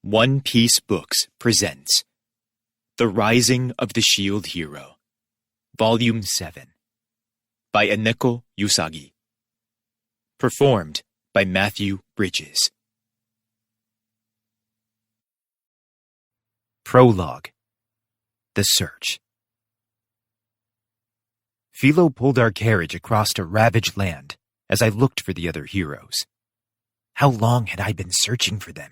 One Piece Books presents The Rising of the Shield Hero, Volume 7, by Aneko Usagi. Performed by Matthew Bridges. Prologue. The Search. Philo pulled our carriage across a ravaged land as I looked for the other heroes. How long had I been searching for them?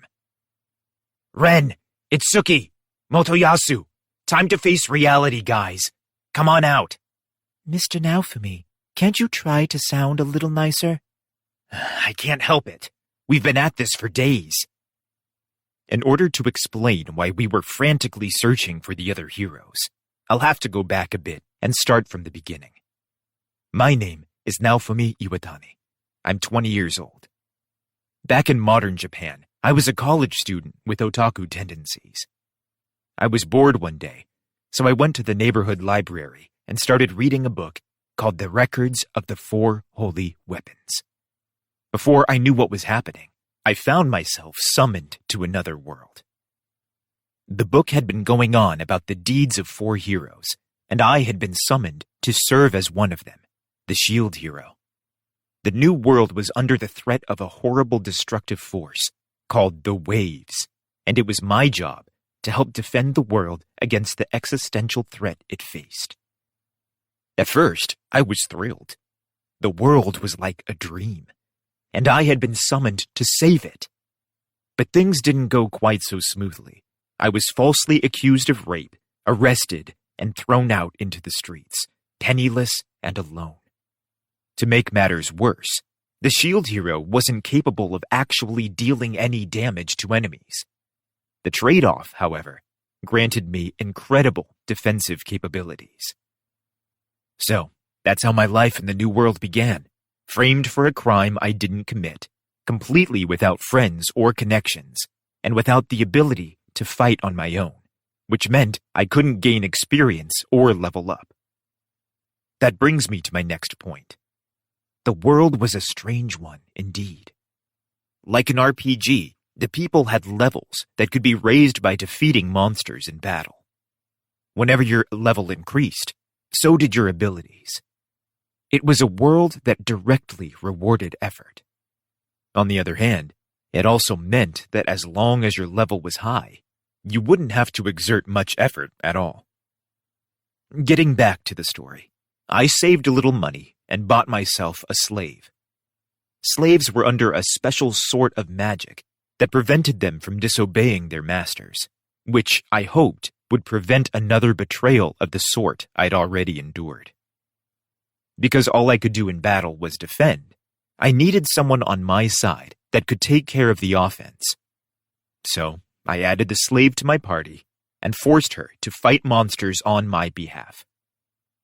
Ren, Itsuki, Motoyasu, time to face reality, guys. Come on out. Mr. Naofumi, can't you try to sound a little nicer? I can't help it. We've been at this for days. In order to explain why we were frantically searching for the other heroes, I'll have to go back a bit and start from the beginning. My name is Naofumi Iwatani. I'm 20 years old. Back in modern Japan, I was a college student with otaku tendencies. I was bored one day, so I went to the neighborhood library and started reading a book called The Records of the Four Holy Weapons. Before I knew what was happening, I found myself summoned to another world. The book had been going on about the deeds of four heroes, and I had been summoned to serve as one of them, the Shield Hero. The new world was under the threat of a horrible destructive force called the Waves, and it was my job to help defend the world against the existential threat it faced. At first, I was thrilled. The world was like a dream, and I had been summoned to save it. But things didn't go quite so smoothly. I was falsely accused of rape, arrested, and thrown out into the streets, penniless and alone. To make matters worse, the Shield Hero wasn't capable of actually dealing any damage to enemies. The trade-off, however, granted me incredible defensive capabilities. So, that's how my life in the new world began, framed for a crime I didn't commit, completely without friends or connections, and without the ability to fight on my own, which meant I couldn't gain experience or level up. That brings me to my next point. The world was a strange one indeed. Like an RPG, the people had levels that could be raised by defeating monsters in battle. Whenever your level increased, so did your abilities. It was a world that directly rewarded effort. On the other hand, it also meant that as long as your level was high, you wouldn't have to exert much effort at all. Getting back to the story, I saved a little money and bought myself a slave. Slaves were under a special sort of magic that prevented them from disobeying their masters, which I hoped would prevent another betrayal of the sort I'd already endured. Because all I could do in battle was defend, I needed someone on my side that could take care of the offense. So I added the slave to my party and forced her to fight monsters on my behalf.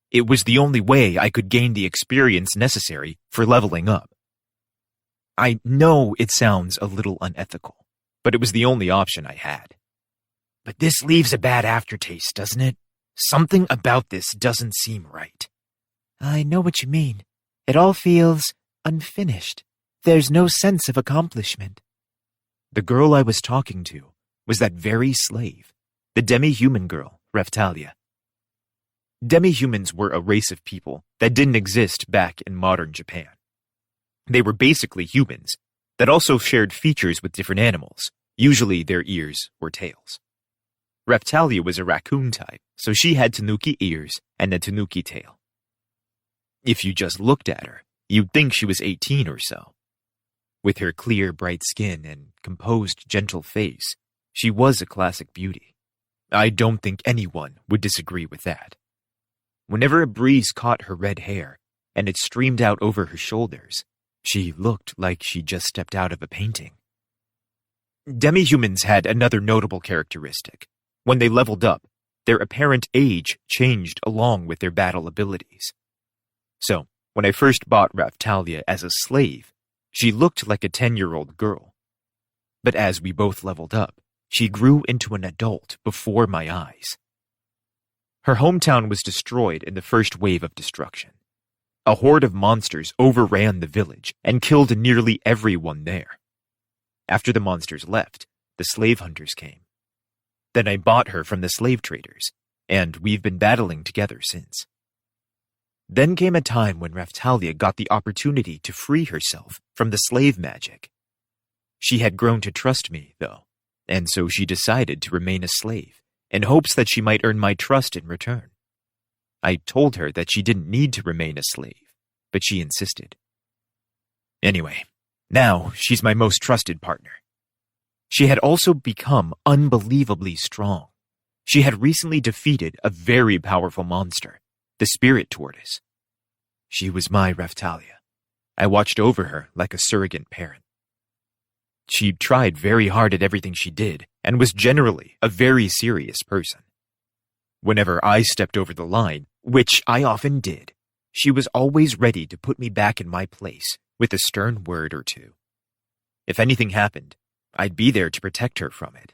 It was the only way I could gain the experience necessary for leveling up. I know it sounds a little unethical, but it was the only option I had. But this leaves a bad aftertaste, doesn't it? Something about this doesn't seem right. I know what you mean. It all feels unfinished. There's no sense of accomplishment. The girl I was talking to was that very slave, the demi-human girl, Raphtalia. Demi-humans were a race of people that didn't exist back in modern Japan. They were basically humans that also shared features with different animals, usually their ears or tails. Raphtalia was a raccoon type, so she had tanuki ears and a tanuki tail. If you just looked at her, you'd think she was 18 or so. With her clear, bright skin and composed, gentle face, she was a classic beauty. I don't think anyone would disagree with that. Whenever a breeze caught her red hair and it streamed out over her shoulders, she looked like she just stepped out of a painting. Demi-humans had another notable characteristic. When they leveled up, their apparent age changed along with their battle abilities. So, when I first bought Raphtalia as a slave, she looked like a 10-year-old girl. But as we both leveled up, she grew into an adult before my eyes. Her hometown was destroyed in the first wave of destruction. A horde of monsters overran the village and killed nearly everyone there. After the monsters left, the slave hunters came. Then I bought her from the slave traders, and we've been battling together since. Then came a time when Raphtalia got the opportunity to free herself from the slave magic. She had grown to trust me, though, and so she decided to remain a slave, in hopes that she might earn my trust in return. I told her that she didn't need to remain a slave, but she insisted. Anyway, now she's my most trusted partner. She had also become unbelievably strong. She had recently defeated a very powerful monster, the spirit tortoise. She was my Raphtalia. I watched over her like a surrogate parent. She tried very hard at everything she did, and was generally a very serious person. Whenever I stepped over the line, which I often did, she was always ready to put me back in my place with a stern word or two. If anything happened, I'd be there to protect her from it.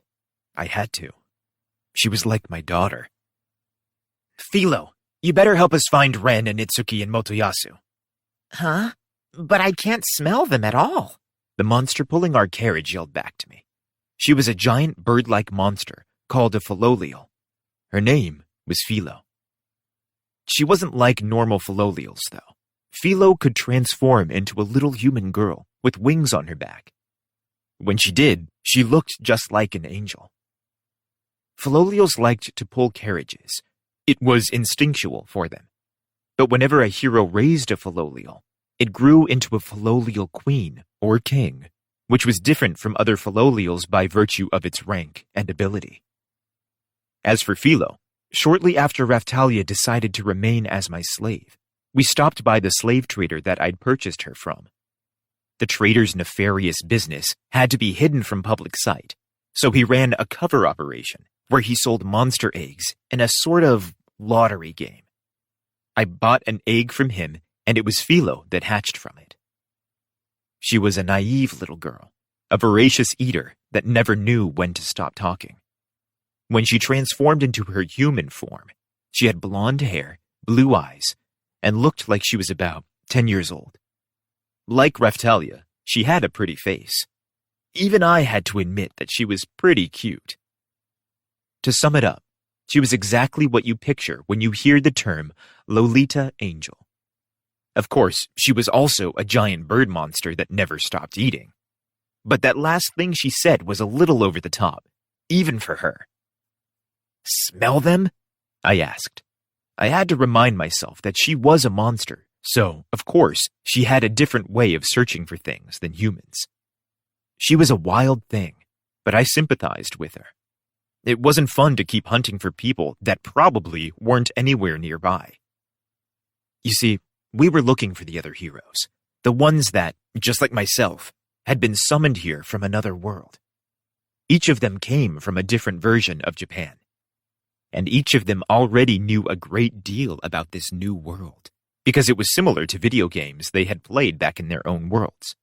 I had to. She was like my daughter. Philo, you better help us find Ren and Itsuki and Motoyasu. Huh? But I can't smell them at all. The monster pulling our carriage yelled back to me. She was a giant bird-like monster called a Philolial. Her name was Philo. She wasn't like normal Philolials, though. Philo could transform into a little human girl with wings on her back. When she did, she looked just like an angel. Philolials liked to pull carriages. It was instinctual for them. But whenever a hero raised a Philolial, it grew into a Philolial queen or king, which was different from other Philolials by virtue of its rank and ability. As for Philo, shortly after Raphtalia decided to remain as my slave, we stopped by the slave trader that I'd purchased her from. The trader's nefarious business had to be hidden from public sight, so he ran a cover operation where he sold monster eggs in a sort of lottery game. I bought an egg from him, and it was Philo that hatched from it. She was a naive little girl, a voracious eater that never knew when to stop talking. When she transformed into her human form, she had blonde hair, blue eyes, and looked like she was about 10 years old. Like Raphtalia, she had a pretty face. Even I had to admit that she was pretty cute. To sum it up, she was exactly what you picture when you hear the term Lolita Angel. Of course, she was also a giant bird monster that never stopped eating. But that last thing she said was a little over the top, even for her. Smell them? I asked. I had to remind myself that she was a monster, so, of course, she had a different way of searching for things than humans. She was a wild thing, but I sympathized with her. It wasn't fun to keep hunting for people that probably weren't anywhere nearby. You see, we were looking for the other heroes, the ones that, just like myself, had been summoned here from another world. Each of them came from a different version of Japan, and each of them already knew a great deal about this new world, because it was similar to video games they had played back in their own worlds.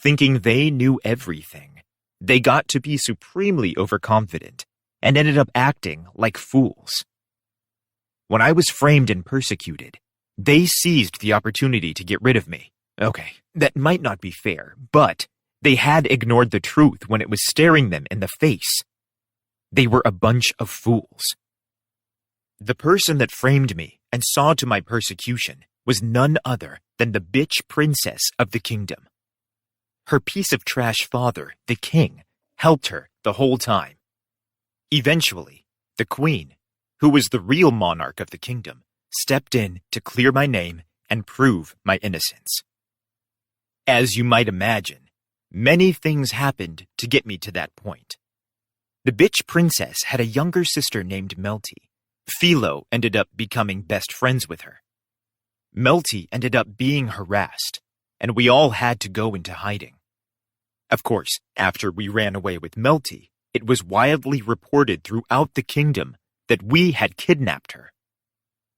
Thinking they knew everything, they got to be supremely overconfident and ended up acting like fools. When I was framed and persecuted, they seized the opportunity to get rid of me. Okay, that might not be fair, but they had ignored the truth when it was staring them in the face. They were a bunch of fools. The person that framed me and saw to my persecution was none other than the bitch princess of the kingdom. Her piece of trash father, the king, helped her the whole time. Eventually, the queen, who was the real monarch of the kingdom, stepped in to clear my name and prove my innocence. As you might imagine, many things happened to get me to that point. The bitch princess had a younger sister named Melty. Philo ended up becoming best friends with her. Melty ended up being harassed, and we all had to go into hiding. Of course, after we ran away with Melty, it was wildly reported throughout the kingdom that we had kidnapped her.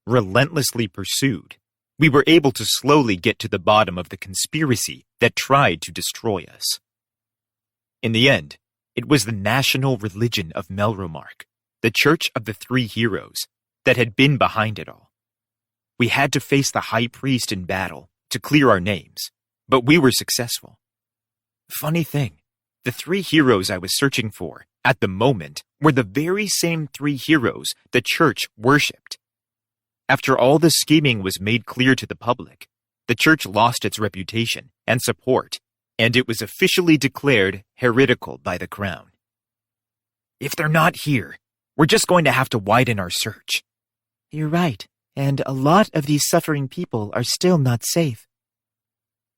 Relentlessly pursued, we were able to slowly get to the bottom of the conspiracy that tried to destroy us. In the end, it was the national religion of Melromark, the Church of the Three Heroes, that had been behind it all. We had to face the high priest in battle to clear our names, but we were successful. Funny thing, The 3 heroes I was searching for, at the moment, were the very same 3 heroes the church worshipped. After all the scheming was made clear to the public, the church lost its reputation and support, and it was officially declared heretical by the crown. If they're not here, we're just going to have to widen our search. You're right, and a lot of these suffering people are still not safe.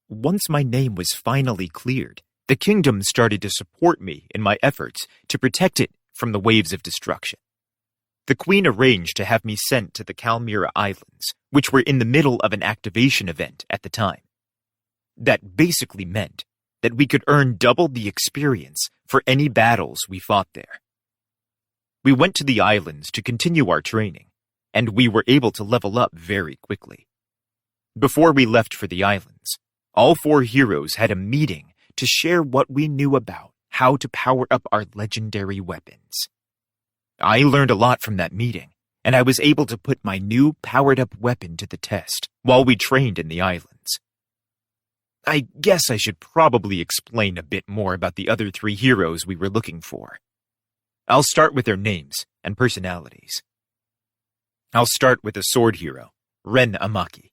Once my name was finally cleared, the kingdom started to support me in my efforts to protect it from the waves of destruction. The queen arranged to have me sent to the Kalmyra Islands, which were in the middle of an activation event at the time. That basically meant that we could earn double the experience for any battles we fought there. We went to the islands to continue our training, and we were able to level up very quickly. Before we left for the islands, all 4 heroes had a meeting to share what we knew about how to power up our legendary weapons. I learned a lot from that meeting, and I was able to put my new powered-up weapon to the test while we trained in the islands. I guess I should probably explain a bit more about the other 3 heroes we were looking for. I'll start with their names and personalities. I'll start with the sword hero, Ren Amaki.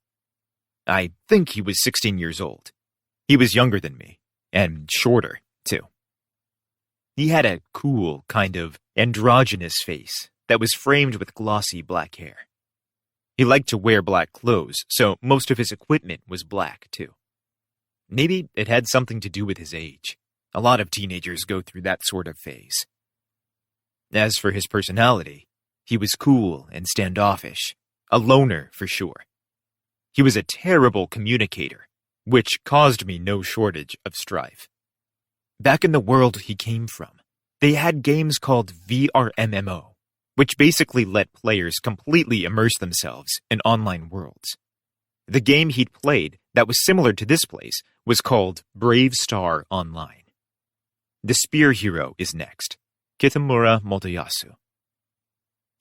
I think he was 16 years old. He was younger than me, and shorter, too. He had a cool, kind of androgynous face that was framed with glossy black hair. He liked to wear black clothes, so most of his equipment was black, too. Maybe it had something to do with his age. A lot of teenagers go through that sort of phase. As for his personality, he was cool and standoffish, a loner for sure. He was a terrible communicator, which caused me no shortage of strife. Back in the world he came from, they had games called VRMMO, which basically let players completely immerse themselves in online worlds. The game he'd played that was similar to this place was called Brave Star Online. The spear hero is next, Kitamura Motoyasu.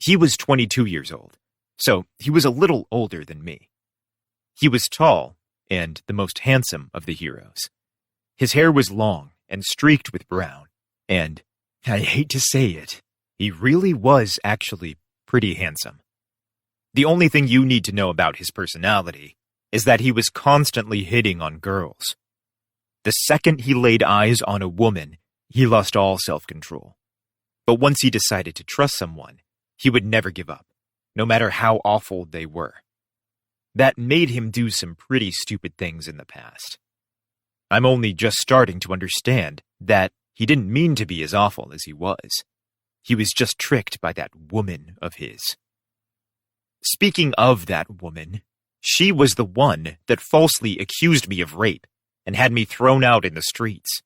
He was 22 years old, so he was a little older than me. He was tall and the most handsome of the heroes. His hair was long and streaked with brown, and, I hate to say it, he really was actually pretty handsome. The only thing you need to know about his personality is that he was constantly hitting on girls. The second he laid eyes on a woman, he lost all self-control. But once he decided to trust someone, he would never give up, no matter how awful they were. That made him do some pretty stupid things in the past. I'm only just starting to understand that he didn't mean to be as awful as he was. He was just tricked by that woman of his. Speaking of that woman, she was the one that falsely accused me of rape and had me thrown out in the streets.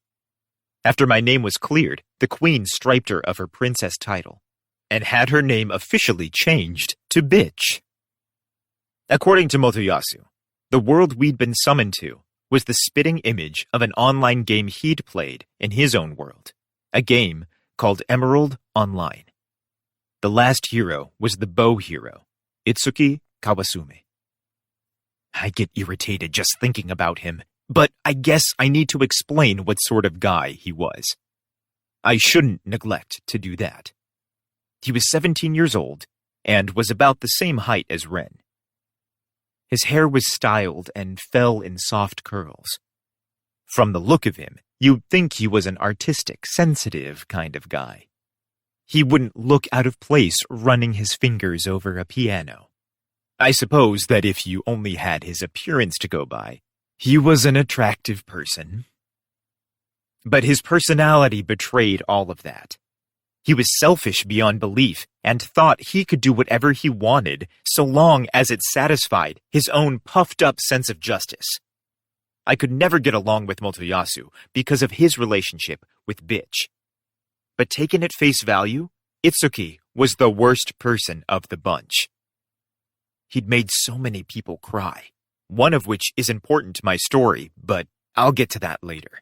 After my name was cleared, the queen striped her of her princess title and had her name officially changed to Bitch. According to Motoyasu, the world we'd been summoned to was the spitting image of an online game he'd played in his own world, a game called Emerald Online. The last hero was the bow hero, Itsuki Kawasumi. I get irritated just thinking about him, but I guess I need to explain what sort of guy he was. I shouldn't neglect to do that. He was 17 years old and was about the same height as Ren. His hair was styled and fell in soft curls. From the look of him, you'd think he was an artistic, sensitive kind of guy. He wouldn't look out of place running his fingers over a piano. I suppose that if you only had his appearance to go by, he was an attractive person. But his personality betrayed all of that. He was selfish beyond belief and thought he could do whatever he wanted so long as it satisfied his own puffed-up sense of justice. I could never get along with Motoyasu because of his relationship with Bitch. But taken at face value, Itsuki was the worst person of the bunch. He'd made so many people cry, one of which is important to my story, but I'll get to that later.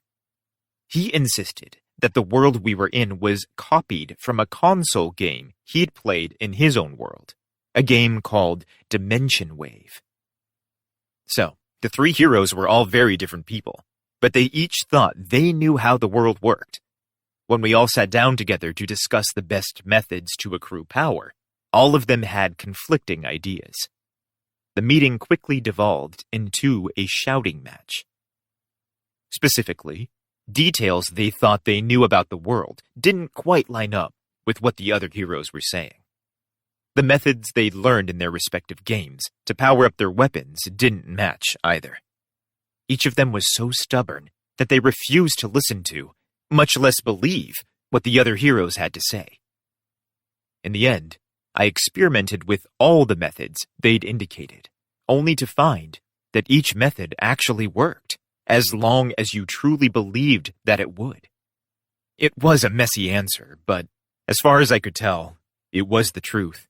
He insisted that the world we were in was copied from a console game he'd played in his own world, a game called Dimension Wave. So, the 3 heroes were all very different people, but they each thought they knew how the world worked When we all sat down together to discuss the best methods to accrue power, all of them had conflicting ideas. The meeting quickly devolved into a shouting match. Specifically, details they thought they knew about the world didn't quite line up with what the other heroes were saying. The methods they'd learned in their respective games to power up their weapons didn't match either. Each of them was so stubborn that they refused to listen to, much less believe, what the other heroes had to say. In the end, I experimented with all the methods they'd indicated, only to find that each method actually worked, as long as you truly believed that it would. It was a messy answer, but as far as I could tell, it was the truth.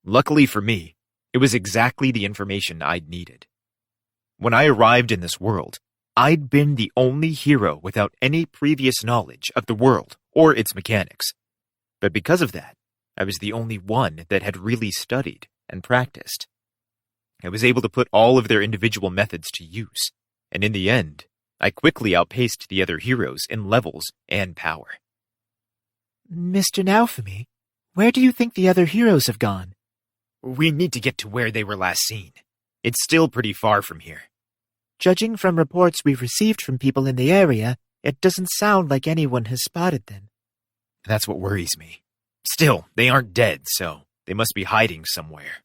Luckily for me, it was exactly the information I'd needed. When I arrived in this world, I'd been the only hero without any previous knowledge of the world or its mechanics. But because of that, I was the only one that had really studied and practiced. I was able to put all of their individual methods to use, and in the end, I quickly outpaced the other heroes in levels and power. Mr. Naofumi, where do you think the other heroes have gone? We need to get to where they were last seen. It's still pretty far from here. Judging from reports we've received from people in the area, it doesn't sound like anyone has spotted them. That's what worries me. Still, they aren't dead, so they must be hiding somewhere.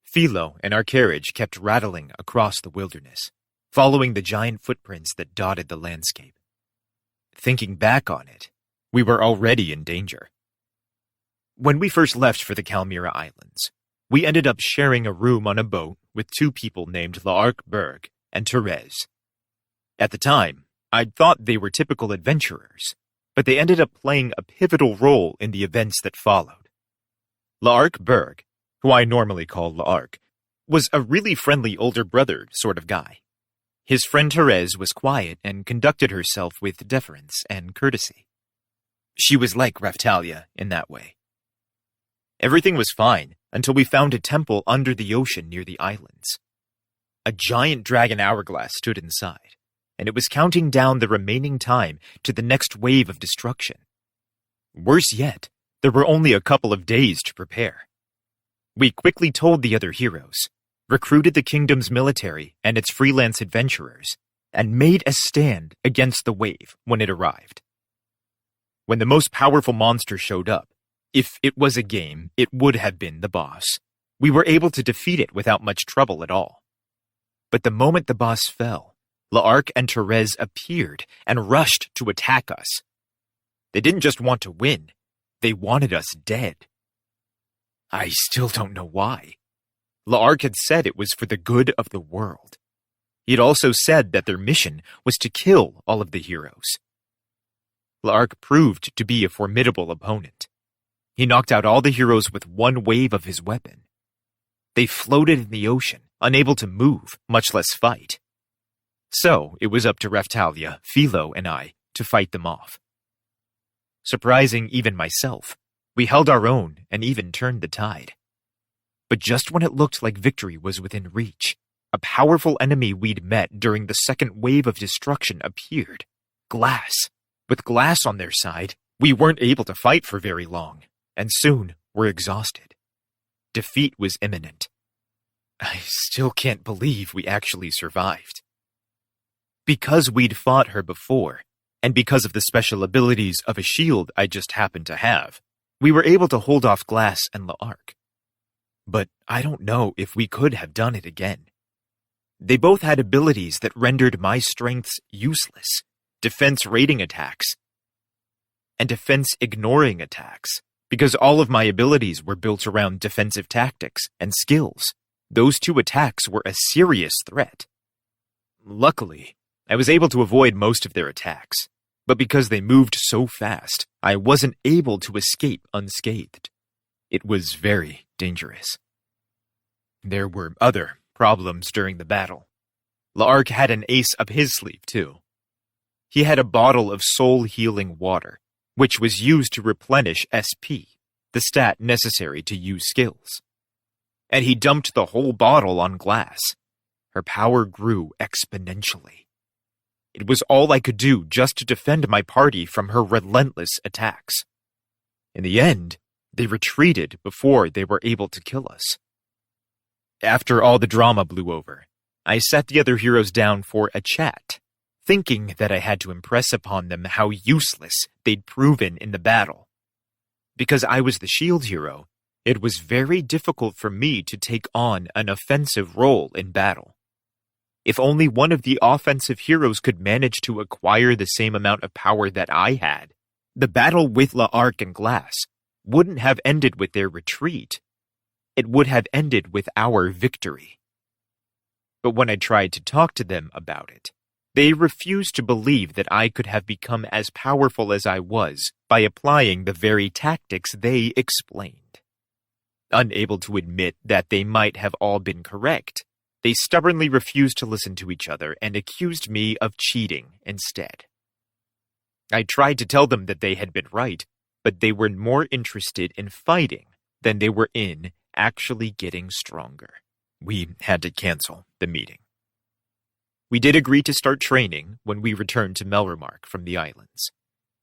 Philo and our carriage kept rattling across the wilderness, following the giant footprints that dotted the landscape. Thinking back on it, we were already in danger. When we first left for the Kalmyra Islands, we ended up sharing a room on a boat with two people named L'Arc Berg and Therese. At the time, I'd thought they were typical adventurers, but they ended up playing a pivotal role in the events that followed. L'Arc Berg, who I normally call L'Arc, was a really friendly older brother sort of guy. His friend Therese was quiet and conducted herself with deference and courtesy. She was like Raphtalia in that way. Everything was fine until we found a temple under the ocean near the islands. A giant dragon hourglass stood inside, and it was counting down the remaining time to the next wave of destruction. Worse yet, there were only a couple of days to prepare. We quickly told the other heroes, recruited the kingdom's military and its freelance adventurers, and made a stand against the wave when it arrived. When the most powerful monster showed up, if it was a game, it would have been the boss. We were able to defeat it without much trouble at all. But the moment the boss fell, L'Arc and Therese appeared and rushed to attack us. They didn't just want to win, they wanted us dead. I still don't know why. L'Arc had said it was for the good of the world. He had also said that their mission was to kill all of the heroes. L'Arc proved to be a formidable opponent. He knocked out all the heroes with one wave of his weapon. They floated in the ocean, unable to move, much less fight. So it was up to Raphtalia, Philo, and I to fight them off. Surprising even myself, we held our own and even turned the tide. But just when it looked like victory was within reach, a powerful enemy we'd met during the second wave of destruction appeared. Glass. With glass on their side, we weren't able to fight for very long, and soon were exhausted. Defeat was imminent. I still can't believe we actually survived. Because we'd fought her before, and because of the special abilities of a shield I just happened to have, we were able to hold off Glass and L'Arc. But I don't know if we could have done it again. They both had abilities that rendered my strengths useless, defense rating attacks, and defense ignoring attacks, because all of my abilities were built around defensive tactics and skills. Those two attacks were a serious threat. Luckily, I was able to avoid most of their attacks, but because they moved so fast, I wasn't able to escape unscathed. It was very dangerous. There were other problems during the battle. L'Arc had an ace up his sleeve, too. He had a bottle of soul-healing water, which was used to replenish SP, the stat necessary to use skills. And he dumped the whole bottle on Glass. Her power grew exponentially. It was all I could do just to defend my party from her relentless attacks. In the end, they retreated before they were able to kill us. After all the drama blew over, I sat the other heroes down for a chat, thinking that I had to impress upon them how useless they'd proven in the battle. Because I was the shield hero, it was very difficult for me to take on an offensive role in battle. If only one of the offensive heroes could manage to acquire the same amount of power that I had, the battle with L'Arc and Glass wouldn't have ended with their retreat. It would have ended with our victory. But when I tried to talk to them about it, they refused to believe that I could have become as powerful as I was by applying the very tactics they explained. Unable to admit that they might have all been correct, they stubbornly refused to listen to each other and accused me of cheating instead. I tried to tell them that they had been right, but they were more interested in fighting than they were in actually getting stronger. We had to cancel the meeting. We did agree to start training when we returned to Melromark from the islands.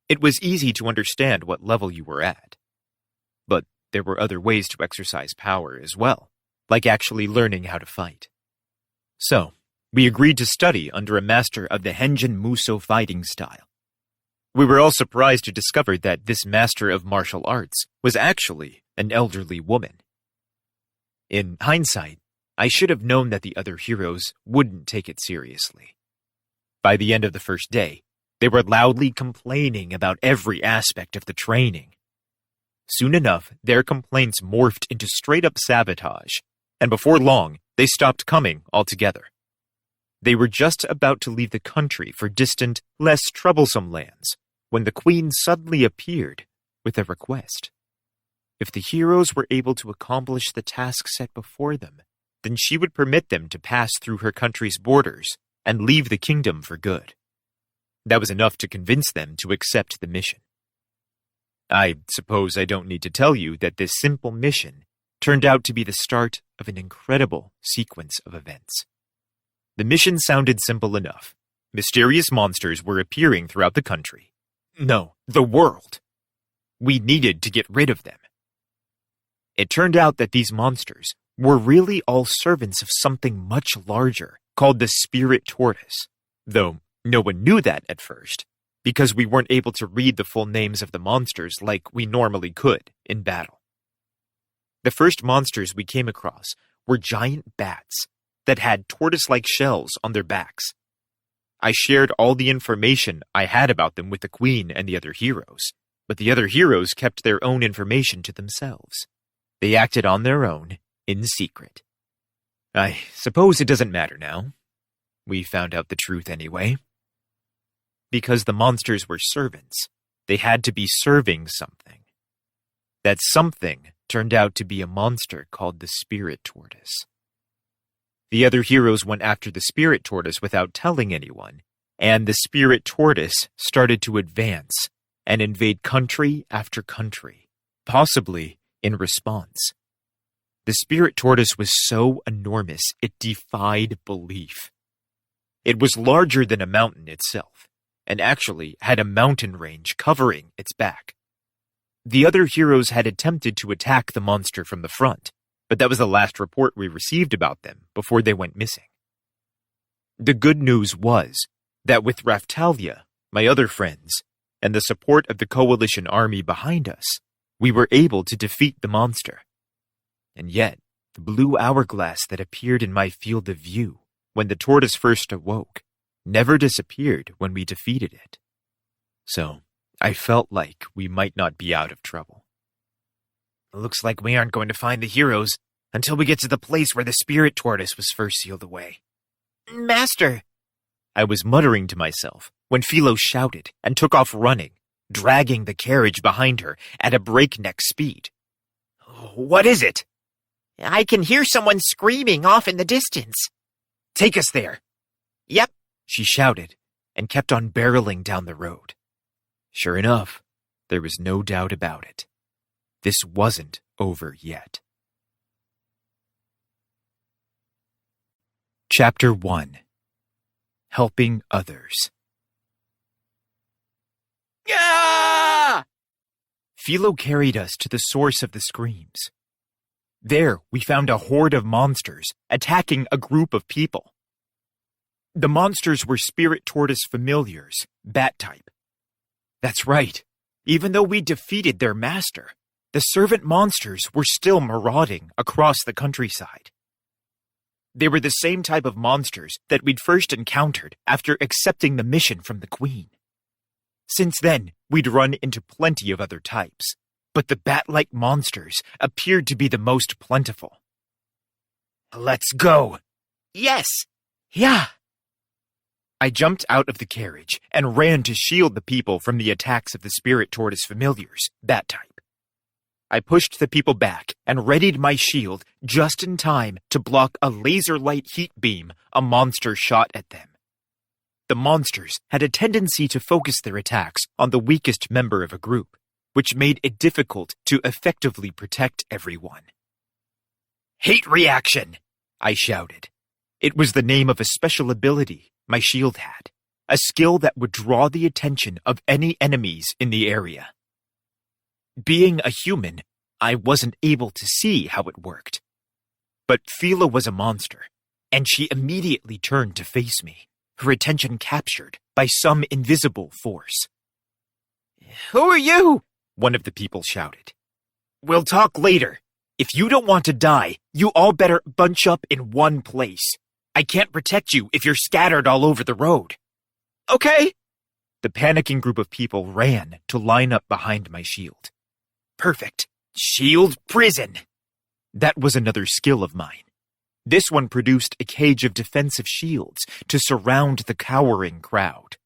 It was easy to understand what level you were at. But there were other ways to exercise power as well, like actually learning how to fight. So, we agreed to study under a master of the Henjin Muso fighting style. We were all surprised to discover that this master of martial arts was actually an elderly woman. In hindsight, I should have known that the other heroes wouldn't take it seriously. By the end of the first day, they were loudly complaining about every aspect of the training. Soon enough, their complaints morphed into straight-up sabotage, and before long, they stopped coming altogether. They were just about to leave the country for distant, less troublesome lands, when the Queen suddenly appeared with a request. If the heroes were able to accomplish the task set before them, then she would permit them to pass through her country's borders and leave the kingdom for good. That was enough to convince them to accept the mission. I suppose I don't need to tell you that this simple mission turned out to be the start of an incredible sequence of events. The mission sounded simple enough. Mysterious monsters were appearing throughout the country. No, the world. We needed to get rid of them. It turned out that these monsters were really all servants of something much larger called the Spirit Tortoise, though no one knew that at first, because we weren't able to read the full names of the monsters like we normally could in battle. The first monsters we came across were giant bats that had tortoise-like shells on their backs. I shared all the information I had about them with the Queen and the other heroes, but the other heroes kept their own information to themselves. They acted on their own, in secret. I suppose it doesn't matter now. We found out the truth anyway. Because the monsters were servants, they had to be serving something. That something turned out to be a monster called the Spirit Tortoise. The other heroes went after the Spirit Tortoise without telling anyone, and the Spirit Tortoise started to advance and invade country after country, possibly in response. The Spirit Tortoise was so enormous it defied belief. It was larger than a mountain itself, and actually had a mountain range covering its back. The other heroes had attempted to attack the monster from the front, but that was the last report we received about them before they went missing. The good news was that with Raftalia, my other friends, and the support of the Coalition army behind us, we were able to defeat the monster. And yet, the blue hourglass that appeared in my field of view when the tortoise first awoke never disappeared when we defeated it. So, I felt like we might not be out of trouble. Looks like we aren't going to find the heroes until we get to the place where the Spirit Tortoise was first sealed away. Master! I was muttering to myself when Philo shouted and took off running, dragging the carriage behind her at a breakneck speed. What is it? I can hear someone screaming off in the distance. Take us there. Yep, she shouted and kept on barreling down the road. Sure enough, there was no doubt about it. This wasn't over yet. Chapter 1. Helping Others. Ah! Philo carried us to the source of the screams. There, we found a horde of monsters attacking a group of people. The monsters were spirit tortoise familiars, bat type. That's right. Even though we defeated their master, the servant monsters were still marauding across the countryside. They were the same type of monsters that we'd first encountered after accepting the mission from the Queen. Since then, we'd run into plenty of other types, but the bat-like monsters appeared to be the most plentiful. Let's go. Yes. Yeah. I jumped out of the carriage and ran to shield the people from the attacks of the spirit tortoise familiars, bat type. I pushed the people back and readied my shield just in time to block a laser light heat beam a monster shot at them. The monsters had a tendency to focus their attacks on the weakest member of a group, which made it difficult to effectively protect everyone. Hate reaction! I shouted. It was the name of a special ability my shield had, a skill that would draw the attention of any enemies in the area. Being a human, I wasn't able to see how it worked. But Philo was a monster, and she immediately turned to face me, her attention captured by some invisible force. Who are you? One of the people shouted. We'll talk later. If you don't want to die, you all better bunch up in one place. I can't protect you if you're scattered all over the road. Okay. The panicking group of people ran to line up behind my shield. Perfect. Shield prison. That was another skill of mine. This one produced a cage of defensive shields to surround the cowering crowd.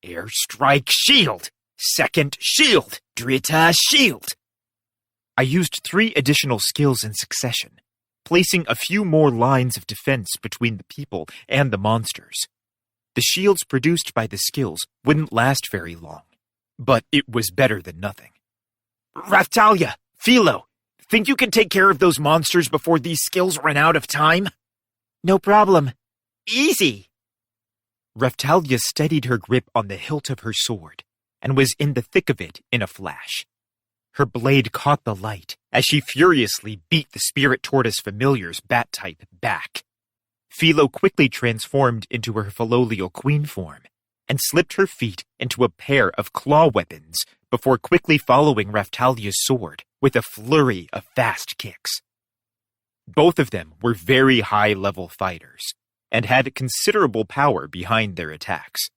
Airstrike shield. Second shield. Drita shield. I used 3 additional skills in succession, placing a few more lines of defense between the people and the monsters. The shields produced by the skills wouldn't last very long, but it was better than nothing. Raphtalia, Philo, think you can take care of those monsters before these skills run out of time? No problem. Easy. Raphtalia steadied her grip on the hilt of her sword and was in the thick of it in a flash. Her blade caught the light as she furiously beat the spirit tortoise familiar's bat type back. Philo quickly transformed into her Philolial queen form and slipped her feet into a pair of claw weapons before quickly following Raphtalia's sword with a flurry of fast kicks. Both of them were very high-level fighters and had considerable power behind their attacks.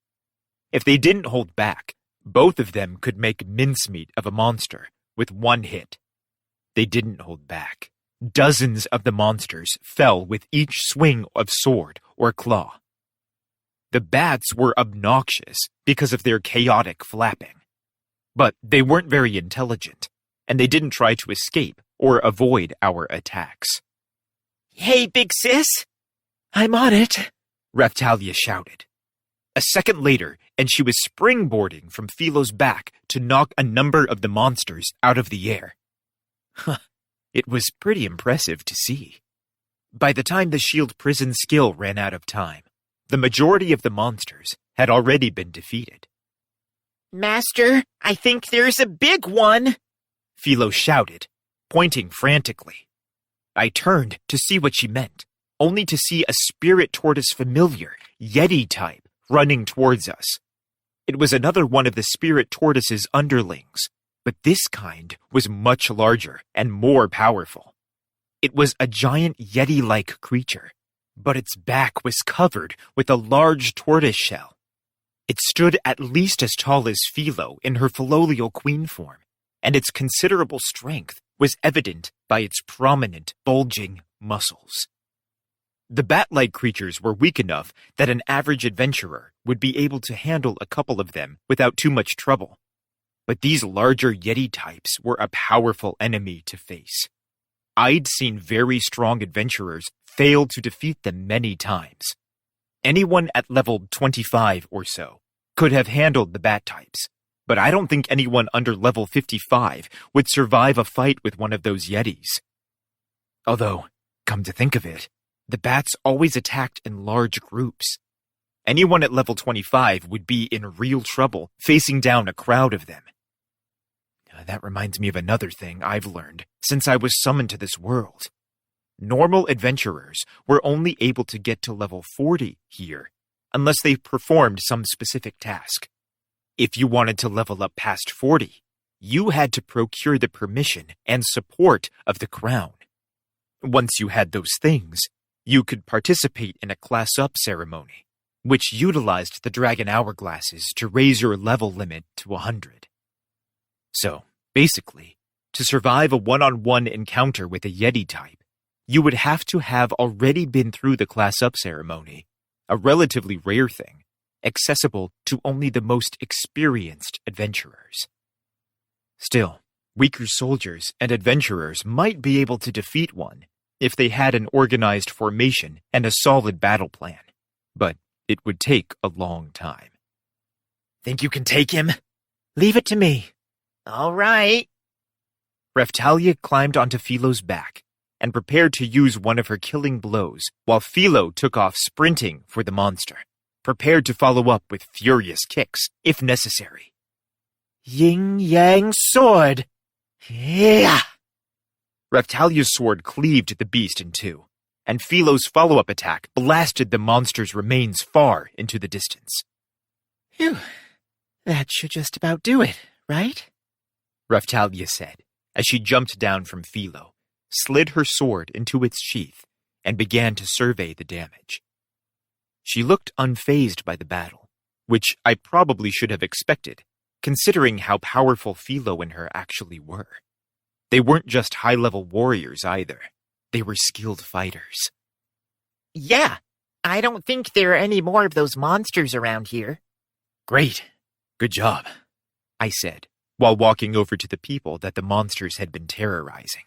If they didn't hold back, both of them could make mincemeat of a monster with one hit. They didn't hold back. Dozens of the monsters fell with each swing of sword or claw. The bats were obnoxious because of their chaotic flapping. But they weren't very intelligent, and they didn't try to escape or avoid our attacks. Hey, big sis. I'm on it, Raphtalia shouted. A second later, and she was springboarding from Philo's back to knock a number of the monsters out of the air. It was pretty impressive to see. By the time the shield prison skill ran out of time, the majority of the monsters had already been defeated. Master, I think there's a big one, Philo shouted, pointing frantically. I turned to see what she meant, only to see a spirit tortoise familiar, Yeti type, running towards us. It was another one of the spirit tortoise's underlings, but this kind was much larger and more powerful. It was a giant Yeti-like creature, but its back was covered with a large tortoise shell. It stood at least as tall as Philo in her Philolial queen form, and its considerable strength was evident by its prominent, bulging muscles. The bat-like creatures were weak enough that an average adventurer would be able to handle a couple of them without too much trouble. But these larger Yeti types were a powerful enemy to face. I'd seen very strong adventurers fail to defeat them many times. Anyone at level 25 or so could have handled the bat types, but I don't think anyone under level 55 would survive a fight with one of those Yetis. Although, come to think of it, the bats always attacked in large groups. Anyone at level 25 would be in real trouble facing down a crowd of them. That reminds me of another thing I've learned since I was summoned to this world. Normal adventurers were only able to get to level 40 here, unless they performed some specific task. If you wanted to level up past 40, you had to procure the permission and support of the crown. Once you had those things, you could participate in a class-up ceremony, which utilized the dragon hourglasses to raise your level limit to 100. So, basically, to survive a one-on-one encounter with a Yeti type, you would have to have already been through the class-up ceremony, a relatively rare thing, accessible to only the most experienced adventurers. Still, weaker soldiers and adventurers might be able to defeat one if they had an organized formation and a solid battle plan, but it would take a long time. Think you can take him? Leave it to me. All right. Raphtalia climbed onto Philo's back and prepared to use one of her killing blows while Philo took off sprinting for the monster, prepared to follow up with furious kicks if necessary. Yin-yang sword! Yeah! Raphtalia's sword cleaved the beast in two, and Philo's follow-up attack blasted the monster's remains far into the distance. Phew. That should just about do it, right? Raphtalia said, as she jumped down from Philo, slid her sword into its sheath, and began to survey the damage. She looked unfazed by the battle, which I probably should have expected, considering how powerful Philo and her actually were. They weren't just high-level warriors either. They were skilled fighters. Yeah, I don't think there are any more of those monsters around here. Great. Good job, I said, while walking over to the people that the monsters had been terrorizing.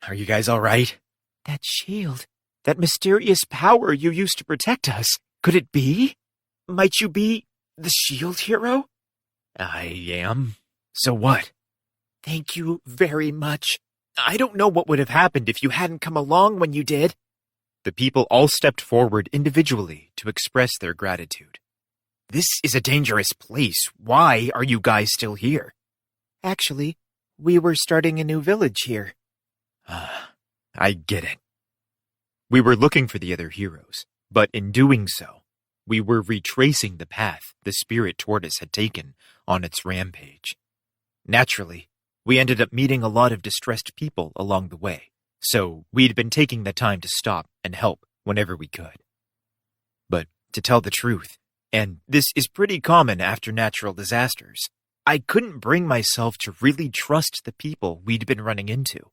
Are you guys all right? That shield, that mysterious power you used to protect us, could it be? Might you be the shield hero? I am. So what? Thank you very much. I don't know what would have happened if you hadn't come along when you did. The people all stepped forward individually to express their gratitude. This is a dangerous place. Why are you guys still here? Actually, we were starting a new village here. I get it. We were looking for the other heroes, but in doing so, we were retracing the path the spirit tortoise had taken on its rampage. Naturally, we ended up meeting a lot of distressed people along the way, so we'd been taking the time to stop and help whenever we could. But to tell the truth, and this is pretty common after natural disasters, I couldn't bring myself to really trust the people we'd been running into.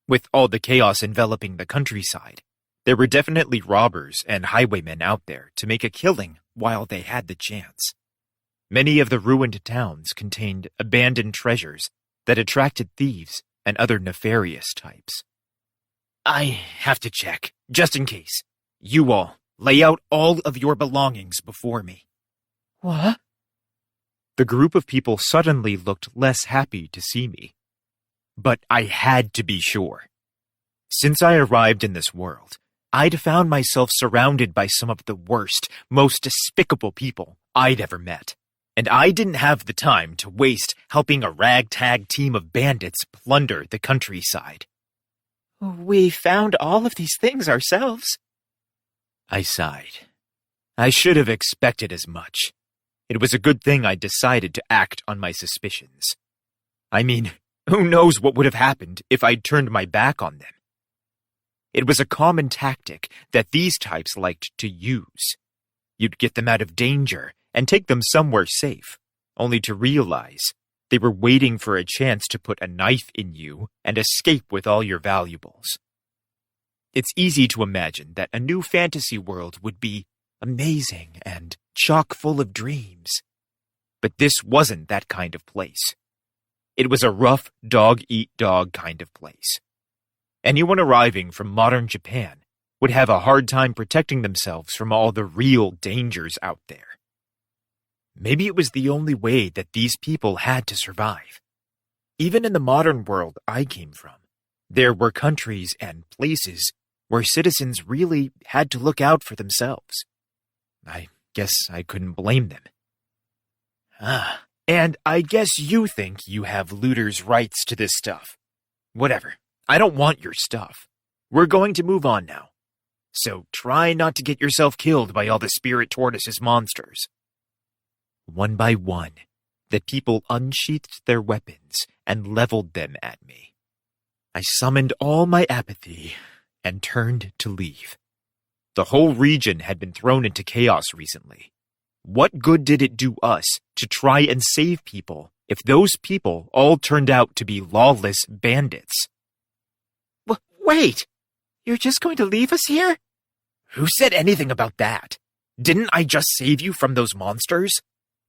With all the chaos enveloping the countryside, there were definitely robbers and highwaymen out there to make a killing while they had the chance. Many of the ruined towns contained abandoned treasures that attracted thieves and other nefarious types. I have to check, just in case. You all, lay out all of your belongings before me. What? The group of people suddenly looked less happy to see me. But I had to be sure. Since I arrived in this world, I'd found myself surrounded by some of the worst, most despicable people I'd ever met. And I didn't have the time to waste helping a ragtag team of bandits plunder the countryside. We found all of these things ourselves. I sighed. I should have expected as much. It was a good thing I decided to act on my suspicions. I mean, who knows what would have happened if I'd turned my back on them? It was a common tactic that these types liked to use. You'd get them out of danger and take them somewhere safe, only to realize they were waiting for a chance to put a knife in you and escape with all your valuables. It's easy to imagine that a new fantasy world would be amazing and chock full of dreams. But this wasn't that kind of place. It was a rough dog-eat-dog kind of place. Anyone arriving from modern Japan would have a hard time protecting themselves from all the real dangers out there. Maybe it was the only way that these people had to survive. Even in the modern world I came from, there were countries and places where citizens really had to look out for themselves. I guess I couldn't blame them. And I guess you think you have looters' rights to this stuff. Whatever. I don't want your stuff. We're going to move on now. So try not to get yourself killed by all the Spirit Tortoise's monsters. One by one, the people unsheathed their weapons and leveled them at me. I summoned all my apathy and turned to leave. The whole region had been thrown into chaos recently. What good did it do us to try and save people if those people all turned out to be lawless bandits? Wait! You're just going to leave us here? Who said anything about that? Didn't I just save you from those monsters?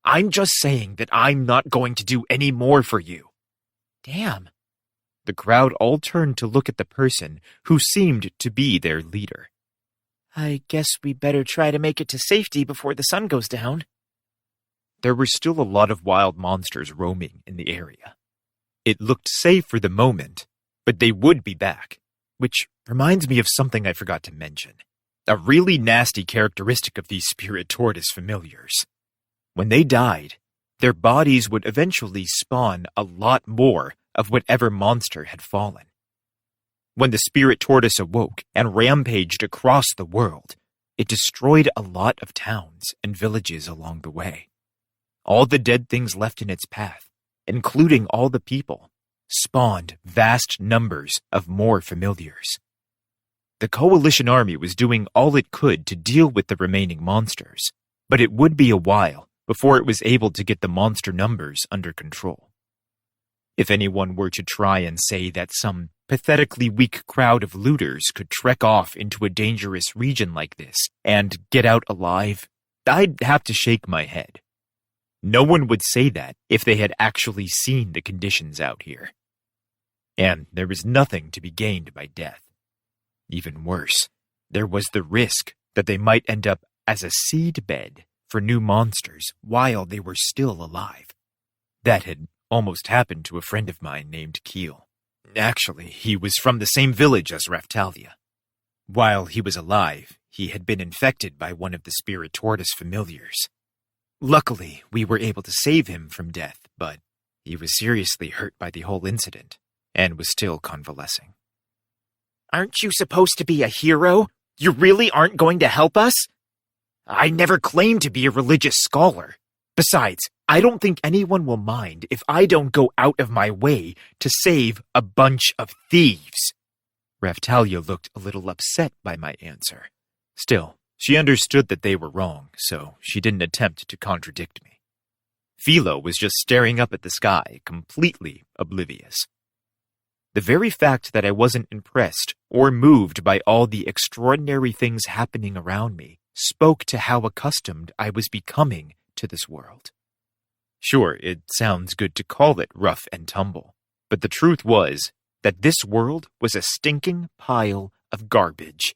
I'm just saying that I'm not going to do any more for you. Damn. The crowd all turned to look at the person who seemed to be their leader. I guess we better try to make it to safety before the sun goes down. There were still a lot of wild monsters roaming in the area. It looked safe for the moment, but they would be back, which reminds me of something I forgot to mention. A really nasty characteristic of these Spirit Tortoise familiars. When they died, their bodies would eventually spawn a lot more of whatever monster had fallen. When the Spirit Tortoise awoke and rampaged across the world, it destroyed a lot of towns and villages along the way. All the dead things left in its path, including all the people, spawned vast numbers of more familiars. The Coalition Army was doing all it could to deal with the remaining monsters, but it would be a while before it was able to get the monster numbers under control. If anyone were to try and say that some pathetically weak crowd of looters could trek off into a dangerous region like this and get out alive, I'd have to shake my head. No one would say that if they had actually seen the conditions out here. And there was nothing to be gained by death. Even worse, there was the risk that they might end up as a seedbed for new monsters while they were still alive. That had almost happened to a friend of mine named Keel. Actually, he was from the same village as Raphtalia. While he was alive, he had been infected by one of the Spirit Tortoise familiars. Luckily, we were able to save him from death, but he was seriously hurt by the whole incident and was still convalescing. Aren't you supposed to be a hero? You really aren't going to help us? I never claimed to be a religious scholar. Besides, I don't think anyone will mind if I don't go out of my way to save a bunch of thieves. Raphtalia looked a little upset by my answer. Still, she understood that they were wrong, so she didn't attempt to contradict me. Philo was just staring up at the sky, completely oblivious. The very fact that I wasn't impressed or moved by all the extraordinary things happening around me spoke to how accustomed I was becoming to this world. Sure, it sounds good to call it rough and tumble, but the truth was that this world was a stinking pile of garbage.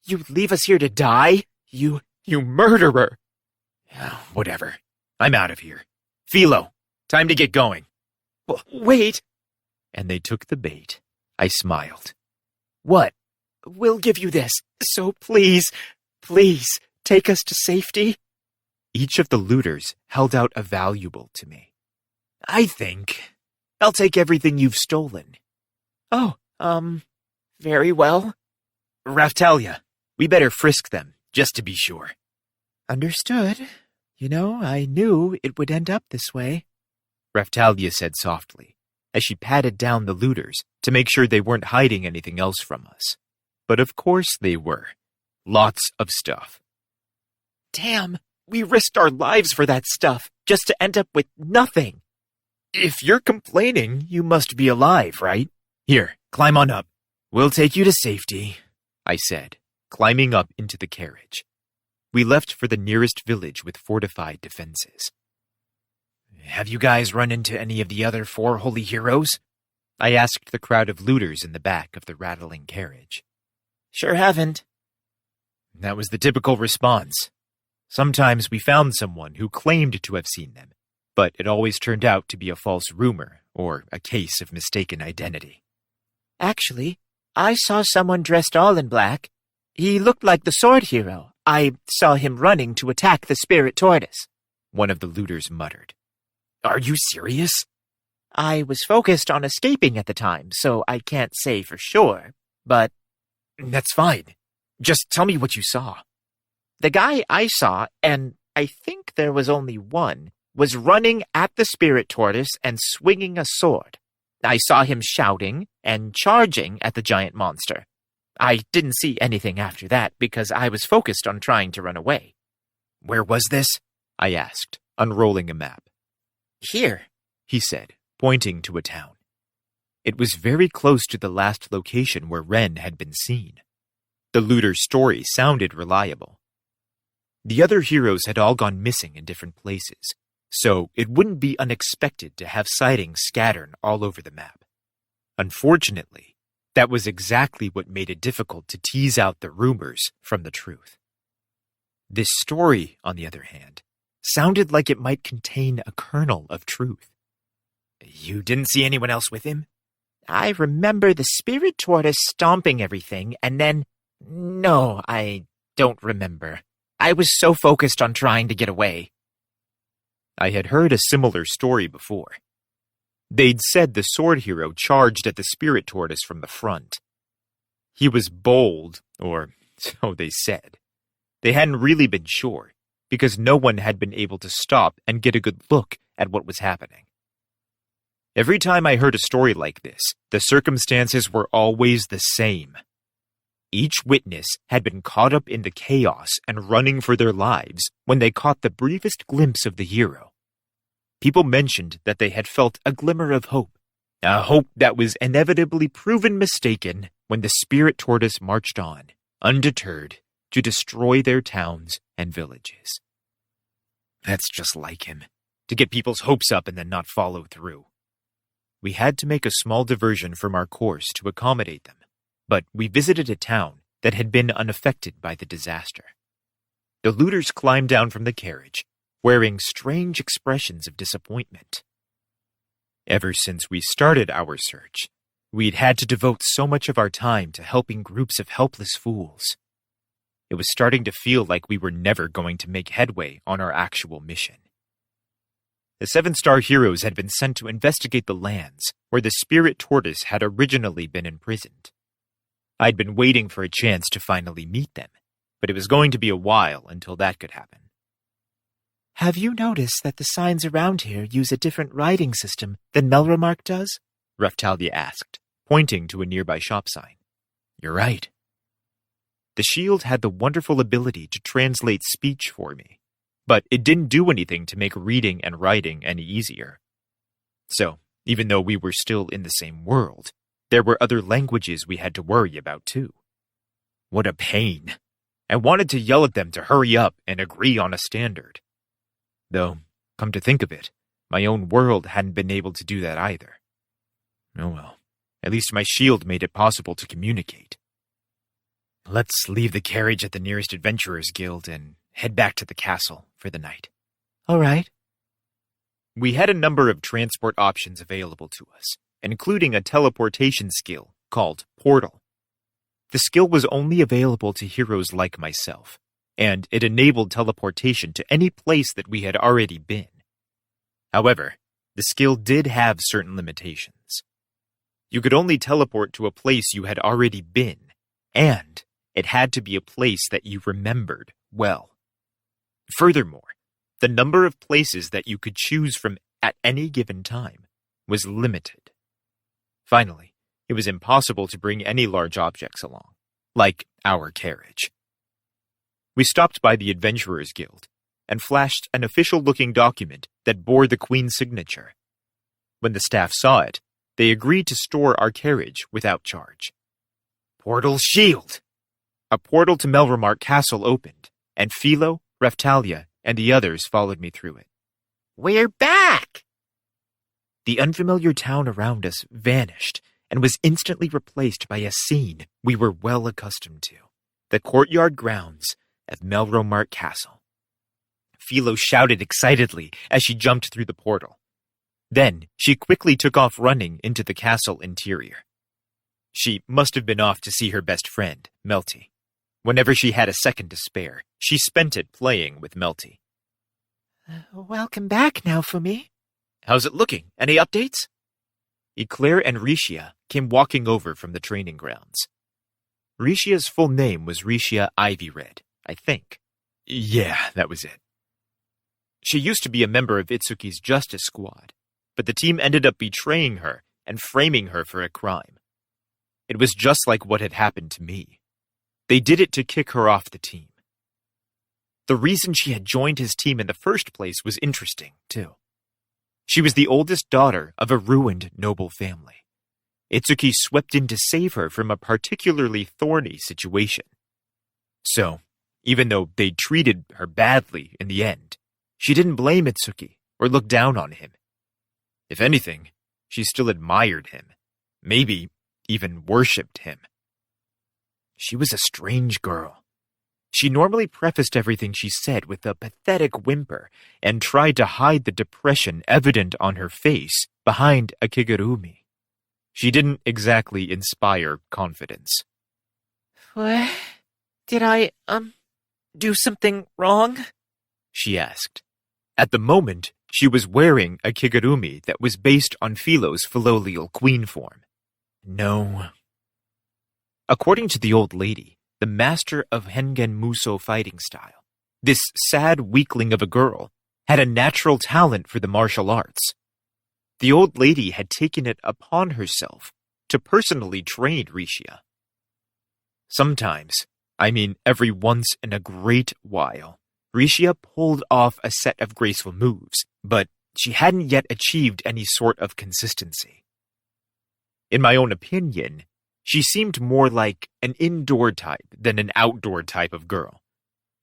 You leave us here to die? You murderer! Whatever. I'm out of here. Philo, time to get going. Wait! And they took the bait. I smiled. What? We'll give you this, so please, take us to safety. Each of the looters held out a valuable to me. I think I'll take everything you've stolen. Oh, very well. Raphtalia, we better frisk them, just to be sure. Understood. You know, I knew it would end up this way. Raphtalia said softly, as she patted down the looters to make sure they weren't hiding anything else from us. But of course they were. Lots of stuff. Damn, we risked our lives for that stuff, just to end up with nothing. If you're complaining, you must be alive, right? Here, climb on up. We'll take you to safety, I said, climbing up into the carriage. We left for the nearest village with fortified defenses. Have you guys run into any of the other 4 holy heroes? I asked the crowd of looters in the back of the rattling carriage. Sure haven't. That was the typical response. Sometimes we found someone who claimed to have seen them, but it always turned out to be a false rumor or a case of mistaken identity. Actually, I saw someone dressed all in black. He looked like the sword hero. I saw him running to attack the spirit tortoise," one of the looters muttered. Are you serious? "I was focused on escaping at the time, so I can't say for sure, but That's fine. Just tell me what you saw. the guy I saw, and I think there was only one, was running at the spirit tortoise and swinging a sword. I saw him shouting and charging at the giant monster. I didn't see anything after that because I was focused on trying to run away." Where was this? I asked, unrolling a map. "Here," He said, pointing to a town. It was very close to the last location where Ren had been seen. The looter's story sounded reliable. The other heroes had all gone missing in different places, so it wouldn't be unexpected to have sightings scattered all over the map. Unfortunately, that was exactly what made it difficult to tease out the rumors from the truth. This story, on the other hand, sounded like it might contain a kernel of truth. You didn't see anyone else with him? I remember the spirit tortoise stomping everything, and then... No, I don't remember. I was so focused on trying to get away. I had heard a similar story before. They'd said the sword hero charged at the spirit tortoise from the front. He was bold, or so they said. They hadn't really been sure, because no one had been able to stop and get a good look at what was happening. Every time I heard a story like this, the circumstances were always the same. Each witness had been caught up in the chaos and running for their lives when they caught the briefest glimpse of the hero. People mentioned that they had felt a glimmer of hope, a hope that was inevitably proven mistaken when the spirit tortoise marched on, undeterred, to destroy their towns and villages. That's just like him, to get people's hopes up and then not follow through. We had to make a small diversion from our course to accommodate them, but we visited a town that had been unaffected by the disaster. The looters climbed down from the carriage, wearing strange expressions of disappointment. Ever since we started our search, we'd had to devote so much of our time to helping groups of helpless fools. It was starting to feel like we were never going to make headway on our actual mission. The 7-star heroes had been sent to investigate the lands where the spirit tortoise had originally been imprisoned. I'd been waiting for a chance to finally meet them, but it was going to be a while until that could happen. "Have you noticed that the signs around here use a different writing system than Melromark does?" Raphtalia asked, pointing to a nearby shop sign. You're right. The shield had the wonderful ability to translate speech for me, but it didn't do anything to make reading and writing any easier. So, even though we were still in the same world, there were other languages we had to worry about too. What a pain. I wanted to yell at them to hurry up and agree on a standard. Though, come to think of it, my own world hadn't been able to do that either. Oh well, at least my shield made it possible to communicate. Let's leave the carriage at the nearest Adventurers Guild and head back to the castle for the night. "All right." We had a number of transport options available to us, including a teleportation skill called Portal. The skill was only available to heroes like myself, and it enabled teleportation to any place that we had already been. However, the skill did have certain limitations. You could only teleport to a place you had already been, and it had to be a place that you remembered well. Furthermore, the number of places that you could choose from at any given time was limited. Finally, it was impossible to bring any large objects along, like our carriage. We stopped by the Adventurers Guild and flashed an official-looking document that bore the Queen's signature. When the staff saw it, they agreed to store our carriage without charge. Portal Shield! A portal to Melromark Castle opened, and Philo, Raphtalia, and the others followed me through it. We're back! The unfamiliar town around us vanished and was instantly replaced by a scene we were well accustomed to, the courtyard grounds of Melromark Castle. Philo shouted excitedly as she jumped through the portal. Then she quickly took off running into the castle interior. She must have been off to see her best friend, Melty. Whenever she had a second to spare, she spent it playing with Melty. Welcome back now for me. How's it looking? Any updates? Eclair and Rishia came walking over from the training grounds. Rishia's full name was Rishia Ivyred, I think. Yeah, that was it. She used to be a member of Itsuki's Justice Squad, but the team ended up betraying her and framing her for a crime. It was just like what had happened to me. They did it to kick her off the team. The reason she had joined his team in the first place was interesting, too. She was the oldest daughter of a ruined noble family. Itsuki swept in to save her from a particularly thorny situation. So, even though they treated her badly in the end, she didn't blame Itsuki or look down on him. If anything, she still admired him, maybe even worshipped him. She was a strange girl. She normally prefaced everything she said with a pathetic whimper and tried to hide the depression evident on her face behind a kigurumi. She didn't exactly inspire confidence. What? Did I, do something wrong? She asked. At the moment, she was wearing a kigurumi that was based on Philo's Philolial queen form. No. According to the old lady, the master of Hengen Muso fighting style, this sad weakling of a girl had a natural talent for the martial arts. The old lady had taken it upon herself to personally train Rishia. Sometimes, every once in a great while, Rishia pulled off a set of graceful moves, but she hadn't yet achieved any sort of consistency. In my own opinion, she seemed more like an indoor type than an outdoor type of girl.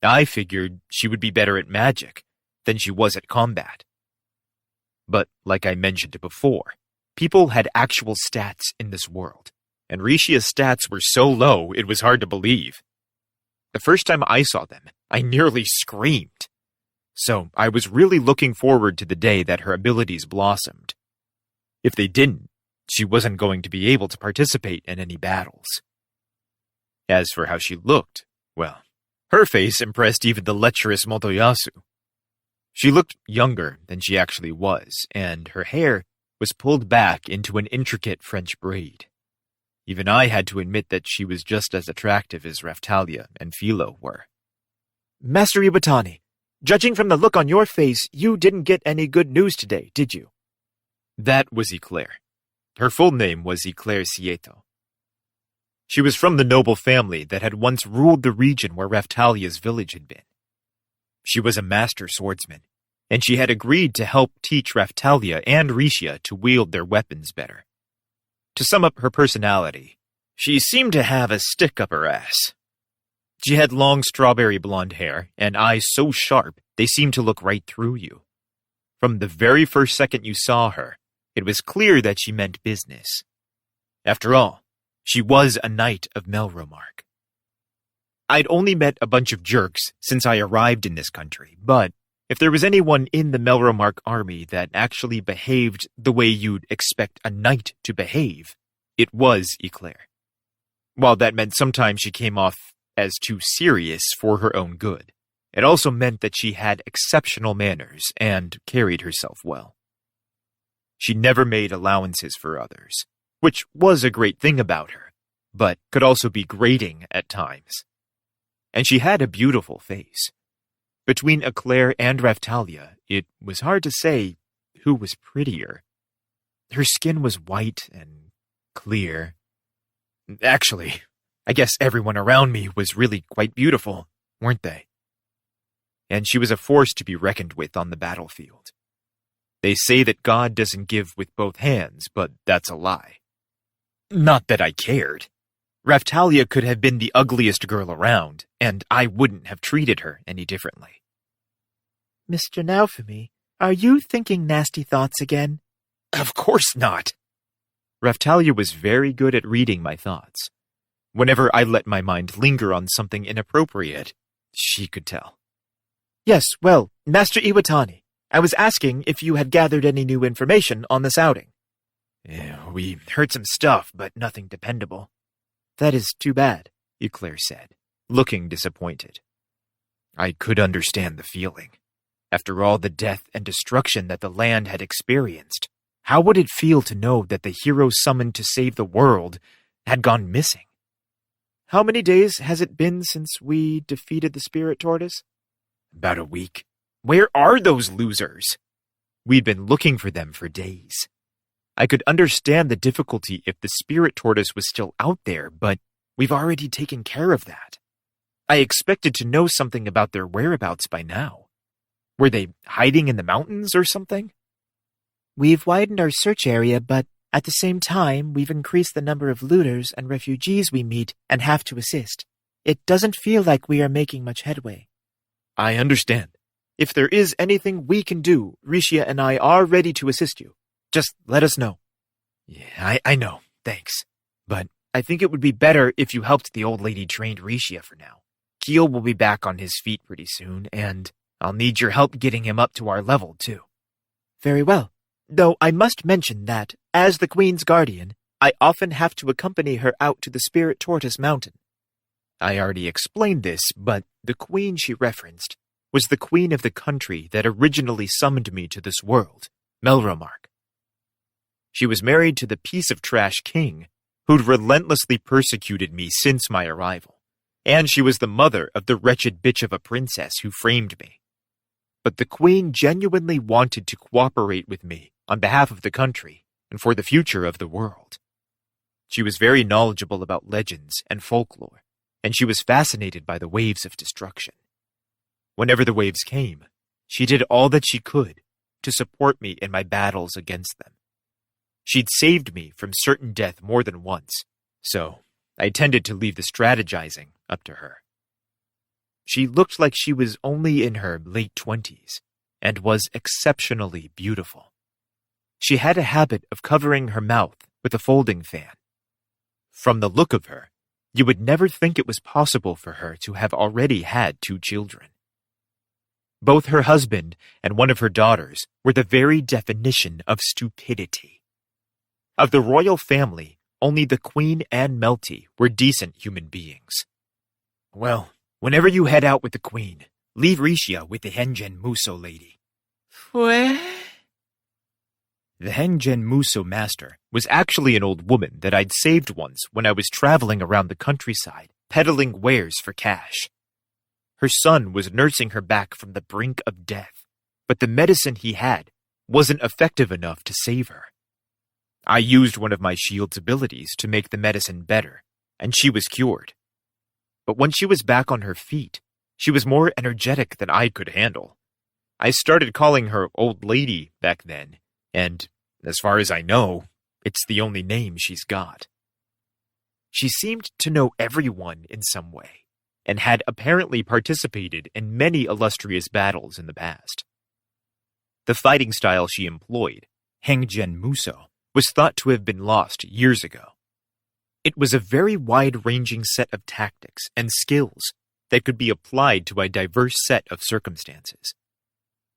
I figured she would be better at magic than she was at combat. But like I mentioned before, people had actual stats in this world, and Rishia's stats were so low it was hard to believe. The first time I saw them, I nearly screamed. So I was really looking forward to the day that her abilities blossomed. If they didn't, she wasn't going to be able to participate in any battles. As for how she looked, well, her face impressed even the lecherous Motoyasu. She looked younger than she actually was, and her hair was pulled back into an intricate French braid. Even I had to admit that she was just as attractive as Raphtalia and Philo were. Master Iwatani, judging from the look on your face, you didn't get any good news today, did you? That was Eclair. Her full name was Eclair Sieto. She was from the noble family that had once ruled the region where Raphtalia's village had been. She was a master swordsman, and she had agreed to help teach Raphtalia and Rishia to wield their weapons better. To sum up her personality, she seemed to have a stick up her ass. She had long strawberry blonde hair and eyes so sharp they seemed to look right through you. From the very first second you saw her, it was clear that she meant business. After all, she was a knight of Melromark. I'd only met a bunch of jerks since I arrived in this country, but if there was anyone in the Melromark army that actually behaved the way you'd expect a knight to behave, it was Eclair. While that meant sometimes she came off as too serious for her own good, it also meant that she had exceptional manners and carried herself well. She never made allowances for others, which was a great thing about her, but could also be grating at times. And she had a beautiful face. Between Eclair and Raphtalia, it was hard to say who was prettier. Her skin was white and clear. Actually, I guess everyone around me was really quite beautiful, weren't they? And she was a force to be reckoned with on the battlefield. They say that God doesn't give with both hands, but that's a lie. Not that I cared. Raphtalia could have been the ugliest girl around, and I wouldn't have treated her any differently. Mr. Naofumi, are you thinking nasty thoughts again? Of course not. Raphtalia was very good at reading my thoughts. Whenever I let my mind linger on something inappropriate, she could tell. Yes, well, Master Iwatani, I was asking if you had gathered any new information on this outing. We heard some stuff, but nothing dependable. That is too bad, Eclair said, looking disappointed. I could understand the feeling. After all the death and destruction that the land had experienced, how would it feel to know that the hero summoned to save the world had gone missing? How many days has it been since we defeated the spirit tortoise? About a week. Where are those losers? We'd been looking for them for days. I could understand the difficulty if the spirit tortoise was still out there, but we've already taken care of that. I expected to know something about their whereabouts by now. Were they hiding in the mountains or something? We've widened our search area, but at the same time, we've increased the number of looters and refugees we meet and have to assist. It doesn't feel like we are making much headway. I understand. If there is anything we can do, Rishia and I are ready to assist you. Just let us know. Yeah, I know. Thanks. But I think it would be better if you helped the old lady train Rishia for now. Keel will be back on his feet pretty soon, and I'll need your help getting him up to our level, too. Very well. Though I must mention that, as the Queen's guardian, I often have to accompany her out to the Spirit Tortoise Mountain. I already explained this, but the Queen she referenced was the Queen of the country that originally summoned me to this world, Melromark. She was married to the piece of trash king who'd relentlessly persecuted me since my arrival, and she was the mother of the wretched bitch of a princess who framed me. But the Queen genuinely wanted to cooperate with me on behalf of the country and for the future of the world. She was very knowledgeable about legends and folklore, and she was fascinated by the waves of destruction. Whenever the waves came, she did all that she could to support me in my battles against them. She'd saved me from certain death more than once, so I tended to leave the strategizing up to her. She looked like she was only in her late 20s and was exceptionally beautiful. She had a habit of covering her mouth with a folding fan. From the look of her, you would never think it was possible for her to have already had 2 children. Both her husband and one of her daughters were the very definition of stupidity. Of the royal family, only the Queen and Melty were decent human beings. Well, whenever you head out with the Queen, leave Rishia with the Hengen Muso lady. What? The Hengen Muso master was actually an old woman that I'd saved once when I was traveling around the countryside, peddling wares for cash. Her son was nursing her back from the brink of death, but the medicine he had wasn't effective enough to save her. I used one of my shield's abilities to make the medicine better, and she was cured. But when she was back on her feet, she was more energetic than I could handle. I started calling her Old Lady back then, and, as far as I know, it's the only name she's got. She seemed to know everyone in some way, and had apparently participated in many illustrious battles in the past. The fighting style she employed, Hengen Muso, was thought to have been lost years ago. It was a very wide-ranging set of tactics and skills that could be applied to a diverse set of circumstances.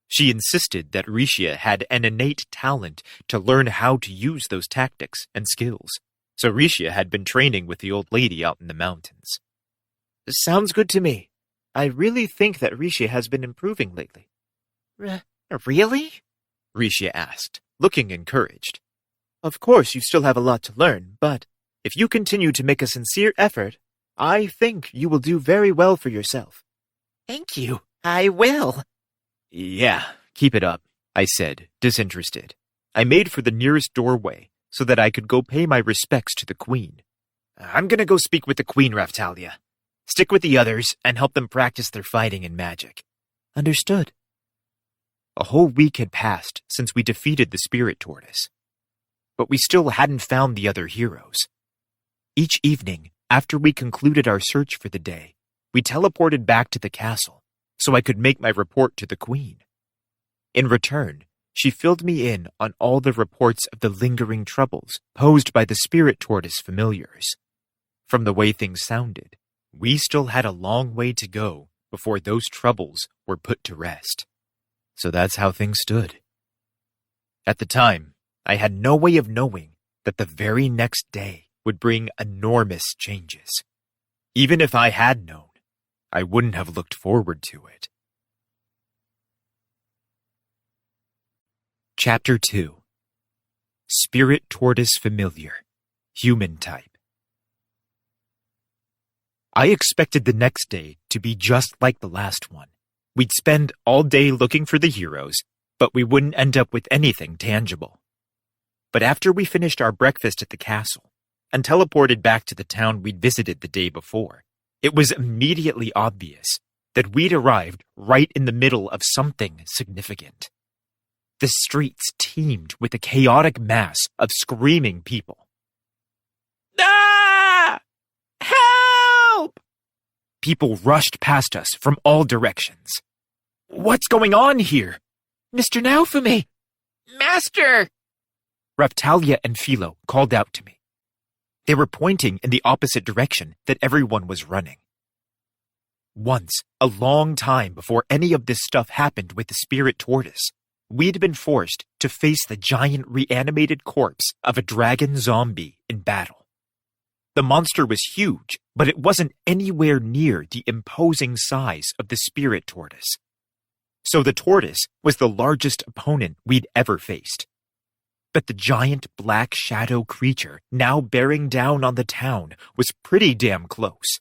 She insisted that Rishia had an innate talent to learn how to use those tactics and skills, so Rishia had been training with the old lady out in the mountains. Sounds good to me. I really think that Rishia has been improving lately. Really? Rishia asked, looking encouraged. Of course, you still have a lot to learn, but if you continue to make a sincere effort, I think you will do very well for yourself. Thank you. I will. Yeah, keep it up, I said, disinterested. I made for the nearest doorway so that I could go pay my respects to the Queen. I'm gonna go speak with the Queen, Raftalia. Stick with the others and help them practice their fighting and magic. Understood. A whole week had passed since we defeated the spirit tortoise, but we still hadn't found the other heroes. Each evening, after we concluded our search for the day, we teleported back to the castle so I could make my report to the Queen. In return, she filled me in on all the reports of the lingering troubles posed by the spirit tortoise familiars. From the way things sounded, we still had a long way to go before those troubles were put to rest. So that's how things stood. At the time, I had no way of knowing that the very next day would bring enormous changes. Even if I had known, I wouldn't have looked forward to it. Chapter 2. Spirit Tortoise Familiar, Human Type. I expected the next day to be just like the last one. We'd spend all day looking for the heroes, but we wouldn't end up with anything tangible. But after we finished our breakfast at the castle and teleported back to the town we'd visited the day before, it was immediately obvious that we'd arrived right in the middle of something significant. The streets teemed with a chaotic mass of screaming people. Ah! Help! People rushed past us from all directions. What's going on here? Mr. Naofumi! Master! Raphtalia and Philo called out to me. They were pointing in the opposite direction that everyone was running. Once, a long time before any of this stuff happened with the spirit tortoise, we'd been forced to face the giant reanimated corpse of a dragon zombie in battle. The monster was huge, but it wasn't anywhere near the imposing size of the spirit tortoise. So the tortoise was the largest opponent we'd ever faced. But the giant black shadow creature now bearing down on the town was pretty damn close.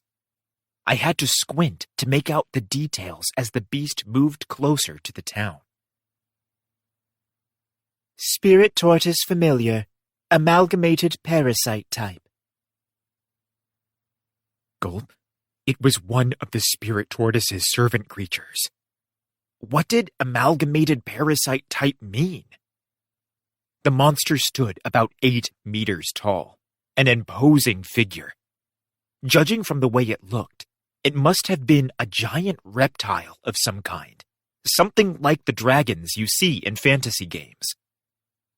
I had to squint to make out the details as the beast moved closer to the town. Spirit Tortoise Familiar, Amalgamated Parasite Type. Gulp. It was one of the spirit tortoise's servant creatures. What did amalgamated parasite type mean? The monster stood about 8 meters tall, an imposing figure. Judging from the way it looked, it must have been a giant reptile of some kind, something like the dragons you see in fantasy games.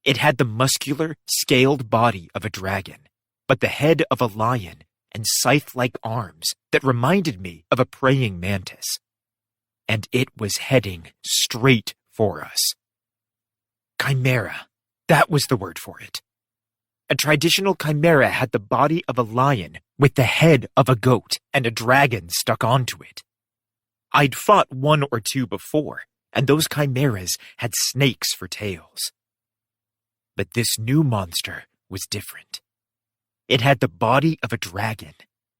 It had the muscular, scaled body of a dragon, but the head of a lion and scythe-like arms that reminded me of a praying mantis. And it was heading straight for us. Chimera. That was the word for it. A traditional chimera had the body of a lion with the head of a goat and a dragon stuck onto it. I'd fought one or two before, and those chimeras had snakes for tails. But this new monster was different. It had the body of a dragon,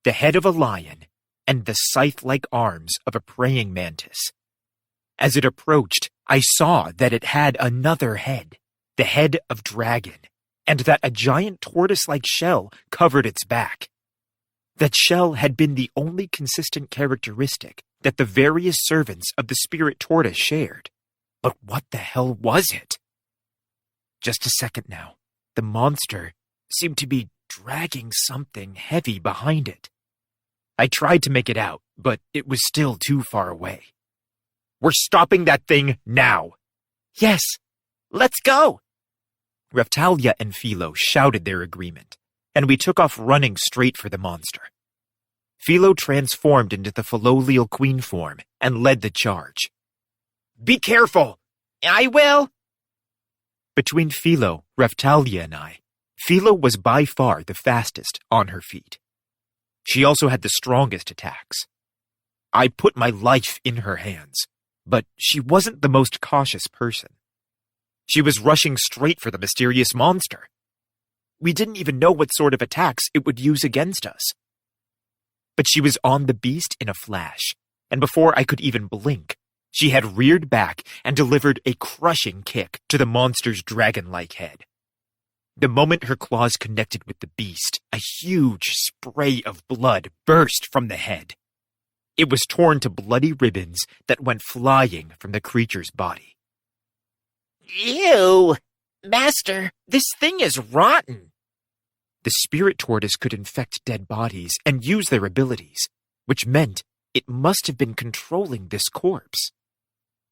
the head of a lion, and the scythe-like arms of a praying mantis. As it approached, I saw that it had another head, the head of dragon, and that a giant tortoise-like shell covered its back. That shell had been the only consistent characteristic that the various servants of the spirit tortoise shared. But what the hell was it? Just a second now. The monster seemed to be dragging something heavy behind it. I tried to make it out, but it was still too far away. We're stopping that thing now. Yes, let's go. Raphtalia and Philo shouted their agreement, and we took off running straight for the monster. Philo transformed into the Philolial queen form and led the charge. Be careful! I will. Between Philo, Raphtalia, and I, Philo was by far the fastest on her feet. She also had the strongest attacks. I put my life in her hands, but she wasn't the most cautious person. She was rushing straight for the mysterious monster. We didn't even know what sort of attacks it would use against us. But she was on the beast in a flash, and before I could even blink, she had reared back and delivered a crushing kick to the monster's dragon-like head. The moment her claws connected with the beast, a huge spray of blood burst from the head. It was torn to bloody ribbons that went flying from the creature's body. Ew! Master, this thing is rotten. The spirit tortoise could infect dead bodies and use their abilities, which meant it must have been controlling this corpse.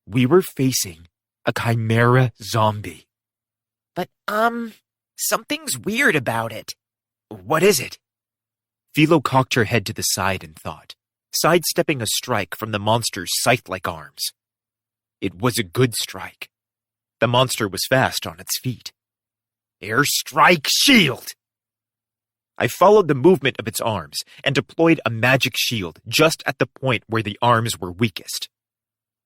We were facing a chimera zombie. But, something's weird about it. What is it? Philo cocked her head to the side and thought, sidestepping a strike from the monster's scythe-like arms. It was a good strike. The monster was fast on its feet. Air strike shield! I followed the movement of its arms and deployed a magic shield just at the point where the arms were weakest.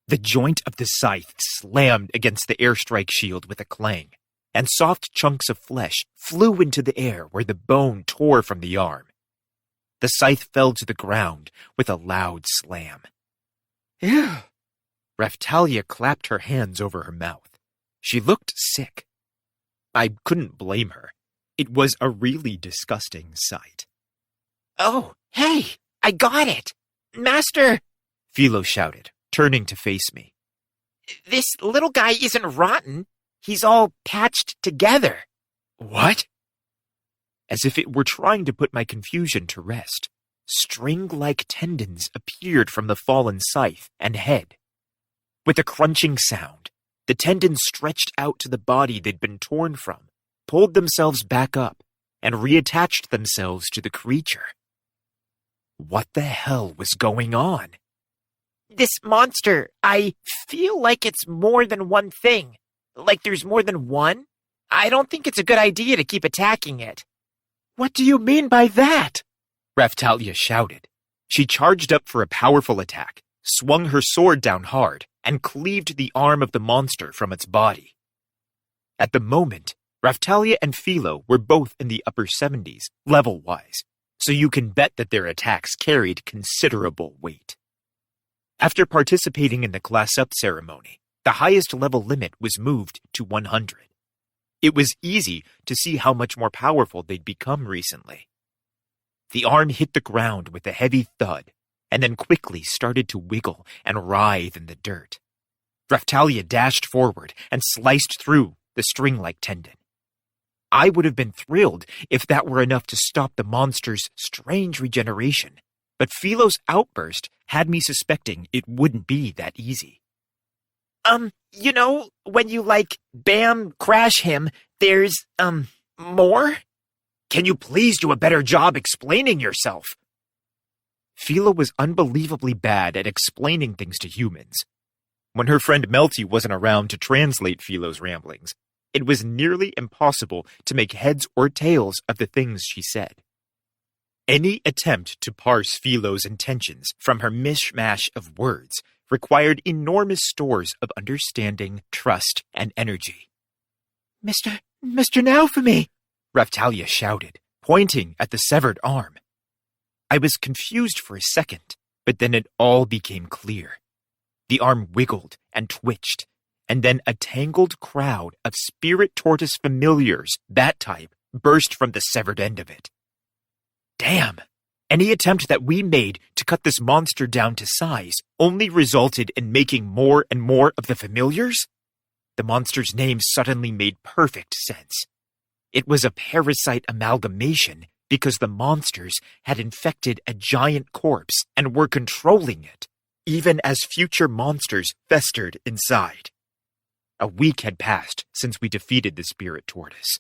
The joint of the scythe slammed against the airstrike shield with a clang, and soft chunks of flesh flew into the air where the bone tore from the arm. The scythe fell to the ground with a loud slam. Ew. Raphtalia clapped her hands over her mouth. She looked sick. I couldn't blame her. It was a really disgusting sight. Oh, hey, I got it! Master! Philo shouted, turning to face me. This little guy isn't rotten. He's all patched together. What? As if it were trying to put my confusion to rest, string-like tendons appeared from the fallen scythe and head. With a crunching sound, the tendons stretched out to the body they'd been torn from, pulled themselves back up, and reattached themselves to the creature. What the hell was going on? This monster, I feel like it's more than one thing. Like there's more than one? I don't think it's a good idea to keep attacking it. What do you mean by that? Raphtalia shouted. She charged up for a powerful attack, swung her sword down hard, and cleaved the arm of the monster from its body. At the moment, Raphtalia and Philo were both in the upper 70s, level-wise, so you can bet that their attacks carried considerable weight. After participating in the class-up ceremony, the highest level limit was moved to 100. It was easy to see how much more powerful they'd become recently. The arm hit the ground with a heavy thud, and then quickly started to wiggle and writhe in the dirt. Raphtalia dashed forward and sliced through the string-like tendon. I would have been thrilled if that were enough to stop the monster's strange regeneration, but Philo's outburst had me suspecting it wouldn't be that easy. You know, when you, bam, crash him, there's, more? Can you please do a better job explaining yourself? Philo was unbelievably bad at explaining things to humans. When her friend Melty wasn't around to translate Philo's ramblings, it was nearly impossible to make heads or tails of the things she said. Any attempt to parse Philo's intentions from her mishmash of words required enormous stores of understanding, trust, and energy. Mr. Naofumi! Raphtalia shouted, pointing at the severed arm. I was confused for a second, but then it all became clear. The arm wiggled and twitched, and then a tangled crowd of spirit tortoise familiars, that type, burst from the severed end of it. Damn! Any attempt that we made to cut this monster down to size only resulted in making more and more of the familiars? The monster's name suddenly made perfect sense. It was a parasite amalgamation because the monsters had infected a giant corpse and were controlling it, even as future monsters festered inside. A week had passed since we defeated the spirit tortoise.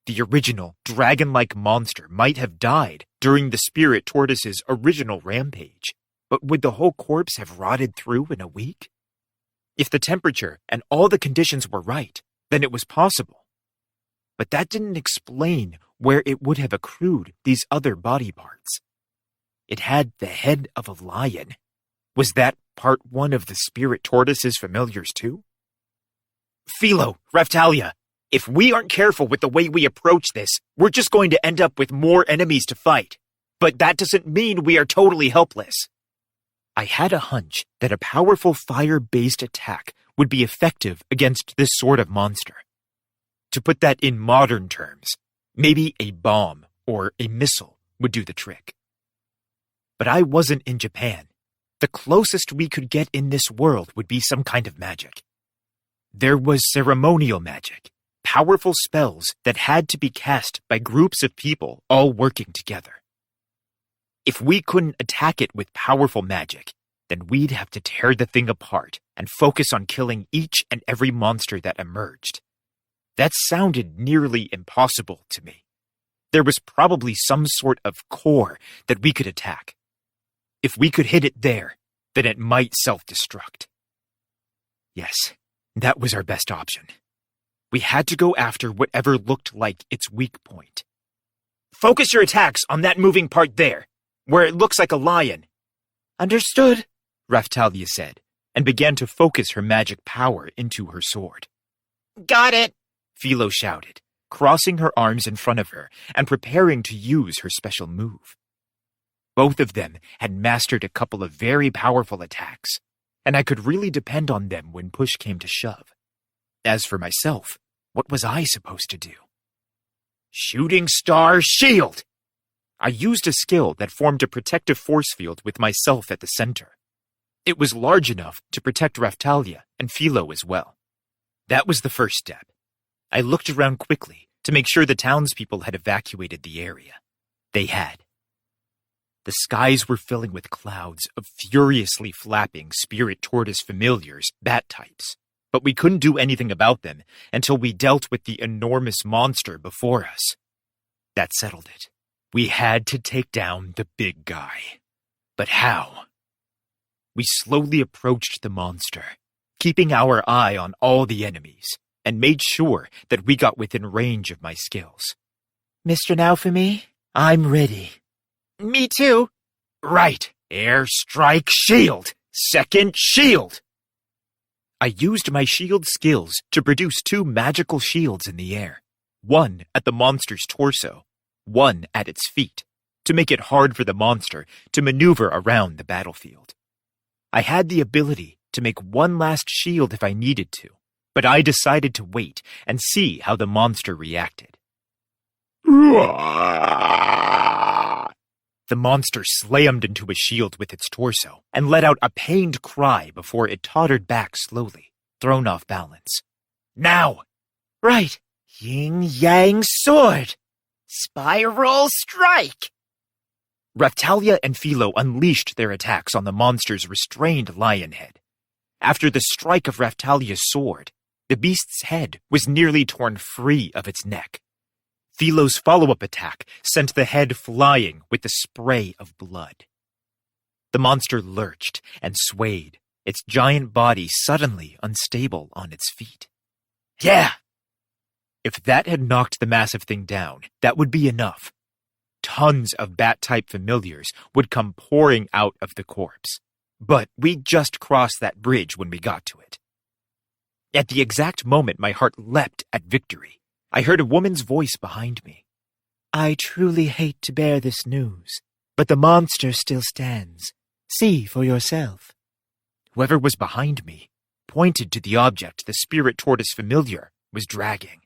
The original dragon-like monster might have died during the spirit tortoise's original rampage, but would the whole corpse have rotted through in a week? If the temperature and all the conditions were right, then it was possible. But that didn't explain where it would have accrued these other body parts. It had the head of a lion. Was that part one of the spirit tortoise's familiars too? Philo, Raphtalia, if we aren't careful with the way we approach this, we're just going to end up with more enemies to fight. But that doesn't mean we are totally helpless. I had a hunch that a powerful fire-based attack would be effective against this sort of monster. To put that in modern terms, maybe a bomb or a missile would do the trick. But I wasn't in Japan. The closest we could get in this world would be some kind of magic. There was ceremonial magic, powerful spells that had to be cast by groups of people all working together. If we couldn't attack it with powerful magic, then we'd have to tear the thing apart and focus on killing each and every monster that emerged. That sounded nearly impossible to me. There was probably some sort of core that we could attack. If we could hit it there, then it might self-destruct. Yes, that was our best option. We had to go after whatever looked like its weak point. Focus your attacks on that moving part there, where it looks like a lion. Understood, Raphtalia said, and began to focus her magic power into her sword. Got it! Philo shouted, crossing her arms in front of her and preparing to use her special move. Both of them had mastered a couple of very powerful attacks, and I could really depend on them when push came to shove. As for myself, what was I supposed to do? Shooting Star Shield! I used a skill that formed a protective force field with myself at the center. It was large enough to protect Raphtalia and Philo as well. That was the first step. I looked around quickly to make sure the townspeople had evacuated the area. They had. The skies were filling with clouds of furiously flapping spirit tortoise familiars, bat types, but we couldn't do anything about them until we dealt with the enormous monster before us. That settled it. We had to take down the big guy. But how? We slowly approached the monster, keeping our eye on all the enemies, and made sure that we got within range of my skills. Mr. Naofumi, I'm ready. Me too. Right. Air Strike Shield. Second shield. I used my shield skills to produce 2 magical shields in the air, one at the monster's torso, one at its feet, to make it hard for the monster to maneuver around the battlefield. I had the ability to make one last shield if I needed to, but I decided to wait and see how the monster reacted. The monster slammed into a shield with its torso and let out a pained cry before it tottered back slowly, thrown off balance. Now! Right. Yin-Yang Sword! Spiral Strike! Raphtalia and Philo unleashed their attacks on the monster's restrained lion head. After the strike of Raphtalia's sword, the beast's head was nearly torn free of its neck. Philo's follow-up attack sent the head flying with a spray of blood. The monster lurched and swayed, its giant body suddenly unstable on its feet. Yeah! If that had knocked the massive thing down, that would be enough. Tons of bat-type familiars would come pouring out of the corpse. But we just crossed that bridge when we got to it. At the exact moment my heart leapt at victory, I heard a woman's voice behind me. I truly hate to bear this news, but the monster still stands. See for yourself. Whoever was behind me pointed to the object the spirit tortoise familiar was dragging.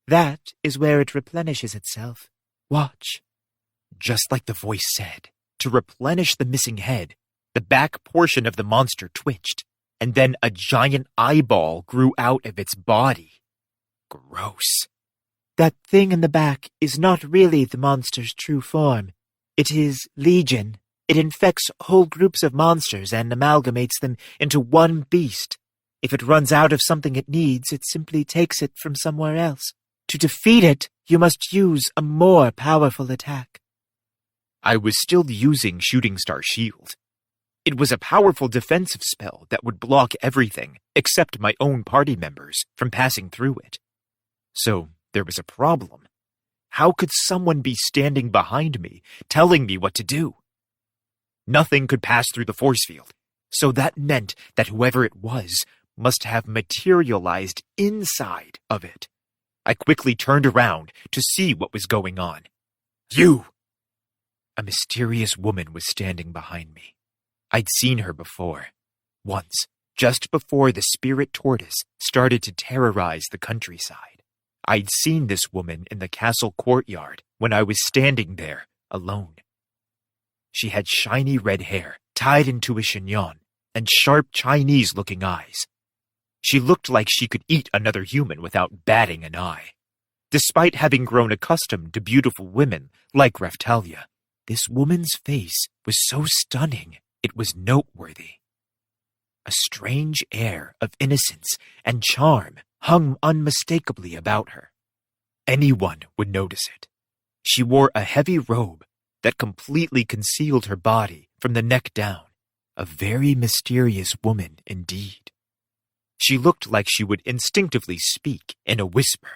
That is where it replenishes itself. Watch. Just like the voice said, to replenish the missing head, the back portion of the monster twitched, and then a giant eyeball grew out of its body. Gross. That thing in the back is not really the monster's true form. It is Legion. It infects whole groups of monsters and amalgamates them into one beast. If it runs out of something it needs, it simply takes it from somewhere else. To defeat it, you must use a more powerful attack. I was still using Shooting Star Shield. It was a powerful defensive spell that would block everything except my own party members from passing through it. So there was a problem. How could someone be standing behind me, telling me what to do? Nothing could pass through the force field, so that meant that whoever it was must have materialized inside of it. I quickly turned around to see what was going on. You! A mysterious woman was standing behind me. I'd seen her before. Once, just before the spirit tortoise started to terrorize the countryside. I'd seen this woman in the castle courtyard when I was standing there alone. She had shiny red hair tied into a chignon and sharp Chinese-looking eyes. She looked like she could eat another human without batting an eye. Despite having grown accustomed to beautiful women like Raphtalia, this woman's face was so stunning it was noteworthy. A strange air of innocence and charm hung unmistakably about her. Anyone would notice it. She wore a heavy robe that completely concealed her body from the neck down. A very mysterious woman indeed. She looked like she would instinctively speak in a whisper.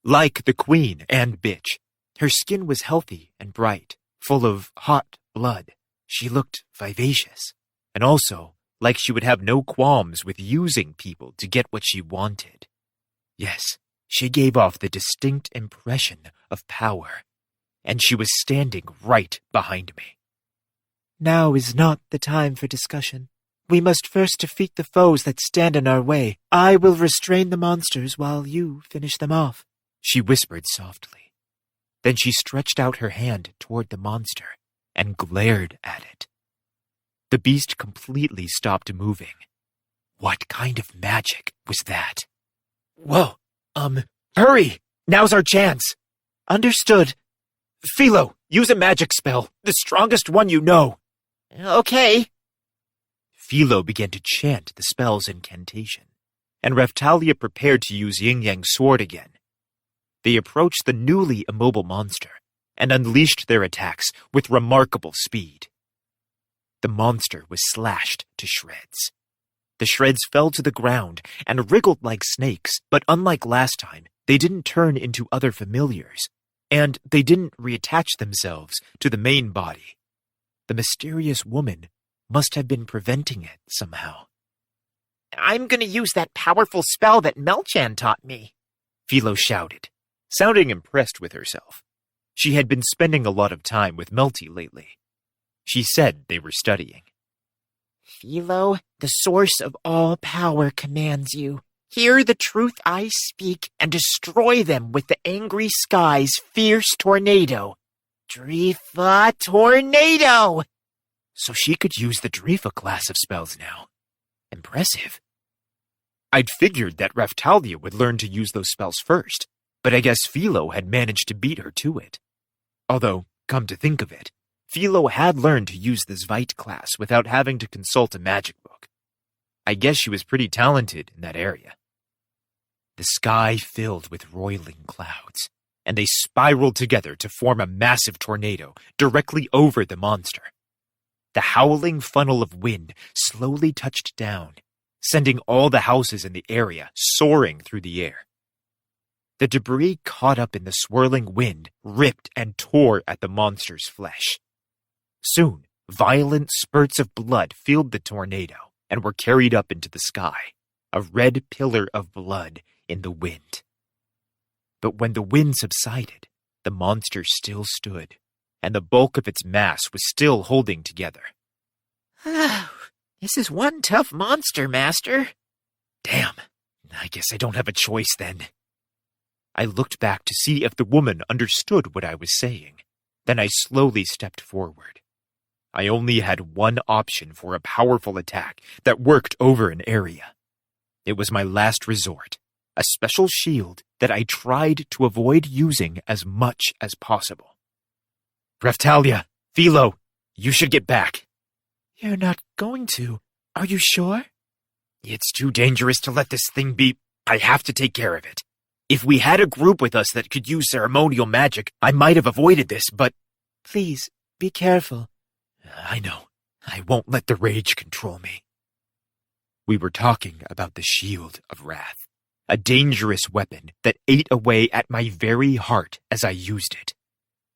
Like the queen and bitch, Her skin was healthy and bright, full of hot blood. She looked vivacious, and also like she would have no qualms with using people to get what she wanted. Yes, she gave off the distinct impression of power, and she was standing right behind me. Now is not the time for discussion. We must first defeat the foes that stand in our way. I will restrain the monsters while you finish them off, she whispered softly. Then she stretched out her hand toward the monster and glared at it. The beast completely stopped moving. What kind of magic was that? Whoa, hurry! Now's our chance! Understood. Philo, use a magic spell, the strongest one you know. Okay. Philo began to chant the spell's incantation, and Raphtalia prepared to use Yin Yang's sword again. They approached the newly immobile monster and unleashed their attacks with remarkable speed. The monster was slashed to shreds. The shreds fell to the ground and wriggled like snakes, but unlike last time, they didn't turn into other familiars, and they didn't reattach themselves to the main body. The mysterious woman must have been preventing it somehow. I'm going to use that powerful spell that Melchan taught me, Philo shouted, sounding impressed with herself. She had been spending a lot of time with Melty lately. She said they were studying. Philo, the source of all power commands you. Hear the truth I speak and destroy them with the angry sky's fierce tornado. Drifa Tornado! So she could use the Drifa class of spells now. Impressive. I'd figured that Raphtalia would learn to use those spells first, but I guess Philo had managed to beat her to it. Although, come to think of it, Philo had learned to use the Zvite class without having to consult a magic book. I guess she was pretty talented in that area. The sky filled with roiling clouds, and they spiraled together to form a massive tornado directly over the monster. The howling funnel of wind slowly touched down, sending all the houses in the area soaring through the air. The debris caught up in the swirling wind, ripped and tore at the monster's flesh. Soon, violent spurts of blood filled the tornado and were carried up into the sky, a red pillar of blood in the wind. But when the wind subsided, the monster still stood, and the bulk of its mass was still holding together. This is one tough monster, Master. Damn, I guess I don't have a choice then. I looked back to see if the woman understood what I was saying. Then I slowly stepped forward. I only had one option for a powerful attack that worked over an area. It was my last resort, a special shield that I tried to avoid using as much as possible. Raphtalia, Philo, you should get back. You're not going to. Are you sure? It's too dangerous to let this thing be. I have to take care of it. If we had a group with us that could use ceremonial magic, I might have avoided this, but... Please, be careful. I know. I won't let the rage control me. We were talking about the Shield of Wrath, a dangerous weapon that ate away at my very heart as I used it.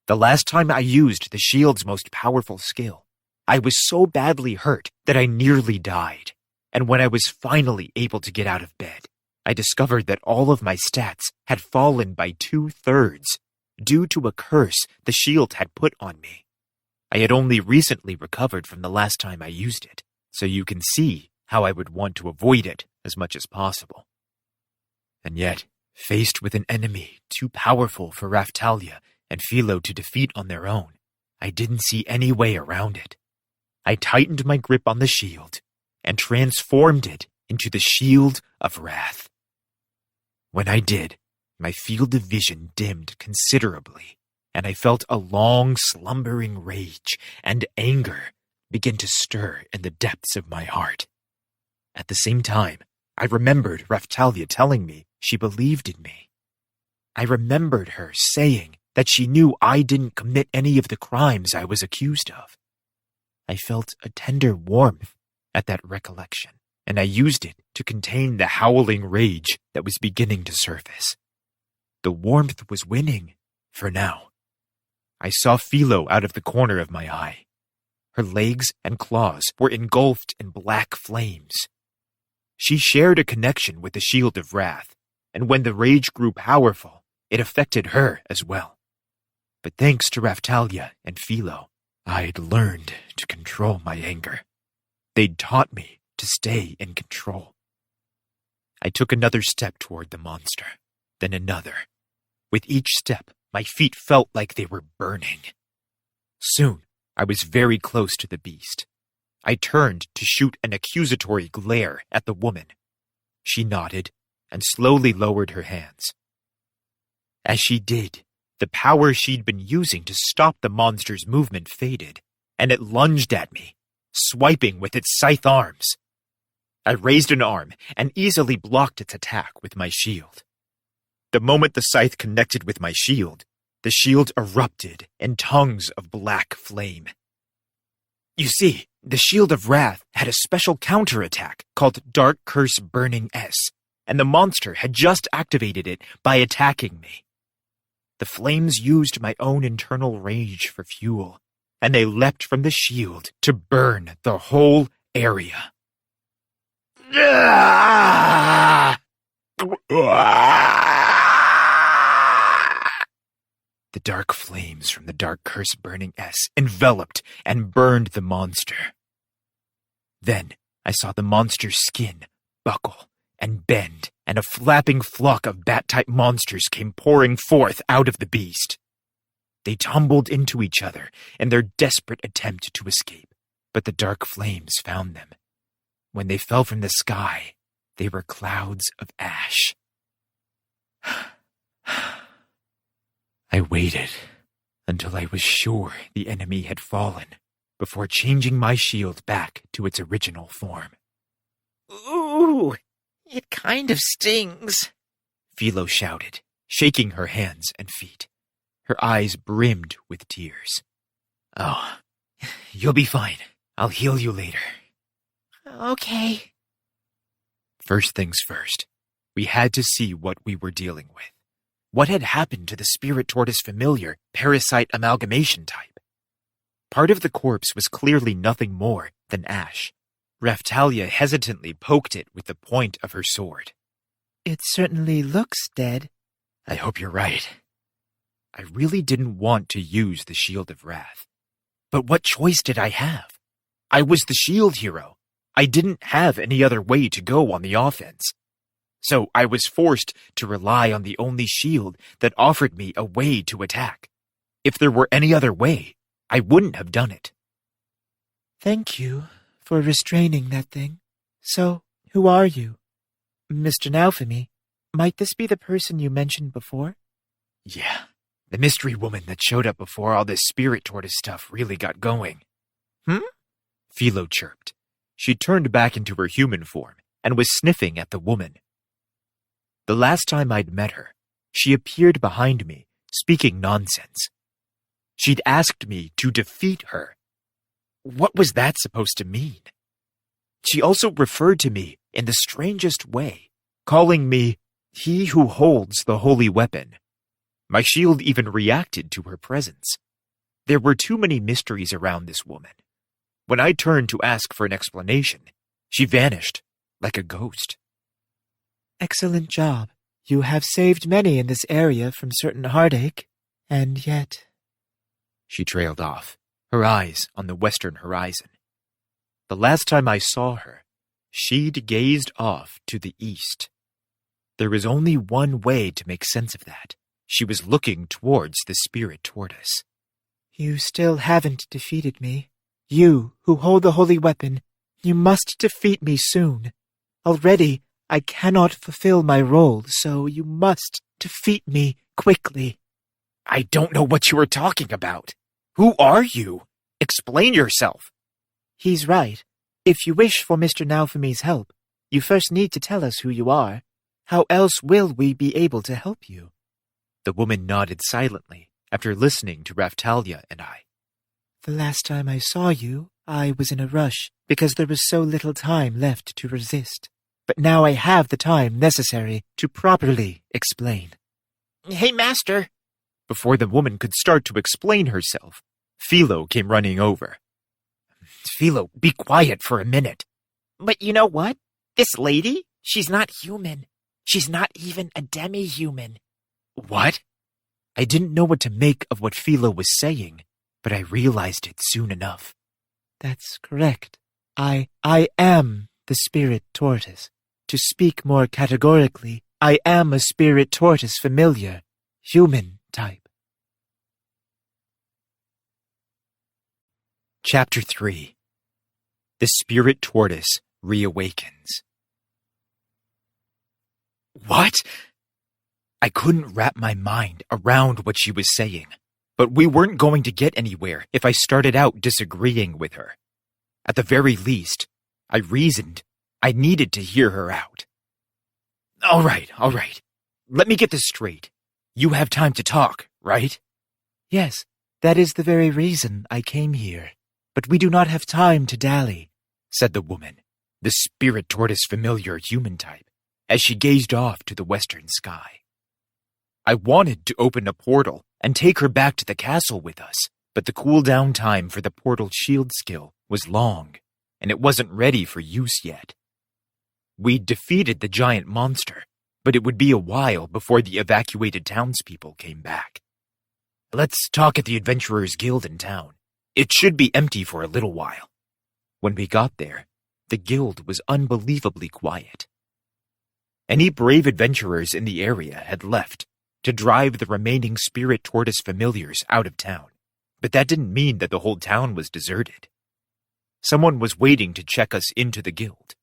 The last time I used the shield's most powerful skill, I was so badly hurt that I nearly died, and when I was finally able to get out of bed, I discovered that all of my stats had fallen by 2/3 due to a curse the shield had put on me. I had only recently recovered from the last time I used it, so you can see how I would want to avoid it as much as possible. And yet, faced with an enemy too powerful for Raphtalia and Philo to defeat on their own, I didn't see any way around it. I tightened my grip on the shield and transformed it into the Shield of Wrath. When I did, my field of vision dimmed considerably, and I felt a long, slumbering rage and anger begin to stir in the depths of my heart. At the same time, I remembered Raphtalia telling me she believed in me. I remembered her saying that she knew I didn't commit any of the crimes I was accused of. I felt a tender warmth at that recollection, and I used it to contain the howling rage that was beginning to surface. The warmth was winning, for now, I saw Philo out of the corner of my eye. Her legs and claws were engulfed in black flames. She shared a connection with the Shield of Wrath, and when the rage grew powerful, it affected her as well. But thanks to Raphtalia and Philo, I'd learned to control my anger. They'd taught me to stay in control. I took another step toward the monster, then another. With each step, my feet felt like they were burning. Soon, I was very close to the beast. I turned to shoot an accusatory glare at the woman. She nodded and slowly lowered her hands. As she did, the power she'd been using to stop the monster's movement faded, and it lunged at me, swiping with its scythe arms. I raised an arm and easily blocked its attack with my shield. The moment the scythe connected with my shield, the shield erupted in tongues of black flame. You see, the Shield of Wrath had a special counterattack called Dark Curse Burning S, and the monster had just activated it by attacking me. The flames used my own internal rage for fuel, and they leapt from the shield to burn the whole area. The dark flames from the Dark Curse Burning S enveloped and burned the monster. Then I saw the monster's skin buckle and bend, and a flapping flock of bat-type monsters came pouring forth out of the beast. They tumbled into each other in their desperate attempt to escape, but the dark flames found them. When they fell from the sky, they were clouds of ash. I waited until I was sure the enemy had fallen before changing my shield back to its original form. Ooh, it kind of stings, Philo shouted, shaking her hands and feet. Her eyes brimmed with tears. Oh, you'll be fine. I'll heal you later. Okay. First things first, we had to see what we were dealing with. What had happened to the Spirit Tortoise familiar parasite amalgamation type? Part of the corpse was clearly nothing more than ash. Raphtalia hesitantly poked it with the point of her sword. It certainly looks dead. I hope you're right. I really didn't want to use the Shield of Wrath. But what choice did I have? I was the shield hero. I didn't have any other way to go on the offense. So I was forced to rely on the only shield that offered me a way to attack. If there were any other way, I wouldn't have done it. Thank you for restraining that thing. So, who are you? Mr. Naofumi, might this be the person you mentioned before? Yeah, the mystery woman that showed up before all this Spirit Tortoise stuff really got going. Philo chirped. She turned back into her human form and was sniffing at the woman. The last time I'd met her, she appeared behind me, speaking nonsense. She'd asked me to defeat her. What was that supposed to mean? She also referred to me in the strangest way, calling me he who holds the holy weapon. My shield even reacted to her presence. There were too many mysteries around this woman. When I turned to ask for an explanation, she vanished like a ghost. Excellent job. You have saved many in this area from certain heartache, and yet... She trailed off, her eyes on the western horizon. The last time I saw her, she'd gazed off to the east. There was only one way to make sense of that. She was looking towards the Spirit Tortoise. You still haven't defeated me. You, who hold the holy weapon, you must defeat me soon. Already, I cannot fulfill my role, so you must defeat me quickly. I don't know what you are talking about. Who are you? Explain yourself. He's right. If you wish for Mr. Naofumi's help, you first need to tell us who you are. How else will we be able to help you? The woman nodded silently after listening to Raphtalia and I. The last time I saw you, I was in a rush because there was so little time left to resist. But now I have the time necessary to properly explain. Hey, Master. Before the woman could start to explain herself, Philo came running over. Philo, be quiet for a minute. But you know what? This lady, she's not human. She's not even a demi-human. What? I didn't know what to make of what Philo was saying, but I realized it soon enough. That's correct. I am the spirit tortoise. To speak more categorically, I am a spirit tortoise familiar, human type. Chapter 3. The Spirit Tortoise Reawakens. What? I couldn't wrap my mind around what she was saying, but we weren't going to get anywhere if I started out disagreeing with her. At the very least, I reasoned I needed to hear her out. All right. Let me get this straight. You have time to talk, right? Yes, that is the very reason I came here. But we do not have time to dally, said the woman, the spirit tortoise familiar human type, as she gazed off to the western sky. I wanted to open a portal and take her back to the castle with us, but the cooldown time for the portal shield skill was long, and it wasn't ready for use yet. We'd defeated the giant monster, but it would be a while before the evacuated townspeople came back. Let's talk at the Adventurers Guild in town. It should be empty for a little while. When we got there, the guild was unbelievably quiet. Any brave adventurers in the area had left to drive the remaining spirit tortoise familiars out of town, but that didn't mean that the whole town was deserted. Someone was waiting to check us into the guild.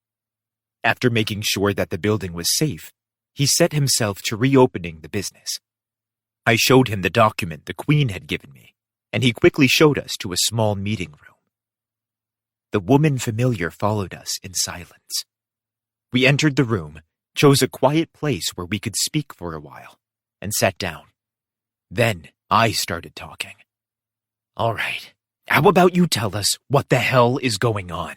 After making sure that the building was safe, he set himself to reopening the business. I showed him the document the Queen had given me, and he quickly showed us to a small meeting room. The woman familiar followed us in silence. We entered the room, chose a quiet place where we could speak for a while, and sat down. Then I started talking. All right, how about you tell us what the hell is going on?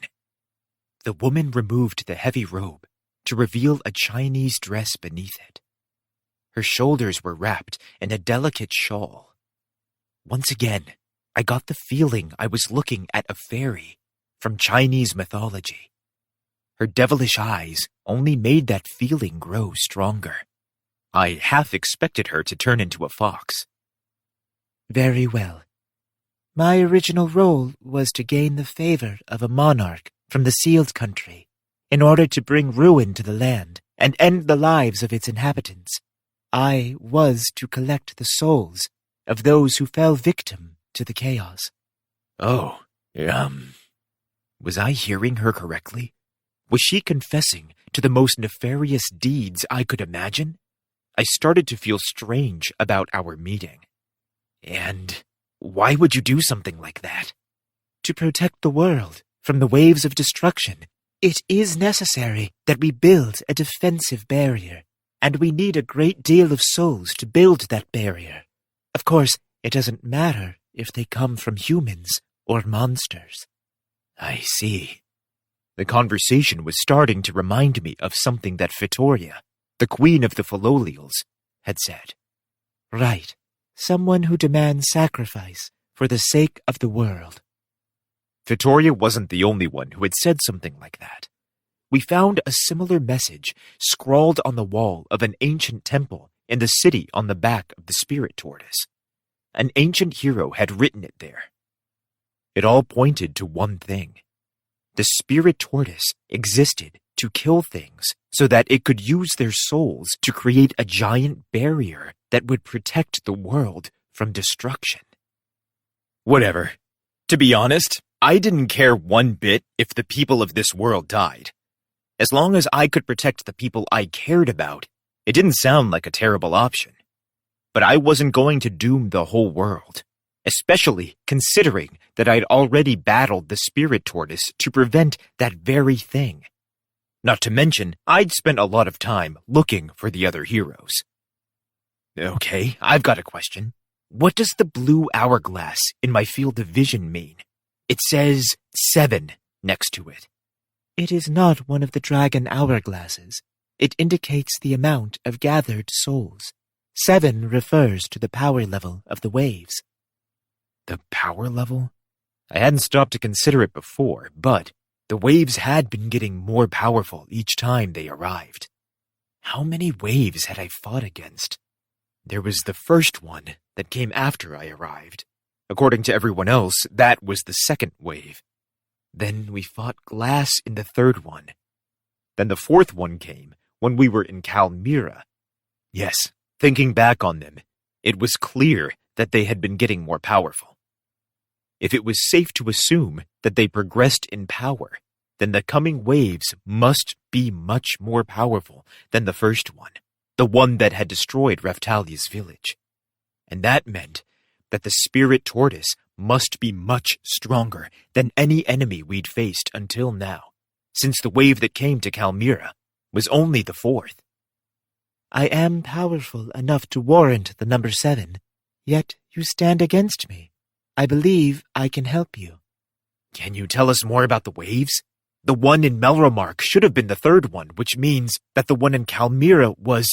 The woman removed the heavy robe to reveal a Chinese dress beneath it. Her shoulders were wrapped in a delicate shawl. Once again, I got the feeling I was looking at a fairy from Chinese mythology. Her devilish eyes only made that feeling grow stronger. I half expected her to turn into a fox. Very well. My original role was to gain the favor of a monarch from the sealed country in order to bring ruin to the land and end the lives of its inhabitants. I was to collect the souls of those who fell victim to the chaos. Oh, was I hearing her correctly? Was she confessing to the most nefarious deeds I could imagine? I started to feel strange about our meeting. And why would you do something like that? To protect the world from the waves of destruction, it is necessary that we build a defensive barrier, and we need a great deal of souls to build that barrier. Of course, it doesn't matter if they come from humans or monsters. I see. The conversation was starting to remind me of something that Fitoria, the queen of the Philolials, had said. Right. Someone who demands sacrifice for the sake of the world. Fitoria wasn't the only one who had said something like that. We found a similar message scrawled on the wall of an ancient temple in the city on the back of the spirit tortoise. An ancient hero had written it there. It all pointed to one thing. The spirit tortoise existed to kill things so that it could use their souls to create a giant barrier that would protect the world from destruction. Whatever. To be honest, I didn't care one bit if the people of this world died. As long as I could protect the people I cared about, it didn't sound like a terrible option. But I wasn't going to doom the whole world, especially considering that I'd already battled the spirit tortoise to prevent that very thing. Not to mention, I'd spent a lot of time looking for the other heroes. Okay, I've got a question. What does the blue hourglass in my field of vision mean? It says 7 next to it. It is not one of the dragon hourglasses. It indicates the amount of gathered souls. 7 refers to the power level of the waves. The power level? I hadn't stopped to consider it before, but the waves had been getting more powerful each time they arrived. How many waves had I fought against? There was the first one that came after I arrived. According to everyone else, that was the second wave. Then we fought Glass in the third one. Then the fourth one came when we were in Kalmyra. Yes, thinking back on them, it was clear that they had been getting more powerful. If it was safe to assume that they progressed in power, then the coming waves must be much more powerful than the first one, the one that had destroyed Raftalia's village. And that meant that the spirit tortoise must be much stronger than any enemy we'd faced until now, since the wave that came to Kalmyra was only the fourth. I am powerful enough to warrant the number 7, yet you stand against me. I believe I can help you. Can you tell us more about the waves? The one in Melromark should have been the third one, which means that the one in Kalmyra was...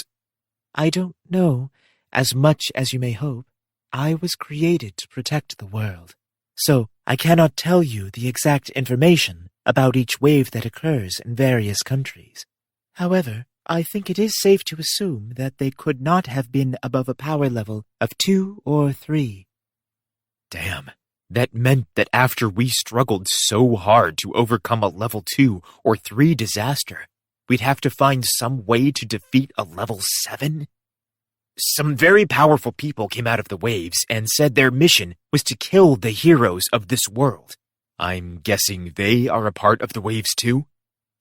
I don't know as much as you may hope. I was created to protect the world, so I cannot tell you the exact information about each wave that occurs in various countries. However, I think it is safe to assume that they could not have been above a power level of 2 or 3. Damn, that meant that after we struggled so hard to overcome a level 2 or 3 disaster, we'd have to find some way to defeat a level 7? Some very powerful people came out of the waves and said their mission was to kill the heroes of this world. I'm guessing they are a part of the waves too?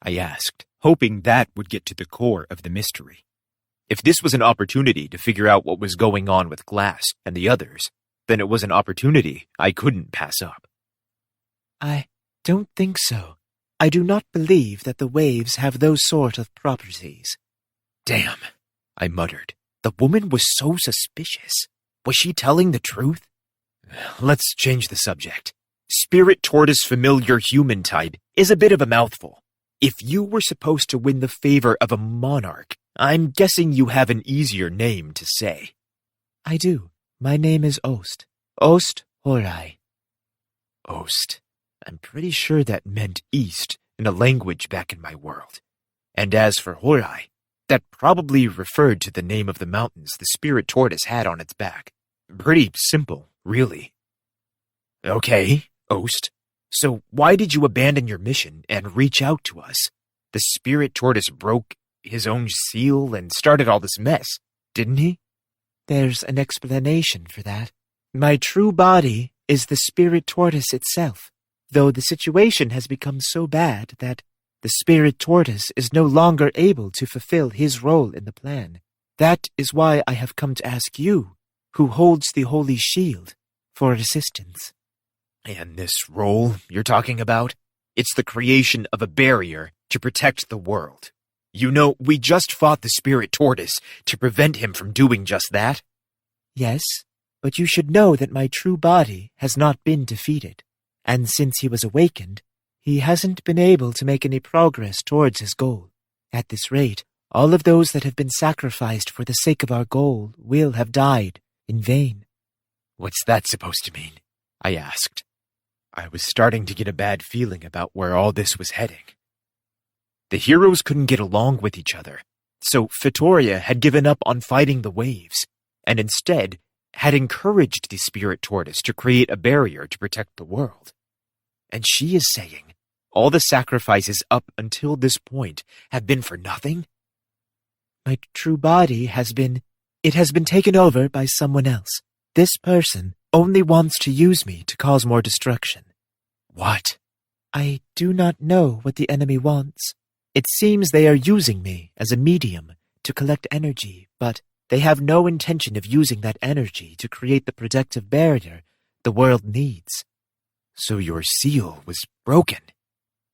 I asked, hoping that would get to the core of the mystery. If this was an opportunity to figure out what was going on with Glass and the others, then it was an opportunity I couldn't pass up. I don't think so. I do not believe that the waves have those sort of properties. Damn, I muttered. The woman was so suspicious. Was she telling the truth? Let's change the subject. Spirit tortoise familiar human type is a bit of a mouthful. If you were supposed to win the favor of a monarch, I'm guessing you have an easier name to say. I do. My name is Ost. Ost Horai. Ost. I'm pretty sure that meant east in a language back in my world. And as for Horai, that probably referred to the name of the mountains the spirit tortoise had on its back. Pretty simple, really. Okay, Ost. So why did you abandon your mission and reach out to us? The spirit tortoise broke his own seal and started all this mess, didn't he? There's an explanation for that. My true body is the spirit tortoise itself, though the situation has become so bad that the spirit tortoise is no longer able to fulfill his role in the plan. That is why I have come to ask you, who holds the holy shield, for assistance. And this role you're talking about? It's the creation of a barrier to protect the world. You know, we just fought the spirit tortoise to prevent him from doing just that. Yes, but you should know that my true body has not been defeated, and since he was awakened, he hasn't been able to make any progress towards his goal. At this rate, all of those that have been sacrificed for the sake of our goal will have died in vain. What's that supposed to mean? I asked. I was starting to get a bad feeling about where all this was heading. The heroes couldn't get along with each other, so Fitoria had given up on fighting the waves, and instead had encouraged the spirit tortoise to create a barrier to protect the world. And she is saying all the sacrifices up until this point have been for nothing? My true body has been taken over by someone else. This person only wants to use me to cause more destruction. What? I do not know what the enemy wants. It seems they are using me as a medium to collect energy, but they have no intention of using that energy to create the protective barrier the world needs. So your seal was broken?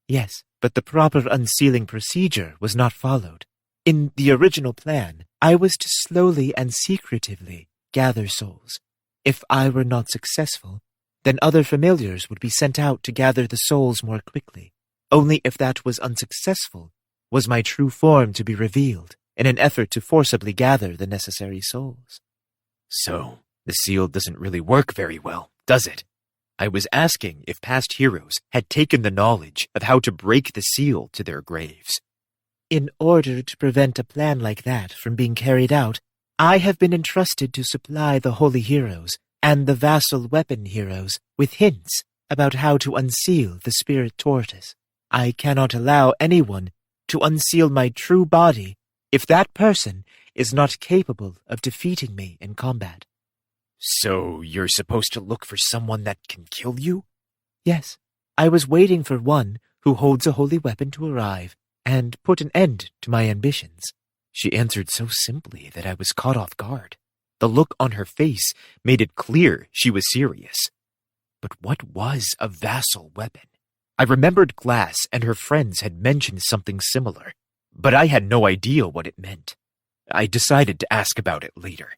Yes, but the proper unsealing procedure was not followed. In the original plan, I was to slowly and secretively gather souls. If I were not successful, then other familiars would be sent out to gather the souls more quickly. Only if that was unsuccessful was my true form to be revealed. in an effort to forcibly gather the necessary souls. So, the seal doesn't really work very well, does it? I was asking if past heroes had taken the knowledge of how to break the seal to their graves. In order to prevent a plan like that from being carried out, I have been entrusted to supply the holy heroes and the vassal weapon heroes with hints about how to unseal the spirit tortoise. I cannot allow anyone to unseal my true body if that person is not capable of defeating me in combat. So you're supposed to look for someone that can kill you? Yes, I was waiting for one who holds a holy weapon to arrive and put an end to my ambitions. She answered so simply that I was caught off guard. The look on her face made it clear she was serious. But what was a vassal weapon? I remembered Glass and her friends had mentioned something similar, but I had no idea what it meant. I decided to ask about it later.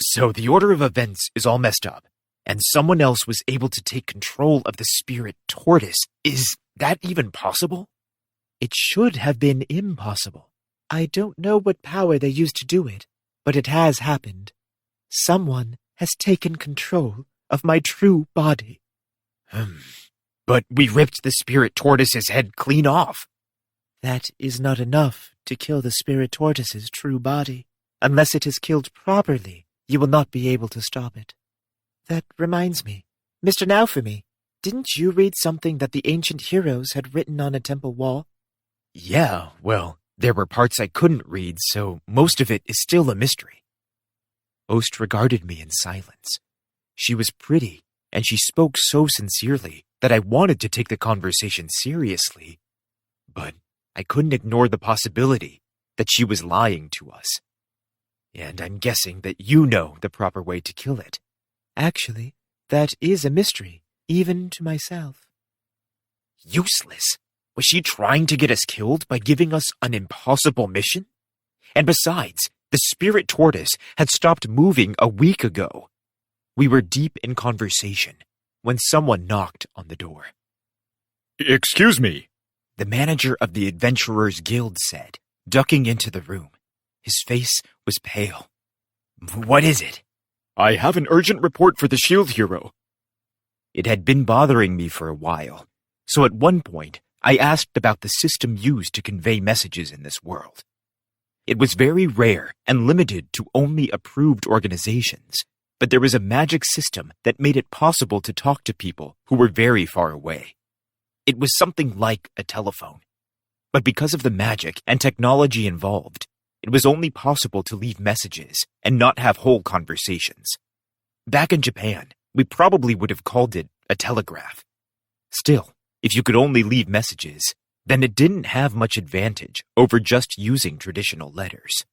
So the order of events is all messed up, and someone else was able to take control of the spirit tortoise. Is that even possible? It should have been impossible. I don't know what power they used to do it, but it has happened. Someone has taken control of my true body. But we ripped the spirit tortoise's head clean off. That is not enough to kill the spirit tortoise's true body. Unless it is killed properly, you will not be able to stop it. That reminds me, Mr. Naofumi, didn't you read something that the ancient heroes had written on a temple wall? Yeah, well, there were parts I couldn't read, so most of it is still a mystery. Ost regarded me in silence. She was pretty, and she spoke so sincerely that I wanted to take the conversation seriously, but I couldn't ignore the possibility that she was lying to us. And I'm guessing that you know the proper way to kill it. Actually, that is a mystery, even to myself. Useless? Was she trying to get us killed by giving us an impossible mission? And besides, the spirit tortoise had stopped moving a week ago. We were deep in conversation when someone knocked on the door. Excuse me, the manager of the Adventurers Guild said, ducking into the room. His face was pale. What is it? I have an urgent report for the Shield Hero. It had been bothering me for a while, so at one point I asked about the system used to convey messages in this world. It was very rare and limited to only approved organizations, but there was a magic system that made it possible to talk to people who were very far away. It was something like a telephone. But because of the magic and technology involved, it was only possible to leave messages and not have whole conversations. Back in Japan, we probably would have called it a telegraph. Still, if you could only leave messages, then it didn't have much advantage over just using traditional letters.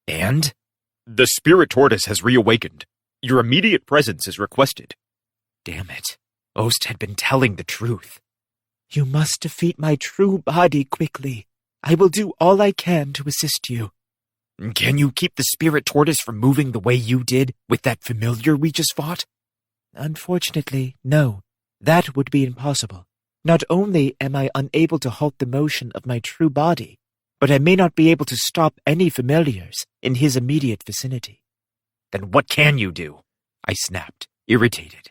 And? The spirit tortoise has reawakened. Your immediate presence is requested. Damn it. Ost had been telling the truth. You must defeat my true body quickly. I will do all I can to assist you. Can you keep the spirit tortoise from moving the way you did with that familiar we just fought? Unfortunately, no. That would be impossible. Not only am I unable to halt the motion of my true body, but I may not be able to stop any familiars in his immediate vicinity. Then what can you do? I snapped, irritated.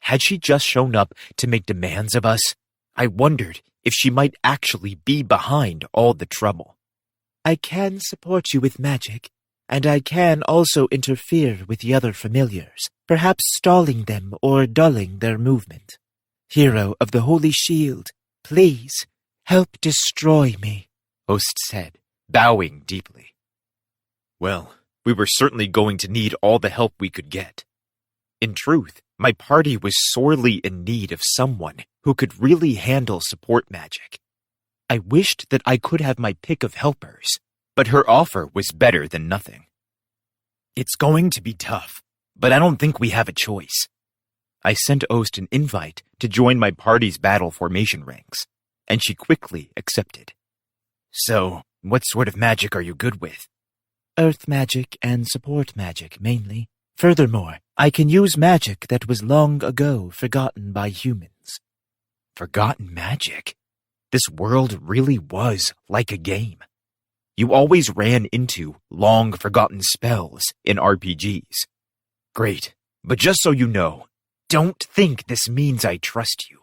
Had she just shown up to make demands of us? I wondered if she might actually be behind all the trouble. I can support you with magic, and I can also interfere with the other familiars, perhaps stalling them or dulling their movement. Hero of the Holy Shield, please help destroy me, Ost said, bowing deeply. Well, we were certainly going to need all the help we could get. In truth, my party was sorely in need of someone who could really handle support magic. I wished that I could have my pick of helpers, but her offer was better than nothing. It's going to be tough, but I don't think we have a choice. I sent Ost an invite to join my party's battle formation ranks, and she quickly accepted. So, what sort of magic are you good with? Earth magic and support magic, mainly. Furthermore, I can use magic that was long ago forgotten by humans. Forgotten magic? This world really was like a game. You always ran into long-forgotten spells in RPGs. Great, but just so you know, don't think this means I trust you.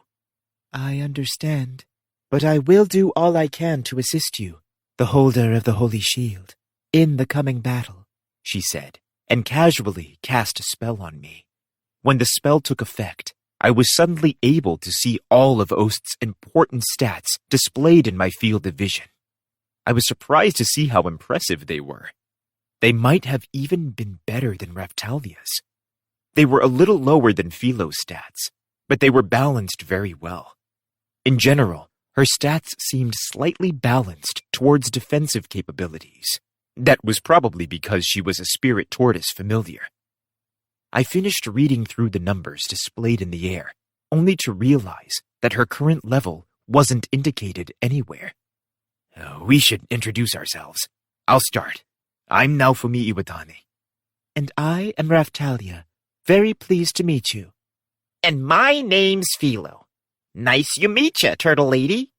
I understand, but I will do all I can to assist you, the holder of the Holy Shield, in the coming battle, she said, and casually cast a spell on me. When the spell took effect, I was suddenly able to see all of Ost's important stats displayed in my field of vision. I was surprised to see how impressive they were. They might have even been better than Raphtalia's. They were a little lower than Philo's stats, but they were balanced very well. In general, her stats seemed slightly balanced towards defensive capabilities. That was probably because she was a Spirit Tortoise familiar. I finished reading through the numbers displayed in the air, only to realize that her current level wasn't indicated anywhere. We should introduce ourselves. I'll start. I'm Naofumi Iwatani. And I am Raphtalia. Very pleased to meet you. And my name's Philo. Nice you meet ya, turtle lady.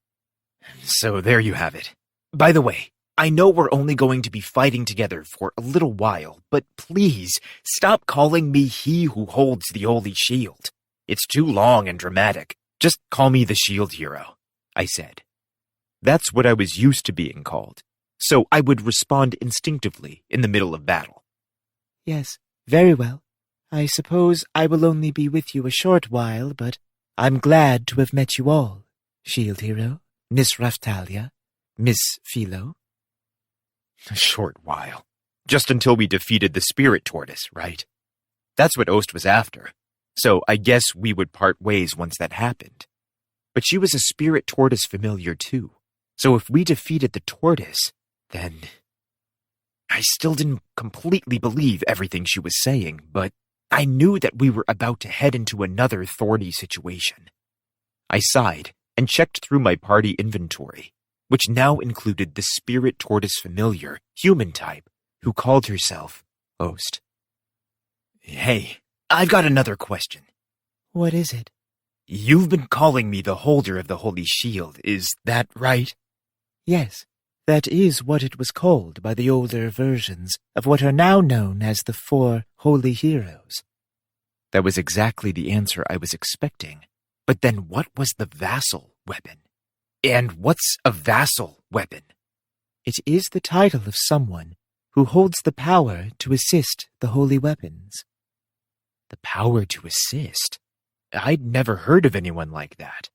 So there you have it. By the way, I know we're only going to be fighting together for a little while, but please stop calling me he who holds the Holy Shield. It's too long and dramatic. Just call me the Shield Hero, I said. That's what I was used to being called, so I would respond instinctively in the middle of battle. Yes, very well. I suppose I will only be with you a short while, but I'm glad to have met you all. Shield Hero, Miss Raphtalia, Miss Philo. A short while. Just until we defeated the Spirit Tortoise, right? That's what Ost was after. So I guess we would part ways once that happened. But she was a Spirit Tortoise familiar too. So if we defeated the tortoise, then... I still didn't completely believe everything she was saying, but I knew that we were about to head into another thorny situation. I sighed and checked through my party inventory, which now included the Spirit Tortoise familiar, human type, who called herself Ost. Hey, I've got another question. What is it? You've been calling me the holder of the Holy Shield, is that right? Yes, that is what it was called by the older versions of what are now known as the 4 Holy Heroes. That was exactly the answer I was expecting. But then what was the vassal weapon? And what's a vassal weapon? It is the title of someone who holds the power to assist the holy weapons. The power to assist? I'd never heard of anyone like that.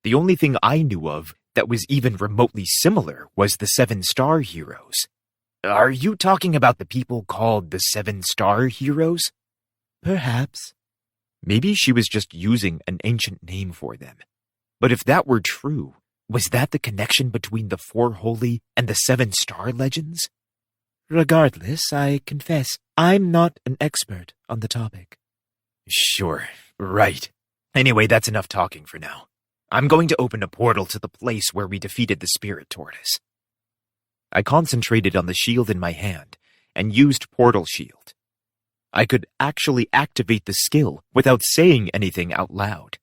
The only thing I knew of that was even remotely similar was the 7-star heroes. Are you talking about the people called the 7-star heroes? Perhaps. Maybe she was just using an ancient name for them. But if that were true, was that the connection between the 4 holy and the 7-star legends? Regardless, I confess, I'm not an expert on the topic. Sure, right. Anyway, that's enough talking for now. I'm going to open a portal to the place where we defeated the Spirit Tortoise. I concentrated on the shield in my hand and used Portal Shield. I could actually activate the skill without saying anything out loud.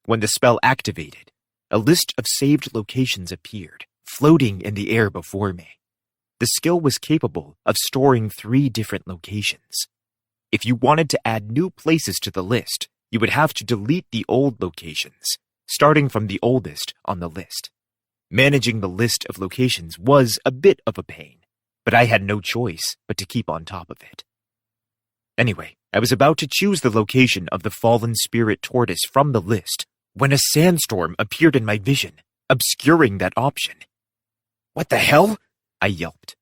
When the spell activated, a list of saved locations appeared, floating in the air before me. The skill was capable of storing 3 different locations. If you wanted to add new places to the list, you would have to delete the old locations, starting from the oldest on the list. Managing the list of locations was a bit of a pain, but I had no choice but to keep on top of it. Anyway, I was about to choose the location of the fallen Spirit Tortoise from the list when a sandstorm appeared in my vision, obscuring that option. What the hell? I yelped.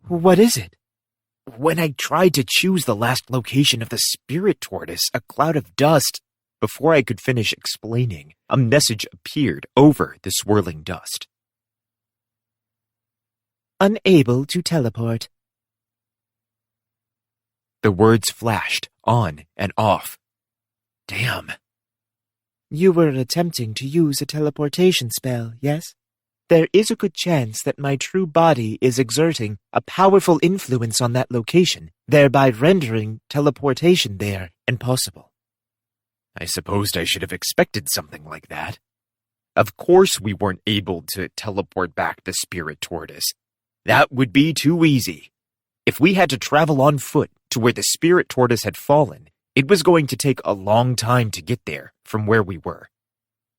What is it? When I tried to choose the last location of the Spirit Tortoise, a cloud of dust. Before I could finish explaining, a message appeared over the swirling dust. Unable to teleport. The words flashed on and off. Damn. You were attempting to use a teleportation spell, yes? There is a good chance that my true body is exerting a powerful influence on that location, thereby rendering teleportation there impossible. I supposed I should have expected something like that. Of course we weren't able to teleport back the Spirit Tortoise. That would be too easy. If we had to travel on foot to where the spirit tortoise had fallen, it was going to take a long time to get there from where we were.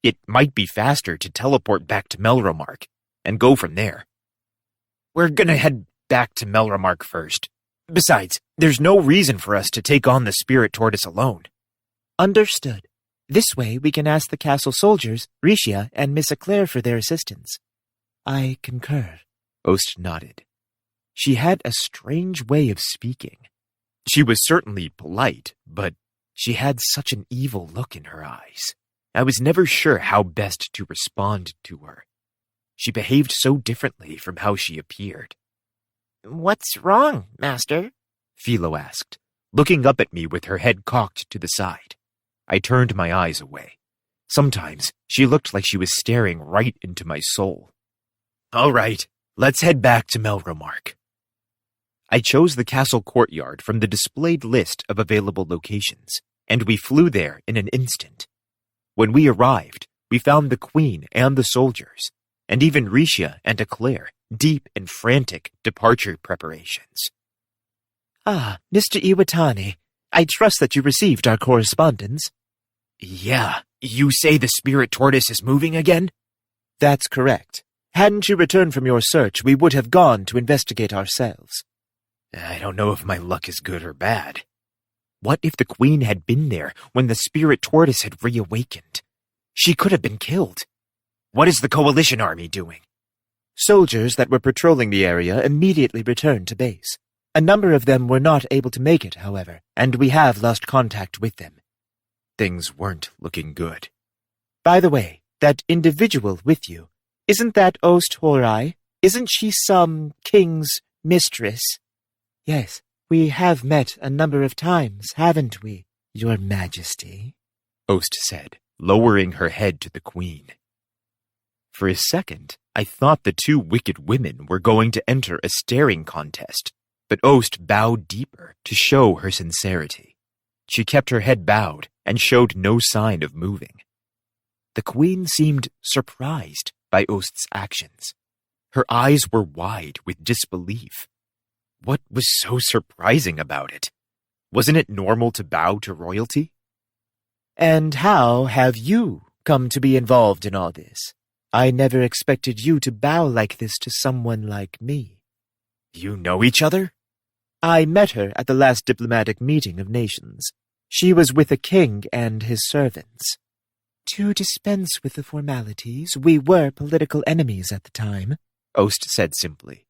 It might be faster to teleport back to Melromark and go from there. We're gonna head back to Melromark first. Besides, there's no reason for us to take on the spirit tortoise alone. Understood. This way we can ask the castle soldiers, Risha and Miss Eclair for their assistance. I concur. Ost nodded. She had a strange way of speaking. She was certainly polite, but she had such an evil look in her eyes. I was never sure how best to respond to her. She behaved so differently from how she appeared. What's wrong, Master? Philo asked, looking up at me with her head cocked to the side. I turned my eyes away. Sometimes she looked like she was staring right into my soul. All right, let's head back to Melromark. I chose the castle courtyard from the displayed list of available locations, and we flew there in an instant. When we arrived, we found the Queen and the soldiers, and even Risha and Eclair deep in frantic departure preparations. Ah, Mr. Iwatani, I trust that you received our correspondence. Yeah, you say the spirit tortoise is moving again? That's correct. Hadn't you returned from your search, we would have gone to investigate ourselves. I don't know if my luck is good or bad. What if the Queen had been there when the spirit tortoise had reawakened? She could have been killed. What is the coalition army doing? Soldiers that were patrolling the area immediately returned to base. A number of them were not able to make it, however, and we have lost contact with them. Things weren't looking good. By the way, that individual with you, isn't that Ost Horai? Isn't she some king's mistress? Yes, we have met a number of times, haven't we, Your Majesty? Ost said, lowering her head to the Queen. For a second, I thought the two wicked women were going to enter a staring contest, but Ost bowed deeper to show her sincerity. She kept her head bowed and showed no sign of moving. The Queen seemed surprised by Ost's actions. Her eyes were wide with disbelief. What was so surprising about it? Wasn't it normal to bow to royalty? And how have you come to be involved in all this? I never expected you to bow like this to someone like me. You know each other? I met her at the last diplomatic meeting of nations. She was with a king and his servants. To dispense with the formalities, we were political enemies at the time, Ost said simply.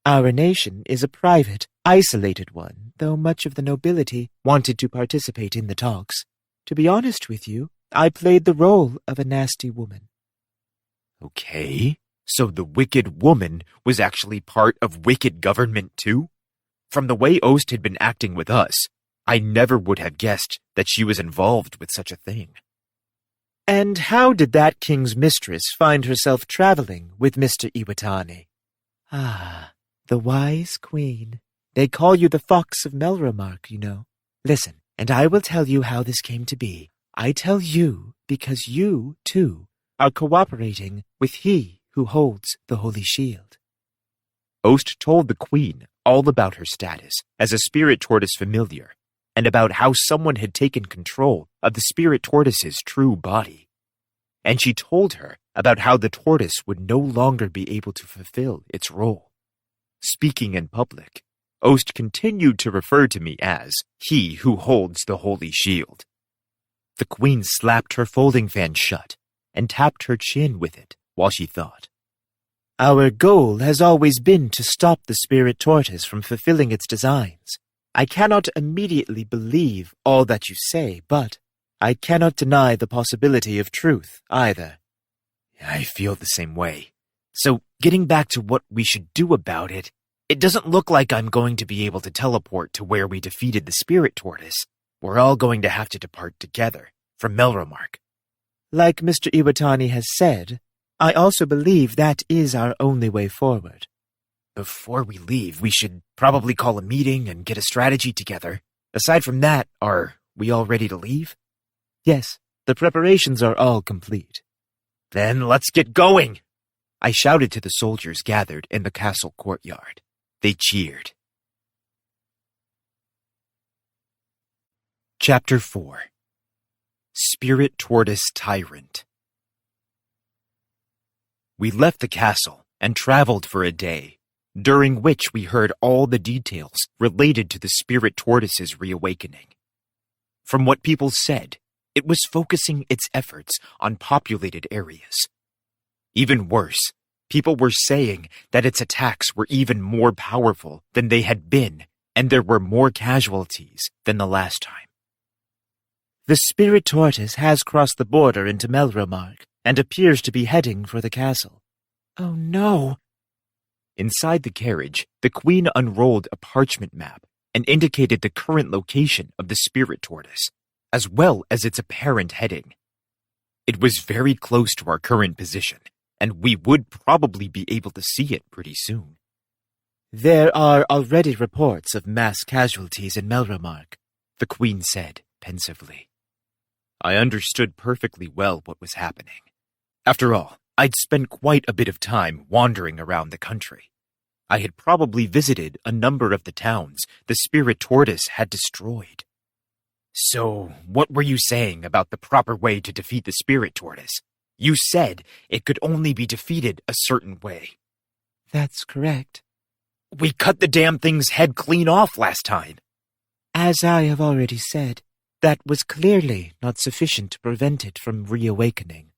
Our nation is a private, isolated one, though much of the nobility wanted to participate in the talks. To be honest with you, I played the role of a nasty woman. Okay, so the wicked woman was actually part of wicked government too? From the way Ost had been acting with us, I never would have guessed that she was involved with such a thing. And how did that king's mistress find herself traveling with Mr. Iwatani? Ah, the wise queen. They call you the Fox of Melromark, you know. Listen, and I will tell you how this came to be. I tell you because you, too, are cooperating with he who holds the Holy Shield. Ost told the Queen all about her status as a spirit tortoise familiar, and about how someone had taken control of the spirit tortoise's true body. And she told her about how the tortoise would no longer be able to fulfill its role. Speaking in public, Ost continued to refer to me as he who holds the Holy Shield. The Queen slapped her folding fan shut and tapped her chin with it while she thought. Our goal has always been to stop the spirit tortoise from fulfilling its designs. I cannot immediately believe all that you say, but I cannot deny the possibility of truth either. I feel the same way. So, getting back to what we should do about it, it doesn't look like I'm going to be able to teleport to where we defeated the spirit tortoise. We're all going to have to depart together from Melromark. Like Mr. Iwatani has said, I also believe that is our only way forward. Before we leave, we should probably call a meeting and get a strategy together. Aside from that, are we all ready to leave? Yes, the preparations are all complete. Then let's get going! I shouted to the soldiers gathered in the castle courtyard. They cheered. Chapter 4. Spirit Tortoise Tyrant. We left the castle and traveled for a day, during which we heard all the details related to the Spirit Tortoise's reawakening. From what people said, it was focusing its efforts on populated areas. Even worse, people were saying that its attacks were even more powerful than they had been, and there were more casualties than the last time. The Spirit Tortoise has crossed the border into Melromark and appears to be heading for the castle. Oh no! Inside the carriage, the Queen unrolled a parchment map and indicated the current location of the Spirit Tortoise, as well as its apparent heading. It was very close to our current position, and we would probably be able to see it pretty soon. There are already reports of mass casualties in Melromark, the Queen said pensively. I understood perfectly well what was happening. After all, I'd spent quite a bit of time wandering around the country. I had probably visited a number of the towns the Spirit Tortoise had destroyed. So, what were you saying about the proper way to defeat the Spirit Tortoise? You said it could only be defeated a certain way. That's correct. We cut the damn thing's head clean off last time. As I have already said, that was clearly not sufficient to prevent it from reawakening.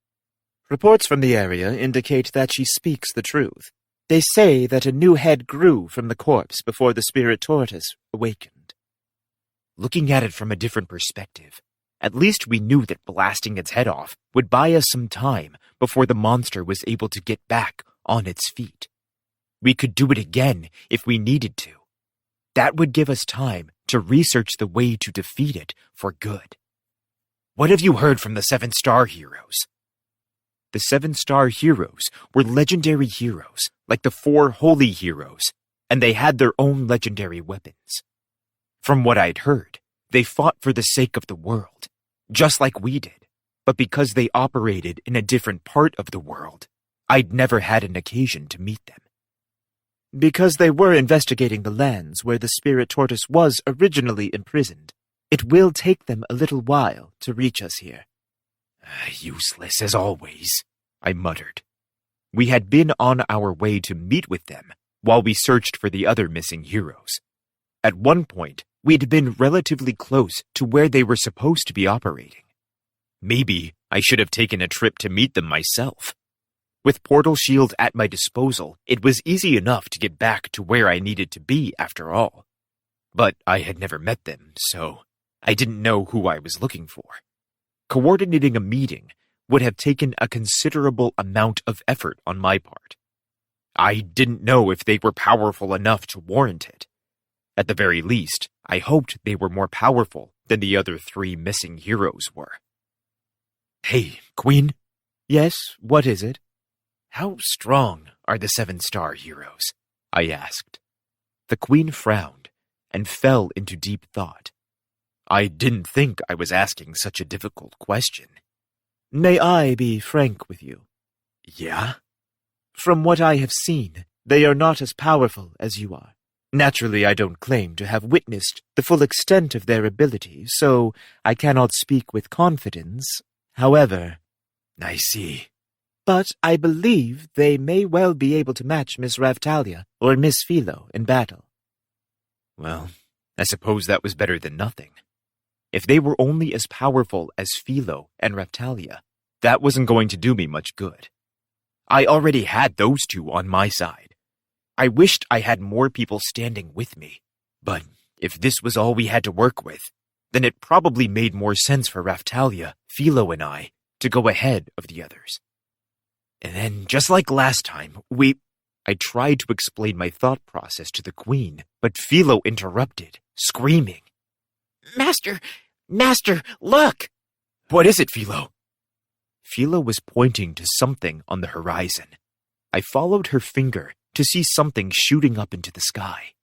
Reports from the area indicate that she speaks the truth. They say that a new head grew from the corpse before the Spirit Tortoise awakened. Looking at it from a different perspective, at least we knew that blasting its head off would buy us some time before the monster was able to get back on its feet. We could do it again if we needed to. That would give us time to research the way to defeat it for good. What have you heard from the 7-star heroes? The 7-star heroes were legendary heroes, like the 4 holy heroes, and they had their own legendary weapons. From what I'd heard, they fought for the sake of the world, just like we did, but because they operated in a different part of the world, I'd never had an occasion to meet them. Because they were investigating the lands where the Spirit Tortoise was originally imprisoned, it will take them a little while to reach us here. Useless as always, I muttered. We had been on our way to meet with them while we searched for the other missing heroes. At one point, we'd been relatively close to where they were supposed to be operating. Maybe I should have taken a trip to meet them myself. With Portal Shield at my disposal, it was easy enough to get back to where I needed to be after all. But I had never met them, so I didn't know who I was looking for. Coordinating a meeting would have taken a considerable amount of effort on my part. I didn't know if they were powerful enough to warrant it. At the very least, I hoped they were more powerful than the other 3 missing heroes were. Hey, Queen? Yes, what is it? How strong are the 7-star heroes? I asked. The Queen frowned and fell into deep thought. I didn't think I was asking such a difficult question. May I be frank with you? Yeah? From what I have seen, they are not as powerful as you are. Naturally, I don't claim to have witnessed the full extent of their ability, so I cannot speak with confidence. However, I see. But I believe they may well be able to match Miss Raftalia or Miss Philo in battle. Well, I suppose that was better than nothing. If they were only as powerful as Philo and Raftalia, that wasn't going to do me much good. I already had those 2 on my side. I wished I had more people standing with me, but if this was all we had to work with, then it probably made more sense for Raftalia, Philo, and I to go ahead of the others. And then, just like last time, I tried to explain my thought process to the Queen, but Philo interrupted, screaming. Master, look! What is it, Philo? Philo was pointing to something on the horizon. I followed her finger to see something shooting up into the sky.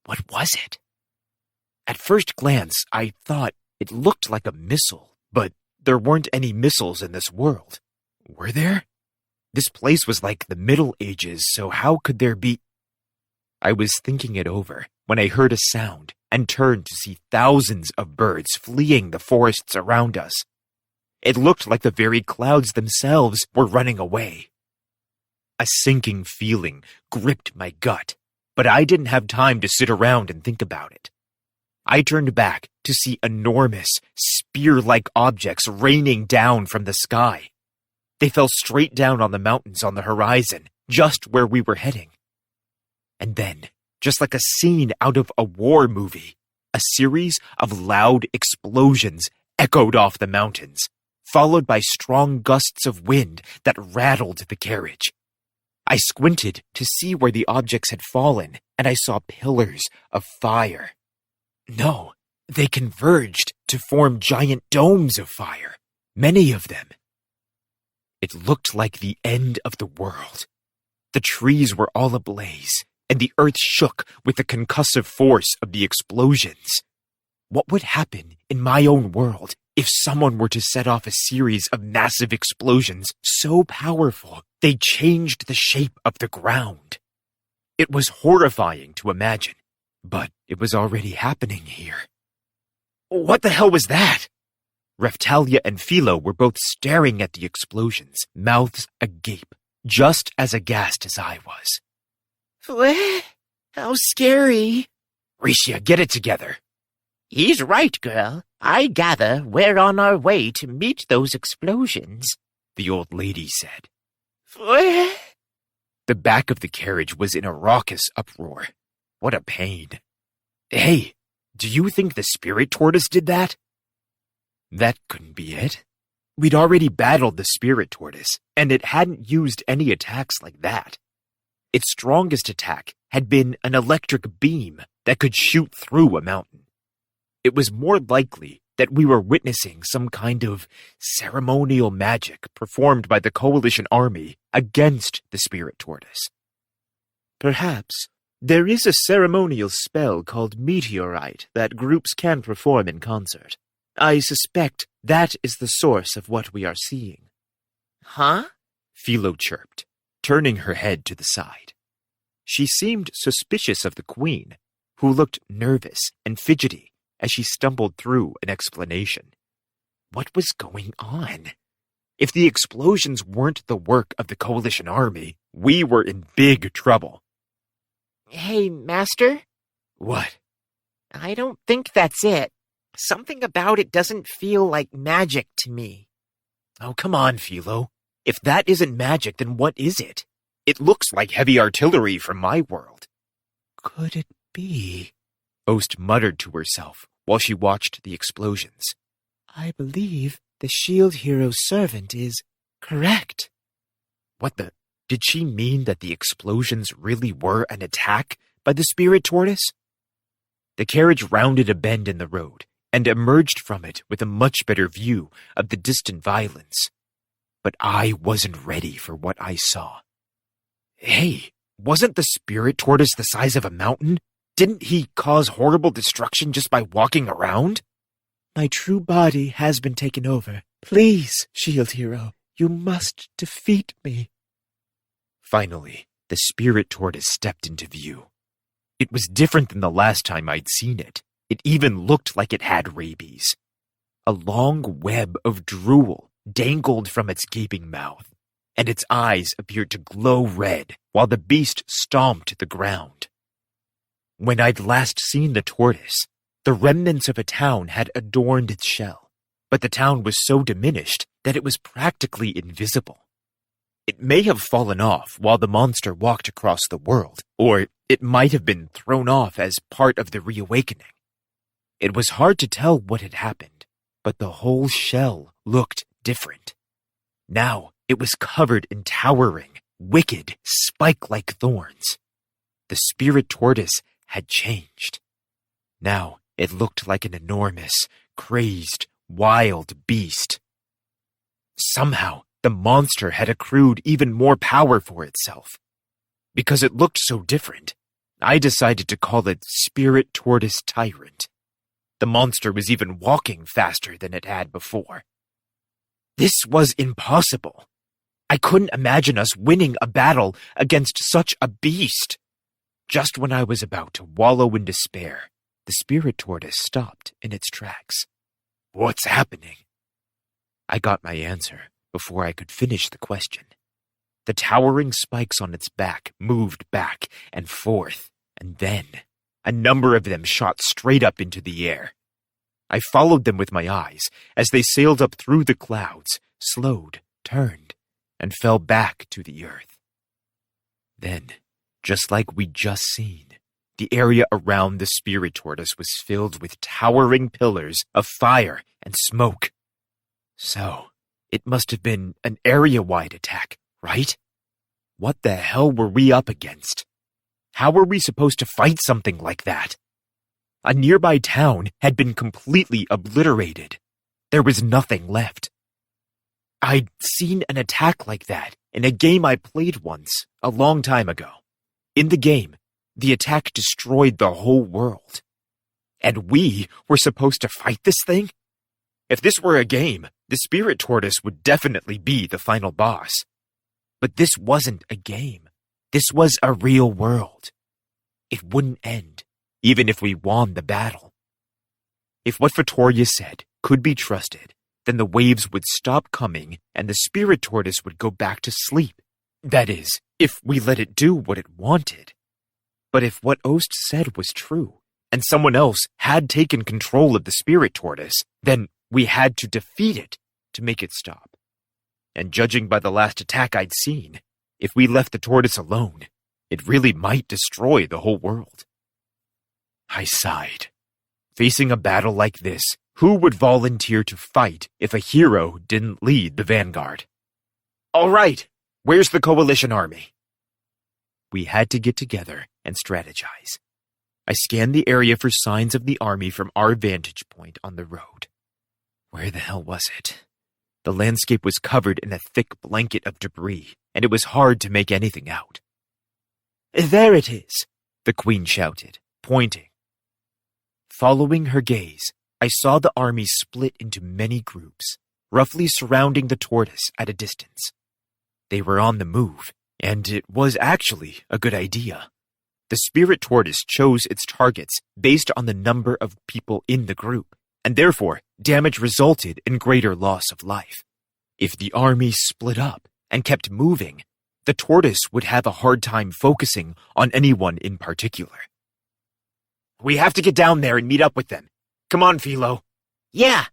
What was it? At first glance, I thought it looked like a missile, but there weren't any missiles in this world. Were there? This place was like the Middle Ages, so how could there be... I was thinking it over when I heard a sound and turned to see thousands of birds fleeing the forests around us. It looked like the very clouds themselves were running away. A sinking feeling gripped my gut, but I didn't have time to sit around and think about it. I turned back to see enormous, spear-like objects raining down from the sky. They fell straight down on the mountains on the horizon, just where we were heading. And then, just like a scene out of a war movie, a series of loud explosions echoed off the mountains, followed by strong gusts of wind that rattled the carriage. I squinted to see where the objects had fallen, and I saw pillars of fire. No, they converged to form giant domes of fire, many of them. It looked like the end of the world. The trees were all ablaze, and the earth shook with the concussive force of the explosions. What would happen in my own world if someone were to set off a series of massive explosions so powerful they changed the shape of the ground? It was horrifying to imagine, but it was already happening here. What the hell was that? Raphtalia and Philo were both staring at the explosions, mouths agape, just as aghast as I was. How scary. Risha, get it together. He's right, girl. I gather we're on our way to meet those explosions, the old lady said. The back of the carriage was in a raucous uproar. What a pain. Hey, do you think the spirit tortoise did that? That couldn't be it. We'd already battled the spirit tortoise, and it hadn't used any attacks like that. Its strongest attack had been an electric beam that could shoot through a mountain. It was more likely that we were witnessing some kind of ceremonial magic performed by the Coalition army against the spirit tortoise. Perhaps there is a ceremonial spell called Meteorite that groups can perform in concert. I suspect that is the source of what we are seeing. Huh? Philo chirped, turning her head to the side. She seemed suspicious of the queen, who looked nervous and fidgety as she stumbled through an explanation. What was going on? If the explosions weren't the work of the Coalition army, we were in big trouble. Hey, Master? What? I don't think that's it. Something about it doesn't feel like magic to me. Oh, come on, Philo. If that isn't magic, then what is it? It looks like heavy artillery from my world. Could it be? Ost muttered to herself while she watched the explosions. I believe the shield hero's servant is correct. What the... Did she mean that the explosions really were an attack by the spirit tortoise? The carriage rounded a bend in the road and emerged from it with a much better view of the distant violence. But I wasn't ready for what I saw. Hey, wasn't the spirit tortoise the size of a mountain? Didn't he cause horrible destruction just by walking around? My true body has been taken over. Please, shield hero, you must defeat me. Finally, the spirit tortoise stepped into view. It was different than the last time I'd seen it. It even looked like it had rabies. A long web of drool dangled from its gaping mouth, and its eyes appeared to glow red while the beast stomped the ground. When I'd last seen the tortoise, the remnants of a town had adorned its shell, but the town was so diminished that it was practically invisible. It may have fallen off while the monster walked across the world, or it might have been thrown off as part of the reawakening. It was hard to tell what had happened, but the whole shell looked different. Now it was covered in towering, wicked, spike-like thorns. The spirit tortoise had changed. Now it looked like an enormous, crazed, wild beast. Somehow, the monster had accrued even more power for itself. Because it looked so different, I decided to call it Spirit Tortoise Tyrant. The monster was even walking faster than it had before. This was impossible. I couldn't imagine us winning a battle against such a beast. Just when I was about to wallow in despair, the spirit tortoise stopped in its tracks. What's happening? I got my answer before I could finish the question. The towering spikes on its back moved back and forth, and then a number of them shot straight up into the air. I followed them with my eyes as they sailed up through the clouds, slowed, turned, and fell back to the earth. Then, just like we'd just seen, the area around the spirit tortoise was filled with towering pillars of fire and smoke. So, it must have been an area-wide attack, right? What the hell were we up against? How were we supposed to fight something like that? A nearby town had been completely obliterated. There was nothing left. I'd seen an attack like that in a game I played once, a long time ago. In the game, the attack destroyed the whole world. And we were supposed to fight this thing? If this were a game, the spirit tortoise would definitely be the final boss. But this wasn't a game. This was a real world. It wouldn't end, even if we won the battle. If what Vittoria said could be trusted, then the waves would stop coming and the spirit tortoise would go back to sleep. That is, if we let it do what it wanted. But if what Ost said was true, and someone else had taken control of the spirit tortoise, then we had to defeat it to make it stop. And judging by the last attack I'd seen, if we left the tortoise alone, it really might destroy the whole world. I sighed. Facing a battle like this, who would volunteer to fight if a hero didn't lead the vanguard? All right, where's the coalition army? We had to get together and strategize. I scanned the area for signs of the army from our vantage point on the road. Where the hell was it? The landscape was covered in a thick blanket of debris, and it was hard to make anything out. There it is, the queen shouted, pointing. Following her gaze, I saw the army split into many groups, roughly surrounding the tortoise at a distance. They were on the move, and it was actually a good idea. The spirit tortoise chose its targets based on the number of people in the group, and therefore damage resulted in greater loss of life. If the army split up and kept moving, the tortoise would have a hard time focusing on anyone in particular. We have to get down there and meet up with them. Come on, Philo. Yeah.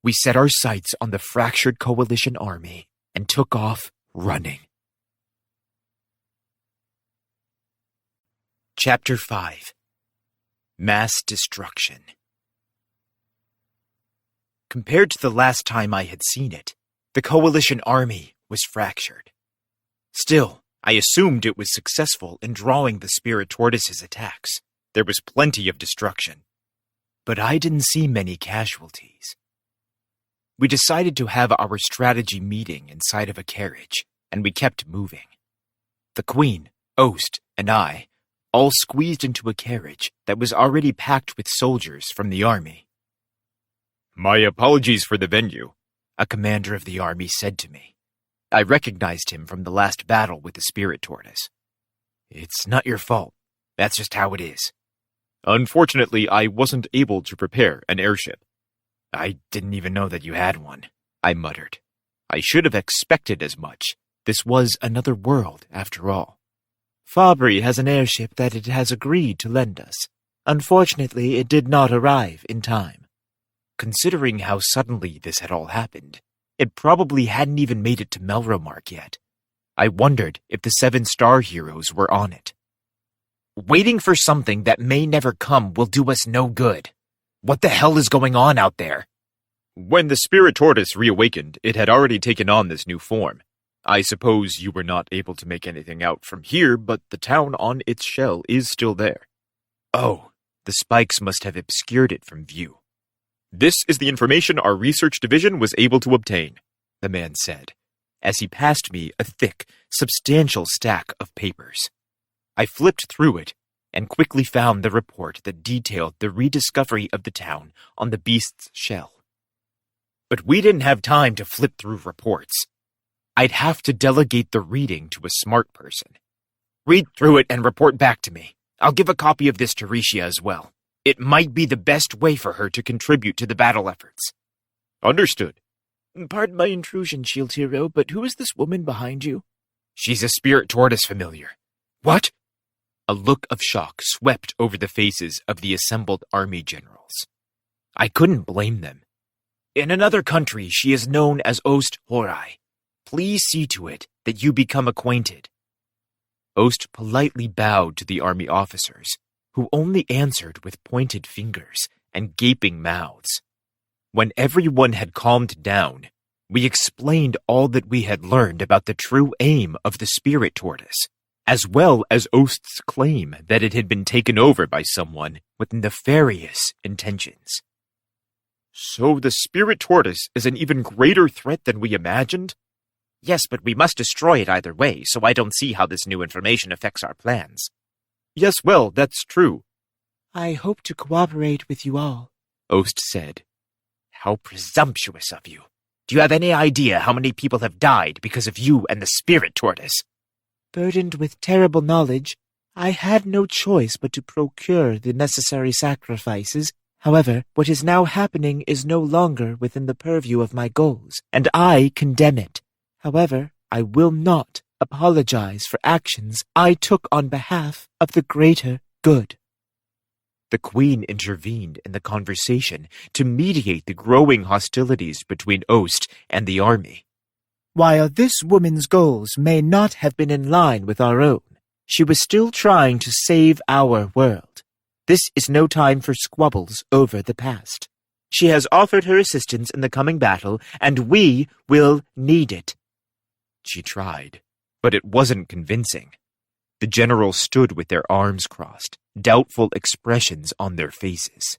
We set our sights on the fractured coalition army and took off running. Chapter 5. Mass Destruction. Compared to the last time I had seen it, the coalition army was fractured. Still, I assumed it was successful in drawing the spirit tortoise's attacks. There was plenty of destruction. But I didn't see many casualties. We decided to have our strategy meeting inside of a carriage, and we kept moving. The Queen, Ost, and I all squeezed into a carriage that was already packed with soldiers from the army. My apologies for the venue, a commander of the army said to me. I recognized him from the last battle with the spirit tortoise. It's not your fault. That's just how it is. Unfortunately, I wasn't able to prepare an airship. I didn't even know that you had one, I muttered. I should have expected as much. This was another world, after all. Fabry has an airship that it has agreed to lend us. Unfortunately, it did not arrive in time. Considering how suddenly this had all happened, it probably hadn't even made it to Melromark yet. I wondered if the 7-star heroes were on it. Waiting for something that may never come will do us no good. What the hell is going on out there? When the spirit tortoise reawakened, it had already taken on this new form. I suppose you were not able to make anything out from here, but the town on its shell is still there. Oh, the spikes must have obscured it from view. This is the information our research division was able to obtain, the man said, as he passed me a thick, substantial stack of papers. I flipped through it and quickly found the report that detailed the rediscovery of the town on the beast's shell. But we didn't have time to flip through reports. I'd have to delegate the reading to a smart person. Read through it and report back to me. I'll give a copy of this to Risha as well. It might be the best way for her to contribute to the battle efforts. Understood. Pardon my intrusion, Shield Hero, but who is this woman behind you? She's a Spirit Tortoise familiar. What? A look of shock swept over the faces of the assembled army generals. I couldn't blame them. In another country, she is known as Ost Horai. Please see to it that you become acquainted. Ost politely bowed to the army officers, who only answered with pointed fingers and gaping mouths. When everyone had calmed down, we explained all that we had learned about the true aim of the Spirit Tortoise, as well as Ost's claim that it had been taken over by someone with nefarious intentions. So the Spirit Tortoise is an even greater threat than we imagined? Yes, but we must destroy it either way, so I don't see how this new information affects our plans. Yes, well, that's true. I hope to cooperate with you all, Ost said. How presumptuous of you. Do you have any idea how many people have died because of you and the Spirit Tortoise? Burdened with terrible knowledge, I had no choice but to procure the necessary sacrifices. However, what is now happening is no longer within the purview of my goals, and I condemn it. However, I will not apologize for actions I took on behalf of the greater good. The Queen intervened in the conversation to mediate the growing hostilities between Ost and the army. While this woman's goals may not have been in line with our own, she was still trying to save our world. This is no time for squabbles over the past. She has offered her assistance in the coming battle, and we will need it. She tried, but it wasn't convincing. The generals stood with their arms crossed, doubtful expressions on their faces.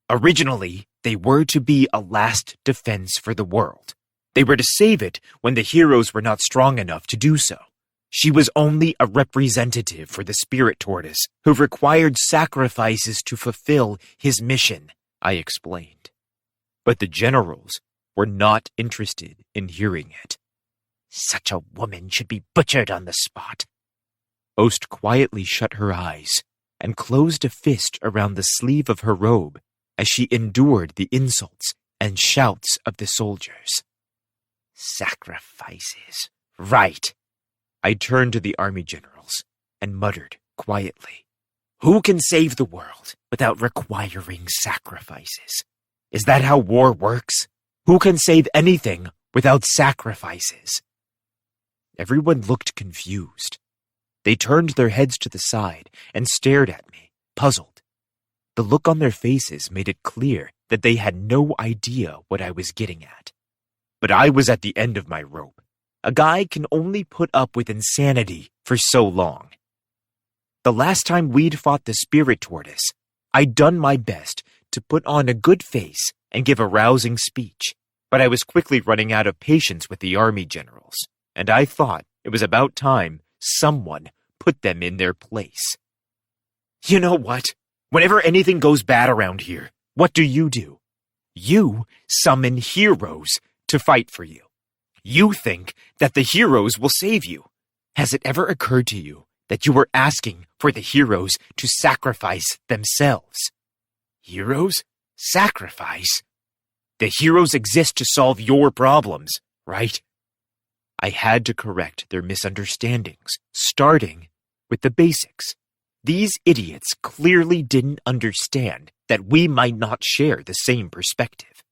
Originally, they were to be a last defense for the world. They were to save it when the heroes were not strong enough to do so. She was only a representative for the Spirit Tortoise, who required sacrifices to fulfill his mission, I explained. But the generals were not interested in hearing it. Such a woman should be butchered on the spot. Ost quietly shut her eyes and closed a fist around the sleeve of her robe as she endured the insults and shouts of the soldiers. Sacrifices. Right. I turned to the army generals and muttered quietly, "Who can save the world without requiring sacrifices? Is that how war works? Who can save anything without sacrifices?" Everyone looked confused. They turned their heads to the side and stared at me, puzzled. The look on their faces made it clear that they had no idea what I was getting at. But I was at the end of my rope. A guy can only put up with insanity for so long. The last time we'd fought the Spirit Tortoise, I'd done my best to put on a good face and give a rousing speech, but I was quickly running out of patience with the army generals, and I thought it was about time someone put them in their place. You know what? Whenever anything goes bad around here, what do? You summon heroes to fight for you. You think that the heroes will save you. Has it ever occurred to you that you were asking for the heroes to sacrifice themselves? Heroes? Sacrifice? The heroes exist to solve your problems, right? I had to correct their misunderstandings, starting with the basics. These idiots clearly didn't understand that we might not share the same perspective.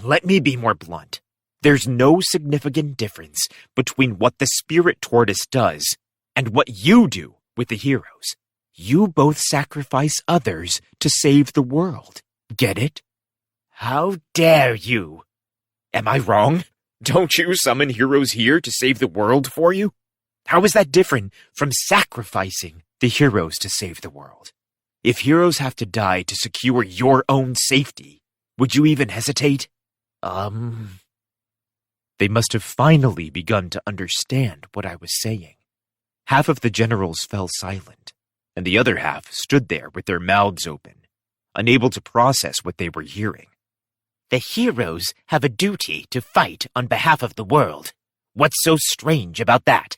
Let me be more blunt. There's no significant difference between what the Spirit Tortoise does and what you do with the heroes. You both sacrifice others to save the world. Get it? How dare you? Am I wrong? Don't you summon heroes here to save the world for you? How is that different from sacrificing the heroes to save the world? If heroes have to die to secure your own safety, would you even hesitate? They must have finally begun to understand what I was saying. Half of the generals fell silent, and the other half stood there with their mouths open, unable to process what they were hearing. The heroes have a duty to fight on behalf of the world. What's so strange about that?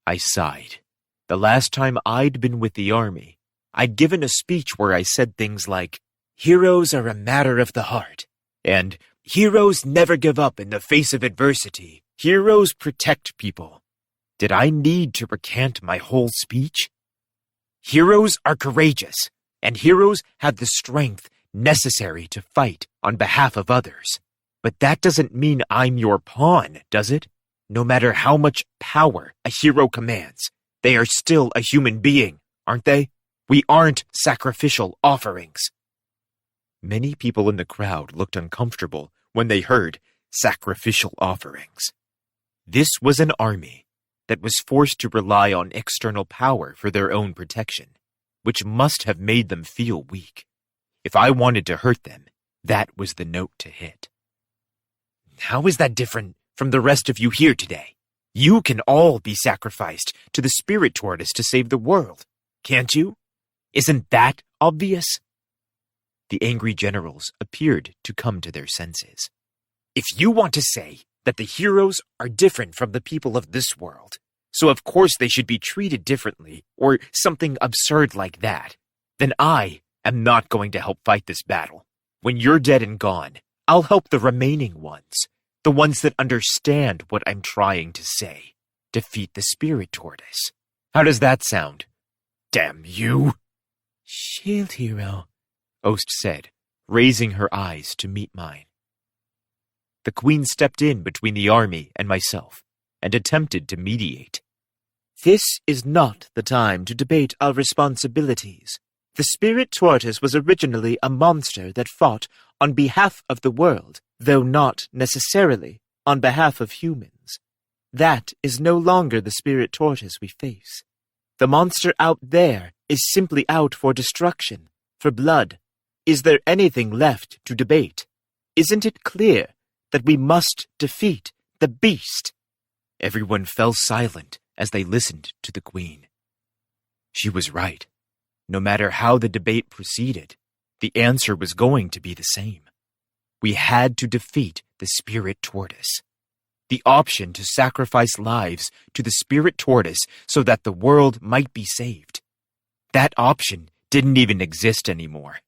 I sighed. The last time I'd been with the army, I'd given a speech where I said things like, "Heroes are a matter of the heart," and "Heroes never give up in the face of adversity. Heroes protect people." Did I need to recant my whole speech? Heroes are courageous, and heroes have the strength necessary to fight on behalf of others. But that doesn't mean I'm your pawn, does it? No matter how much power a hero commands, they are still a human being, aren't they? We aren't sacrificial offerings. Many people in the crowd looked uncomfortable when they heard sacrificial offerings. This was an army that was forced to rely on external power for their own protection, which must have made them feel weak. If I wanted to hurt them, that was the note to hit. How is that different from the rest of you here today? You can all be sacrificed to the Spirit Tortoise to save the world, can't you? Isn't that obvious? The angry generals appeared to come to their senses. If you want to say that the heroes are different from the people of this world, so of course they should be treated differently, or something absurd like that, then I am not going to help fight this battle. When you're dead and gone, I'll help the remaining ones, the ones that understand what I'm trying to say, defeat the Spirit Tortoise. How does that sound? Damn you! Shield Hero, Ost said, raising her eyes to meet mine. The Queen stepped in between the army and myself, and attempted to mediate. this is not the time to debate our responsibilities. The Spirit Tortoise was originally a monster that fought on behalf of the world, though not necessarily on behalf of humans. That is no longer the Spirit Tortoise we face. The monster out there is simply out for destruction, for blood. Is there anything left to debate? Isn't it clear that we must defeat the beast? Everyone fell silent as they listened to the Queen. She was right. No matter how the debate proceeded, the answer was going to be the same. We had to defeat the Spirit Tortoise. The option to sacrifice lives to the Spirit Tortoise so that the world might be saved. That option didn't even exist anymore.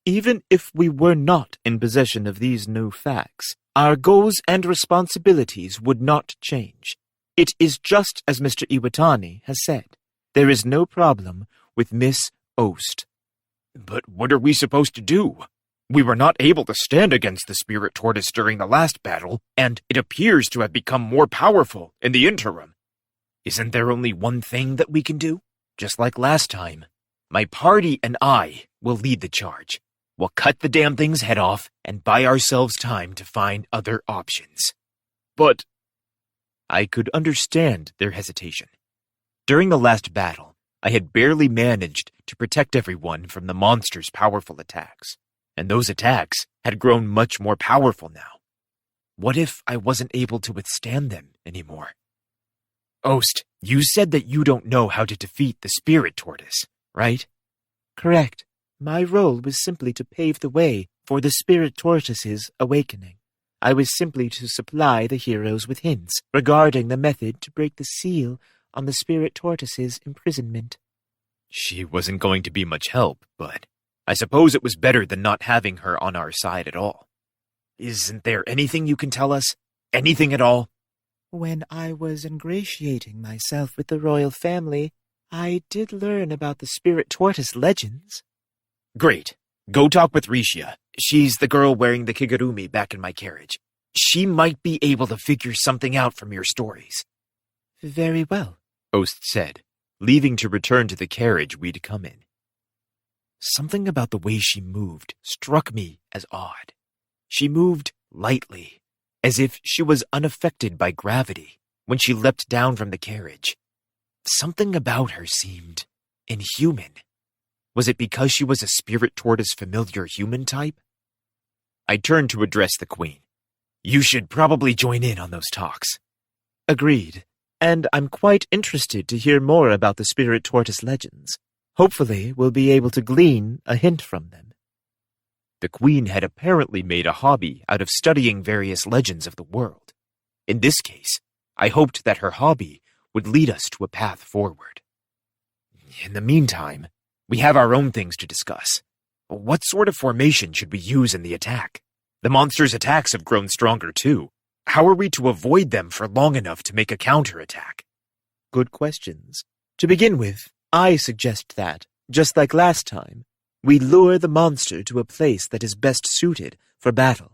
Even if we were not in possession of these new facts, our goals and responsibilities would not change. It is just as Mr. Iwatani has said. There is no problem with Miss Ost. But what are we supposed to do? We were not able to stand against the Spirit Tortoise during the last battle, and it appears to have become more powerful in the interim. Isn't there only one thing that we can do? Just like last time. My party and I will lead the charge. We'll cut the damn thing's head off and buy ourselves time to find other options. But I could understand their hesitation. During the last battle, I had barely managed to protect everyone from the monster's powerful attacks, and those attacks had grown much more powerful now. What if I wasn't able to withstand them anymore? Ost, you said that you don't know how to defeat the Spirit Tortoise, right? Correct. My role was simply to pave the way for the Spirit Tortoise's awakening. I was simply to supply the heroes with hints regarding the method to break the seal on the Spirit Tortoise's imprisonment. She wasn't going to be much help, but I suppose it was better than not having her on our side at all. Isn't there anything you can tell us? Anything at all? When I was ingratiating myself with the royal family, I did learn about the Spirit Tortoise legends. Great. Go talk with Rishia. She's the girl wearing the kigurumi back in my carriage. She might be able to figure something out from your stories. Very well, Ost said, leaving to return to the carriage we'd come in. Something about the way she moved struck me as odd. She moved lightly, as if she was unaffected by gravity when she leapt down from the carriage. Something about her seemed inhuman. Was it because she was a Spirit Tortoise familiar human type? I turned to address the Queen. You should probably join in on those talks. Agreed, and I'm quite interested to hear more about the Spirit Tortoise legends. Hopefully, we'll be able to glean a hint from them. The queen had apparently made a hobby out of studying various legends of the world. In this case, I hoped that her hobby would lead us to a path forward. In the meantime, we have our own things to discuss. What sort of formation should we use in the attack? The monster's attacks have grown stronger too. How are we to avoid them for long enough to make a counterattack? Good questions. To begin with, I suggest that, just like last time, we lure the monster to a place that is best suited for battle.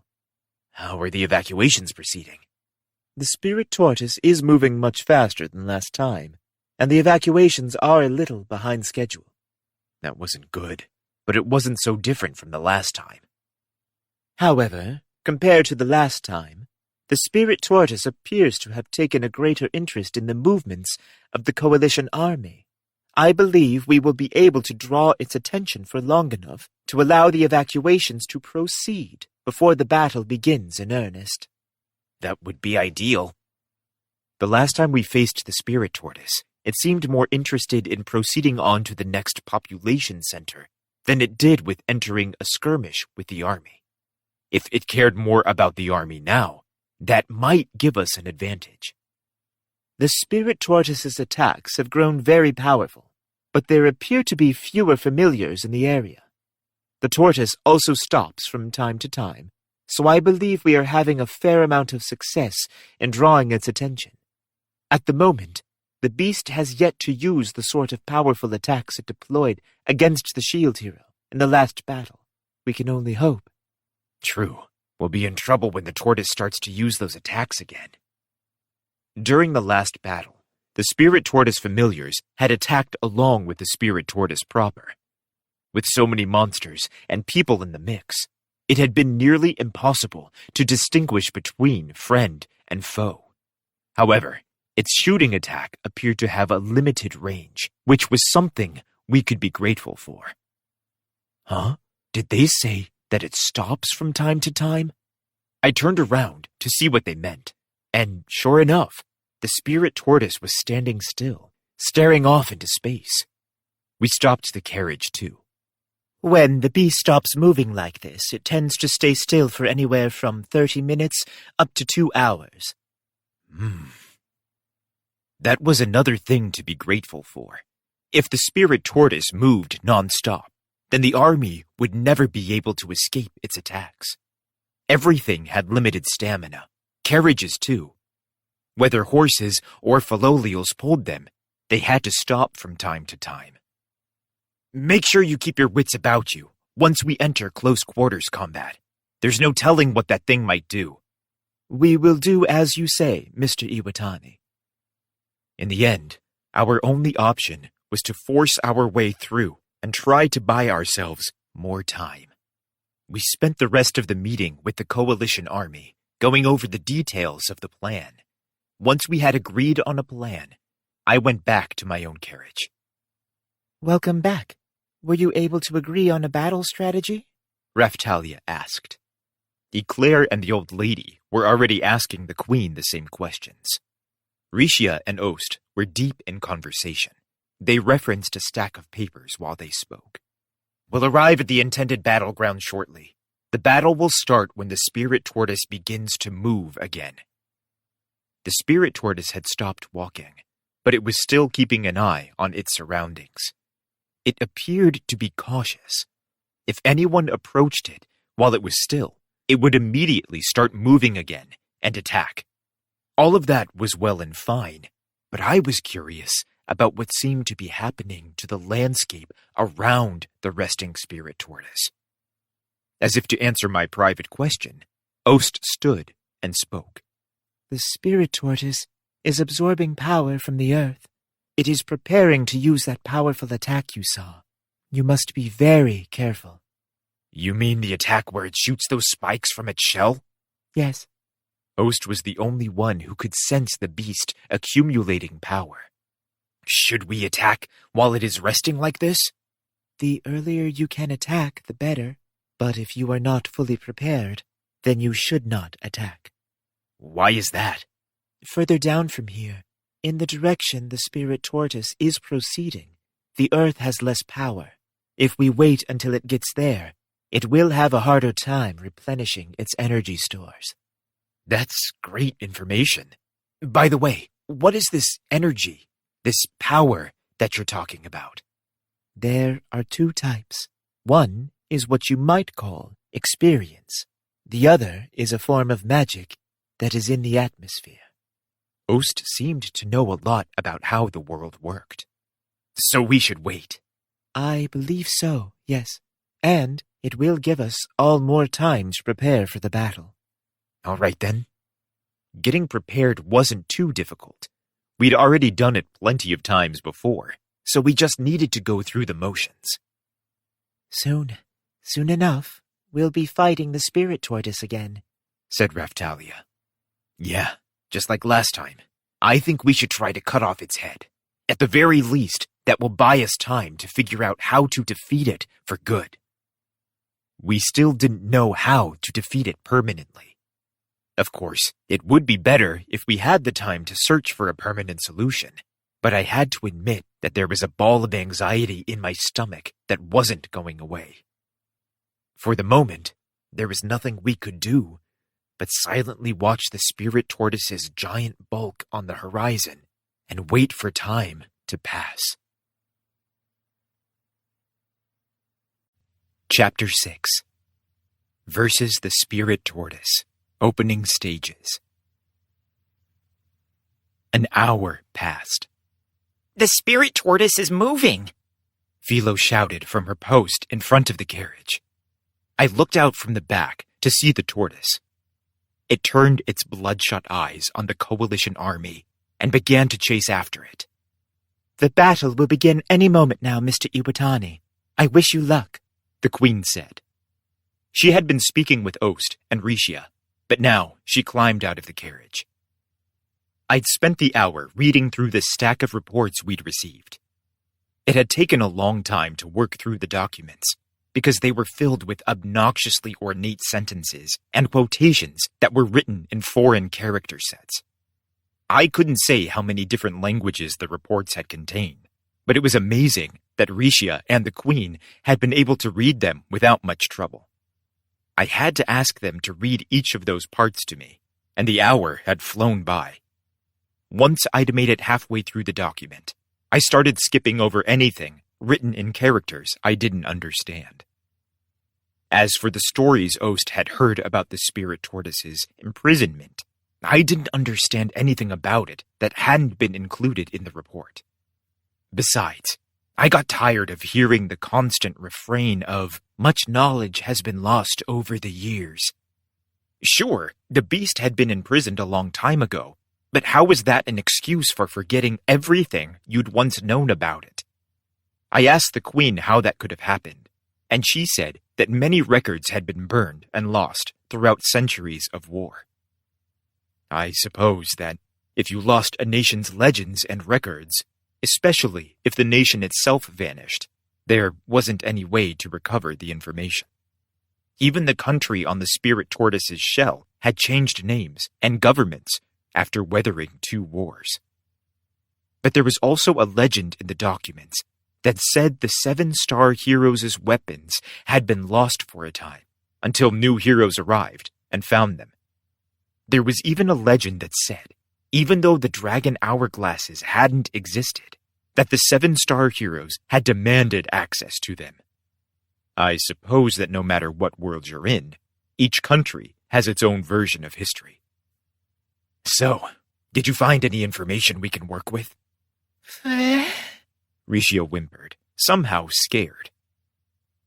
How are the evacuations proceeding? The spirit tortoise is moving much faster than last time, and the evacuations are a little behind schedule. That wasn't good, but it wasn't so different from the last time. However, compared to the last time, the spirit tortoise appears to have taken a greater interest in the movements of the coalition army. I believe we will be able to draw its attention for long enough to allow the evacuations to proceed before the battle begins in earnest. That would be ideal. The last time we faced the spirit tortoise, it seemed more interested in proceeding on to the next population center than it did with entering a skirmish with the army. If it cared more about the army now, that might give us an advantage. The spirit tortoise's attacks have grown very powerful, but there appear to be fewer familiars in the area. The tortoise also stops from time to time, so I believe we are having a fair amount of success in drawing its attention. At the moment, the beast has yet to use the sort of powerful attacks it deployed against the shield hero in the last battle. We can only hope. True. We'll be in trouble when the tortoise starts to use those attacks again. During the last battle, the spirit tortoise familiars had attacked along with the spirit tortoise proper. With so many monsters and people in the mix, it had been nearly impossible to distinguish between friend and foe. However, its shooting attack appeared to have a limited range, which was something we could be grateful for. Huh? Did they say that it stops from time to time? I turned around to see what they meant, and sure enough, the spirit tortoise was standing still, staring off into space. We stopped the carriage too. When the beast stops moving like this, it tends to stay still for anywhere from 30 minutes up to 2 hours. That was another thing to be grateful for. If the spirit tortoise moved non-stop, then the army would never be able to escape its attacks. Everything had limited stamina, carriages too. Whether horses or Philolials pulled them, they had to stop from time to time. Make sure you keep your wits about you once we enter close quarters combat. There's no telling what that thing might do. We will do as you say, Mr. Iwatani. In the end, our only option was to force our way through and try to buy ourselves more time. We spent the rest of the meeting with the coalition army, going over the details of the plan. Once we had agreed on a plan, I went back to my own carriage. Welcome back. Were you able to agree on a battle strategy? Raphtalia asked. Eclair and the old lady were already asking the queen the same questions. Rishia and Ost were deep in conversation. They referenced a stack of papers while they spoke. We'll arrive at the intended battleground shortly. The battle will start when the spirit tortoise begins to move again. The spirit tortoise had stopped walking, but it was still keeping an eye on its surroundings. It appeared to be cautious. If anyone approached it while it was still, it would immediately start moving again and attack. All of that was well and fine, but I was curious about what seemed to be happening to the landscape around the resting spirit tortoise. As if to answer my private question, Ost stood and spoke. The spirit tortoise is absorbing power from the earth. It is preparing to use that powerful attack you saw. You must be very careful. You mean the attack where it shoots those spikes from its shell? Yes. Ost was the only one who could sense the beast accumulating power. Should we attack while it is resting like this? The earlier you can attack, the better. But if you are not fully prepared, then you should not attack. Why is that? Further down from here, in the direction the spirit tortoise is proceeding, the earth has less power. If we wait until it gets there, it will have a harder time replenishing its energy stores. That's great information. By the way, what is this energy, this power that you're talking about? There are two types. One is what you might call experience. The other is a form of magic that is in the atmosphere. Ost seemed to know a lot about how the world worked. So we should wait. I believe so, yes. And it will give us all more time to prepare for the battle. All right then. Getting prepared wasn't too difficult. We'd already done it plenty of times before, so we just needed to go through the motions. Soon enough, we'll be fighting the spirit tortoise again, said Raphtalia. Yeah, just like last time. I think we should try to cut off its head. At the very least, that will buy us time to figure out how to defeat it for good. We still didn't know how to defeat it permanently. Of course, it would be better if we had the time to search for a permanent solution, but I had to admit that there was a ball of anxiety in my stomach that wasn't going away. For the moment, there was nothing we could do but silently watch the spirit tortoise's giant bulk on the horizon and wait for time to pass. Chapter 6 Versus the Spirit Tortoise. Opening Stages. An hour passed. The spirit tortoise is moving, Philo shouted from her post in front of the carriage. I looked out from the back to see the tortoise. It turned its bloodshot eyes on the coalition army and began to chase after it. The battle will begin any moment now, Mr. Iwatani. I wish you luck, the queen said. She had been speaking with Ost and Rishia, but now she climbed out of the carriage. I'd spent the hour reading through the stack of reports we'd received. It had taken a long time to work through the documents, because they were filled with obnoxiously ornate sentences and quotations that were written in foreign character sets. I couldn't say how many different languages the reports had contained, but it was amazing that Rishia and the Queen had been able to read them without much trouble. I had to ask them to read each of those parts to me, and the hour had flown by. Once I'd made it halfway through the document, I started skipping over anything written in characters I didn't understand. As for the stories Ost had heard about the spirit tortoise's imprisonment, I didn't understand anything about it that hadn't been included in the report. Besides, I got tired of hearing the constant refrain of, "Much knowledge has been lost over the years." Sure, the beast had been imprisoned a long time ago, but how was that an excuse for forgetting everything you'd once known about it? I asked the Queen how that could have happened, and she said that many records had been burned and lost throughout centuries of war. I suppose that if you lost a nation's legends and records, especially if the nation itself vanished, there wasn't any way to recover the information. Even the country on the spirit tortoise's shell had changed names and governments after weathering 2 wars. But there was also a legend in the documents that said the 7-star heroes' weapons had been lost for a time, until new heroes arrived and found them. There was even a legend that said, even though the dragon hourglasses hadn't existed, that the 7-star heroes had demanded access to them. I suppose that no matter what world you're in, each country has its own version of history. So, did you find any information we can work with? Rishia whimpered, somehow scared.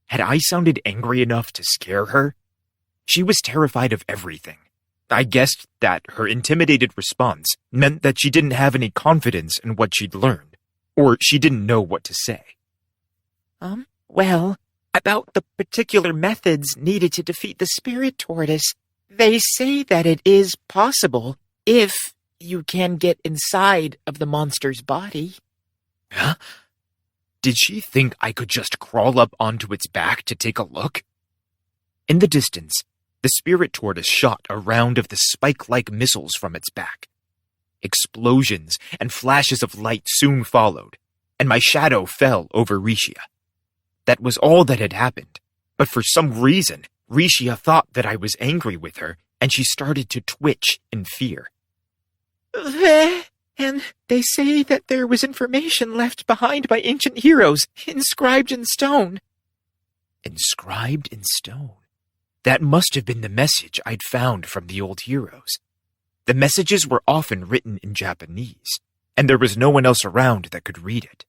Had I sounded angry enough to scare her? She was terrified of everything. I guessed that her intimidated response meant that she didn't have any confidence in what she'd learned, or she didn't know what to say. Well, about the particular methods needed to defeat the spirit tortoise, they say that it is possible if you can get inside of the monster's body. Huh? Did she think I could just crawl up onto its back to take a look? In the distance, the spirit tortoise shot a round of the spike-like missiles from its back. Explosions and flashes of light soon followed, and my shadow fell over Rishia. That was all that had happened, But for some reason, Rishia thought that I was angry with her, and she started to twitch in fear. And they say that there was information left behind by ancient heroes, inscribed in stone. Inscribed in stone? That must have been the message I'd found from the old heroes. The messages were often written in Japanese, and there was no one else around that could read it.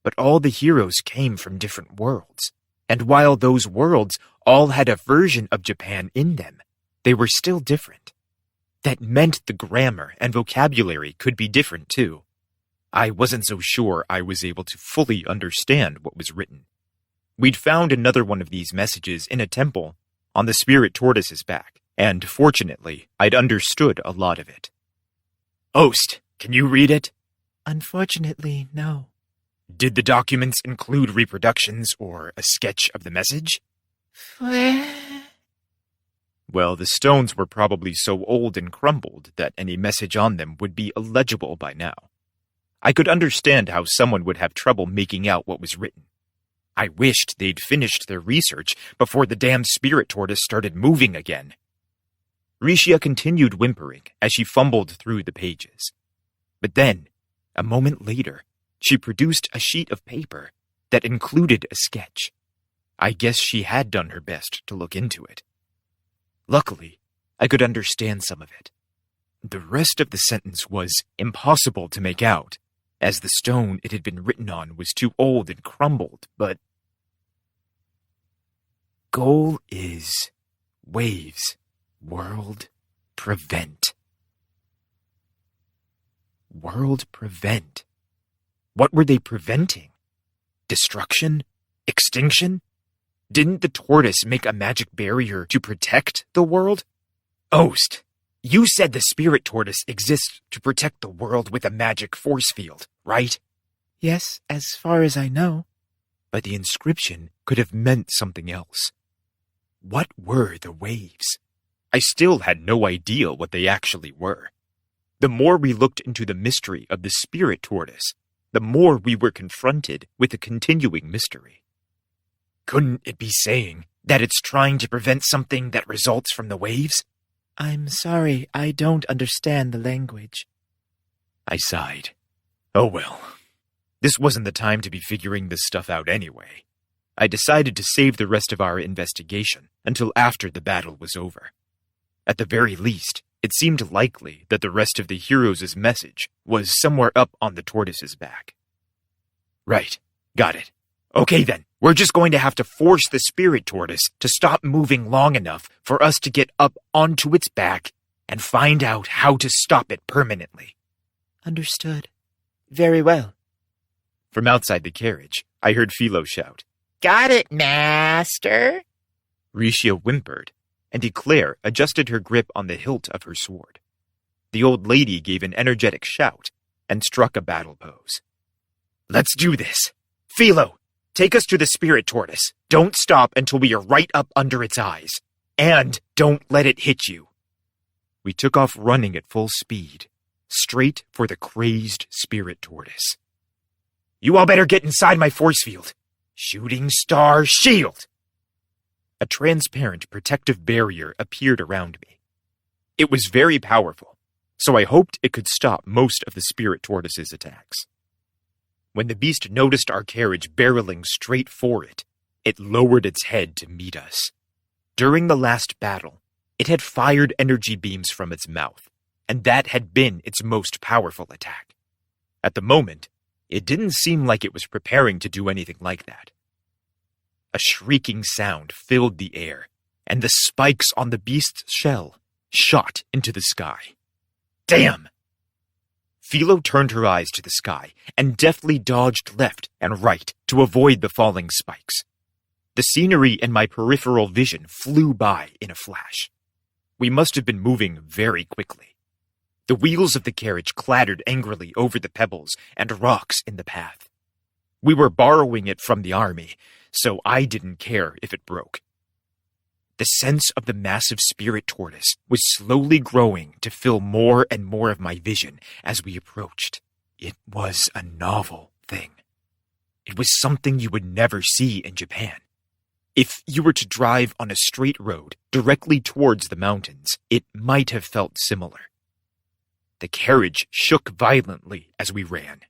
But all the heroes came from different worlds, and while those worlds all had a version of Japan in them, they were still different. That meant the grammar and vocabulary could be different too. I wasn't so sure I was able to fully understand what was written. We'd found another one of these messages in a temple on the spirit tortoise's back, and fortunately, I'd understood a lot of it. Ost, can you read it? Unfortunately, no. Did the documents include reproductions or a sketch of the message? Well, the stones were probably so old and crumbled that any message on them would be illegible by now. I could understand how someone would have trouble making out what was written. I wished they'd finished their research before the damned spirit tortoise started moving again. Rishia continued whimpering as she fumbled through the pages. But then, a moment later, she produced a sheet of paper that included a sketch. I guess she had done her best to look into it. Luckily, I could understand some of it. The rest of the sentence was impossible to make out, as the stone it had been written on was too old and crumbled, but... Goal is waves, world, prevent. World prevent. What were they preventing? Destruction? Extinction? Didn't the tortoise make a magic barrier to protect the world? Ost, you said the spirit tortoise exists to protect the world with a magic force field, right? Yes, as far as I know. But the inscription could have meant something else. What were the waves? I still had no idea what they actually were. The more we looked into the mystery of the spirit tortoise, the more we were confronted with a continuing mystery. Couldn't it be saying that it's trying to prevent something that results from the waves? I'm sorry, I don't understand the language. I sighed. Oh well. This wasn't the time to be figuring this stuff out anyway. I decided to save the rest of our investigation until after the battle was over. At the very least, it seemed likely that the rest of the heroes' message was somewhere up on the tortoise's back. Right, got it. Okay then, we're just going to have to force the spirit tortoise to stop moving long enough for us to get up onto its back and find out how to stop it permanently. Understood. Very well. From outside the carriage, I heard Philo shout, Got it, master. Rishia whimpered, and Eclair adjusted her grip on the hilt of her sword. The old lady gave an energetic shout and struck a battle pose. Let's do this. Philo, take us to the spirit tortoise. Don't stop until we are right up under its eyes. And don't let it hit you. We took off running at full speed, straight for the crazed spirit tortoise. You all better get inside my force field. Shooting star shield! A transparent protective barrier appeared around me. It was very powerful, so I hoped it could stop most of the spirit tortoise's attacks. When the beast noticed our carriage barreling straight for it, it lowered its head to meet us. During the last battle, it had fired energy beams from its mouth, and that had been its most powerful attack. At the moment, it didn't seem like it was preparing to do anything like that. A shrieking sound filled the air, and the spikes on the beast's shell shot into the sky. Damn! Philo turned her eyes to the sky and deftly dodged left and right to avoid the falling spikes. The scenery in my peripheral vision flew by in a flash. We must have been moving very quickly. The wheels of the carriage clattered angrily over the pebbles and rocks in the path. We were borrowing it from the army, so I didn't care if it broke. The sense of the massive spirit tortoise was slowly growing to fill more and more of my vision as we approached. It was a novel thing. It was something you would never see in Japan. If you were to drive on a straight road directly towards the mountains, it might have felt similar. The carriage shook violently as we ran.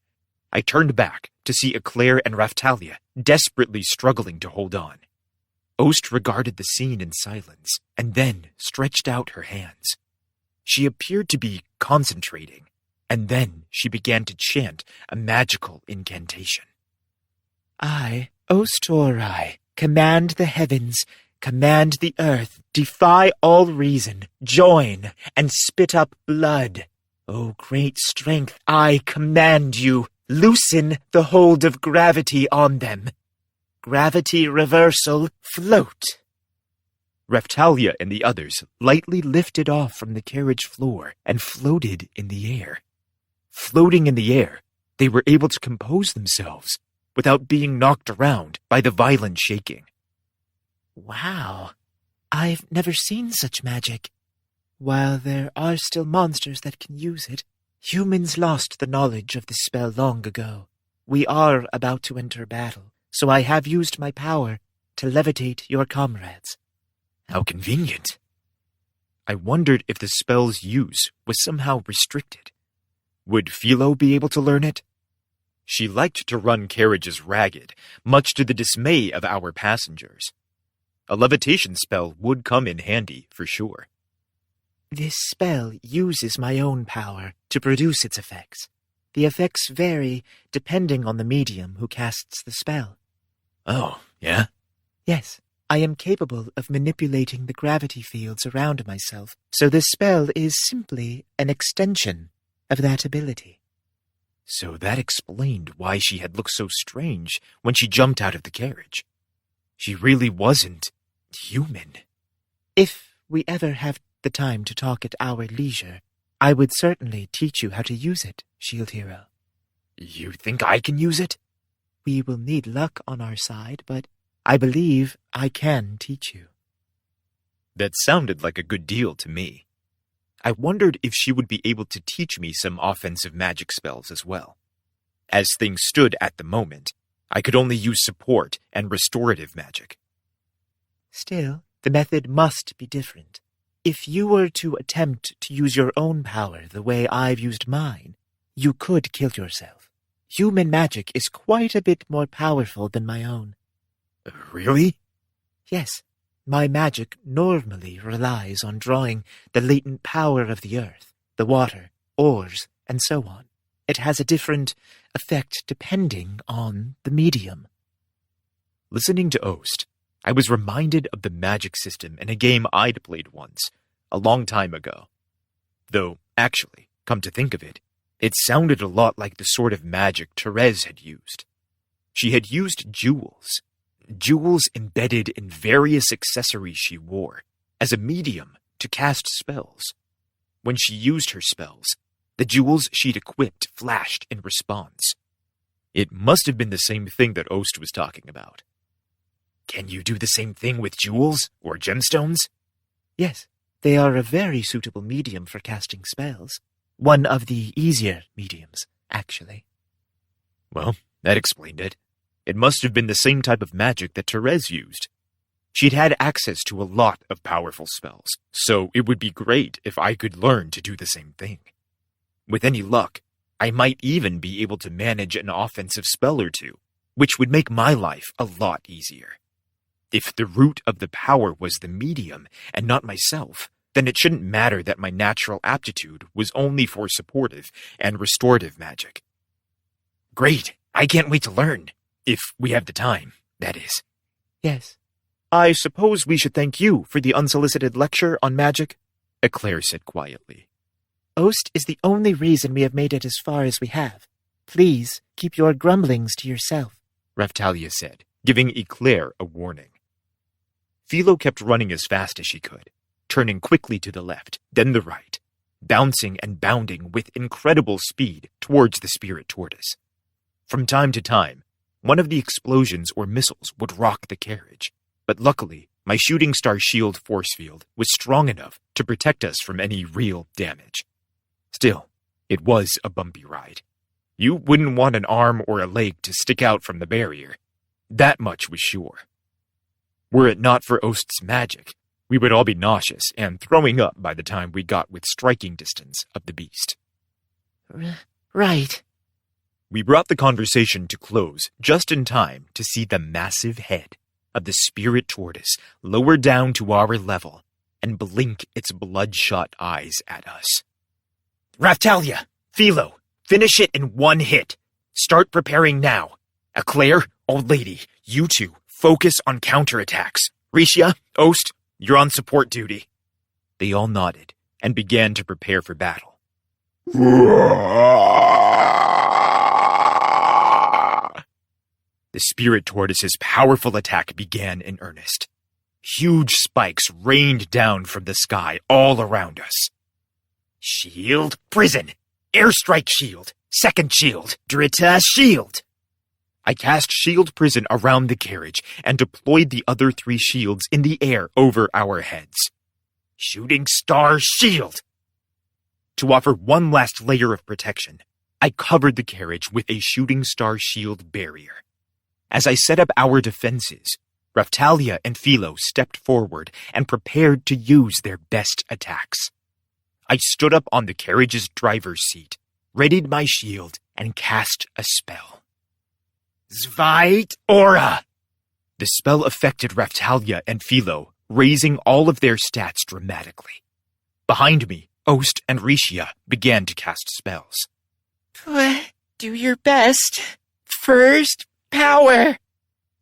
I turned back to see Eclair and Raftalia desperately struggling to hold on. Ost regarded the scene in silence and then stretched out her hands. She appeared to be concentrating, and then she began to chant a magical incantation. I, Ostorai, command the heavens, command the earth, defy all reason, join, and spit up blood. O great strength, I command you, loosen the hold of gravity on them. Gravity reversal, float. Raftalia and the others lightly lifted off from the carriage floor and floated in the air. Floating in the air, they were able to compose themselves without being knocked around by the violent shaking. Wow, I've never seen such magic. While there are still monsters that can use it, humans lost the knowledge of this spell long ago. We are about to enter battle, so I have used my power to levitate your comrades. How convenient. I wondered if the spell's use was somehow restricted. Would Philo be able to learn it? She liked to run carriages ragged, much to the dismay of our passengers. A levitation spell would come in handy, for sure. This spell uses my own power to produce its effects. The effects vary depending on the medium who casts the spell. Oh, yeah? Yes, I am capable of manipulating the gravity fields around myself, so this spell is simply an extension of that ability. So that explained why she had looked so strange when she jumped out of the carriage. She really wasn't human. If we ever have the time to talk at our leisure, I would certainly teach you how to use it, Shield Hero. You think I can use it? We will need luck on our side, but I believe I can teach you. That sounded like a good deal to me. I wondered if she would be able to teach me some offensive magic spells as well. As things stood at the moment, I could only use support and restorative magic. Still, the method must be different. If you were to attempt to use your own power the way I've used mine, you could kill yourself. Human magic is quite a bit more powerful than my own. Really? Yes. My magic normally relies on drawing the latent power of the earth, the water, ores, and so on. It has a different effect depending on the medium. Listening to Ost, I was reminded of the magic system in a game I'd played once, a long time ago. Though, actually, come to think of it, it sounded a lot like the sort of magic Therese had used. She had used jewels embedded in various accessories she wore, as a medium to cast spells. When she used her spells, the jewels she'd equipped flashed in response. It must have been the same thing that Ost was talking about. Can you do the same thing with jewels or gemstones? Yes, they are a very suitable medium for casting spells. One of the easier mediums, actually. Well, that explained it. It must have been the same type of magic that Therese used. She'd had access to a lot of powerful spells, so it would be great if I could learn to do the same thing. With any luck, I might even be able to manage an offensive spell or two, which would make my life a lot easier. If the root of the power was the medium and not myself, then it shouldn't matter that my natural aptitude was only for supportive and restorative magic. Great! I can't wait to learn. If we have the time, that is. Yes. I suppose we should thank you for the unsolicited lecture on magic, Eclair said quietly. Ost is the only reason we have made it as far as we have. Please keep your grumblings to yourself, Raftalia said, giving Eclair a warning. Philo kept running as fast as she could, turning quickly to the left, then the right, bouncing and bounding with incredible speed towards the spirit tortoise. From time to time, one of the explosions or missiles would rock the carriage, but luckily, my shooting star shield force field was strong enough to protect us from any real damage. Still, it was a bumpy ride. You wouldn't want an arm or a leg to stick out from the barrier. That much was sure. Were it not for Ost's magic, we would all be nauseous and throwing up by the time we got within striking distance of the beast. Right. We brought the conversation to close just in time to see the massive head of the spirit tortoise lower down to our level and blink its bloodshot eyes at us. Raftalia, Philo, finish it in one hit. Start preparing now. Eclair, Old Lady, you two, focus on counterattacks. Risha, Ost, you're on support duty. They all nodded and began to prepare for battle. The spirit tortoise's powerful attack began in earnest. Huge spikes rained down from the sky all around us. Shield, prison, airstrike shield, second shield, Drita shield. I cast shield prison around the carriage and deployed the other 3 shields in the air over our heads. Shooting star shield. To offer one last layer of protection, I covered the carriage with a shooting star shield barrier. As I set up our defenses, Raftalia and Philo stepped forward and prepared to use their best attacks. I stood up on the carriage's driver's seat, readied my shield, and cast a spell. Zvite Aura! The spell affected Raftalia and Philo, raising all of their stats dramatically. Behind me, Ost and Risha began to cast spells. Do your best. First, power.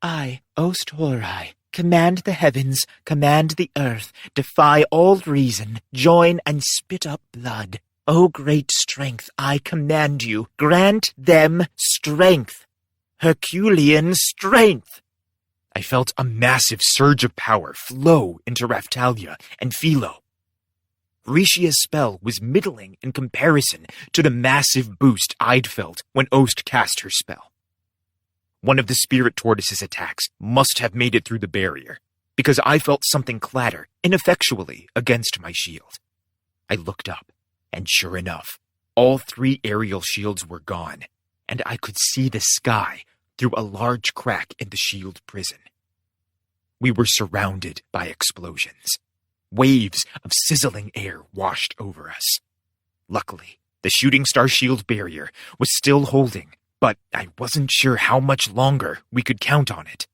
I, Ost Horai, command the heavens, command the earth, defy all reason, join and spit up blood. O great strength, I command you, grant them strength. Herculean strength. I felt a massive surge of power flow into Raftalia and Philo. Rishia's spell was middling in comparison to the massive boost I'd felt when Ost cast her spell. One of the spirit tortoise's attacks must have made it through the barrier, because I felt something clatter ineffectually against my shield. I looked up, and sure enough, all 3 aerial shields were gone, and I could see the sky through a large crack in the shield prison. We were surrounded by explosions. Waves of sizzling air washed over us. Luckily, the shooting star shield barrier was still holding, but I wasn't sure how much longer we could count on it.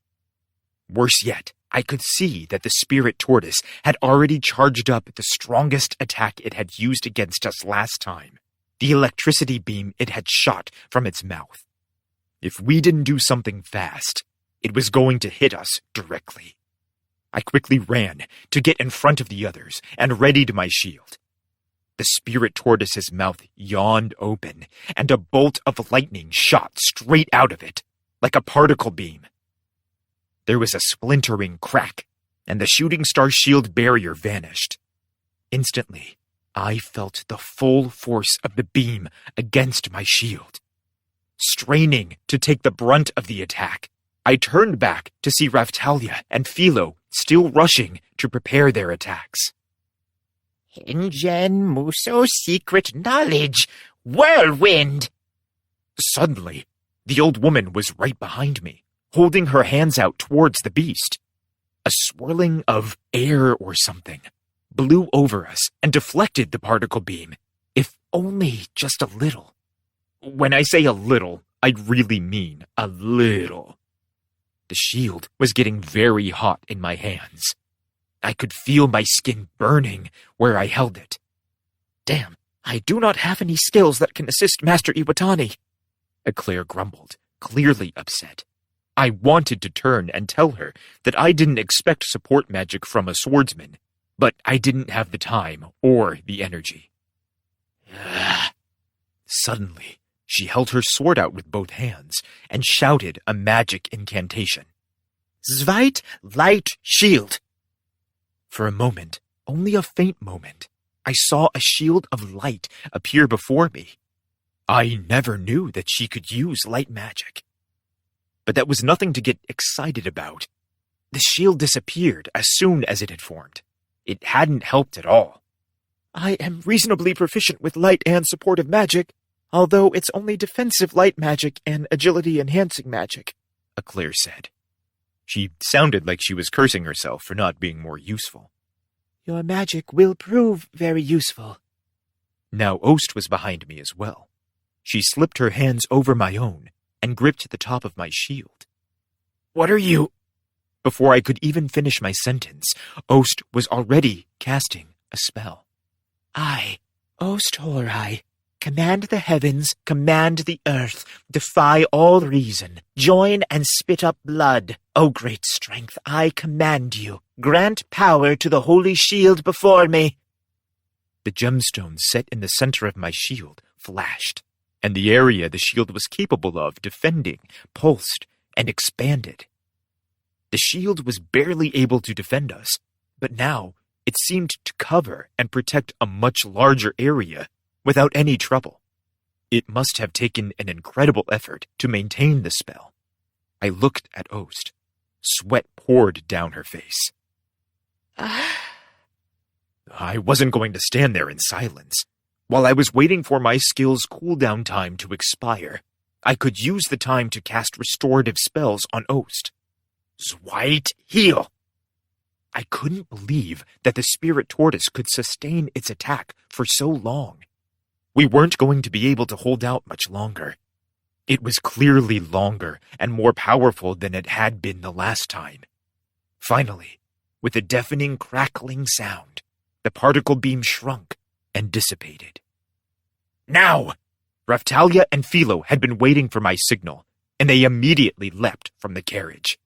Worse yet, I could see that the spirit tortoise had already charged up the strongest attack it had used against us last time, the electricity beam it had shot from its mouth. If we didn't do something fast, it was going to hit us directly. I quickly ran to get in front of the others and readied my shield. The spirit tortoise's mouth yawned open, and a bolt of lightning shot straight out of it, like a particle beam. There was a splintering crack, and the shooting star shield barrier vanished. Instantly, I felt the full force of the beam against my shield. Straining to take the brunt of the attack, I turned back to see Raftalia and Philo still rushing to prepare their attacks. Ingen Muso secret knowledge! Whirlwind! Suddenly, the old woman was right behind me, holding her hands out towards the beast. A swirling of air or something blew over us and deflected the particle beam, if only just a little. When I say a little, I really mean a little. The shield was getting very hot in my hands. I could feel my skin burning where I held it. Damn, I do not have any skills that can assist Master Iwatani, Eclair grumbled, clearly upset. I wanted to turn and tell her that I didn't expect support magic from a swordsman, but I didn't have the time or the energy. Suddenly, she held her sword out with both hands and shouted a magic incantation. Zvite Light Shield! For a moment, only a faint moment, I saw a shield of light appear before me. I never knew that she could use light magic. But that was nothing to get excited about. The shield disappeared as soon as it had formed. It hadn't helped at all. I am reasonably proficient with light and supportive magic, although it's only defensive light magic and agility-enhancing magic, Eclair said. She sounded like she was cursing herself for not being more useful. Your magic will prove very useful. Now Ost was behind me as well. She slipped her hands over my own and gripped the top of my shield. "What are you—" Before I could even finish my sentence, Ost was already casting a spell. I, Ost Horai, command the heavens, command the earth, defy all reason, join and spit up blood. O great strength, I command you, grant power to the holy shield before me. The gemstone set in the center of my shield flashed, and the area the shield was capable of defending pulsed and expanded. The shield was barely able to defend us, but now it seemed to cover and protect a much larger area without any trouble. It must have taken an incredible effort to maintain the spell. I looked at Ost. Sweat poured down her face. I wasn't going to stand there in silence. While I was waiting for my skill's cooldown time to expire, I could use the time to cast restorative spells on Ost. Zweit heal! I couldn't believe that the spirit tortoise could sustain its attack for so long. We weren't going to be able to hold out much longer. It was clearly longer and more powerful than it had been the last time. Finally, with a deafening crackling sound, the particle beam shrunk and dissipated. Now! Raphtalia and Philo had been waiting for my signal, and they immediately leapt from the carriage.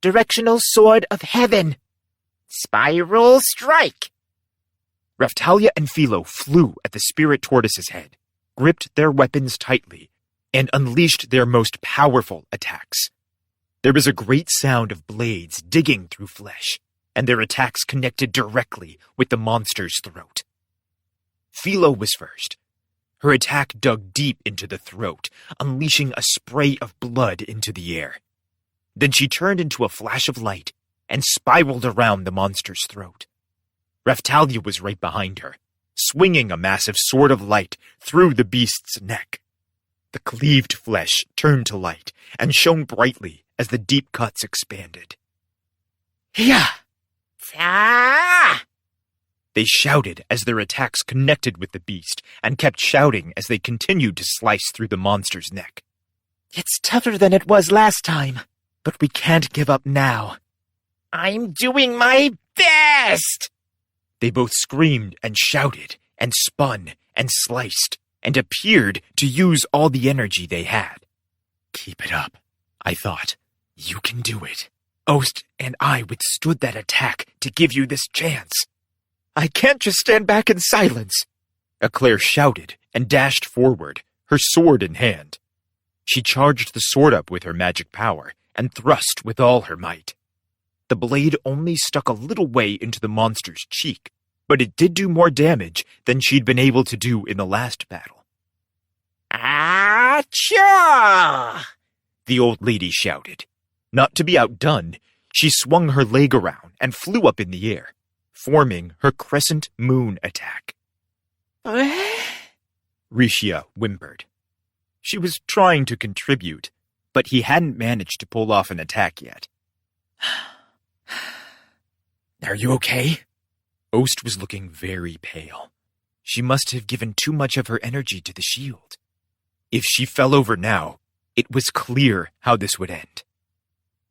Directional Sword of Heaven! Spiral strike! Raphtalia and Philo flew at the spirit tortoise's head, gripped their weapons tightly, and unleashed their most powerful attacks. There was a great sound of blades digging through flesh, and their attacks connected directly with the monster's throat. Philo was first. Her attack dug deep into the throat, unleashing a spray of blood into the air. Then she turned into a flash of light and spiraled around the monster's throat. Raphtalia was right behind her, swinging a massive sword of light through the beast's neck. The cleaved flesh turned to light and shone brightly as the deep cuts expanded. "Hiya!" Ah! They shouted as their attacks connected with the beast and kept shouting as they continued to slice through the monster's neck. It's tougher than it was last time, but we can't give up now. I'm doing my best! They both screamed and shouted and spun and sliced and appeared to use all the energy they had. Keep it up, I thought. You can do it. Ost and I withstood that attack to give you this chance. I can't just stand back in silence. Eclair shouted and dashed forward, her sword in hand. She charged the sword up with her magic power and thrust with all her might. The blade only stuck a little way into the monster's cheek, but it did do more damage than she'd been able to do in the last battle. Achoo! The old lady shouted. Not to be outdone, she swung her leg around and flew up in the air, forming her crescent moon attack. Rishia whimpered. She was trying to contribute, but he hadn't managed to pull off an attack yet. Are you okay? Ost was looking very pale. She must have given too much of her energy to the shield. If she fell over now, it was clear how this would end.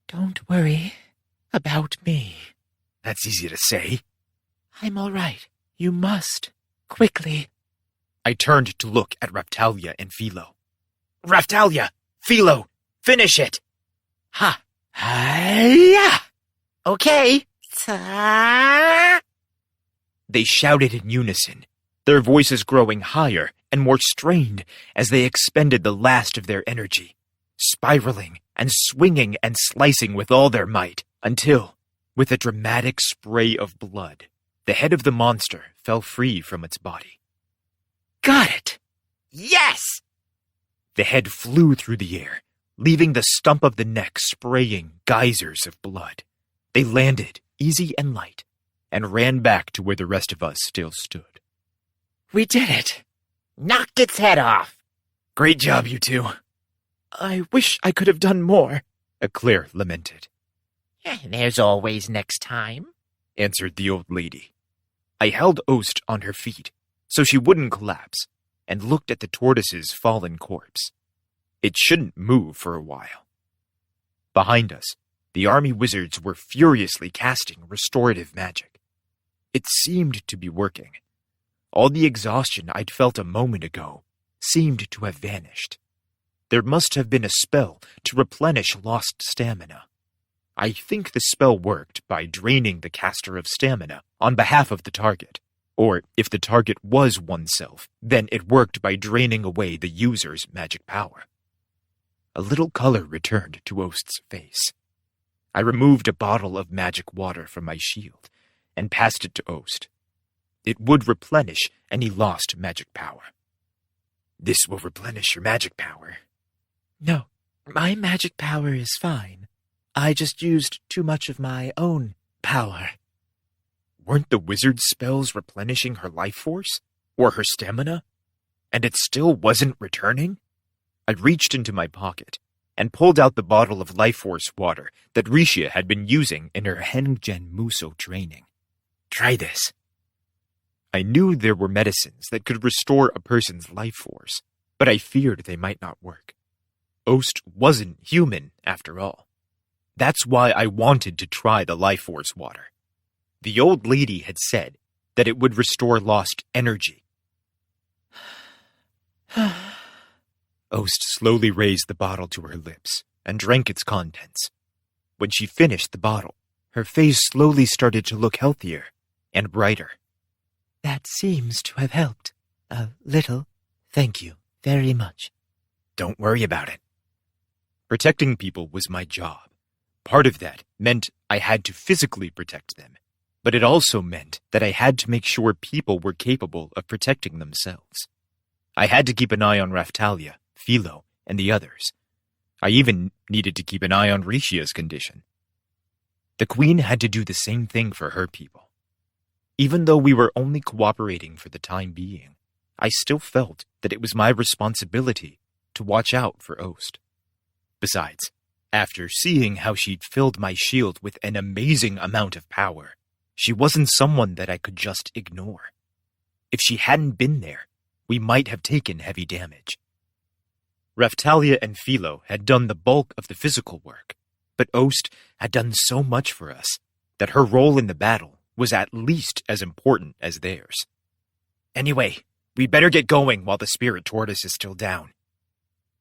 Don't worry about me. That's easy to say. I'm all right. You must. Quickly. I turned to look at Raphtalia and Philo. Raphtalia! Philo! Finish it! Ha! Hi-ya! Okay. They shouted in unison, their voices growing higher and more strained as they expended the last of their energy, spiraling and swinging and slicing with all their might, until, with a dramatic spray of blood, the head of the monster fell free from its body. Got it! Yes! The head flew through the air, leaving the stump of the neck spraying geysers of blood. They landed, easy and light, and ran back to where the rest of us still stood. We did it! Knocked its head off! Great job, you two. I wish I could have done more, Eclair lamented. There's always next time, answered the old lady. I held Ost on her feet so she wouldn't collapse and looked at the tortoise's fallen corpse. It shouldn't move for a while. Behind us, the army wizards were furiously casting restorative magic. It seemed to be working. All the exhaustion I'd felt a moment ago seemed to have vanished. There must have been a spell to replenish lost stamina. I think the spell worked by draining the caster of stamina on behalf of the target. Or if the target was oneself, then it worked by draining away the user's magic power. A little color returned to Ost's face. I removed a bottle of magic water from my shield and passed it to Ost. It would replenish any lost magic power. This will replenish your magic power. No, my magic power is fine. I just used too much of my own power. Weren't the wizard's spells replenishing her life force? Or her stamina? And it still wasn't returning? I reached into my pocket and pulled out the bottle of life force water that Rishia had been using in her Hengen Muso training. Try this. I knew there were medicines that could restore a person's life force, but I feared they might not work. Ost wasn't human, after all. That's why I wanted to try the life force water. The old lady had said that it would restore lost energy. Ost slowly raised the bottle to her lips and drank its contents. When she finished the bottle, her face slowly started to look healthier and brighter. That seems to have helped. A little. Thank you very much. Don't worry about it. Protecting people was my job. Part of that meant I had to physically protect them, but it also meant that I had to make sure people were capable of protecting themselves. I had to keep an eye on Raftalia, Philo, and the others. I even needed to keep an eye on Rishia's condition. The Queen had to do the same thing for her people. Even though we were only cooperating for the time being, I still felt that it was my responsibility to watch out for Ost. Besides, after seeing how she'd filled my shield with an amazing amount of power, she wasn't someone that I could just ignore. If she hadn't been there, we might have taken heavy damage. Raftalia and Philo had done the bulk of the physical work, but Ost had done so much for us that her role in the battle was at least as important as theirs. Anyway, we'd better get going while the spirit tortoise is still down.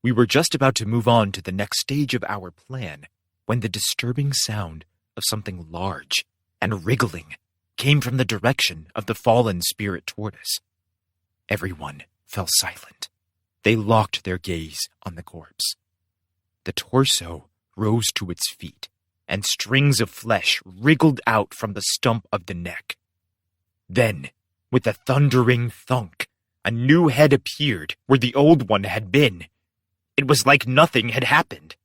We were just about to move on to the next stage of our plan when the disturbing sound of something large and wriggling came from the direction of the fallen spirit tortoise. Everyone fell silent. They locked their gaze on the corpse. The torso rose to its feet, and strings of flesh wriggled out from the stump of the neck. Then, with a thundering thunk, a new head appeared where the old one had been. It was like nothing had happened.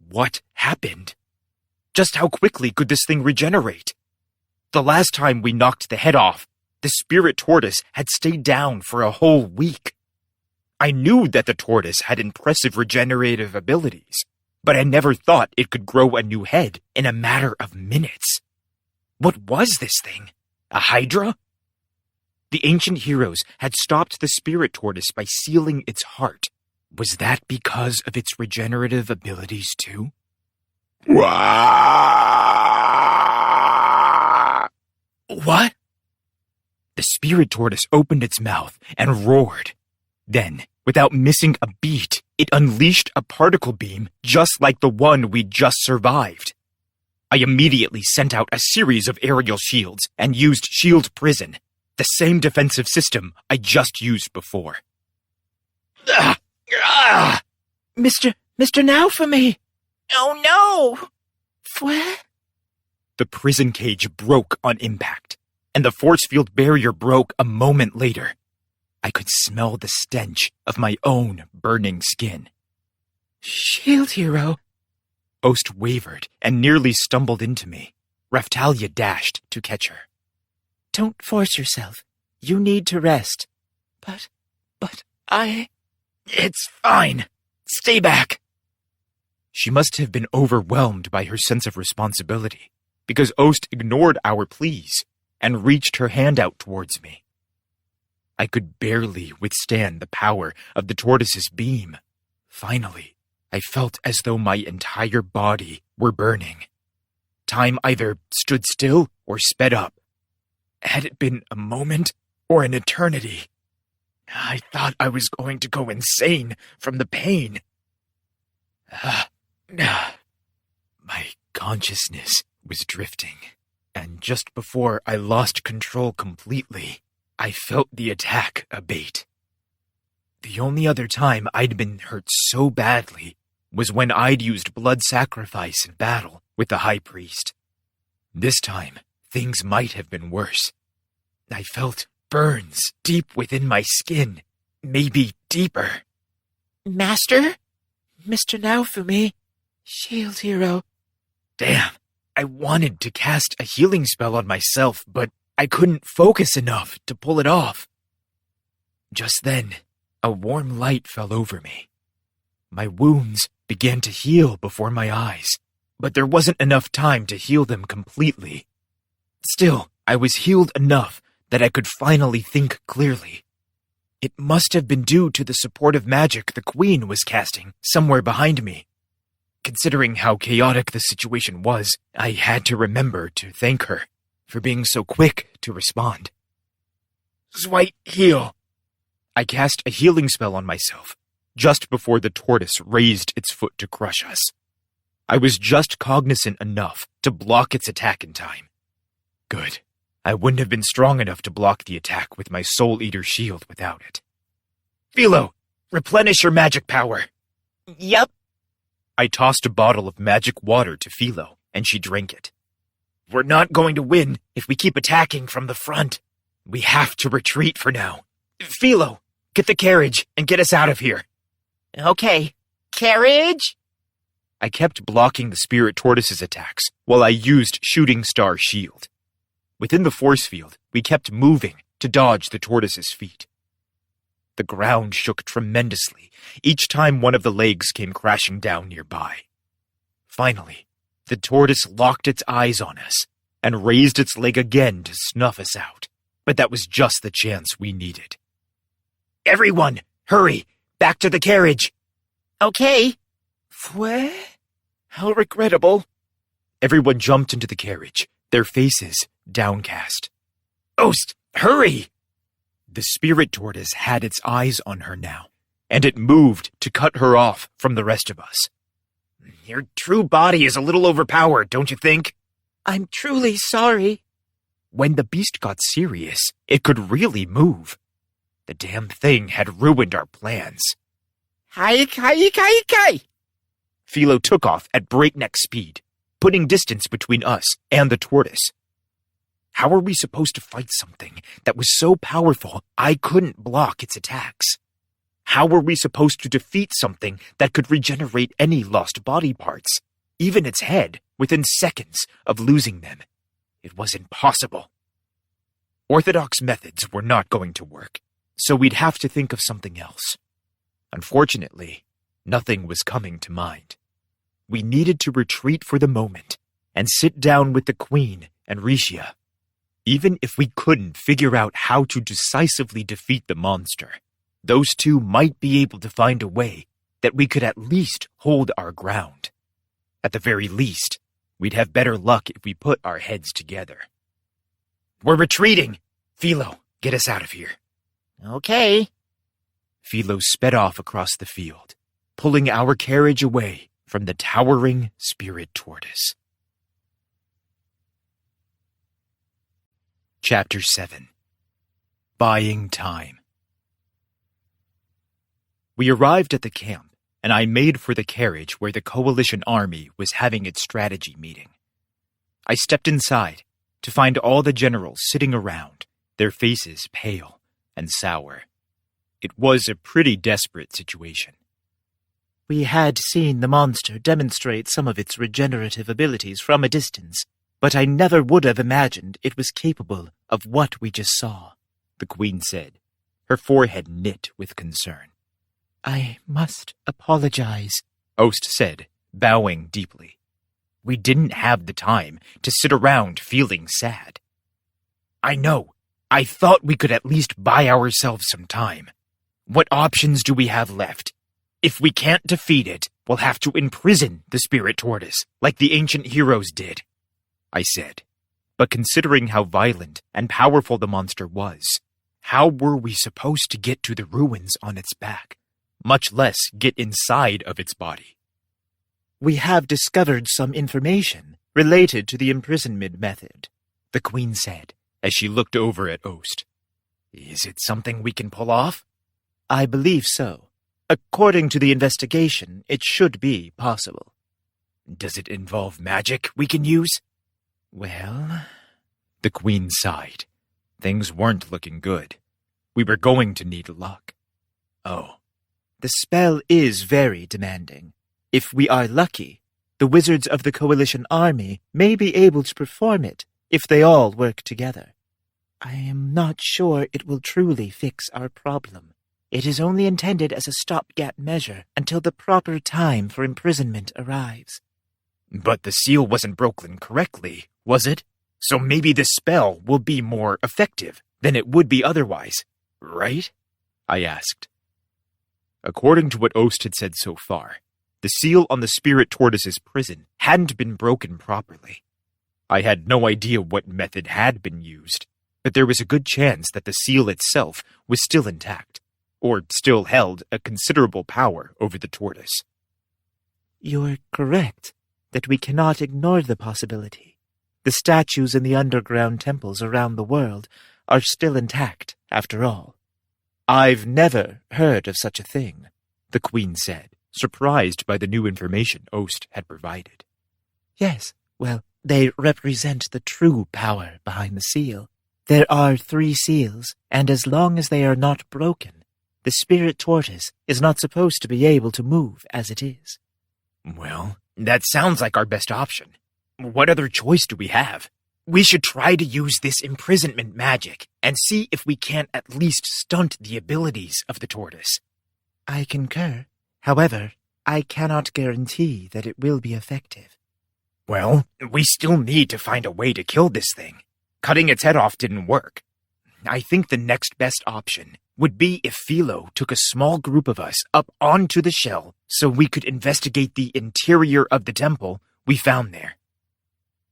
What happened? Just how quickly could this thing regenerate? The last time we knocked the head off, the spirit tortoise had stayed down for a whole week. I knew that the tortoise had impressive regenerative abilities, but I never thought it could grow a new head in a matter of minutes. What was this thing? A hydra? The ancient heroes had stopped the spirit tortoise by sealing its heart. Was that because of its regenerative abilities too? What? The spirit tortoise opened its mouth and roared. Then, without missing a beat, it unleashed a particle beam just like the one we'd just survived. I immediately sent out a series of aerial shields and used Shield Prison, the same defensive system I just used before. Mr. Now for me! Oh no! The prison cage broke on impact, and the force field barrier broke a moment later. I could smell the stench of my own burning skin. Shield hero! Ost wavered and nearly stumbled into me. Raftalia dashed to catch her. Don't force yourself. You need to rest. But It's fine. Stay back. She must have been overwhelmed by her sense of responsibility, because Ost ignored our pleas and reached her hand out towards me. I could barely withstand the power of the tortoise's beam. Finally, I felt as though my entire body were burning. Time either stood still or sped up. Had it been a moment or an eternity? I thought I was going to go insane from the pain. My consciousness was drifting, and just before I lost control completely, I felt the attack abate. The only other time I'd been hurt so badly was when I'd used blood sacrifice in battle with the High Priest. This time, things might have been worse. I felt burns deep within my skin, maybe deeper. Master? Mr. Naofumi? Shield Hero. Damn, I wanted to cast a healing spell on myself, but I couldn't focus enough to pull it off. Just then, a warm light fell over me. My wounds began to heal before my eyes, but there wasn't enough time to heal them completely. Still, I was healed enough that I could finally think clearly. It must have been due to the supportive magic the Queen was casting somewhere behind me. Considering how chaotic the situation was, I had to remember to thank her for being so quick to respond. Zwite heal. I cast a healing spell on myself just before the tortoise raised its foot to crush us. I was just cognizant enough to block its attack in time. Good. I wouldn't have been strong enough to block the attack with my Soul Eater shield without it. Philo, replenish your magic power. Yep. I tossed a bottle of magic water to Philo, and she drank it. We're not going to win if we keep attacking from the front. We have to retreat for now. Philo, get the carriage and get us out of here. Okay. Carriage? I kept blocking the Spirit Tortoise's attacks while I used Shooting Star Shield. Within the force field, we kept moving to dodge the tortoise's feet. The ground shook tremendously each time one of the legs came crashing down nearby. Finally, the tortoise locked its eyes on us and raised its leg again to snuff us out, but that was just the chance we needed. Everyone, hurry! Back to the carriage! Okay. Fue? How regrettable. Everyone jumped into the carriage, their faces downcast. Ost, hurry! The spirit tortoise had its eyes on her now, and it moved to cut her off from the rest of us. Your true body is a little overpowered, don't you think? I'm truly sorry. When the beast got serious, it could really move. The damn thing had ruined our plans. Hike, hike, hike, hike. Philo took off at breakneck speed, putting distance between us and the tortoise. How were we supposed to fight something that was so powerful I couldn't block its attacks? How were we supposed to defeat something that could regenerate any lost body parts, even its head, within seconds of losing them? It was impossible. Orthodox methods were not going to work, so we'd have to think of something else. Unfortunately, nothing was coming to mind. We needed to retreat for the moment and sit down with the Queen and Rishia. Even if we couldn't figure out how to decisively defeat the monster, those two might be able to find a way that we could at least hold our ground. At the very least, we'd have better luck if we put our heads together. We're retreating! Philo, get us out of here. Okay. Philo sped off across the field, pulling our carriage away from the towering spirit tortoise. Chapter 7. Buying Time. We arrived at the camp, and I made for the carriage where the coalition army was having its strategy meeting. I stepped inside to find all the generals sitting around, their faces pale and sour. It was a pretty desperate situation. We had seen the monster demonstrate some of its regenerative abilities from a distance, but I never would have imagined it was capable of what we just saw, the Queen said, her forehead knit with concern. I must apologize, Ost said, bowing deeply. We didn't have the time to sit around feeling sad. I know. I thought we could at least buy ourselves some time. What options do we have left? If we can't defeat it, we'll have to imprison the spirit tortoise, like the ancient heroes did, I said. But considering how violent and powerful the monster was, how were we supposed to get to the ruins on its back, much less get inside of its body? We have discovered some information related to the imprisonment method, the Queen said, as she looked over at Ost. Is it something we can pull off? I believe so. According to the investigation, it should be possible. Does it involve magic we can use? Well, the Queen sighed. Things weren't looking good. We were going to need luck. Oh. The spell is very demanding. If we are lucky, the wizards of the Coalition Army may be able to perform it if they all work together. I am not sure it will truly fix our problem. It is only intended as a stopgap measure until the proper time for imprisonment arrives. But the seal wasn't broken correctly, was it? So maybe the spell will be more effective than it would be otherwise, right? I asked. According to what Ost had said so far, the seal on the spirit tortoise's prison hadn't been broken properly. I had no idea what method had been used, but there was a good chance that the seal itself was still intact, or still held a considerable power over the tortoise. You're correct that we cannot ignore the possibility. The statues in the underground temples around the world are still intact, after all. I've never heard of such a thing, the Queen said, surprised by the new information Ost had provided. Yes, well, they represent the true power behind the seal. There are 3 seals, and as long as they are not broken, the spirit tortoise is not supposed to be able to move as it is. Well, that sounds like our best option. What other choice do we have? We should try to use this imprisonment magic and see if we can't at least stunt the abilities of the tortoise. I concur. However, I cannot guarantee that it will be effective. Well, we still need to find a way to kill this thing. Cutting its head off didn't work. I think the next best option would be if Philo took a small group of us up onto the shell so we could investigate the interior of the temple we found there.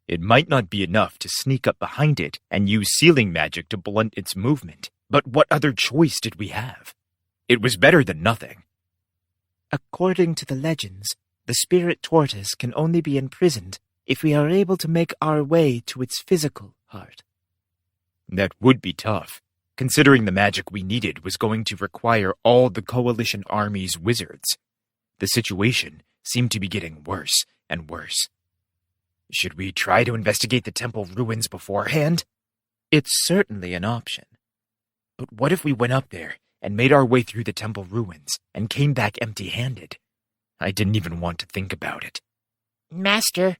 It might not be enough to sneak up behind it and use sealing magic to blunt its movement, but what other choice did we have? It was better than nothing. According to the legends, the spirit tortoise can only be imprisoned if we are able to make our way to its physical heart. That would be tough, considering the magic we needed was going to require all the Coalition Army's wizards. The situation seemed to be getting worse and worse. Should we try to investigate the temple ruins beforehand? It's certainly an option. But what if we went up there and made our way through the temple ruins and came back empty-handed? I didn't even want to think about it. Master.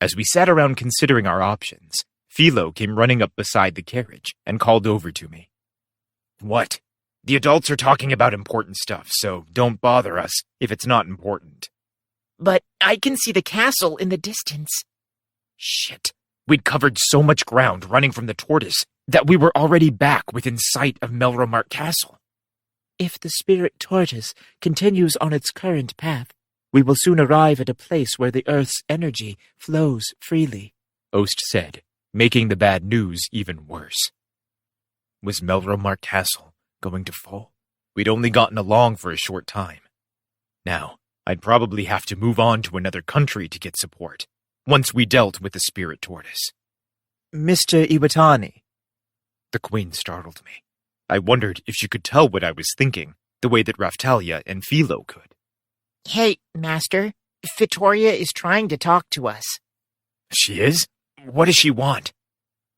As we sat around considering our options, Philo came running up beside the carriage and called over to me. What? The adults are talking about important stuff, so don't bother us if it's not important. But I can see the castle in the distance. Shit. We'd covered so much ground running from the tortoise that we were already back within sight of Melromark Castle. If the spirit tortoise continues on its current path, we will soon arrive at a place where the Earth's energy flows freely, Ost said, making the bad news even worse. Was Melromark Castle going to fall? We'd only gotten along for a short time. Now, I'd probably have to move on to another country to get support, once we dealt with the spirit tortoise. Mr. Iwatani. The Queen startled me. I wondered if she could tell what I was thinking, the way that Raftalia and Philo could. Hey, Master. Vittoria is trying to talk to us. She is? What does she want?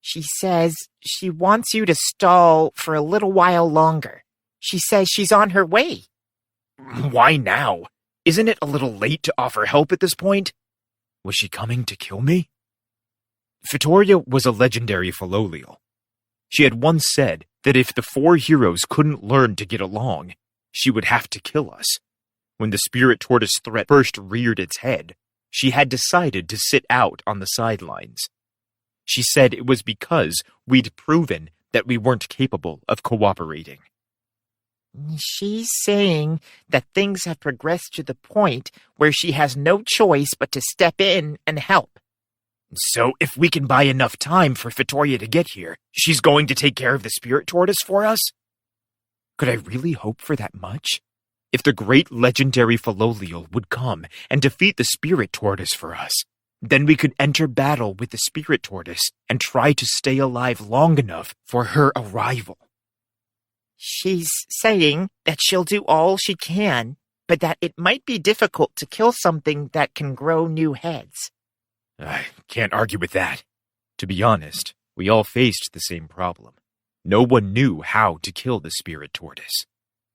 She says she wants you to stall for a little while longer. She says she's on her way. Why now? Isn't it a little late to offer help at this point? Was she coming to kill me? Vittoria was a legendary Philolial. She had once said that if the 4 heroes couldn't learn to get along, she would have to kill us. When the spirit tortoise threat first reared its head, she had decided to sit out on the sidelines. She said it was because we'd proven that we weren't capable of cooperating. She's saying that things have progressed to the point where she has no choice but to step in and help. So if we can buy enough time for Vittoria to get here, she's going to take care of the spirit tortoise for us? Could I really hope for that much? If the great legendary Filolial would come and defeat the spirit tortoise for us, then we could enter battle with the spirit tortoise and try to stay alive long enough for her arrival. She's saying that she'll do all she can, but that it might be difficult to kill something that can grow new heads. I can't argue with that. To be honest, we all faced the same problem. No one knew how to kill the spirit tortoise.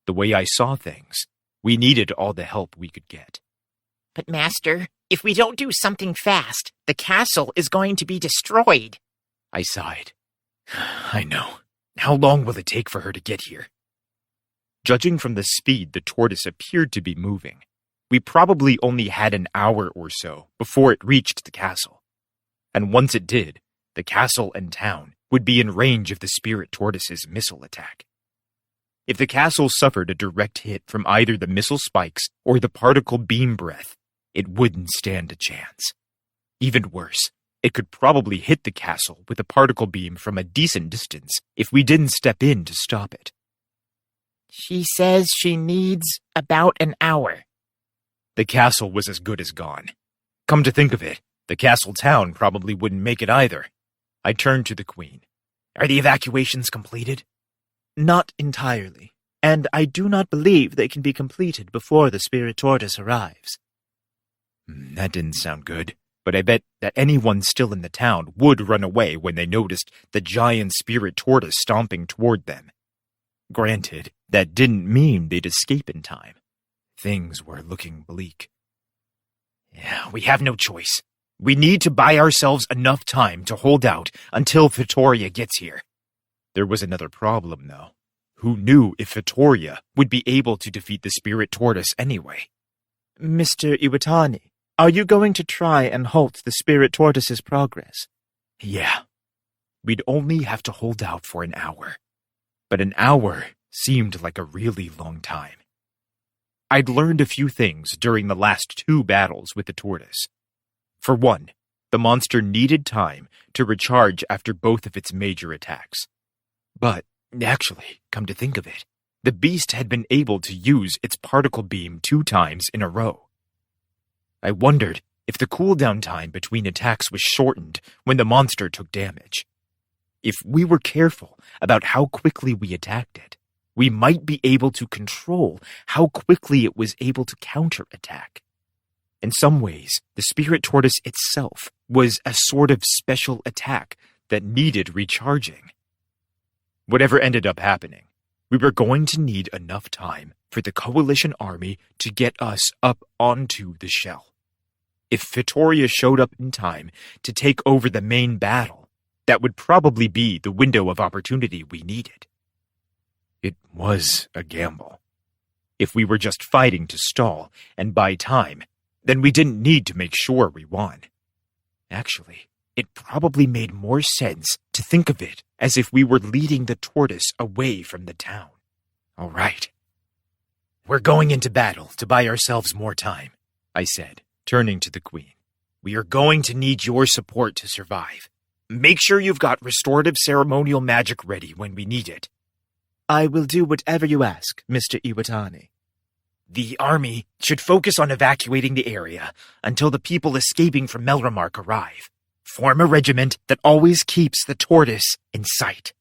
The way I saw things, we needed all the help we could get. But Master, if we don't do something fast, the castle is going to be destroyed. I sighed. I know. How long will it take for her to get here? Judging from the speed the tortoise appeared to be moving, we probably only had an hour or so before it reached the castle. And once it did, the castle and town would be in range of the spirit tortoise's missile attack. If the castle suffered a direct hit from either the missile spikes or the particle beam breath, it wouldn't stand a chance. Even worse, it could probably hit the castle with a particle beam from a decent distance if we didn't step in to stop it. She says she needs about an hour. The castle was as good as gone. Come to think of it, the castle town probably wouldn't make it either. I turned to the Queen. Are the evacuations completed? Not entirely, and I do not believe they can be completed before the spirit tortoise arrives. That didn't sound good, but I bet that anyone still in the town would run away when they noticed the giant spirit tortoise stomping toward them. Granted, that didn't mean they'd escape in time. Things were looking bleak. Yeah, we have no choice. We need to buy ourselves enough time to hold out until Vittoria gets here. There was another problem, though. Who knew if Vittoria would be able to defeat the spirit tortoise anyway? Mr. Iwatani, are you going to try and halt the spirit tortoise's progress? Yeah. We'd only have to hold out for an hour. But an hour seemed like a really long time. I'd learned a few things during the last 2 battles with the tortoise. For one, the monster needed time to recharge after both of its major attacks. But, actually, come to think of it, the beast had been able to use its particle beam 2 times in a row. I wondered if the cooldown time between attacks was shortened when the monster took damage. If we were careful about how quickly we attacked it, we might be able to control how quickly it was able to counterattack. In some ways, the spirit tortoise itself was a sort of special attack that needed recharging. Whatever ended up happening, we were going to need enough time for the Coalition army to get us up onto the shell. If Vittoria showed up in time to take over the main battle, that would probably be the window of opportunity we needed. It was a gamble. If we were just fighting to stall and buy time, then we didn't need to make sure we won. Actually, it probably made more sense to think of it as if we were leading the tortoise away from the town. All right. We're going into battle to buy ourselves more time, I said, turning to the Queen. We are going to need your support to survive. Make sure you've got restorative ceremonial magic ready when we need it. I will do whatever you ask, Mr. Iwatani. The army should focus on evacuating the area until the people escaping from Melramark arrive. Form a regiment that always keeps the tortoise in sight.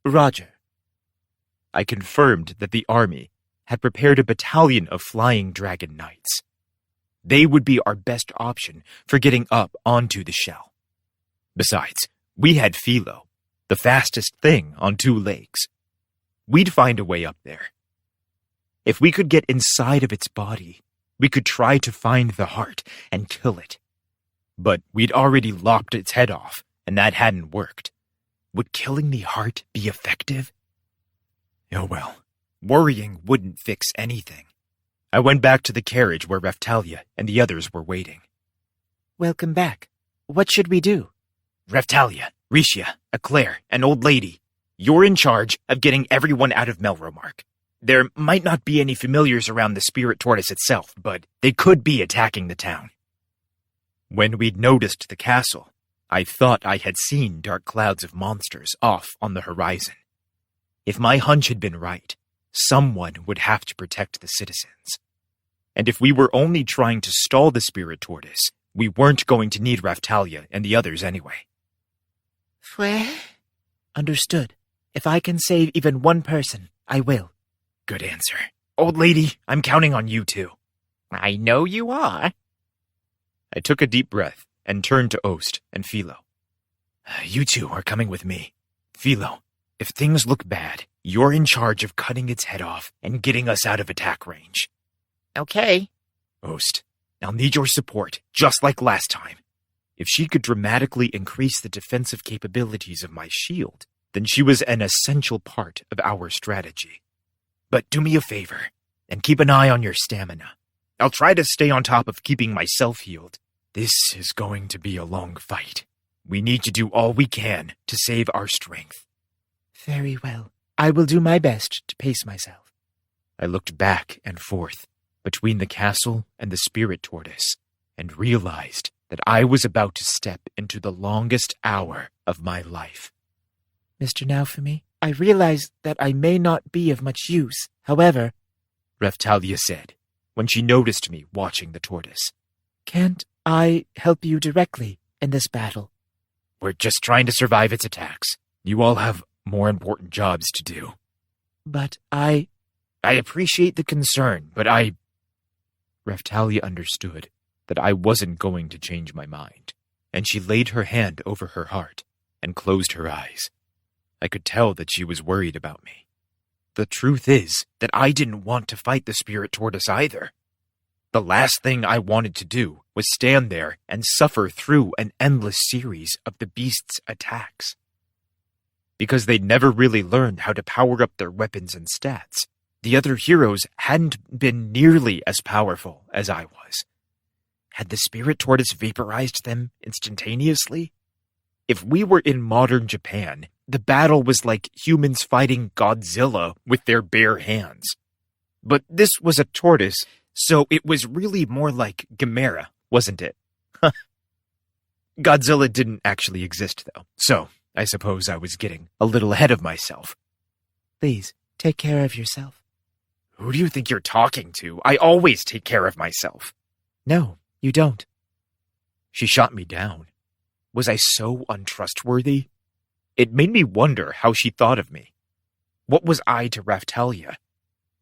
Roger. I confirmed that the army had prepared a battalion of flying dragon knights. They would be our best option for getting up onto the shell. Besides, we had Philo, the fastest thing on 2 legs. We'd find a way up there. If we could get inside of its body, we could try to find the heart and kill it. But we'd already lopped its head off, and that hadn't worked. Would killing the heart be effective? Oh well, worrying wouldn't fix anything. I went back to the carriage where Raphtalia and the others were waiting. Welcome back. What should we do? Raphtalia, Risha, Eclair, and Old Lady, you're in charge of getting everyone out of Melromark. There might not be any familiars around the Spirit Tortoise itself, but they could be attacking the town. When we'd noticed the castle, I thought I had seen dark clouds of monsters off on the horizon. If my hunch had been right, someone would have to protect the citizens. And if we were only trying to stall the Spirit Tortoise, we weren't going to need Raphtalia and the others anyway. Understood. If I can save even one person, I will. Good answer. Old Lady, I'm counting on you too. I know you are. I took a deep breath and turned to Ost and Philo. You two are coming with me. Philo, if things look bad, you're in charge of cutting its head off and getting us out of attack range. Okay. Ost, I'll need your support, just like last time. If she could dramatically increase the defensive capabilities of my shield, then she was an essential part of our strategy. But do me a favor, and keep an eye on your stamina. I'll try to stay on top of keeping myself healed. This is going to be a long fight. We need to do all we can to save our strength. Very well. I will do my best to pace myself. I looked back and forth between the castle and the Spirit Tortoise and realized that I was about to step into the longest hour of my life. Mr. Naofumi, I realize that I may not be of much use. However, Raphtalia said, when she noticed me watching the tortoise. Can't I help you directly in this battle? We're just trying to survive its attacks. You all have more important jobs to do. But I appreciate the concern, but Raphtalia understood that I wasn't going to change my mind, and she laid her hand over her heart and closed her eyes. I could tell that she was worried about me. The truth is that I didn't want to fight the Spirit Tortoise either. The last thing I wanted to do was stand there and suffer through an endless series of the beast's attacks. Because they'd never really learned how to power up their weapons and stats, the other heroes hadn't been nearly as powerful as I was. Had the Spirit Tortoise vaporized them instantaneously? If we were in modern Japan, the battle was like humans fighting Godzilla with their bare hands. But this was a tortoise, so it was really more like Gamera, wasn't it? Godzilla didn't actually exist, though, so I suppose I was getting a little ahead of myself. Please, take care of yourself. Who do you think you're talking to? I always take care of myself. No, you don't. She shot me down. Was I so untrustworthy? It made me wonder how she thought of me. What was I to Raphtalia?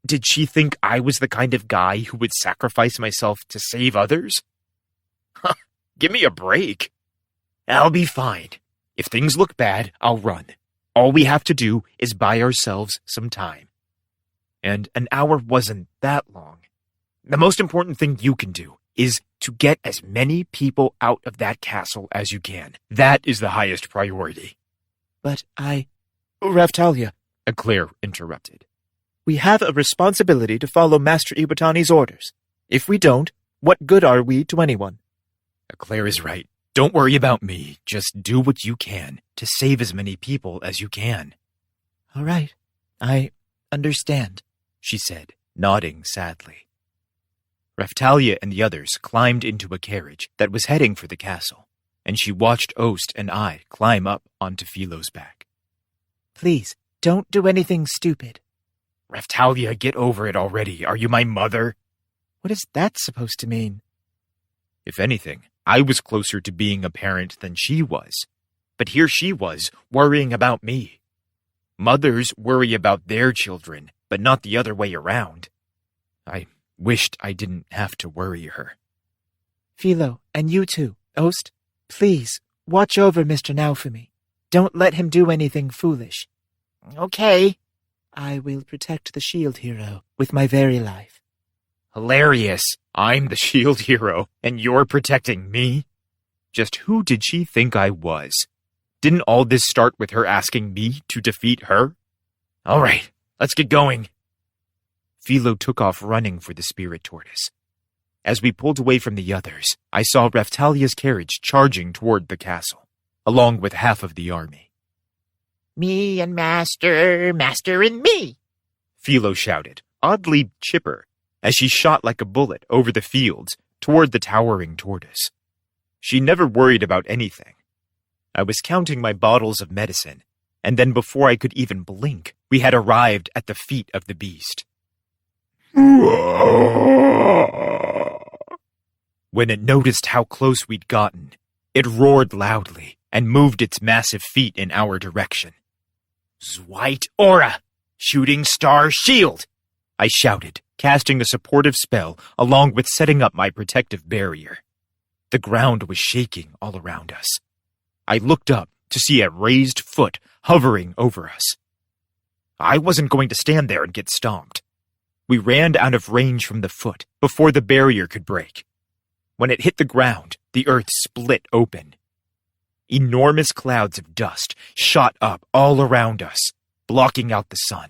Did she think I was the kind of guy who would sacrifice myself to save others? Give me a break. I'll be fine. If things look bad, I'll run. All we have to do is buy ourselves some time. And an hour wasn't that long. The most important thing you can do is to get as many people out of that castle as you can. That is the highest priority. But Raphtalia, Eclair interrupted. We have a responsibility to follow Master Iwatani's orders. If we don't, what good are we to anyone? Eclair is right. Don't worry about me. Just do what you can to save as many people as you can. All right. I understand, she said, nodding sadly. Raphtalia and the others climbed into a carriage that was heading for the castle, and she watched Ost and I climb up onto Philo's back. Please, don't do anything stupid. Raphtalia, get over it already. Are you my mother? What is that supposed to mean? If anything, I was closer to being a parent than she was. But here she was, worrying about me. Mothers worry about their children, but not the other way around. I wished I didn't have to worry her. Philo, and you too, Ost, please, watch over Mr. Naofumi. Don't let him do anything foolish. Okay. I will protect the shield hero with my very life. Hilarious. I'm the shield hero, and you're protecting me? Just who did she think I was? Didn't all this start with her asking me to defeat her? All right, let's get going. Philo took off running for the spirit tortoise. As we pulled away from the others, I saw Raphtalia's carriage charging toward the castle, along with half of the army. Me and Master, Master and me, Philo shouted, oddly chipper, as she shot like a bullet over the fields toward the towering tortoise. She never worried about anything. I was counting my bottles of medicine, and then before I could even blink, we had arrived at the feet of the beast. When it noticed how close we'd gotten, it roared loudly and moved its massive feet in our direction. "Zwite Aura! Shooting Star Shield!" I shouted, casting a supportive spell along with setting up my protective barrier. The ground was shaking all around us. I looked up to see a raised foot hovering over us. I wasn't going to stand there and get stomped. We ran out of range from the foot before the barrier could break. When it hit the ground, the earth split open. Enormous clouds of dust shot up all around us, blocking out the sun.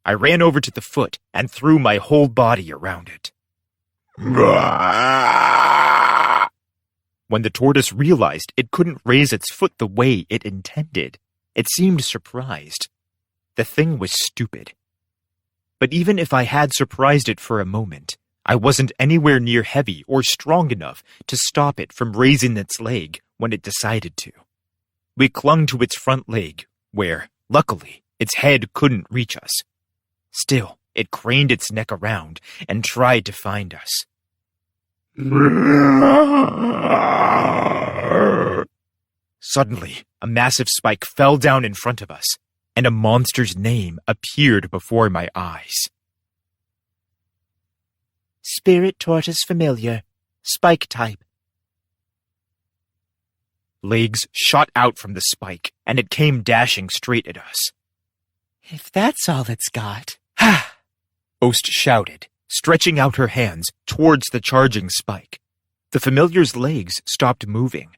I ran over to the foot and threw my whole body around it. When the tortoise realized it couldn't raise its foot the way it intended, it seemed surprised. The thing was stupid. But even if I had surprised it for a moment, I wasn't anywhere near heavy or strong enough to stop it from raising its leg when it decided to. We clung to its front leg, where, luckily, its head couldn't reach us. Still, it craned its neck around and tried to find us. Suddenly, a massive spike fell down in front of us, and a monster's name appeared before my eyes. Spirit Tortoise Familiar, Spike type. Legs shot out from the spike, and it came dashing straight at us. If that's all it's got. Ha! Ost shouted, stretching out her hands towards the charging spike. The familiar's legs stopped moving.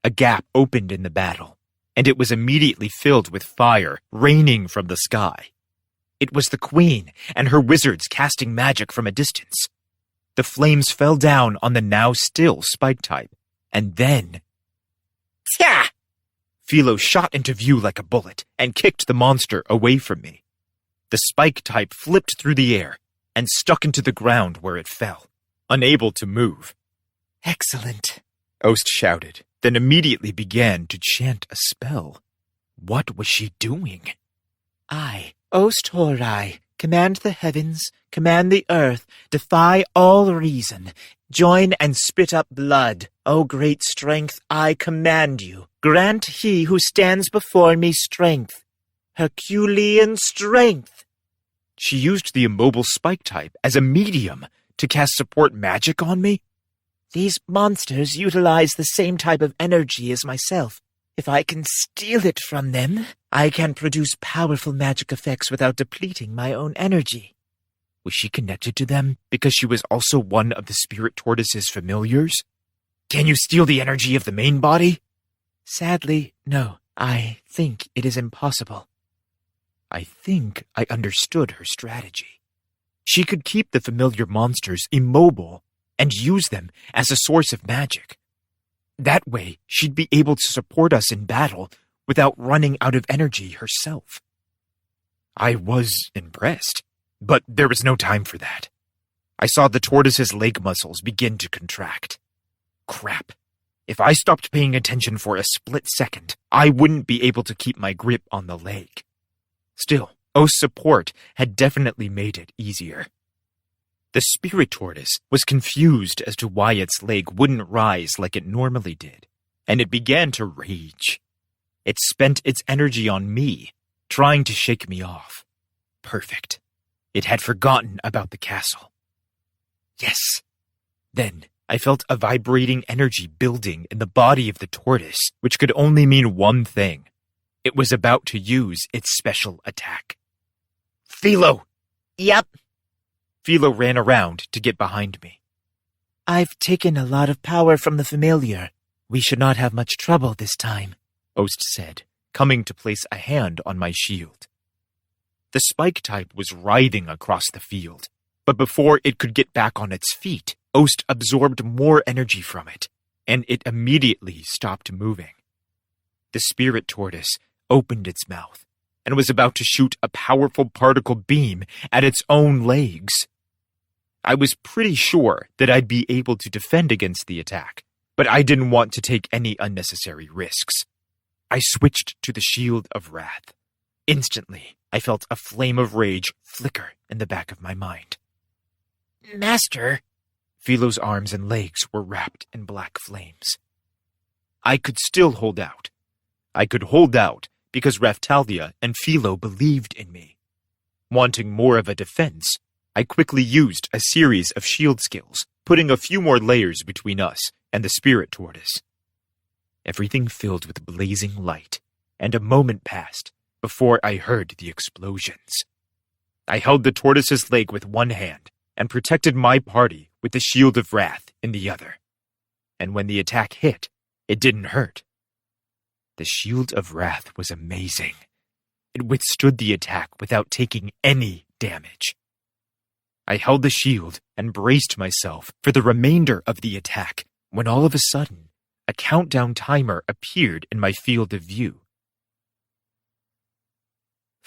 A gap opened in the battle, and it was immediately filled with fire raining from the sky. It was the queen and her wizards casting magic from a distance. The flames fell down on the now still spike type, and then... Tja! Philo shot into view like a bullet and kicked the monster away from me. The spike type flipped through the air and stuck into the ground where it fell, unable to move. Excellent, Ost shouted, then immediately began to chant a spell. What was she doing? I, Ost Horai, command the heavens, command the earth, defy all reason. Join and spit up blood. O great strength, I command you. Grant he who stands before me strength. Herculean strength. She used the immobile spike type as a medium to cast support magic on me? These monsters utilize the same type of energy as myself. If I can steal it from them, I can produce powerful magic effects without depleting my own energy. Was she connected to them because she was also one of the spirit tortoise's familiars? Can you steal the energy of the main body? Sadly, no. I think it is impossible. I think I understood her strategy. She could keep the familiar monsters immobile and use them as a source of magic. That way, she'd be able to support us in battle without running out of energy herself. I was impressed, but there was no time for that. I saw the tortoise's leg muscles begin to contract. Crap. If I stopped paying attention for a split second, I wouldn't be able to keep my grip on the leg. Still, Ost's support had definitely made it easier. The spirit tortoise was confused as to why its leg wouldn't rise like it normally did, and it began to rage. It spent its energy on me, trying to shake me off. Perfect. It had forgotten about the castle. Yes. Then I felt a vibrating energy building in the body of the tortoise, which could only mean one thing. It was about to use its special attack. Philo! Yep. Philo ran around to get behind me. I've taken a lot of power from the familiar. We should not have much trouble this time, Ost said, coming to place a hand on my shield. The The spike type was writhing across the field, but before it could get back on its feet, Ost absorbed more energy from it, and it immediately stopped moving. The spirit tortoise opened its mouth and was about to shoot a powerful particle beam at its own legs. I was pretty sure that I'd be able to defend against the attack, but I didn't want to take any unnecessary risks. I switched to the Shield of Wrath. Instantly, I felt a flame of rage flicker in the back of my mind. Master, Philo's arms and legs were wrapped in black flames. I could still hold out. I could hold out because Raphtalia and Philo believed in me. Wanting more of a defense, I quickly used a series of shield skills, putting a few more layers between us and the spirit tortoise. Everything filled with blazing light, and a moment passed before I heard the explosions. I held the tortoise's leg with one hand and protected my party with the Shield of Wrath in the other. And when the attack hit, it didn't hurt. The Shield of Wrath was amazing. It withstood the attack without taking any damage. I held the shield and braced myself for the remainder of the attack when all of a sudden, a countdown timer appeared in my field of view.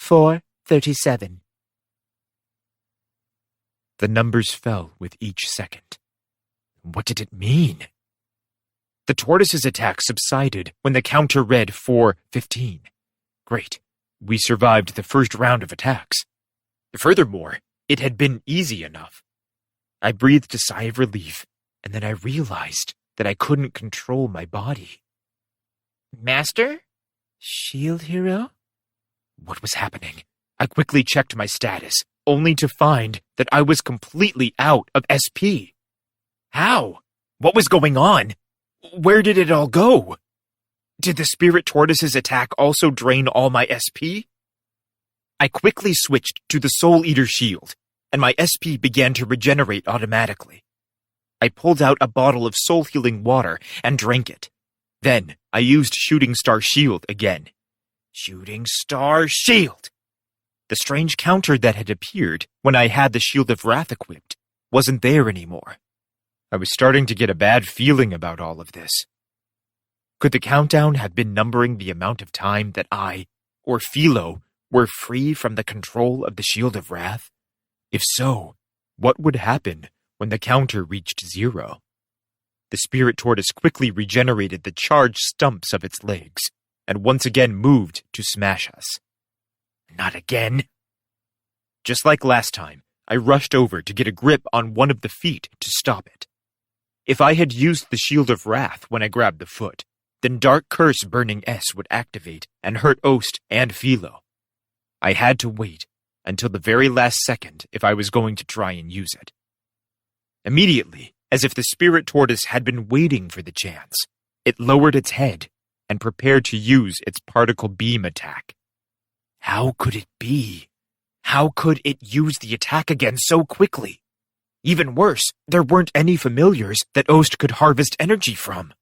4:37. The numbers fell with each second. What did it mean? The tortoise's attack subsided when the counter read 4:15. Great. We survived the first round of attacks. Furthermore, it had been easy enough. I breathed a sigh of relief, and then I realized that I couldn't control my body. Master? Shield hero? What was happening? I quickly checked my status, only to find that I was completely out of SP. How? What was going on? Where did it all go? Did the spirit tortoise's attack also drain all my SP? I quickly switched to the Soul Eater shield, and my SP began to regenerate automatically. I pulled out a bottle of soul-healing water and drank it. Then I used Shooting Star Shield again. Shooting Star Shield! The strange counter that had appeared when I had the Shield of Wrath equipped wasn't there anymore. I was starting to get a bad feeling about all of this. Could the countdown have been numbering the amount of time that I, or Philo, were free from the control of the Shield of Wrath? If so, what would happen when the counter reached 0? The spirit tortoise quickly regenerated the charged stumps of its legs, and once again moved to smash us. Not again. Just like last time, I rushed over to get a grip on one of the feet to stop it. If I had used the Shield of Wrath when I grabbed the foot, then Dark Curse Burning S would activate and hurt Ost and Philo. I had to wait until the very last second if I was going to try and use it. Immediately, as if the spirit tortoise had been waiting for the chance, it lowered its head and prepared to use its particle beam attack. How could it be? How could it use the attack again so quickly? Even worse, there weren't any familiars that Ost could harvest energy from.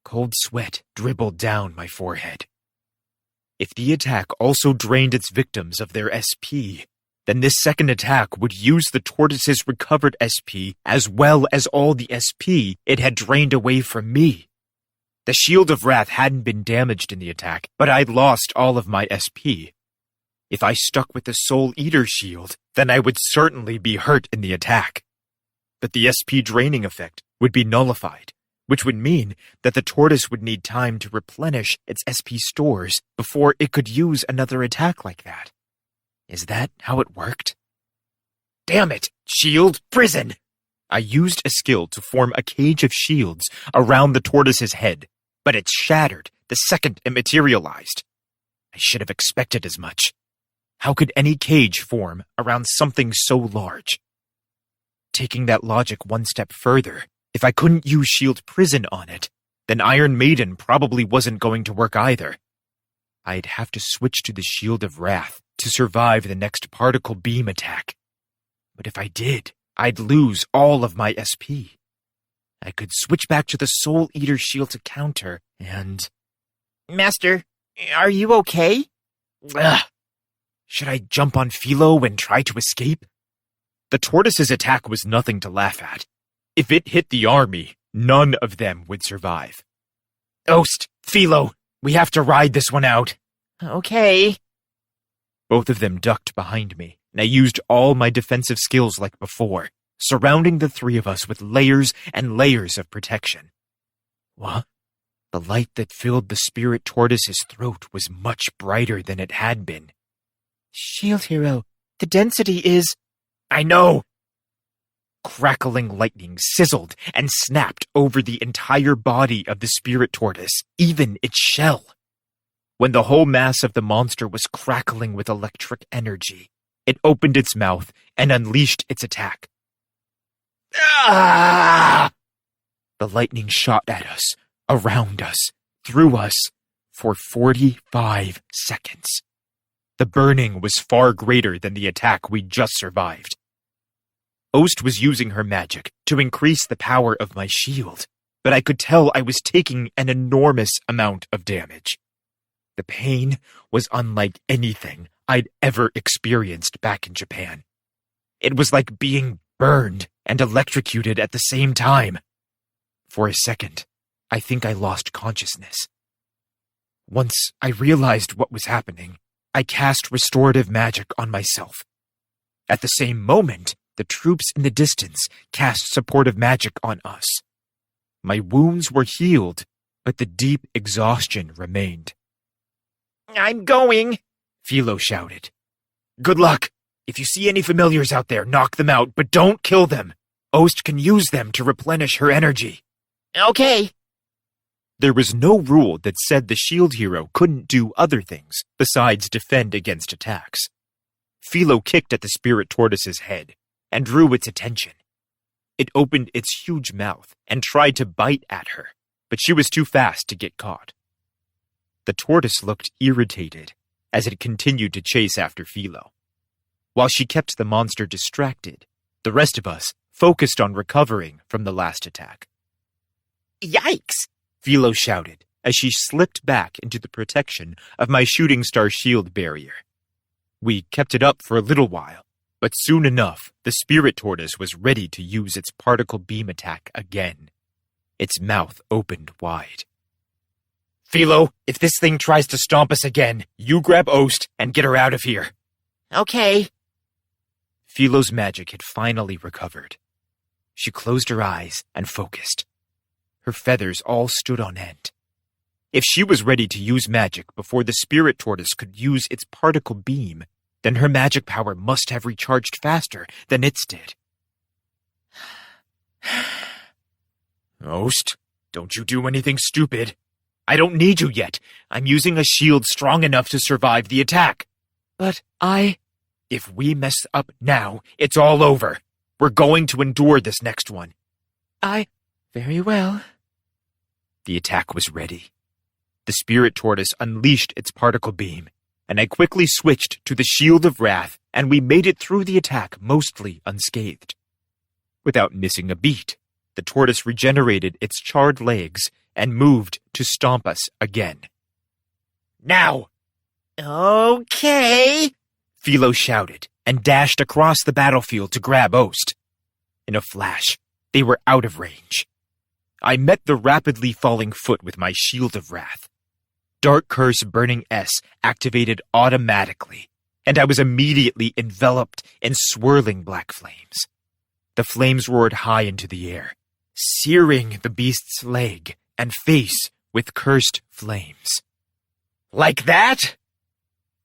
Cold sweat dribbled down my forehead. If the attack also drained its victims of their SP, then this second attack would use the tortoise's recovered SP as well as all the SP it had drained away from me. The Shield of Wrath hadn't been damaged in the attack, but I'd lost all of my SP. If I stuck with the Soul Eater shield, then I would certainly be hurt in the attack. But the SP draining effect would be nullified, which would mean that the tortoise would need time to replenish its SP stores before it could use another attack like that. Is that how it worked? Damn it! Shield prison! I used a skill to form a cage of shields around the tortoise's head, but it shattered the second it materialized. I should have expected as much. How could any cage form around something so large? Taking that logic one step further, if I couldn't use Shield Prison on it, then Iron Maiden probably wasn't going to work either. I'd have to switch to the Shield of Wrath to survive the next particle beam attack. But if I did, I'd lose all of my SP. I could switch back to the Soul Eater shield to counter, and... Master, are you okay? Ugh. Should I jump on Philo and try to escape? The tortoise's attack was nothing to laugh at. If it hit the army, none of them would survive. Ost, Philo, we have to ride this one out. Okay. Both of them ducked behind me, and I used all my defensive skills like before, surrounding the three of us with layers and layers of protection. What? The light that filled the spirit tortoise's throat was much brighter than it had been. Shield Hero, the density is... I know! Crackling lightning sizzled and snapped over the entire body of the spirit tortoise, even its shell. When the whole mass of the monster was crackling with electric energy, it opened its mouth and unleashed its attack. Ah! The lightning shot at us, around us, through us, for 45 seconds. The burning was far greater than the attack we'd just survived. Ost was using her magic to increase the power of my shield, but I could tell I was taking an enormous amount of damage. The pain was unlike anything I'd ever experienced back in Japan. It was like being burned and electrocuted at the same time. For a second, I think I lost consciousness. Once I realized what was happening, I cast restorative magic on myself. At the same moment, the troops in the distance cast supportive magic on us. My wounds were healed, but the deep exhaustion remained. I'm going, Philo shouted. Good luck. If you see any familiars out there, knock them out, but don't kill them. Ost can use them to replenish her energy. Okay. There was no rule that said the shield hero couldn't do other things besides defend against attacks. Philo kicked at the spirit tortoise's head and drew its attention. It opened its huge mouth and tried to bite at her, but she was too fast to get caught. The tortoise looked irritated as it continued to chase after Philo. While she kept the monster distracted, the rest of us focused on recovering from the last attack. Yikes! Philo shouted as she slipped back into the protection of my shooting star shield barrier. We kept it up for a little while, but soon enough, the spirit tortoise was ready to use its particle beam attack again. Its mouth opened wide. Philo, if this thing tries to stomp us again, you grab Ost and get her out of here. Okay. Philo's magic had finally recovered. She closed her eyes and focused. Her feathers all stood on end. If she was ready to use magic before the spirit tortoise could use its particle beam, then her magic power must have recharged faster than its did. Ost, don't you do anything stupid. I don't need you yet. I'm using a shield strong enough to survive the attack. But If we mess up now, it's all over. We're going to endure this next one. Very well. The attack was ready. The spirit tortoise unleashed its particle beam, and I quickly switched to the Shield of Wrath, and we made it through the attack mostly unscathed. Without missing a beat, the tortoise regenerated its charred legs and moved to stomp us again. Now! Okay. Philo shouted and dashed across the battlefield to grab Ost. In a flash, they were out of range. I met the rapidly falling foot with my Shield of Wrath. Dark Curse Burning S activated automatically, and I was immediately enveloped in swirling black flames. The flames roared high into the air, searing the beast's leg and face with cursed flames. Like that?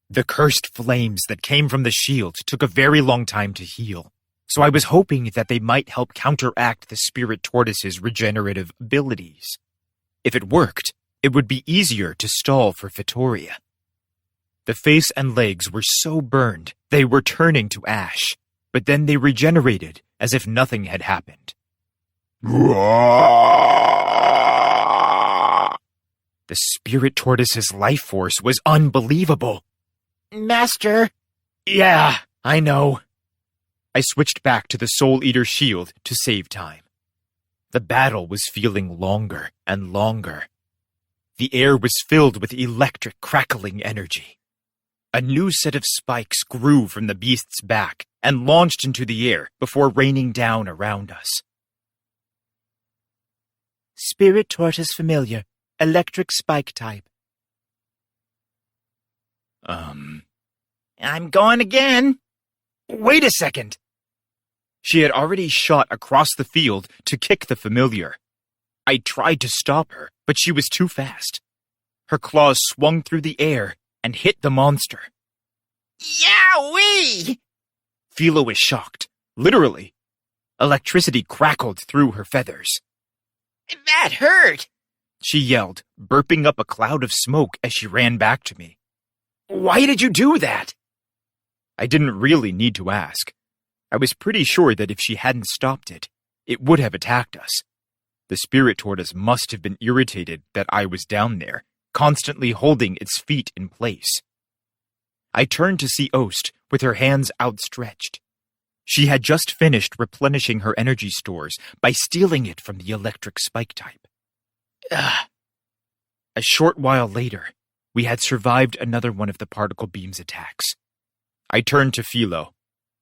The cursed flames that came from the shield took a very long time to heal, so I was hoping that they might help counteract the spirit tortoise's regenerative abilities. If it worked, it would be easier to stall for Vittoria. The face and legs were so burned they were turning to ash, but then they regenerated as if nothing had happened. The spirit tortoise's life force was unbelievable. Master. Yeah, I know. I switched back to the Soul Eater shield to save time. The battle was feeling longer and longer. The air was filled with electric crackling energy. A new set of spikes grew from the beast's back and launched into the air before raining down around us. Spirit Tortoise Familiar, Electric Spike Type. I'm going again. Wait a second! She had already shot across the field to kick the familiar. I tried to stop her, but she was too fast. Her claws swung through the air and hit the monster. Yowee! Philo was shocked, literally. Electricity crackled through her feathers. That hurt! She yelled, burping up a cloud of smoke as she ran back to me. Why did you do that? I didn't really need to ask. I was pretty sure that if she hadn't stopped it, it would have attacked us. The spirit tortoise must have been irritated that I was down there, constantly holding its feet in place. I turned to see Ost with her hands outstretched. She had just finished replenishing her energy stores by stealing it from the electric spike type. A short while later, we had survived another one of the particle beam's attacks. I turned to Philo.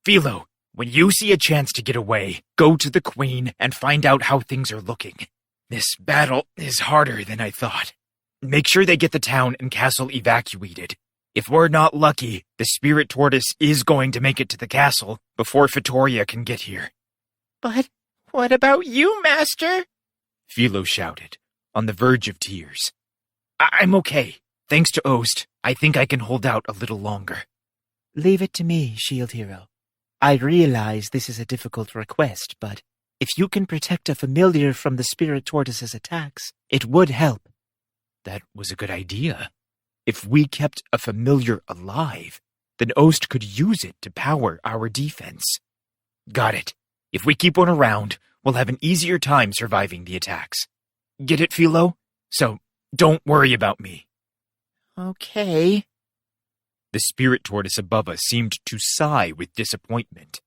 Philo, when you see a chance to get away, go to the Queen and find out how things are looking. This battle is harder than I thought. Make sure they get the town and castle evacuated. If we're not lucky, the spirit tortoise is going to make it to the castle before Fitoria can get here. But what about you, Master? Philo shouted, on the verge of tears. I'm okay. Thanks to Ost, I think I can hold out a little longer. Leave it to me, Shield Hero. I realize this is a difficult request, but if you can protect a familiar from the Spirit Tortoise's attacks, it would help. That was a good idea. If we kept a familiar alive, then Ost could use it to power our defense. Got it. If we keep one around, we'll have an easier time surviving the attacks. Get it, Philo? So, don't worry about me. Okay. The spirit tortoise above us seemed to sigh with disappointment.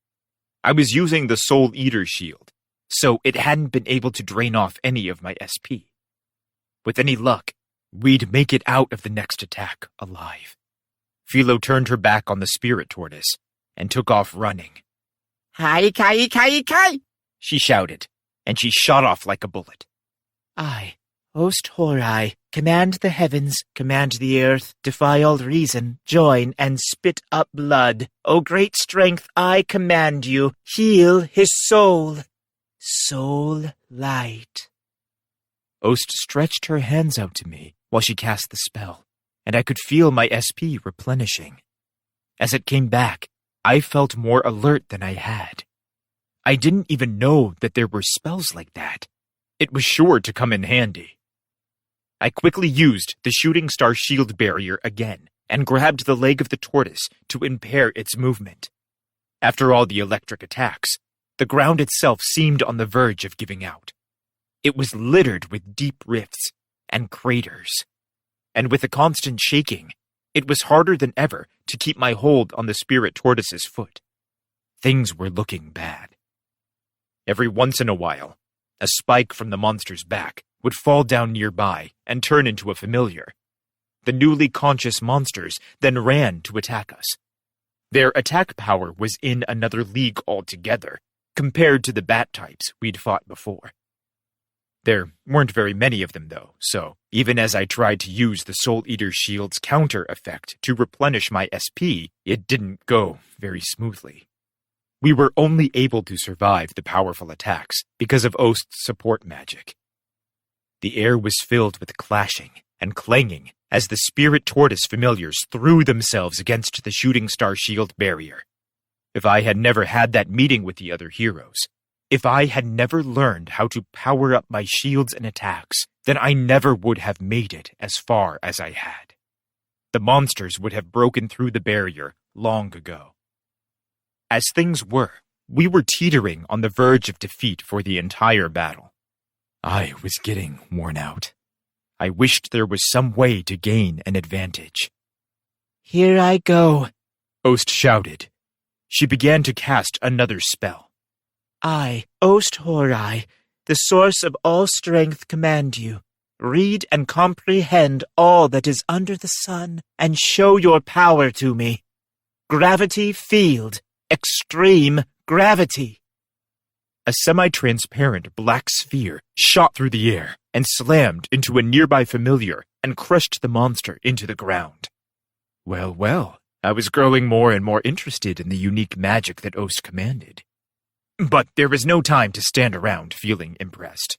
I was using the Soul Eater shield, so it hadn't been able to drain off any of my SP. With any luck, we'd make it out of the next attack alive. Philo turned her back on the spirit tortoise and took off running. Kai, kai, kai, kai! She shouted, and she shot off like a bullet. I, Ost Horai, command the heavens, command the earth, defy all reason, join and spit up blood. O great strength, I command you, heal his soul. Soul light. Ost stretched her hands out to me while she cast the spell, and I could feel my SP replenishing. As it came back, I felt more alert than I had. I didn't even know that there were spells like that. It was sure to come in handy. I quickly used the shooting star shield barrier again and grabbed the leg of the tortoise to impair its movement. After all the electric attacks, the ground itself seemed on the verge of giving out. It was littered with deep rifts and craters. And with the constant shaking, it was harder than ever to keep my hold on the spirit tortoise's foot. Things were looking bad. Every once in a while, a spike from the monster's back would fall down nearby and turn into a familiar. The newly conscious monsters then ran to attack us. Their attack power was in another league altogether, compared to the bat types we'd fought before. There weren't very many of them, though, so even as I tried to use the Soul Eater shield's counter effect to replenish my SP, it didn't go very smoothly. We were only able to survive the powerful attacks because of Ost's support magic. The air was filled with clashing and clanging as the spirit tortoise familiars threw themselves against the shooting star shield barrier. If I had never had that meeting with the other heroes, if I had never learned how to power up my shields and attacks, then I never would have made it as far as I had. The monsters would have broken through the barrier long ago. As things were, we were teetering on the verge of defeat for the entire battle. I was getting worn out. I wished there was some way to gain an advantage. Here I go, Ost shouted. She began to cast another spell. I, Ost Horai, the source of all strength, command you. Read and comprehend all that is under the sun, and show your power to me. Gravity field. Extreme gravity. A semi-transparent black sphere shot through the air and slammed into a nearby familiar and crushed the monster into the ground. Well, well, I was growing more and more interested in the unique magic that Ost commanded. But there was no time to stand around feeling impressed.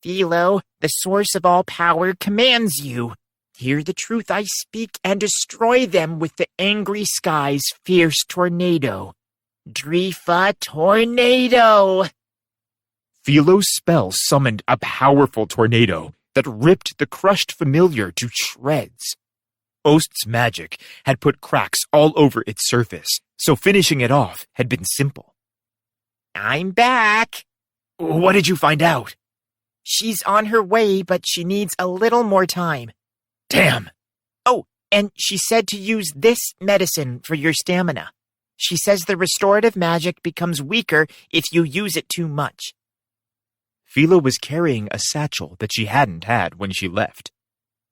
Philo, the source of all power, commands you. Hear the truth I speak and destroy them with the angry sky's fierce tornado. Drifa Tornado! Philo's spell summoned a powerful tornado that ripped the crushed familiar to shreds. Ost's magic had put cracks all over its surface, so finishing it off had been simple. I'm back. What did you find out? She's on her way, but she needs a little more time. Damn! Oh, and she said to use this medicine for your stamina. She says the restorative magic becomes weaker if you use it too much. Philo was carrying a satchel that she hadn't had when she left.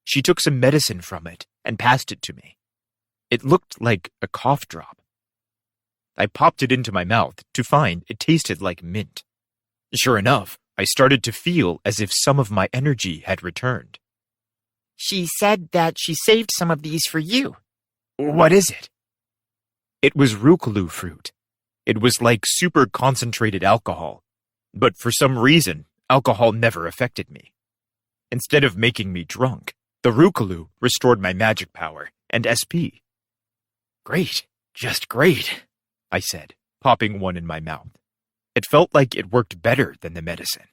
She took some medicine from it and passed it to me. It looked like a cough drop. I popped it into my mouth to find it tasted like mint. Sure enough, I started to feel as if some of my energy had returned. She said that she saved some of these for you. What is it? It was Rucolu fruit. It was like super concentrated alcohol, but for some reason, alcohol never affected me. Instead of making me drunk, the Rucolu restored my magic power and SP. Great, just great, I said, popping one in my mouth. It felt like it worked better than the medicine.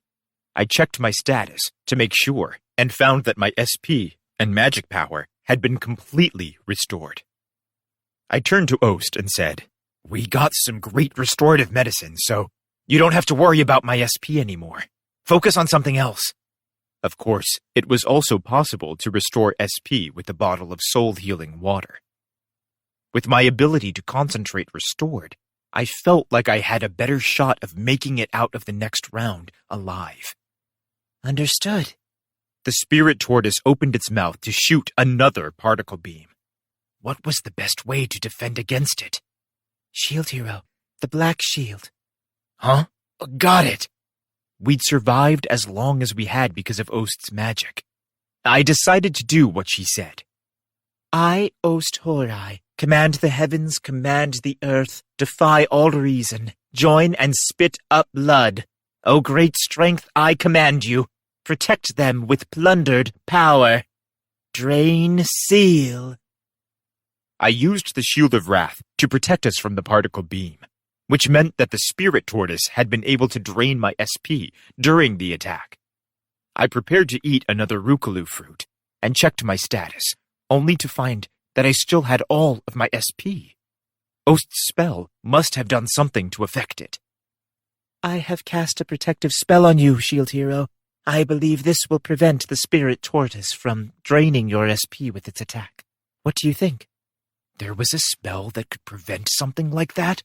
I checked my status to make sure and found that my SP and magic power had been completely restored. I turned to Ost and said, "We got some great restorative medicine, so you don't have to worry about my SP anymore. Focus on something else." Of course, it was also possible to restore SP with a bottle of soul-healing water. With my ability to concentrate restored, I felt like I had a better shot of making it out of the next round alive. Understood. The spirit tortoise opened its mouth to shoot another particle beam. What was the best way to defend against it? Shield hero. The black shield. Huh? Got it! We'd survived as long as we had because of Ost's magic. I decided to do what she said. I, Ost Horai, command the heavens, command the earth, defy all reason, join and spit up blood. O great strength, I command you. Protect them with plundered power. Drain seal. I used the Shield of Wrath to protect us from the particle beam, which meant that the spirit tortoise had been able to drain my SP during the attack. I prepared to eat another Rucolu fruit and checked my status, only to find that I still had all of my SP. Ost's spell must have done something to affect it. I have cast a protective spell on you, Shield Hero. I believe this will prevent the spirit tortoise from draining your SP with its attack. What do you think? There was a spell that could prevent something like that?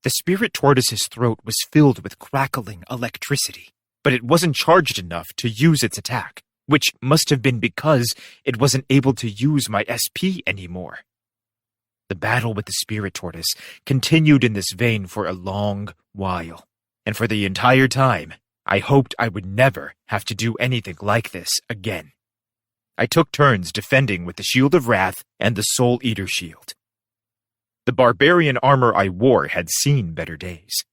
The spirit tortoise's throat was filled with crackling electricity, but it wasn't charged enough to use its attack, which must have been because it wasn't able to use my SP anymore. The battle with the spirit tortoise continued in this vein for a long while, and for the entire time, I hoped I would never have to do anything like this again. I took turns defending with the Shield of Wrath and the Soul Eater Shield. The barbarian armor I wore had seen better days.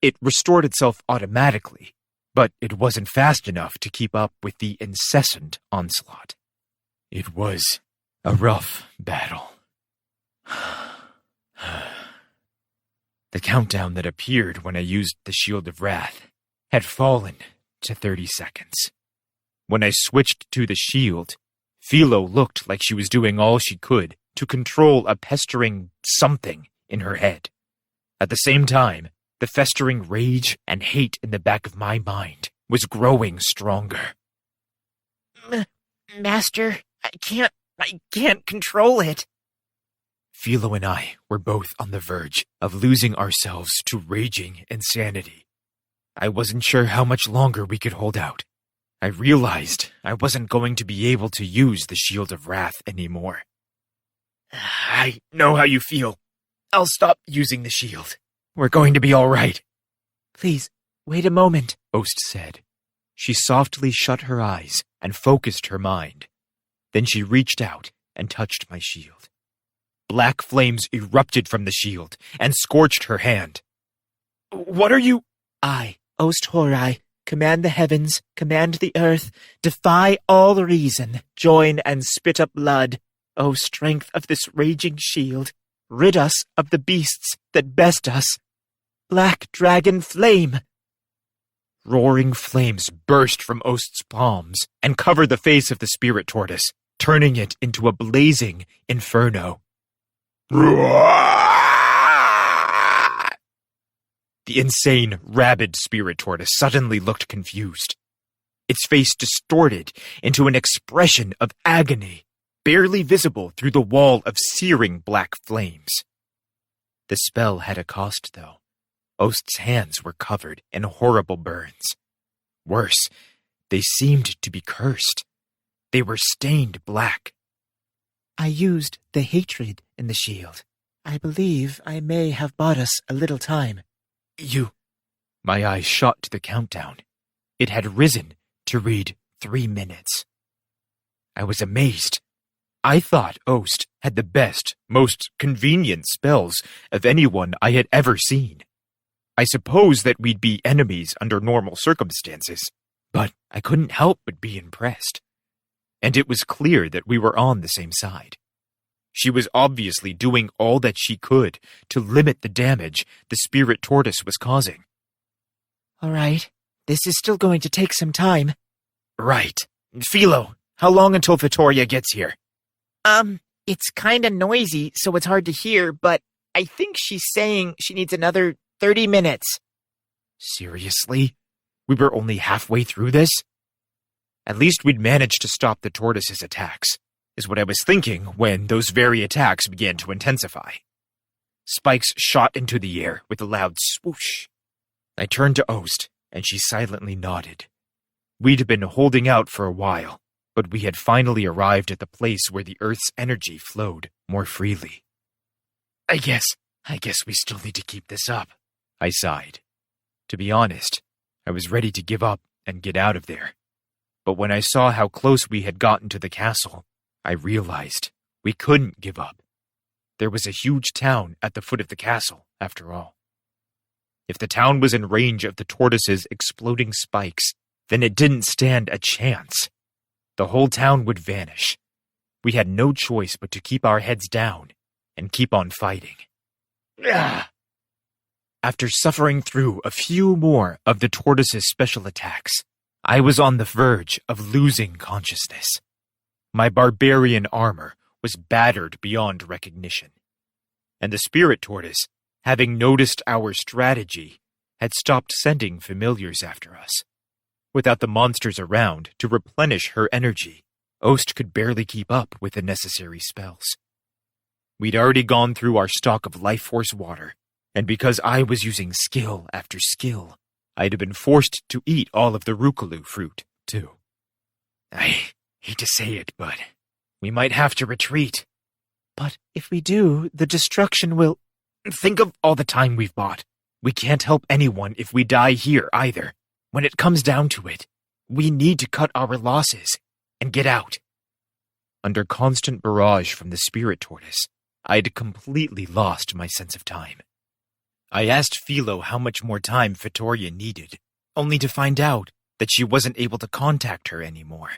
It restored itself automatically, but it wasn't fast enough to keep up with the incessant onslaught. It was a rough battle. The countdown that appeared when I used the Shield of Wrath had fallen to 30 seconds. When I switched to the shield, Philo looked like she was doing all she could to control a pestering something in her head. At the same time, the festering rage and hate in the back of my mind was growing stronger. Master, I can't control it. Philo and I were both on the verge of losing ourselves to raging insanity. I wasn't sure how much longer we could hold out. I realized I wasn't going to be able to use the Shield of Wrath anymore. I know how you feel. I'll stop using the shield. We're going to be all right. Please, wait a moment, Ost said. She softly shut her eyes and focused her mind. Then she reached out and touched my shield. Black flames erupted from the shield and scorched her hand. What are you? I, Ost Horai, command the heavens, command the earth, defy all reason, join and spit up blood. O strength of this raging shield, rid us of the beasts that best us. Black dragon flame! Roaring flames burst from Ost's palms and covered the face of the spirit tortoise, turning it into a blazing inferno. The insane, rabid spirit tortoise suddenly looked confused. Its face distorted into an expression of agony, barely visible through the wall of searing black flames. The spell had a cost, though. Ost's hands were covered in horrible burns. Worse, they seemed to be cursed. They were stained black. I used the hatred in the shield. I believe I may have bought us a little time. You... My eyes shot to the countdown. It had risen to read 3 minutes. I was amazed. I thought Ost had the best, most convenient spells of anyone I had ever seen. I suppose that we'd be enemies under normal circumstances, but I couldn't help but be impressed. And it was clear that we were on the same side. She was obviously doing all that she could to limit the damage the spirit tortoise was causing. All right, this is still going to take some time. Right. Philo, how long until Vittoria gets here? It's kinda noisy, so it's hard to hear, but I think she's saying she needs another 30 minutes. Seriously? We were only halfway through this? At least we'd managed to stop the tortoise's attacks, is what I was thinking when those very attacks began to intensify. Spikes shot into the air with a loud swoosh. I turned to Ost, and she silently nodded. We'd been holding out for a while, but we had finally arrived at the place where the Earth's energy flowed more freely. I guess we still need to keep this up, I sighed. To be honest, I was ready to give up and get out of there. But when I saw how close we had gotten to the castle, I realized we couldn't give up. There was a huge town at the foot of the castle, after all. If the town was in range of the tortoise's exploding spikes, then it didn't stand a chance. The whole town would vanish. We had no choice but to keep our heads down and keep on fighting. After suffering through a few more of the tortoise's special attacks, I was on the verge of losing consciousness. My barbarian armor was battered beyond recognition, and the spirit tortoise, having noticed our strategy, had stopped sending familiars after us. Without the monsters around to replenish her energy, Ost could barely keep up with the necessary spells. We'd already gone through our stock of life force water, and because I was using skill after skill, I'd have been forced to eat all of the Rukalu fruit, too. I hate to say it, but we might have to retreat. But if we do, the destruction will... Think of all the time we've bought. We can't help anyone if we die here, either. When it comes down to it, we need to cut our losses and get out. Under constant barrage from the spirit tortoise, I'd completely lost my sense of time. I asked Philo how much more time Vittoria needed, only to find out that she wasn't able to contact her anymore.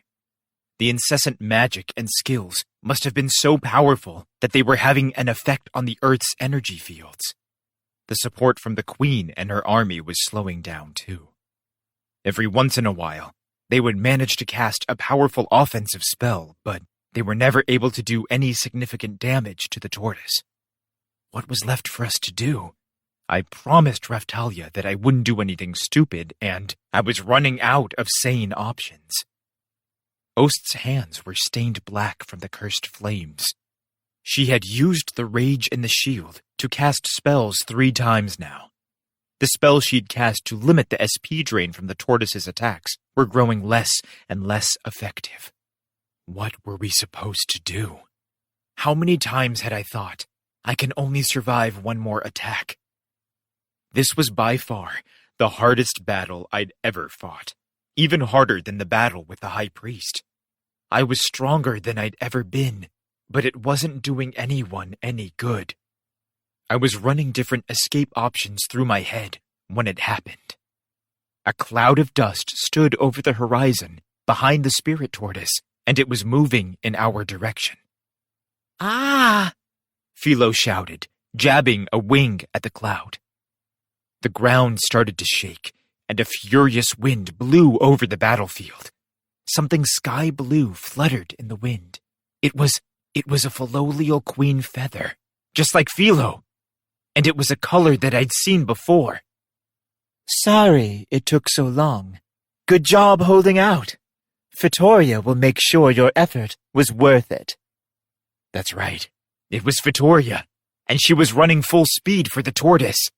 The incessant magic and skills must have been so powerful that they were having an effect on the Earth's energy fields. The support from the Queen and her army was slowing down, too. Every once in a while, they would manage to cast a powerful offensive spell, but they were never able to do any significant damage to the tortoise. What was left for us to do? I promised Raphtalia that I wouldn't do anything stupid, and I was running out of sane options. Ost's hands were stained black from the cursed flames. She had used the rage in the shield to cast spells 3 times now. The spells she'd cast to limit the SP drain from the tortoise's attacks were growing less and less effective. What were we supposed to do? How many times had I thought, I can only survive one more attack? This was by far the hardest battle I'd ever fought, even harder than the battle with the High Priest. I was stronger than I'd ever been, but it wasn't doing anyone any good. I was running different escape options through my head when it happened. A cloud of dust stood over the horizon behind the spirit tortoise, and it was moving in our direction. Ah! Philo shouted, jabbing a wing at the cloud. The ground started to shake, and a furious wind blew over the battlefield. Something sky blue fluttered in the wind. It was a Philolial queen feather, just like Philo. And it was a color that I'd seen before. Sorry it took so long. Good job holding out. Fitoria will make sure your effort was worth it. That's right. It was Fitoria, and she was running full speed for the tortoise.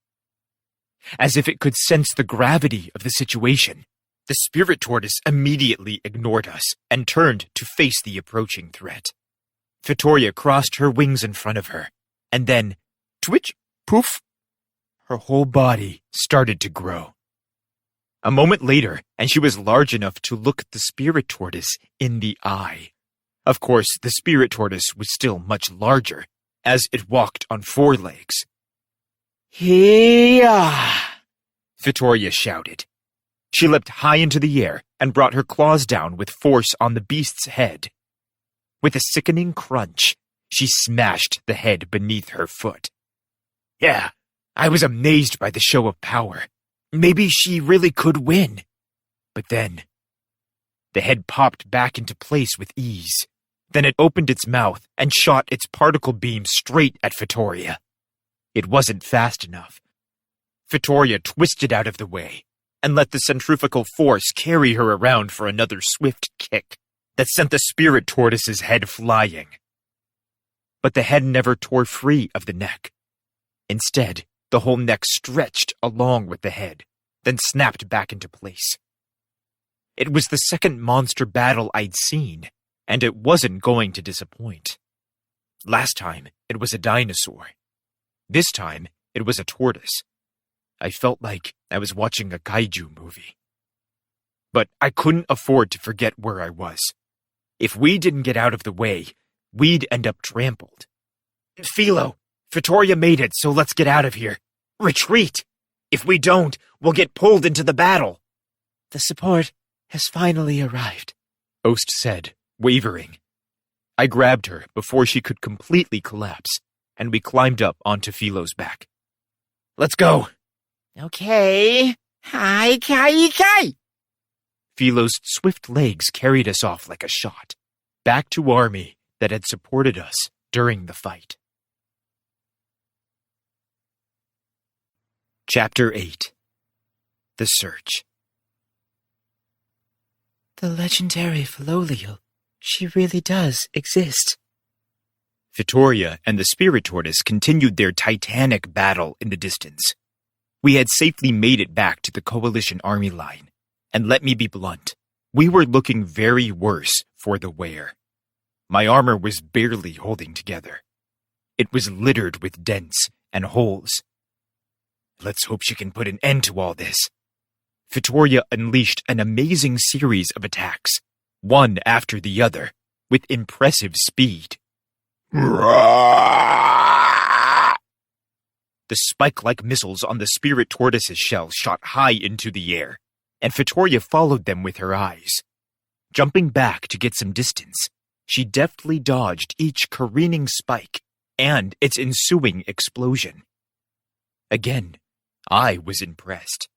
As if it could sense the gravity of the situation, the spirit tortoise immediately ignored us and turned to face the approaching threat. Fitoria crossed her wings in front of her, and then, twitch, poof, her whole body started to grow. A moment later, and she was large enough to look the spirit tortoise in the eye. Of course, the spirit tortoise was still much larger, as it walked on 4 legs. Hiya! Fitoria shouted. She leapt high into the air and brought her claws down with force on the beast's head. With a sickening crunch, she smashed the head beneath her foot. Yeah, I was amazed by the show of power. Maybe she really could win. But then, the head popped back into place with ease. Then it opened its mouth and shot its particle beam straight at Fitoria. It wasn't fast enough. Fitoria twisted out of the way and let the centrifugal force carry her around for another swift kick that sent the spirit tortoise's head flying. But the head never tore free of the neck. Instead, the whole neck stretched along with the head, then snapped back into place. It was the second monster battle I'd seen, and it wasn't going to disappoint. Last time, it was a dinosaur. This time, it was a tortoise. I felt like I was watching a kaiju movie. But I couldn't afford to forget where I was. If we didn't get out of the way, we'd end up trampled. Philo, Fitoria made it, so let's get out of here. Retreat! If we don't, we'll get pulled into the battle. The support has finally arrived, Ost said, wavering. I grabbed her before she could completely collapse, and we climbed up onto Philo's back. Let's go! Okay. Hi, kai. Philo's swift legs carried us off like a shot, back to Army that had supported us during the fight. Chapter 8. The Search. The legendary Philolial. She really does exist. Fitoria and the spirit tortoise continued their titanic battle in the distance. We had safely made it back to the coalition army line, and let me be blunt, we were looking very worse for the wear. My armor was barely holding together. It was littered with dents and holes. Let's hope she can put an end to all this. Fitoria unleashed an amazing series of attacks, one after the other, with impressive speed. The spike-like missiles on the spirit tortoise's shell shot high into the air, and Fitoria followed them with her eyes. Jumping back to get some distance, she deftly dodged each careening spike and its ensuing explosion. Again, I was impressed.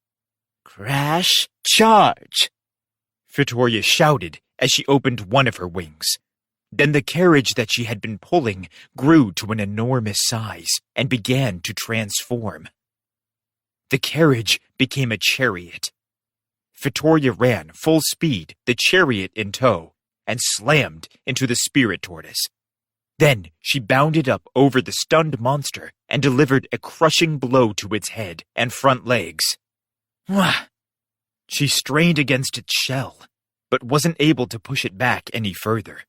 Crash charge! Fitoria shouted as she opened one of her wings. Then the carriage that she had been pulling grew to an enormous size and began to transform. The carriage became a chariot. Fitoria ran full speed, the chariot in tow, and slammed into the spirit tortoise. Then she bounded up over the stunned monster and delivered a crushing blow to its head and front legs. Wah! She strained against its shell, but wasn't able to push it back any further.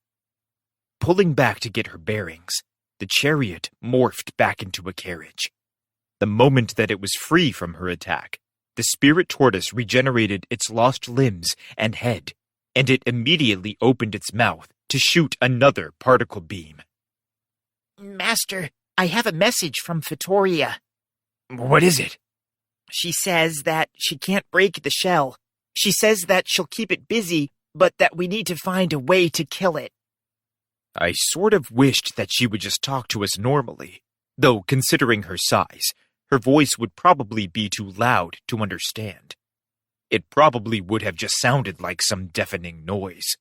Pulling back to get her bearings, the chariot morphed back into a carriage. The moment that it was free from her attack, the spirit tortoise regenerated its lost limbs and head, and it immediately opened its mouth to shoot another particle beam. Master, I have a message from Fitoria. What is it? She says that she can't break the shell. She says that she'll keep it busy, but that we need to find a way to kill it. I sort of wished that she would just talk to us normally, though considering her size, her voice would probably be too loud to understand. It probably would have just sounded like some deafening noise.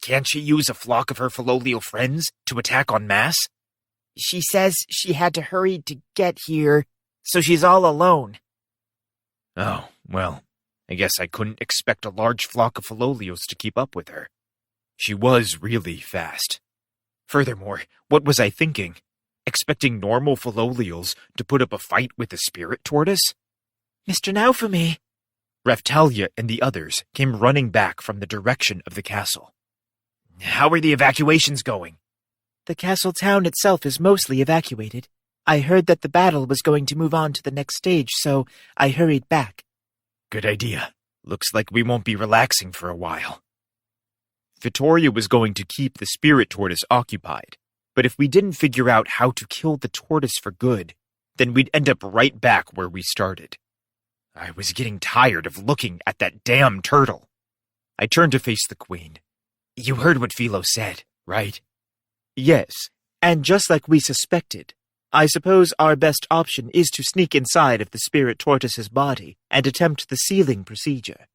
Can't she use a flock of her Filolial friends to attack en masse? She says she had to hurry to get here, so she's all alone. Oh, well, I guess I couldn't expect a large flock of Filolials to keep up with her. She was really fast. Furthermore, what was I thinking? Expecting normal Filolials to put up a fight with the spirit tortoise? Mr. Naofumi! Raphtalia and the others came running back from the direction of the castle. How are the evacuations going? The castle town itself is mostly evacuated. I heard that the battle was going to move on to the next stage, so I hurried back. Good idea. Looks like we won't be relaxing for a while. Fitoria was going to keep the spirit tortoise occupied, but if we didn't figure out how to kill the tortoise for good, then we'd end up right back where we started. I was getting tired of looking at that damn turtle. I turned to face the queen. You heard what Philo said, right? Yes, and just like we suspected, I suppose our best option is to sneak inside of the spirit tortoise's body and attempt the sealing procedure.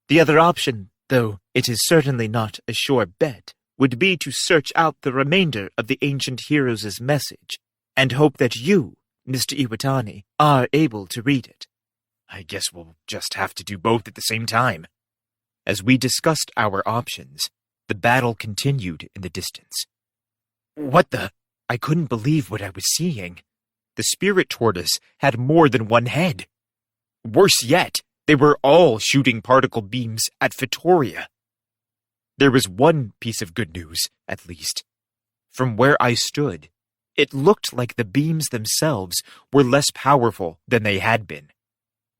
The other option, though it is certainly not a sure bet, would be to search out the remainder of the ancient heroes' message and hope that you, Mr. Iwatani, are able to read it. I guess we'll just have to do both at the same time. As we discussed our options, the battle continued in the distance. What the? I couldn't believe what I was seeing. The spirit tortoise had more than one head. Worse yet, they were all shooting particle beams at Fitoria. There was one piece of good news, at least. From where I stood, it looked like the beams themselves were less powerful than they had been.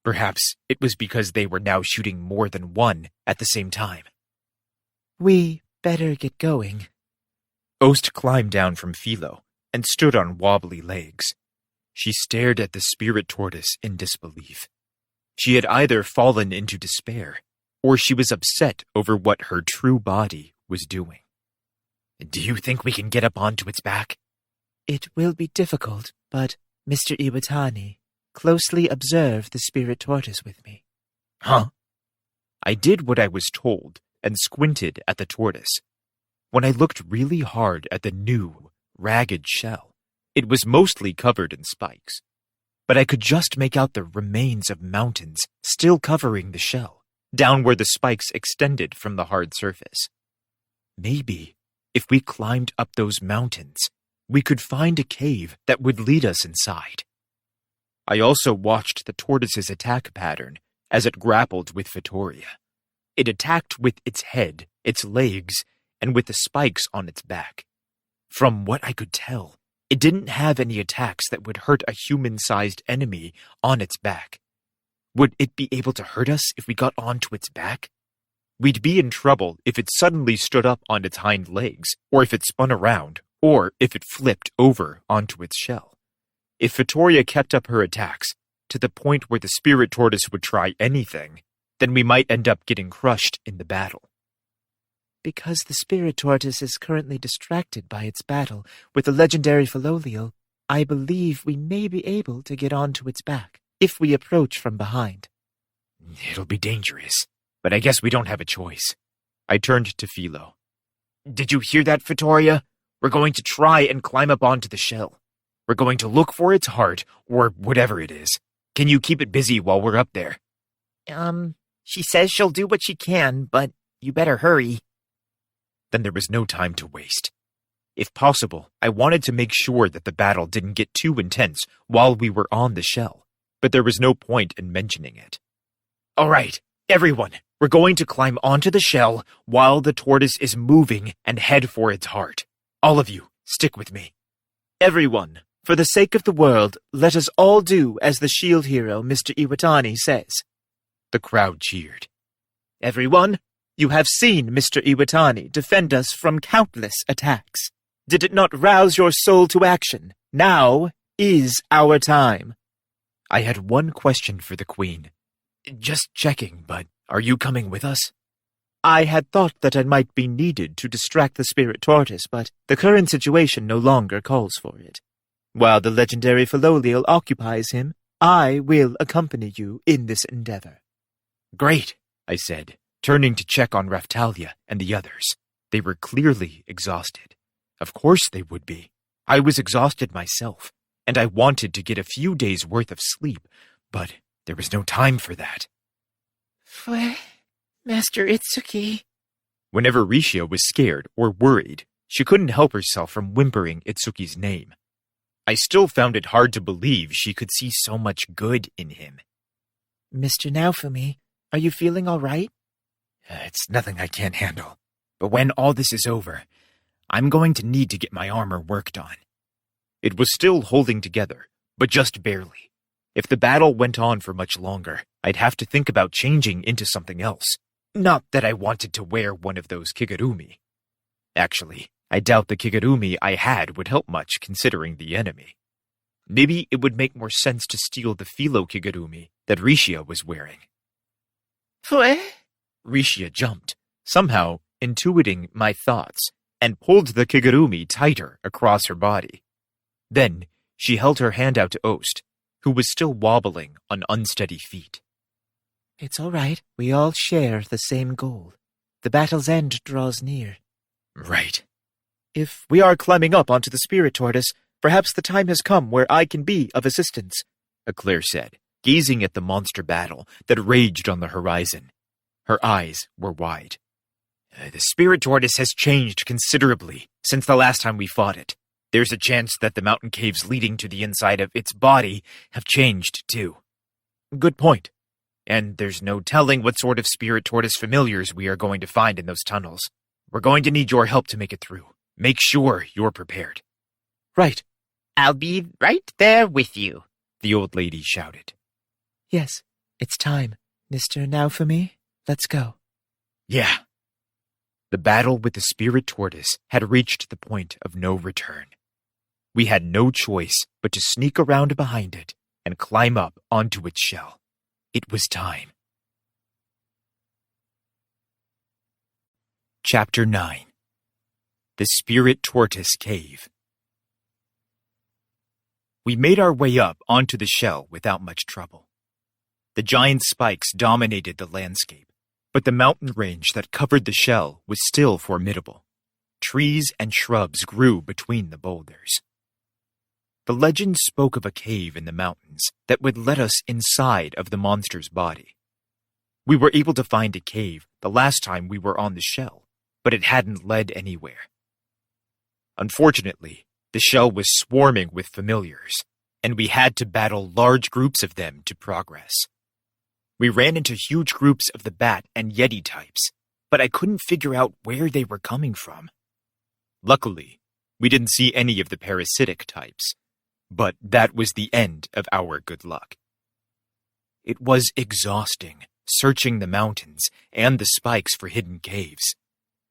Perhaps it was because they were now shooting more than one at the same time. We better get going. Ost climbed down from Philo and stood on wobbly legs. She stared at the spirit tortoise in disbelief. She had either fallen into despair, or she was upset over what her true body was doing. Do you think we can get up onto its back? It will be difficult, but, Mr. Iwatani, closely observe the spirit tortoise with me. Huh? I did what I was told and squinted at the tortoise. When I looked really hard at the new, ragged shell, it was mostly covered in spikes. But I could just make out the remains of mountains still covering the shell, down where the spikes extended from the hard surface. Maybe, if we climbed up those mountains, we could find a cave that would lead us inside. I also watched the tortoise's attack pattern as it grappled with Fitoria. It attacked with its head, its legs, and with the spikes on its back. From what I could tell, it didn't have any attacks that would hurt a human-sized enemy on its back. Would it be able to hurt us if we got onto its back? We'd be in trouble if it suddenly stood up on its hind legs, or if it spun around, or if it flipped over onto its shell. If Fitoria kept up her attacks, to the point where the spirit tortoise would try anything, then we might end up getting crushed in the battle. Because the spirit tortoise is currently distracted by its battle with the legendary Filolial, I believe we may be able to get onto its back, if we approach from behind. It'll be dangerous, but I guess we don't have a choice. I turned to Philo. Did you hear that, Fitoria? We're going to try and climb up onto the shell. We're going to look for its heart, or whatever it is. Can you keep it busy while we're up there? She says she'll do what she can, but you better hurry. Then there was no time to waste. If possible, I wanted to make sure that the battle didn't get too intense while we were on the shell, but there was no point in mentioning it. All right, everyone, we're going to climb onto the shell while the tortoise is moving and head for its heart. All of you, stick with me. Everyone, for the sake of the world, let us all do as the shield hero, Mr. Iwatani, says. The crowd cheered. Everyone, you have seen Mr. Iwatani defend us from countless attacks. Did it not rouse your soul to action? Now is our time. I had one question for the Queen. Just checking, but are you coming with us? I had thought that I might be needed to distract the spirit tortoise, but the current situation no longer calls for it. While the legendary Philolial occupies him, I will accompany you in this endeavor. Great, I said, turning to check on Raphtalia and the others. They were clearly exhausted. Of course they would be. I was exhausted myself, and I wanted to get a few days' worth of sleep, but there was no time for that. Master Itsuki. Whenever Rishia was scared or worried, she couldn't help herself from whimpering Itsuki's name. I still found it hard to believe she could see so much good in him. Mr. Naofumi, are you feeling all right? It's nothing I can't handle. But when all this is over, I'm going to need to get my armor worked on. It was still holding together, but just barely. If the battle went on for much longer, I'd have to think about changing into something else. Not that I wanted to wear one of those kigurumi. Actually, I doubt the kigurumi I had would help much considering the enemy. Maybe it would make more sense to steal the philo kigurumi that Rishia was wearing. Rishia jumped, somehow intuiting my thoughts, and pulled the kigurumi tighter across her body. Then she held her hand out to Ost, who was still wobbling on unsteady feet. It's all right. We all share the same goal. The battle's end draws near. Right. If we are climbing up onto the spirit tortoise, perhaps the time has come where I can be of assistance, Eclair said, gazing at the monster battle that raged on the horizon. Her eyes were wide. The spirit tortoise has changed considerably since the last time we fought it. There's a chance that the mountain caves leading to the inside of its body have changed, too. Good point. And there's no telling what sort of spirit tortoise familiars we are going to find in those tunnels. We're going to need your help to make it through. Make sure you're prepared. Right. I'll be right there with you, the old lady shouted. Yes, it's time. Mr. Naofumi, let's go. Yeah. The battle with the spirit tortoise had reached the point of no return. We had no choice but to sneak around behind it and climb up onto its shell. It was time. Chapter 9. The Spirit Tortoise Cave. We made our way up onto the shell without much trouble. The giant spikes dominated the landscape, but the mountain range that covered the shell was still formidable. Trees and shrubs grew between the boulders. The legend spoke of a cave in the mountains that would let us inside of the monster's body. We were able to find a cave the last time we were on the shell, but it hadn't led anywhere. Unfortunately, the shell was swarming with familiars, and we had to battle large groups of them to progress. We ran into huge groups of the bat and yeti types, but I couldn't figure out where they were coming from. Luckily, we didn't see any of the parasitic types, but that was the end of our good luck. It was exhausting, searching the mountains and the spikes for hidden caves.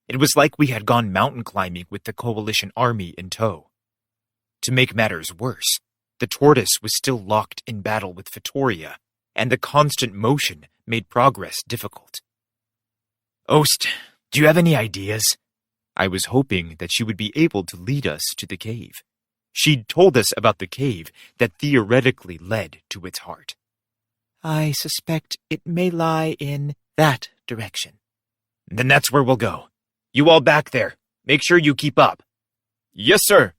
It was like we had gone mountain climbing with the Coalition army in tow. To make matters worse, the tortoise was still locked in battle with Fitoria, and the constant motion made progress difficult. Ost, do you have any ideas? I was hoping that she would be able to lead us to the cave. She'd told us about the cave that theoretically led to its heart. I suspect it may lie in that direction. Then that's where we'll go. You all back there. Make sure you keep up. Yes, sir.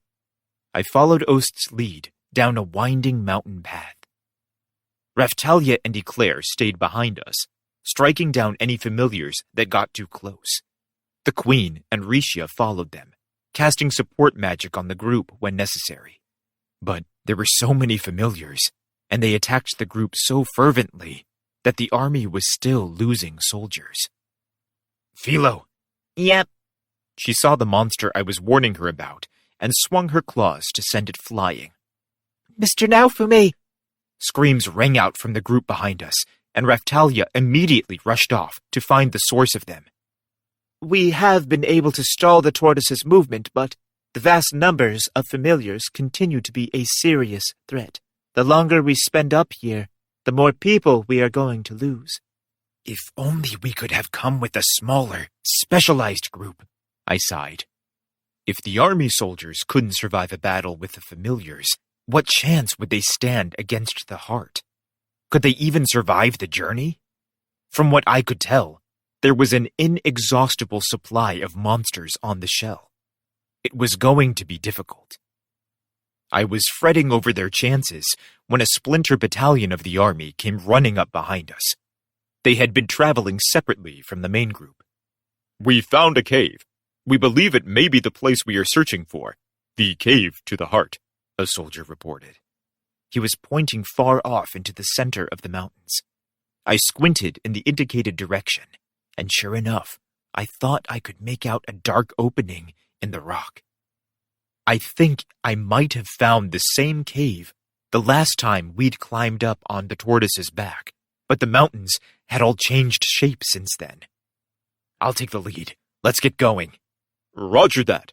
I followed Ost's lead down a winding mountain path. Raphtalia and Eclair stayed behind us, striking down any familiars that got too close. The Queen and Rishia followed them, casting support magic on the group when necessary. But there were so many familiars, and they attacked the group so fervently that the army was still losing soldiers. Philo! Yep. She saw the monster I was warning her about and swung her claws to send it flying. Mr. Naofumi! Screams rang out from the group behind us, and Raftalia immediately rushed off to find the source of them. We have been able to stall the tortoise's movement, but the vast numbers of familiars continue to be a serious threat. The longer we spend up here, the more people we are going to lose. If only we could have come with a smaller, specialized group, I sighed. If the army soldiers couldn't survive a battle with the familiars, what chance would they stand against the heart? Could they even survive the journey? From what I could tell, there was an inexhaustible supply of monsters on the shell. It was going to be difficult. I was fretting over their chances when a splinter battalion of the army came running up behind us. They had been traveling separately from the main group. We found a cave. We believe it may be the place we are searching for. The cave to the heart, a soldier reported. He was pointing far off into the center of the mountains. I squinted in the indicated direction, and sure enough, I thought I could make out a dark opening in the rock. I think I might have found the same cave the last time we'd climbed up on the tortoise's back, but the mountains had all changed shape since then. I'll take the lead. Let's get going. Roger that.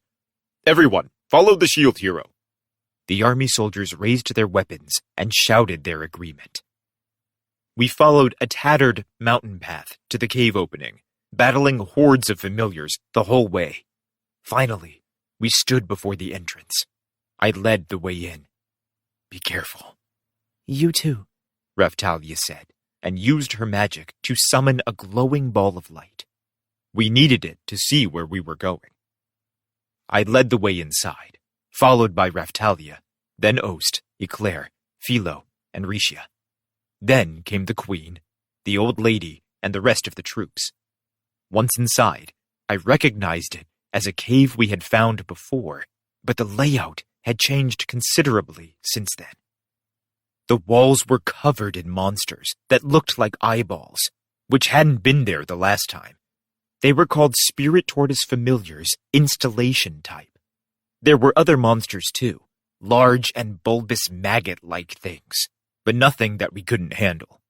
Everyone, follow the shield hero. The army soldiers raised their weapons and shouted their agreement. We followed a tattered mountain path to the cave opening, battling hordes of familiars the whole way. Finally, we stood before the entrance. I led the way in. Be careful. You too, Raftalia said, and used her magic to summon a glowing ball of light. We needed it to see where we were going. I led the way inside, followed by Raftalia, then Ost, Eclair, Philo, and Risha. Then came the queen, the old lady, and the rest of the troops. Once inside, I recognized it as a cave we had found before, but the layout had changed considerably since then. The walls were covered in monsters that looked like eyeballs, which hadn't been there the last time. They were called Spirit Tortoise Familiars Installation type. There were other monsters too, large and bulbous maggot-like things, but nothing that we couldn't handle.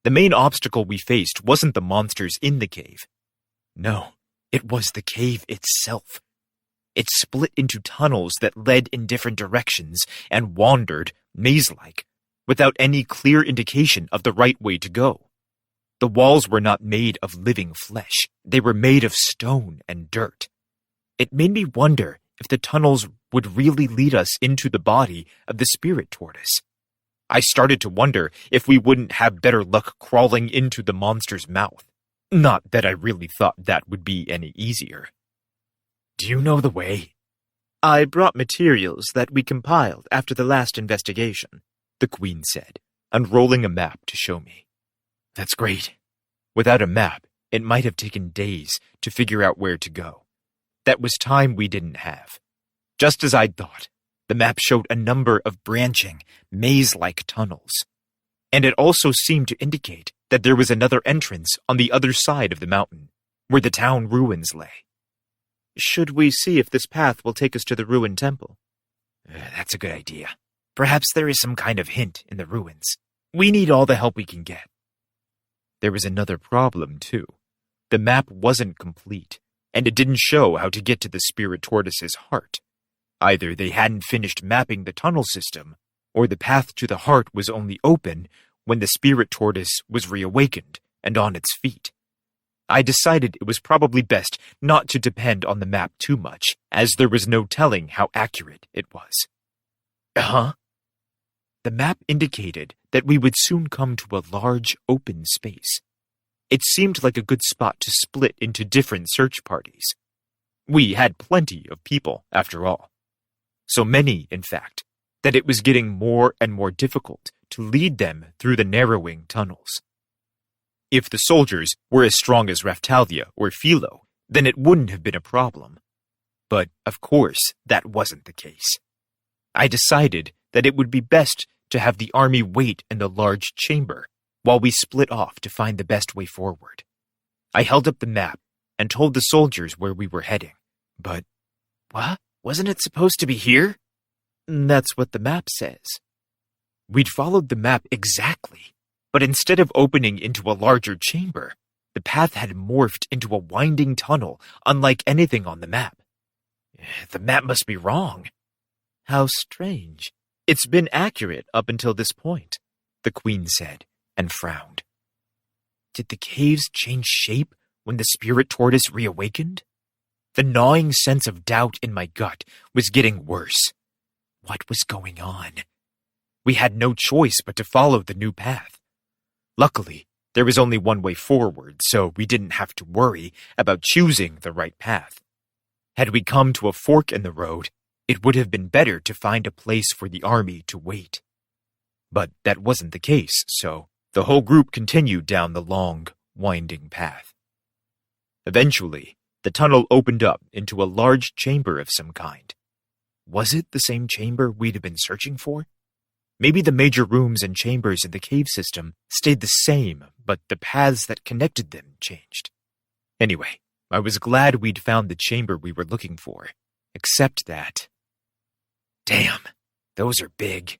The main obstacle we faced wasn't the monsters in the cave. No, it was the cave itself. It split into tunnels that led in different directions and wandered, maze-like, without any clear indication of the right way to go. The walls were not made of living flesh. They were made of stone and dirt. It made me wonder if the tunnels would really lead us into the body of the spirit tortoise. I started to wonder if we wouldn't have better luck crawling into the monster's mouth. Not that I really thought that would be any easier. Do you know the way? I brought materials that we compiled after the last investigation, the queen said, unrolling a map to show me. That's great. Without a map, it might have taken days to figure out where to go. That was time we didn't have. Just as I'd thought, the map showed a number of branching, maze-like tunnels. And it also seemed to indicate that there was another entrance on the other side of the mountain, where the town ruins lay. Should we see if this path will take us to the ruined temple? That's a good idea. Perhaps there is some kind of hint in the ruins. We need all the help we can get. There was another problem, too. The map wasn't complete, and it didn't show how to get to the spirit tortoise's heart. Either they hadn't finished mapping the tunnel system, or the path to the heart was only open when the spirit tortoise was reawakened and on its feet. I decided it was probably best not to depend on the map too much, as there was no telling how accurate it was. Huh? The map indicated that we would soon come to a large, open space. It seemed like a good spot to split into different search parties. We had plenty of people, after all. So many, in fact, that it was getting more and more difficult to lead them through the narrowing tunnels. If the soldiers were as strong as Raftalia or Philo, then it wouldn't have been a problem. But, of course, that wasn't the case. I decided that it would be best to have the army wait in the large chamber while we split off to find the best way forward. I held up the map and told the soldiers where we were heading. But, What? Wasn't it supposed to be here? That's what the map says. we'd followed the map exactly, but instead of opening into a larger chamber, the path had morphed into a winding tunnel unlike anything on the map. The map must be wrong. How strange. It's been accurate up until this point, the Queen said, and frowned. Did the caves change shape when the spirit tortoise reawakened? The gnawing sense of doubt in my gut was getting worse. What was going on? We had no choice but to follow the new path. Luckily, there was only one way forward, so we didn't have to worry about choosing the right path. Had we come to a fork in the road, it would have been better to find a place for the army to wait. But that wasn't the case, so the whole group continued down the long, winding path. Eventually, the tunnel opened up into a large chamber of some kind. Was it the same chamber we'd been searching for? Maybe the major rooms and chambers in the cave system stayed the same, but the paths that connected them changed. Anyway, I was glad we'd found the chamber we were looking for, except that... Damn, those are big.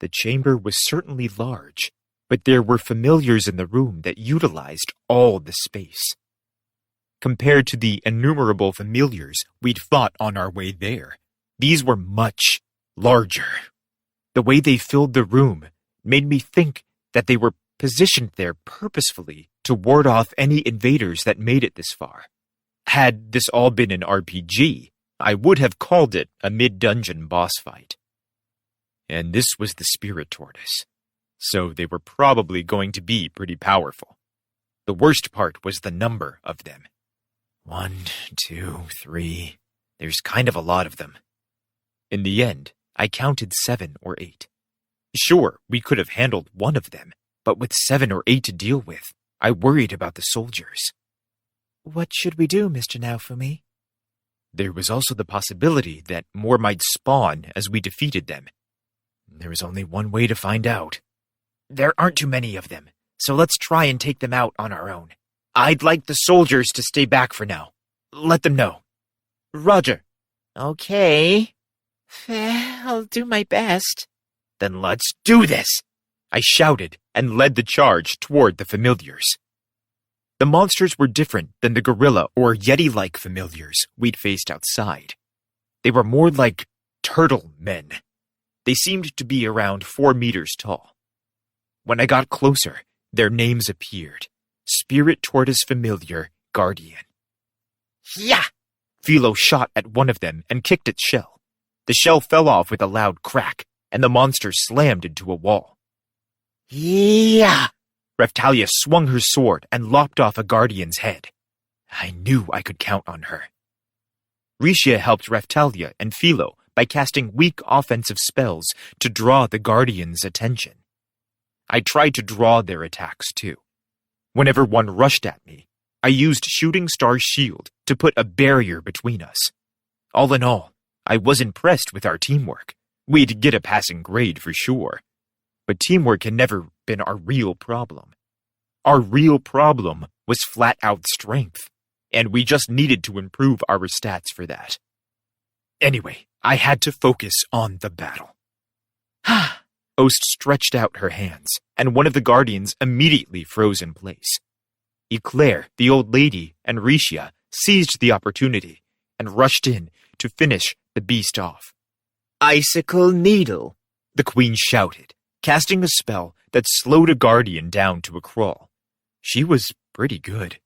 The chamber was certainly large, but there were familiars in the room that utilized all the space. Compared to the innumerable familiars we'd fought on our way there, these were much larger. The way they filled the room made me think that they were positioned there purposefully to ward off any invaders that made it this far. Had this all been an RPG, I would have called it a mid-dungeon boss fight. And this was the spirit tortoise, so they were probably going to be pretty powerful. The worst part was the number of them. 1, 2, 3. There's kind of a lot of them. In the end, I counted 7 or 8. Sure, we could have handled one of them, but with 7 or 8 to deal with, I worried about the soldiers. What should we do, Mr. Naofumi? There was also the possibility that more might spawn as we defeated them. There was only one way to find out. There aren't too many of them, so let's try and take them out on our own. I'd like the soldiers to stay back for now. Let them know. Roger. Okay. I'll do my best. Then let's do this. I shouted and led the charge toward the familiars. The monsters were different than the gorilla or yeti-like familiars we'd faced outside. They were more like turtle men. They seemed to be around 4 meters tall. When I got closer, their names appeared. Spirit Tortoise Familiar Guardian. Yeah! Philo shot at one of them and kicked its shell. The shell fell off with a loud crack, and the monster slammed into a wall. Yeah! Raphtalia swung her sword and lopped off a guardian's head. I knew I could count on her. Rishia helped Raphtalia and Philo by casting weak offensive spells to draw the guardian's attention. I tried to draw their attacks too. Whenever one rushed at me, I used Shooting Star's shield to put a barrier between us. All in all, I was impressed with our teamwork. We'd get a passing grade for sure. But teamwork had never been our real problem. Our real problem was flat-out strength, and we just needed to improve our stats for that. Anyway, I had to focus on the battle. Ost stretched out her hands, and one of the guardians immediately froze in place. Eclair, the old lady, and Rishia seized the opportunity and rushed in to finish the beast off. Icicle Needle, the queen shouted, casting a spell that slowed a guardian down to a crawl. She was pretty good.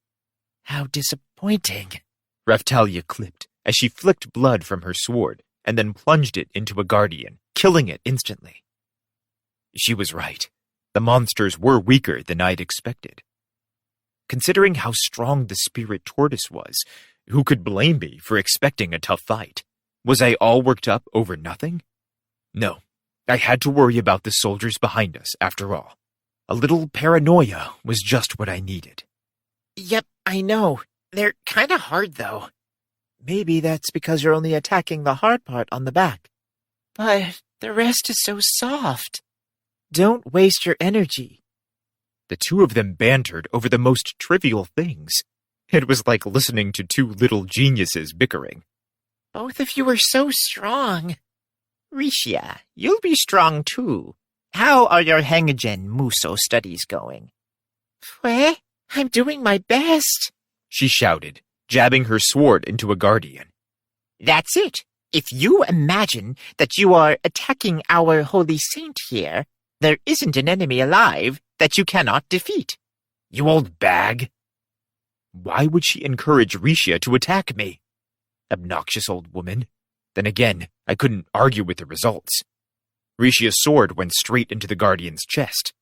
How disappointing, Raphtalia clipped as she flicked blood from her sword and then plunged it into a guardian, killing it instantly. She was right. The monsters were weaker than I'd expected. Considering how strong the spirit tortoise was, who could blame me for expecting a tough fight? Was I all worked up over nothing? No, I had to worry about the soldiers behind us after all. A little paranoia was just what I needed. Yep, I know. They're kinda hard, though. Maybe that's because you're only attacking the hard part on the back. But the rest is so soft. Don't waste your energy. The two of them bantered over the most trivial things. It was like listening to two little geniuses bickering. Both of you are so strong. Rishia, you'll be strong too. How are your Hengejen Muso studies going? Fue, I'm doing my best, She shouted, jabbing her sword into a guardian. That's it. If you imagine that you are attacking our holy saint here, there isn't an enemy alive that you cannot defeat. You old bag! Why would she encourage Rishia to attack me? Obnoxious old woman. Then again, I couldn't argue with the results. Rishia's sword went straight into the guardian's chest.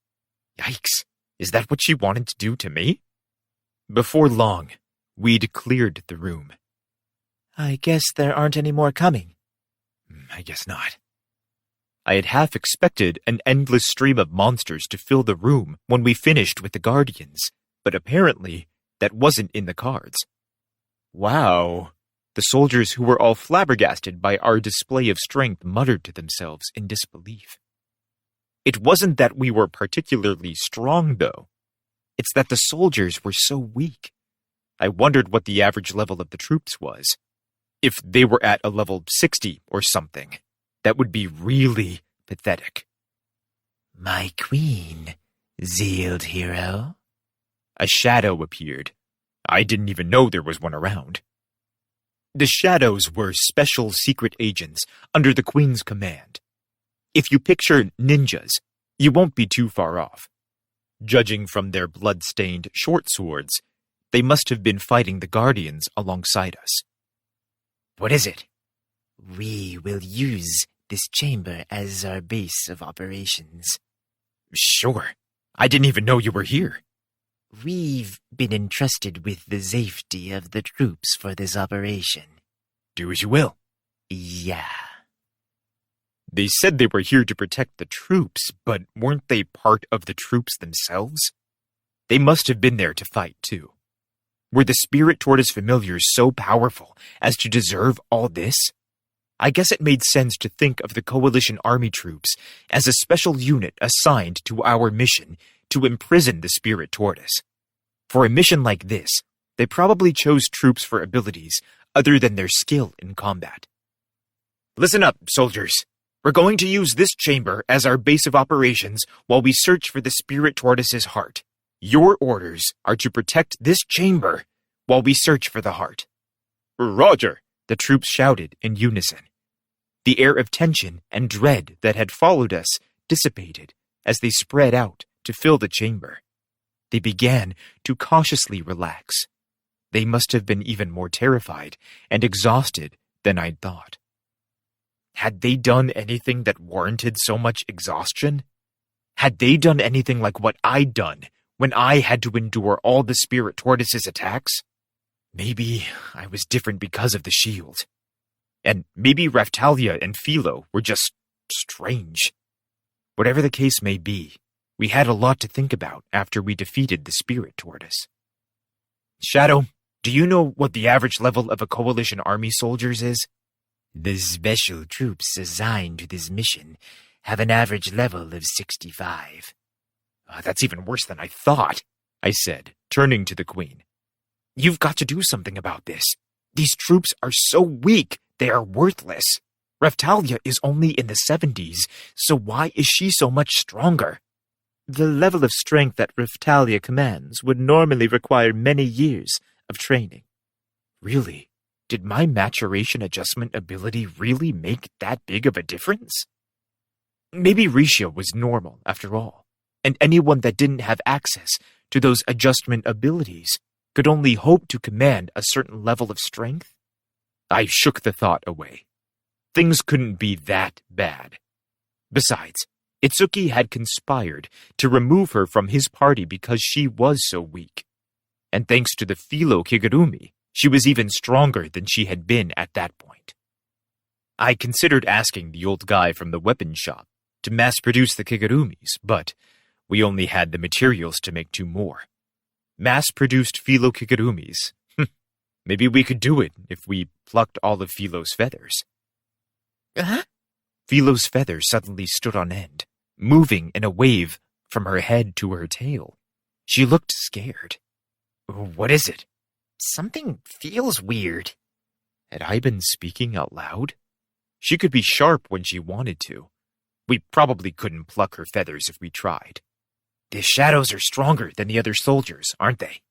Yikes, is that what she wanted to do to me? Before long, we'd cleared the room. I guess there aren't any more coming. I guess not. I had half expected an endless stream of monsters to fill the room when we finished with the guardians, but apparently that wasn't in the cards. Wow. The soldiers who were all flabbergasted by our display of strength muttered to themselves in disbelief. It wasn't that we were particularly strong, though. It's that the soldiers were so weak. I wondered what the average level of the troops was. If they were at a level 60 or something, that would be really pathetic. My queen, Zealed hero. A shadow appeared. I didn't even know there was one around. The shadows were special secret agents under the Queen's command. If you picture ninjas, you won't be too far off. Judging from their blood-stained short swords, they must have been fighting the Guardians alongside us. What is it? We will use this chamber as our base of operations. Sure. I didn't even know you were here. We've been entrusted with the safety of the troops for this operation. Do as you will. Yeah. They said they were here to protect the troops, but weren't they part of the troops themselves? They must have been there to fight, too. Were the Spirit Tortoise familiars so powerful as to deserve all this? I guess it made sense to think of the Coalition Army troops as a special unit assigned to our mission to imprison the Spirit Tortoise. For a mission like this, they probably chose troops for abilities other than their skill in combat. Listen up, soldiers. We're going to use this chamber as our base of operations while we search for the Spirit Tortoise's heart. Your orders are to protect this chamber while we search for the heart. Roger, the troops shouted in unison. The air of tension and dread that had followed us dissipated as they spread out to fill the chamber. They began to cautiously relax. They must have been even more terrified and exhausted than I'd thought. Had they done anything that warranted so much exhaustion? Had they done anything like what I'd done when I had to endure all the Spirit Tortoise's attacks? Maybe I was different because of the shield. And maybe Raphtalia and Philo were just strange. Whatever the case may be, we had a lot to think about after we defeated the Spirit Tortoise. Shadow, do you know what the average level of a Coalition Army soldiers is? The special troops assigned to this mission have an average level of 65. That's even worse than I thought, I said, turning to the Queen. You've got to do something about this. These troops are so weak, they are worthless. Raphtalia is only in the 70s, so why is she so much stronger? The level of strength that Raphtalia commands would normally require many years of training. Really? Did my maturation adjustment ability really make that big of a difference? Maybe Rishia was normal, after all, and anyone that didn't have access to those adjustment abilities could only hope to command a certain level of strength? I shook the thought away. Things couldn't be that bad. Besides, Itsuki had conspired to remove her from his party because she was so weak. And thanks to the Philo Kigurumi, she was even stronger than she had been at that point. I considered asking the old guy from the weapon shop to mass-produce the Kigurumis, but we only had the materials to make 2 more. Mass-produced Philo Kigurumis? Maybe we could do it if we plucked all of Philo's feathers. Huh? Philo's feathers suddenly stood on end, moving in a wave from her head to her tail. She looked scared. What is it? Something feels weird. Had I been speaking out loud? She could be sharp when she wanted to. We probably couldn't pluck her feathers if we tried. The shadows are stronger than the other soldiers, aren't they?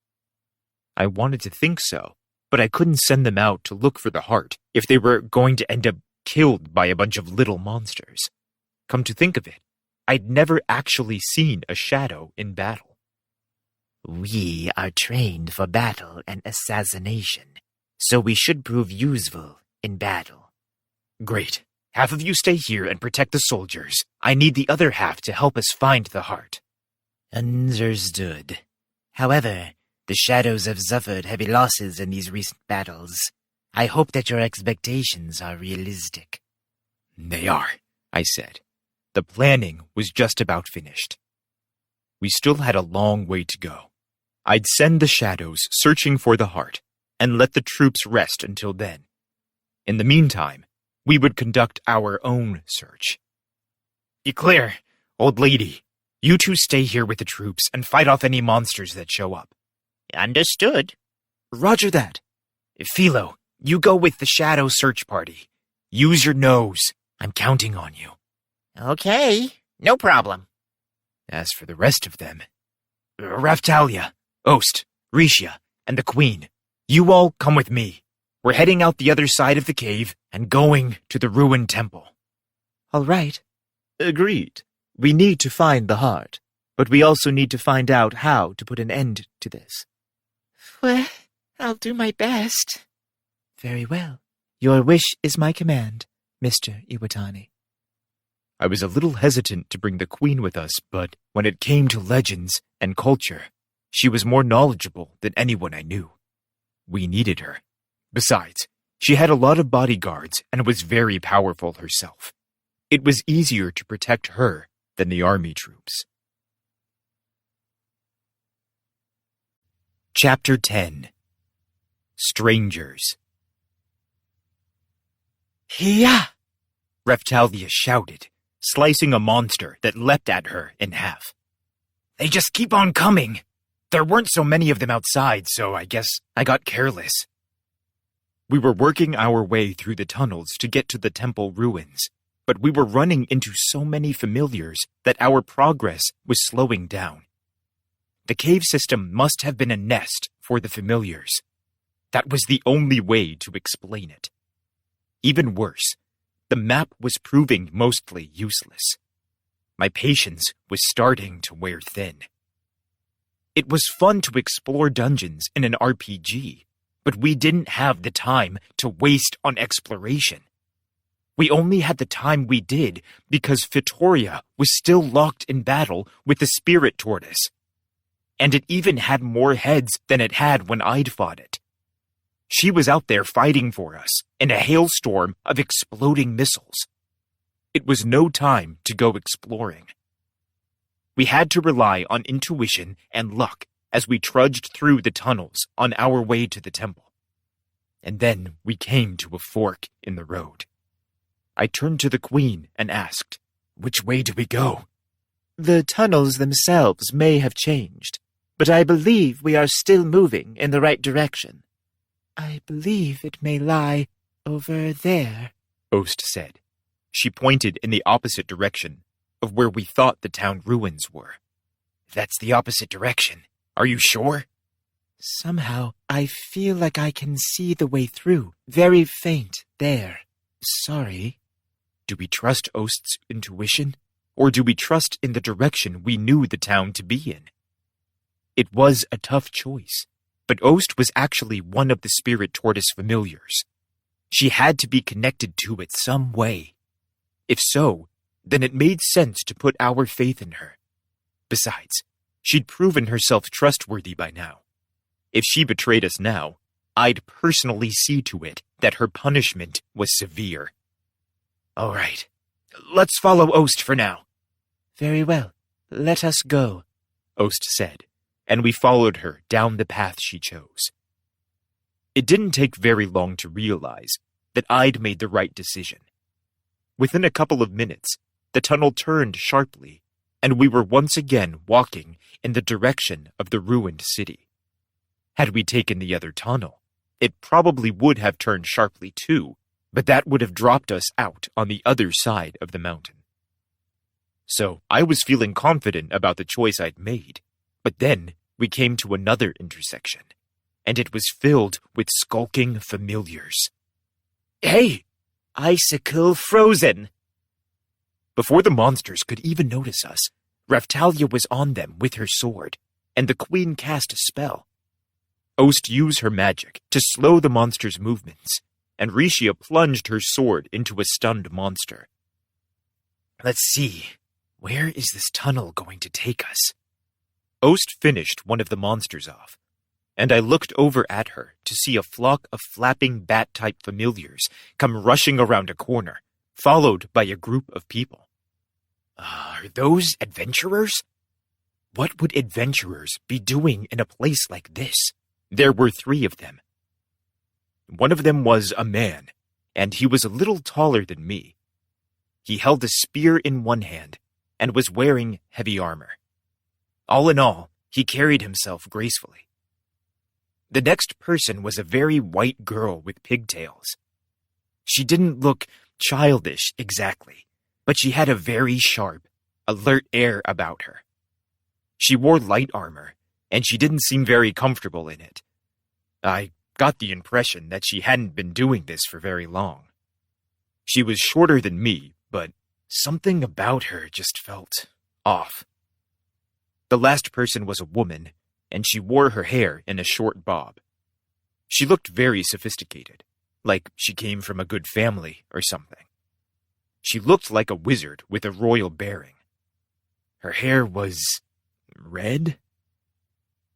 I wanted to think so, but I couldn't send them out to look for the heart if they were going to end up killed by a bunch of little monsters. Come to think of it, I'd never actually seen a shadow in battle. We are trained for battle and assassination, so we should prove useful in battle. Great. Half of you stay here and protect the soldiers. I need the other half to help us find the heart. Understood. However, the shadows have suffered heavy losses in these recent battles. I hope that your expectations are realistic. They are, I said. The planning was just about finished. We still had a long way to go. I'd send the shadows searching for the heart and let the troops rest until then. In the meantime, we would conduct our own search. Eclair, old lady, you two stay here with the troops and fight off any monsters that show up. Understood. Roger that. Philo, you go with the shadow search party. Use your nose. I'm counting on you. Okay, no problem. As for the rest of them, Raftalia, Ost, Risha, and the Queen, you all come with me. We're heading out the other side of the cave and going to the ruined temple. All right. Agreed. We need to find the heart, but we also need to find out how to put an end to this. Well, I'll do my best. Very well. Your wish is my command, Mr. Iwatani. I was a little hesitant to bring the Queen with us, but when it came to legends and culture, she was more knowledgeable than anyone I knew. We needed her. Besides, she had a lot of bodyguards and was very powerful herself. It was easier to protect her than the army troops. Chapter 10. Strangers. Hiya! Raftalia shouted, slicing a monster that leapt at her in half. They just keep on coming. There weren't so many of them outside, so I guess I got careless. We were working our way through the tunnels to get to the temple ruins, but we were running into so many familiars that our progress was slowing down. The cave system must have been a nest for the familiars. That was the only way to explain it. Even worse, the map was proving mostly useless. My patience was starting to wear thin. It was fun to explore dungeons in an RPG, but we didn't have the time to waste on exploration. We only had the time we did because Fitoria was still locked in battle with the spirit tortoise. And it even had more heads than it had when I'd fought it. She was out there fighting for us in a hailstorm of exploding missiles. It was no time to go exploring. We had to rely on intuition and luck as we trudged through the tunnels on our way to the temple. And then we came to a fork in the road. I turned to the Queen and asked, "Which way do we go?" The tunnels themselves may have changed, but I believe we are still moving in the right direction. I believe it may lie over there, Ost said. She pointed in the opposite direction of where we thought the town ruins were. That's the opposite direction. Are you sure? Somehow, I feel like I can see the way through. Very faint there. Sorry. Do we trust Ost's intuition, or do we trust in the direction we knew the town to be in? It was a tough choice, but Ost was actually one of the spirit tortoise familiars. She had to be connected to it some way. If so, then it made sense to put our faith in her. Besides, she'd proven herself trustworthy by now. If she betrayed us now, I'd personally see to it that her punishment was severe. All right, let's follow Ost for now. Very well. Let us go, Ost said, and we followed her down the path she chose. It didn't take very long to realize that I'd made the right decision. Within a couple of minutes, the tunnel turned sharply, and we were once again walking in the direction of the ruined city. Had we taken the other tunnel, it probably would have turned sharply too, but that would have dropped us out on the other side of the mountain. So I was feeling confident about the choice I'd made, but then we came to another intersection, and it was filled with skulking familiars. Hey! Icicle frozen! Before the monsters could even notice us, Raphtalia was on them with her sword, and the queen cast a spell. Ost used her magic to slow the monster's movements, and Rishia plunged her sword into a stunned monster. Let's see. Where is this tunnel going to take us? Ost finished one of the monsters off, and I looked over at her to see a flock of flapping bat-type familiars come rushing around a corner, followed by a group of people. Are those adventurers? What would adventurers be doing in a place like this? There were 3 of them. One of them was a man, and he was a little taller than me. He held a spear in one hand and was wearing heavy armor. All in all, he carried himself gracefully. The next person was a very white girl with pigtails. She didn't look childish exactly, but she had a very sharp, alert air about her. She wore light armor, and she didn't seem very comfortable in it. I got the impression that she hadn't been doing this for very long. She was shorter than me, but something about her just felt off. The last person was a woman, and she wore her hair in a short bob. She looked very sophisticated, like she came from a good family or something. She looked like a wizard with a royal bearing. Her hair was red?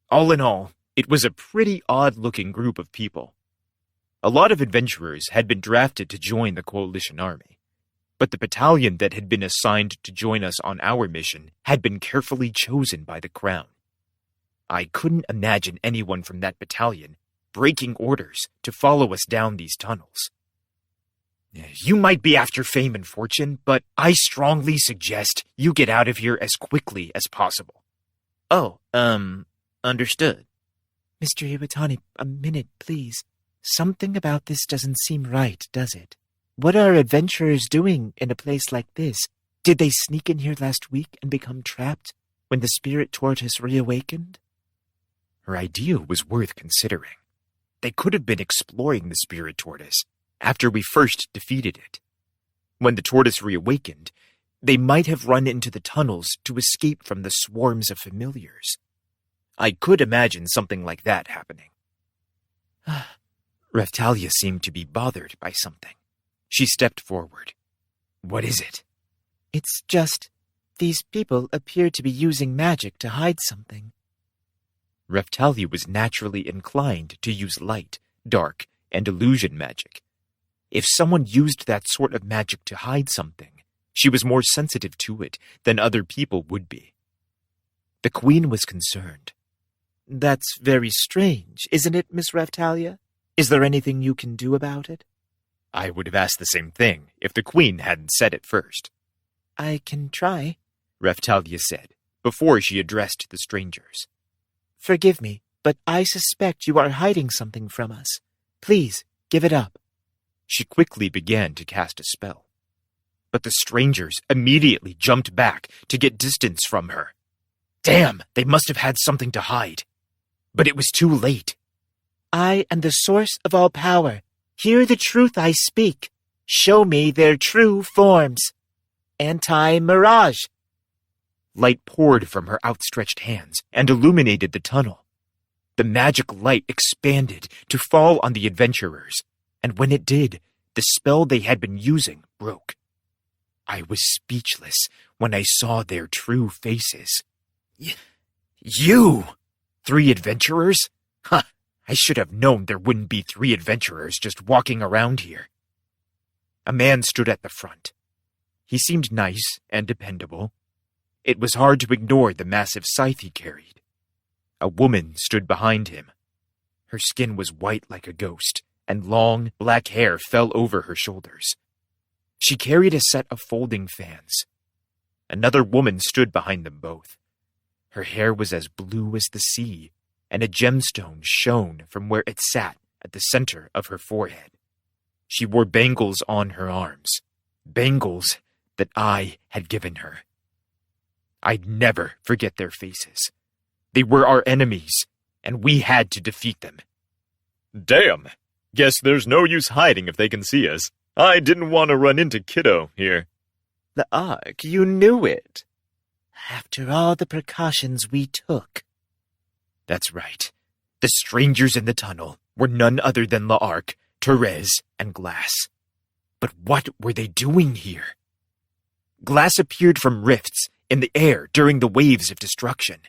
All in all, it was a pretty odd-looking group of people. A lot of adventurers had been drafted to join the Coalition Army, but the battalion that had been assigned to join us on our mission had been carefully chosen by the Crown. I couldn't imagine anyone from that battalion breaking orders to follow us down these tunnels. You might be after fame and fortune, but I strongly suggest you get out of here as quickly as possible. Oh, understood. Mr. Iwatani, a minute, please. Something about this doesn't seem right, does it? What are adventurers doing in a place like this? Did they sneak in here last week and become trapped when the spirit tortoise reawakened? Her idea was worth considering. They could have been exploring the spirit tortoise after we first defeated it. When the tortoise reawakened, they might have run into the tunnels to escape from the swarms of familiars. I could imagine something like that happening. Raphtalia seemed to be bothered by something. She stepped forward. What is it? It's just, these people appear to be using magic to hide something. Raphtalia was naturally inclined to use light, dark, and illusion magic. If someone used that sort of magic to hide something, she was more sensitive to it than other people would be. The queen was concerned. That's very strange, isn't it, Miss Raphtalia? Is there anything you can do about it? I would have asked the same thing if the queen hadn't said it first. I can try, Raphtalia said, before she addressed the strangers. Forgive me, but I suspect you are hiding something from us. Please, give it up. She quickly began to cast a spell. But the strangers immediately jumped back to get distance from her. Damn, they must have had something to hide. But it was too late. I am the source of all power. Hear the truth I speak. Show me their true forms. Anti-mirage. Light poured from her outstretched hands and illuminated the tunnel. The magic light expanded to fall on the adventurers, and when it did, the spell they had been using broke. I was speechless when I saw their true faces. You! 3 adventurers? Huh, I should have known there wouldn't be 3 adventurers just walking around here. A man stood at the front. He seemed nice and dependable. It was hard to ignore the massive scythe he carried. A woman stood behind him. Her skin was white like a ghost, and long, black hair fell over her shoulders. She carried a set of folding fans. Another woman stood behind them both. Her hair was as blue as the sea, and a gemstone shone from where it sat at the center of her forehead. She wore bangles on her arms, bangles that I had given her. I'd never forget their faces. They were our enemies, and we had to defeat them. Damn! Guess there's no use hiding if they can see us. I didn't want to run into Kiddo here. L'Arc, you knew it. After all the precautions we took. That's right. The strangers in the tunnel were none other than L'Arc, Therese, and Glass. But what were they doing here? Glass appeared from rifts in the air during the waves of destruction.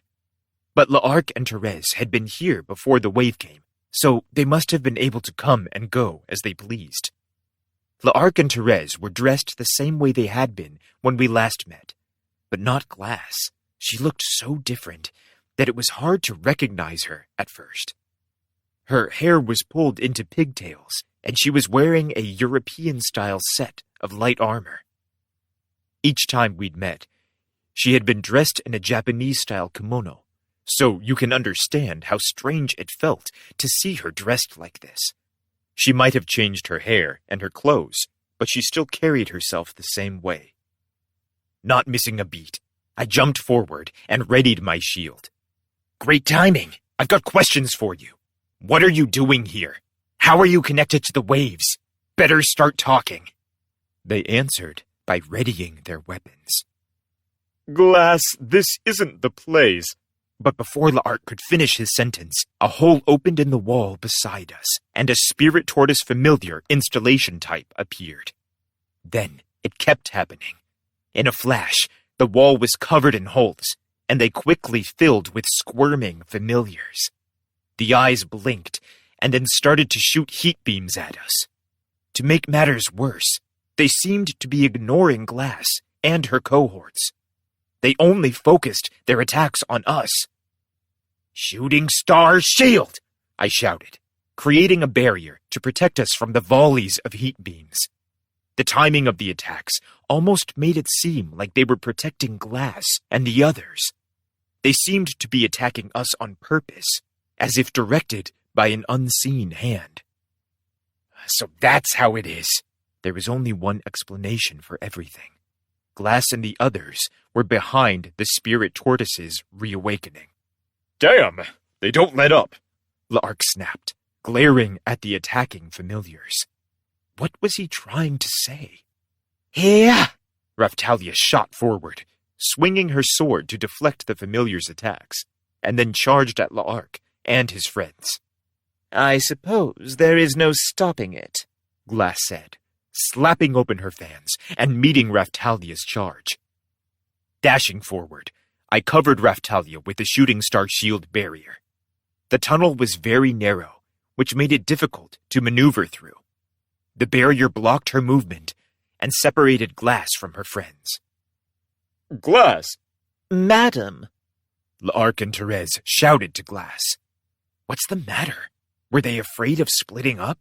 But L'Arc and Therese had been here before the wave came, so they must have been able to come and go as they pleased. L'Arc and Therese were dressed the same way they had been when we last met, but not Glass. She looked so different that it was hard to recognize her at first. Her hair was pulled into pigtails, and she was wearing a European-style set of light armor. Each time we'd met, she had been dressed in a Japanese-style kimono, so you can understand how strange it felt to see her dressed like this. She might have changed her hair and her clothes, but she still carried herself the same way. Not missing a beat, I jumped forward and readied my shield. Great timing! I've got questions for you. What are you doing here? How are you connected to the waves? Better start talking. They answered by readying their weapons. Glass, this isn't the place. But before L'Arc could finish his sentence, a hole opened in the wall beside us, and a spirit tortoise familiar installation type appeared. Then it kept happening. In a flash, the wall was covered in holes, and they quickly filled with squirming familiars. The eyes blinked, and then started to shoot heat beams at us. To make matters worse, they seemed to be ignoring Glass and her cohorts. They only focused their attacks on us. Shooting Star Shield! I shouted, creating a barrier to protect us from the volleys of heat beams. The timing of the attacks almost made it seem like they were protecting Glass and the others. They seemed to be attacking us on purpose, as if directed by an unseen hand. So that's how it is. There was only one explanation for everything. Glass and the others were behind the spirit tortoise's reawakening. Damn! They don't let up. L'Arc snapped, glaring at the attacking familiars. What was he trying to say? Here! Raphtalia shot forward, swinging her sword to deflect the familiar's attacks, and then charged at L'Arc and his friends. I suppose there is no stopping it, Glass said, slapping open her fans and meeting Raphtalia's charge. Dashing forward, I covered Raphtalia with the shooting star shield barrier. The tunnel was very narrow, which made it difficult to maneuver through. The barrier blocked her movement and separated Glass from her friends. Glass! Madam! L'Arc and Therese shouted to Glass. What's the matter? Were they afraid of splitting up?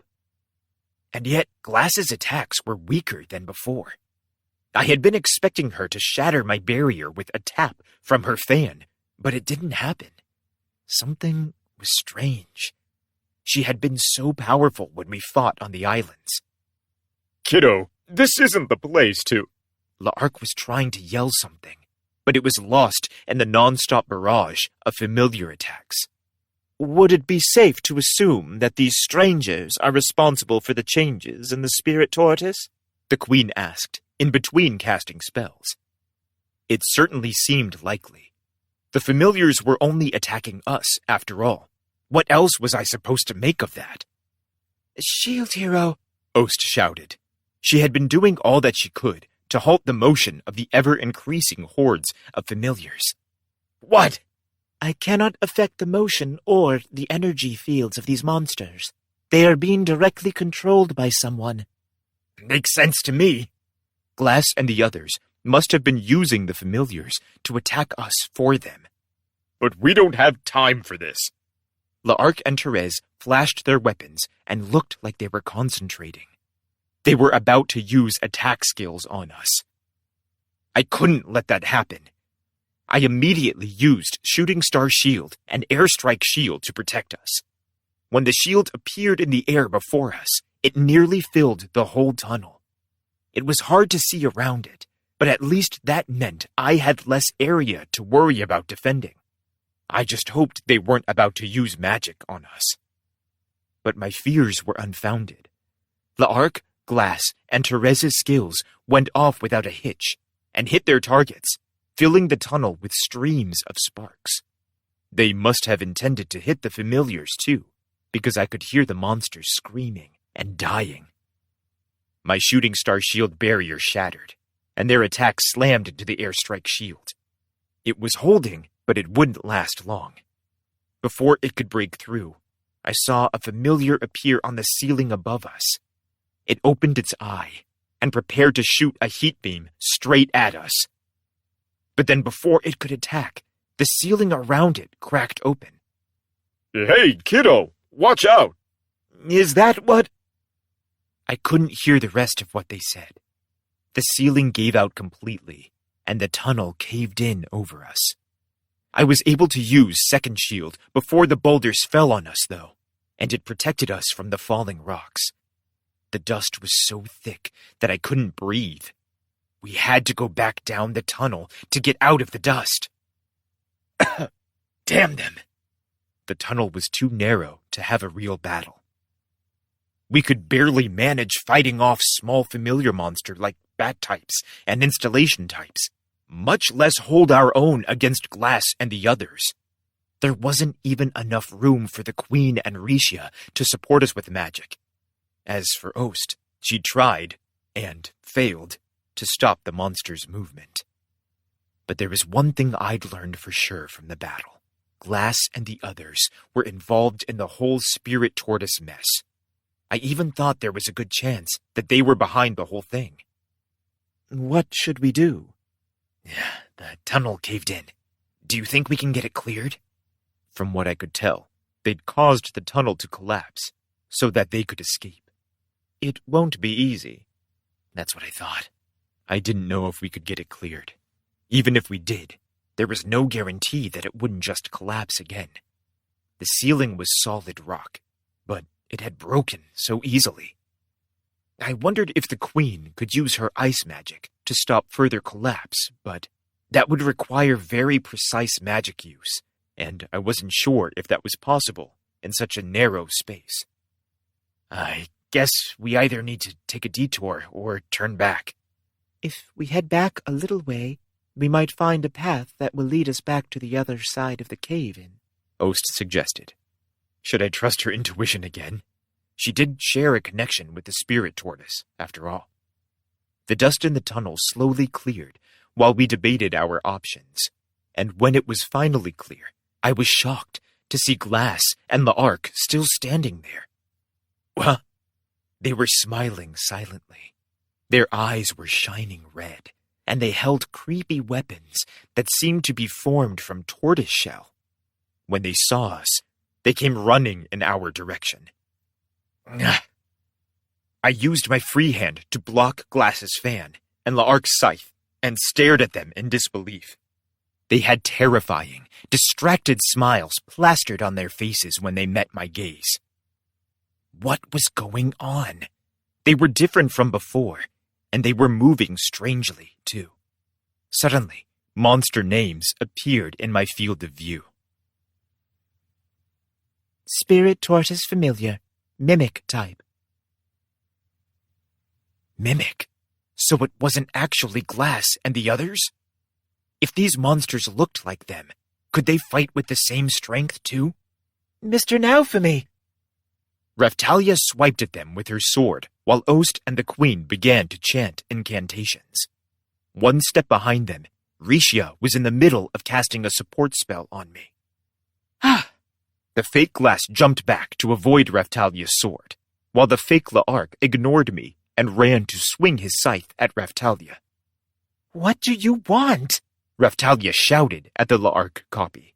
And yet Glass's attacks were weaker than before. I had been expecting her to shatter my barrier with a tap from her fan, but it didn't happen. Something was strange. She had been so powerful when we fought on the islands. Kiddo, this isn't the place to... L'Arc was trying to yell something, but it was lost in the non-stop barrage of familiar attacks. Would it be safe to assume that these strangers are responsible for the changes in the spirit tortoise? The Queen asked, in between casting spells. It certainly seemed likely. The familiars were only attacking us, after all. What else was I supposed to make of that? Shield Hero, Ost shouted. She had been doing all that she could to halt the motion of the ever-increasing hordes of familiars. What? I cannot affect the motion or the energy fields of these monsters. They are being directly controlled by someone. Makes sense to me. Glass and the others must have been using the familiars to attack us for them. But we don't have time for this. L'Arc and Therese flashed their weapons and looked like they were concentrating. They were about to use attack skills on us. I couldn't let that happen. I immediately used Shooting Star Shield and Airstrike Shield to protect us. When the shield appeared in the air before us, it nearly filled the whole tunnel. It was hard to see around it, but at least that meant I had less area to worry about defending. I just hoped they weren't about to use magic on us. But my fears were unfounded. L'Arc, Glass, and Therese's skills went off without a hitch and hit their targets, filling the tunnel with streams of sparks. They must have intended to hit the familiars too, because I could hear the monsters screaming and dying. My Shooting Star Shield barrier shattered, and their attack slammed into the Airstrike Shield. It was holding, but it wouldn't last long. Before it could break through, I saw a familiar appear on the ceiling above us. It opened its eye and prepared to shoot a heat beam straight at us. But then before it could attack, the ceiling around it cracked open. Hey, kiddo, watch out! Is that what? I couldn't hear the rest of what they said. The ceiling gave out completely, and the tunnel caved in over us. I was able to use Second Shield before the boulders fell on us, though, and it protected us from the falling rocks. The dust was so thick that I couldn't breathe. We had to go back down the tunnel to get out of the dust. Damn them! The tunnel was too narrow to have a real battle. We could barely manage fighting off small familiar monster like bat types and installation types, much less hold our own against Glass and the others. There wasn't even enough room for the Queen and Risha to support us with magic. As for Ost, she tried, and failed, to stop the monster's movement. But there was one thing I'd learned for sure from the battle. Glass and the others were involved in the whole Spirit Tortoise mess. I even thought there was a good chance that they were behind the whole thing. What should we do? The tunnel caved in. Do you think we can get it cleared? From what I could tell, they'd caused the tunnel to collapse so that they could escape. It won't be easy. That's what I thought. I didn't know if we could get it cleared. Even if we did, there was no guarantee that it wouldn't just collapse again. The ceiling was solid rock, but it had broken so easily. I wondered if the Queen could use her ice magic to stop further collapse, but that would require very precise magic use, and I wasn't sure if that was possible in such a narrow space. I guess we either need to take a detour or turn back. If we head back a little way, we might find a path that will lead us back to the other side of the cave-in, Ost suggested. Should I trust her intuition again? She did share a connection with the Spirit Tortoise, after all. The dust in the tunnel slowly cleared while we debated our options, and when it was finally clear, I was shocked to see Glass and L'Arc still standing there. Well, they were smiling silently. Their eyes were shining red, and they held creepy weapons that seemed to be formed from tortoise shell. When they saw us, they came running in our direction. I used my free hand to block Glass's fan and L'Arc's scythe and stared at them in disbelief. They had terrifying, distracted smiles plastered on their faces when they met my gaze. What was going on? They were different from before, and they were moving strangely, too. Suddenly, monster names appeared in my field of view. Spirit Tortoise Familiar, Mimic type. Mimic? So it wasn't actually Glass and the others? If these monsters looked like them, could they fight with the same strength, too? Mr. Naofumi! Raphtalia swiped at them with her sword, while Ost and the Queen began to chant incantations. One step behind them, Risha was in the middle of casting a support spell on me. The fake Glass jumped back to avoid Raphtalia's sword, while the fake L'Arc ignored me and ran to swing his scythe at Raphtalia. What do you want? Raphtalia shouted at the L'Arc copy.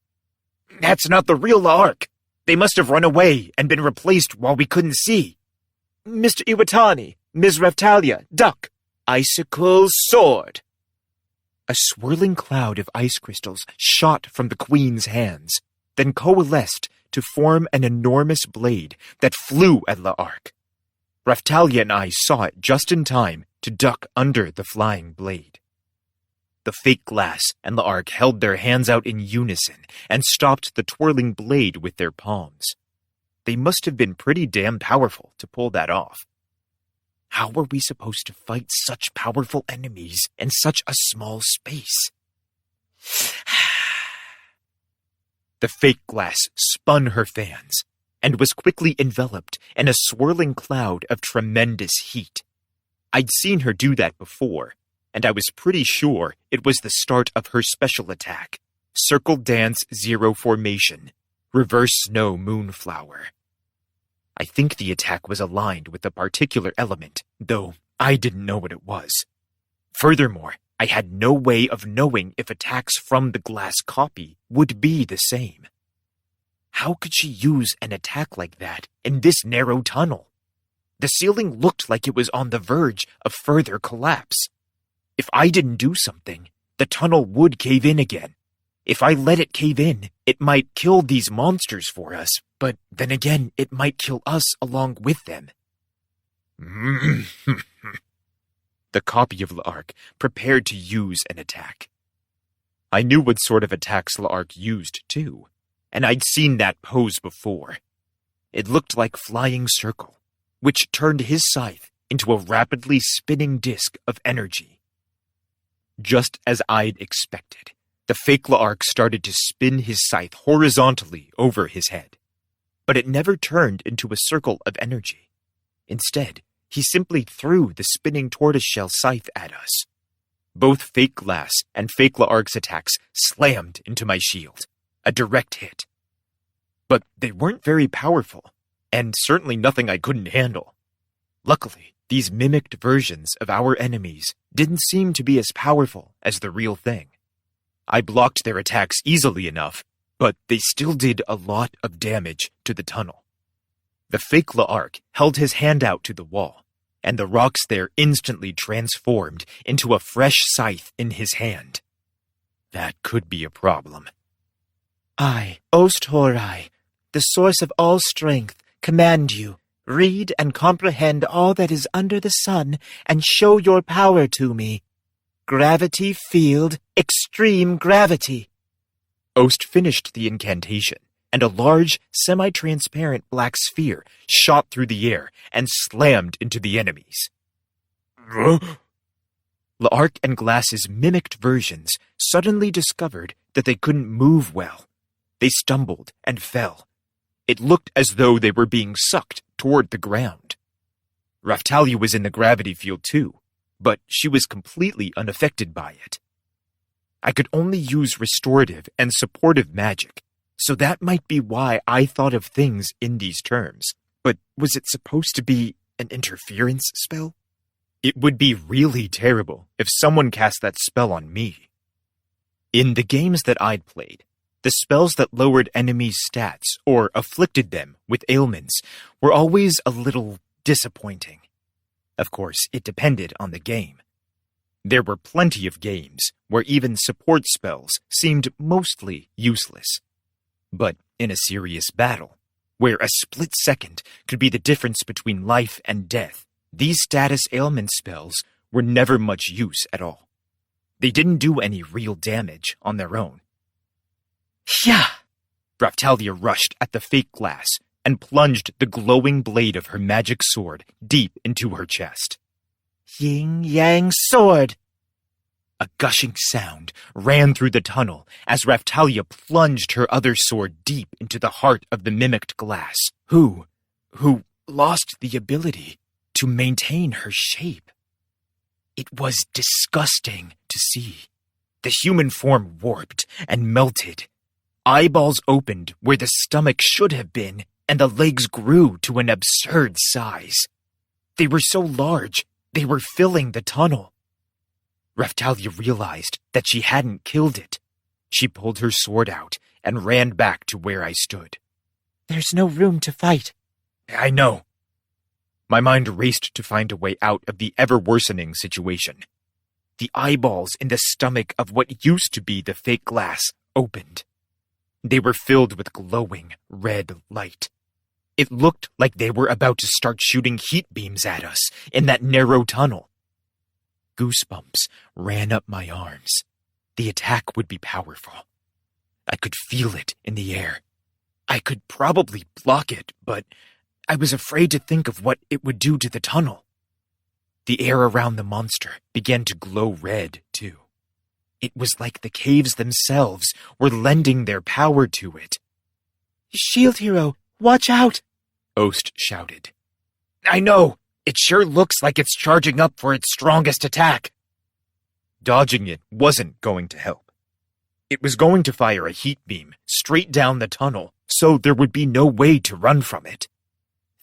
That's not the real L'Arc. They must have run away and been replaced while we couldn't see. Mr. Iwatani, Ms. Raftalia, duck. Icicle sword. A swirling cloud of ice crystals shot from the queen's hands, then coalesced to form an enormous blade that flew at La'Arc. Raftalia and I saw it just in time to duck under the flying blade. The fake glass and La'Arc held their hands out in unison and stopped the twirling blade with their palms. They must have been pretty damn powerful to pull that off. How were we supposed to fight such powerful enemies in such a small space? The fake glass spun her fans and was quickly enveloped in a swirling cloud of tremendous heat. I'd seen her do that before, and I was pretty sure it was the start of her special attack, Circle Dance Zero Formation, Reverse Snow Moonflower. I think the attack was aligned with a particular element, though I didn't know what it was. Furthermore, I had no way of knowing if attacks from the glass copy would be the same. How could she use an attack like that in this narrow tunnel? The ceiling looked like it was on the verge of further collapse. If I didn't do something, the tunnel would cave in again. If I let it cave in, it might kill these monsters for us, but then again, it might kill us along with them. The copy of La'Arc prepared to use an attack. I knew what sort of attacks La'Arc used, too, and I'd seen that pose before. It looked like Flying Circle, which turned his scythe into a rapidly spinning disk of energy. Just as I'd expected, the fake La'Arc started to spin his scythe horizontally over his head. But it never turned into a circle of energy. Instead, he simply threw the spinning tortoiseshell scythe at us. Both fake glass and fake La'Arc's attacks slammed into my shield, a direct hit. But they weren't very powerful, and certainly nothing I couldn't handle. Luckily, these mimicked versions of our enemies didn't seem to be as powerful as the real thing. I blocked their attacks easily enough, but they still did a lot of damage to the tunnel. The fake La'Arc held his hand out to the wall, and the rocks there instantly transformed into a fresh scythe in his hand. That could be a problem. I, Ost Horai, the source of all strength, command you, read and comprehend all that is under the sun, and show your power to me. Gravity field, extreme gravity. Ost finished the incantation, and a large, semi-transparent black sphere shot through the air and slammed into the enemies. La'Arc and Glass's mimicked versions suddenly discovered that they couldn't move well. They stumbled and fell. It looked as though they were being sucked toward the ground. Raftalia was in the gravity field too, but she was completely unaffected by it. I could only use restorative and supportive magic, so that might be why I thought of things in these terms. But was it supposed to be an interference spell? It would be really terrible if someone cast that spell on me. In the games that I'd played, the spells that lowered enemies' stats or afflicted them with ailments were always a little disappointing. Of course, it depended on the game. There were plenty of games where even support spells seemed mostly useless. But in a serious battle, where a split second could be the difference between life and death, these status ailment spells were never much use at all. They didn't do any real damage on their own. Yeah! Raftalia rushed at the fake glass and plunged the glowing blade of her magic sword deep into her chest. Yin-yang sword! A gushing sound ran through the tunnel as Raftalia plunged her other sword deep into the heart of the mimicked glass, who lost the ability to maintain her shape. It was disgusting to see. The human form warped and melted. Eyeballs opened where the stomach should have been, and the legs grew to an absurd size. They were so large, they were filling the tunnel. Raftalia realized that she hadn't killed it. She pulled her sword out and ran back to where I stood. There's no room to fight. I know. My mind raced to find a way out of the ever-worsening situation. The eyeballs in the stomach of what used to be the fake glass opened. They were filled with glowing red light. It looked like they were about to start shooting heat beams at us in that narrow tunnel. Goosebumps ran up my arms. The attack would be powerful. I could feel it in the air. I could probably block it, but I was afraid to think of what it would do to the tunnel. The air around the monster began to glow red, too. It was like the caves themselves were lending their power to it. Shield Hero, watch out! Ost shouted. I know! It sure looks like it's charging up for its strongest attack. Dodging it wasn't going to help. It was going to fire a heat beam straight down the tunnel, so there would be no way to run from it.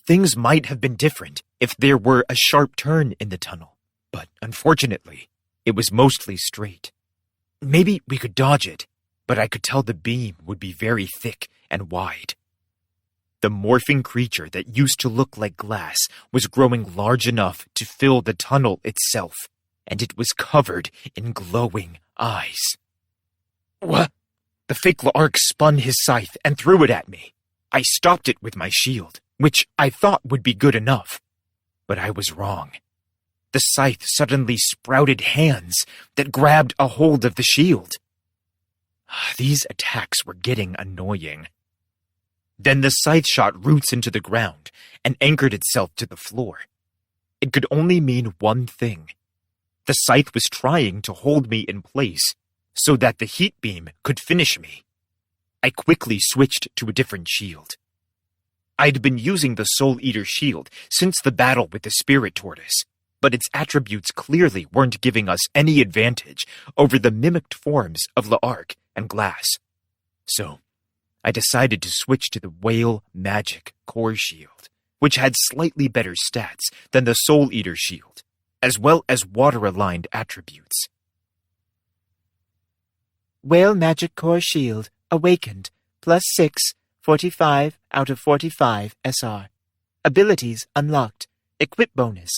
Things might have been different if there were a sharp turn in the tunnel, but unfortunately, it was mostly straight. Maybe we could dodge it, but I could tell the beam would be very thick and wide. The morphing creature that used to look like glass was growing large enough to fill the tunnel itself, and it was covered in glowing eyes. What? The fake La'ark spun his scythe and threw it at me. I stopped it with my shield, which I thought would be good enough. But I was wrong. The scythe suddenly sprouted hands that grabbed a hold of the shield. These attacks were getting annoying. Then the scythe shot roots into the ground and anchored itself to the floor. It could only mean one thing. The scythe was trying to hold me in place so that the heat beam could finish me. I quickly switched to a different shield. I'd been using the Soul Eater shield since the battle with the Spirit Tortoise, but its attributes clearly weren't giving us any advantage over the mimicked forms of La'ark and Glass. So, I decided to switch to the Whale Magic Core Shield, which had slightly better stats than the Soul Eater shield, as well as water-aligned attributes. Whale Magic Core Shield, awakened, +6, 45 out of 45 SR. Abilities unlocked. Equip bonus.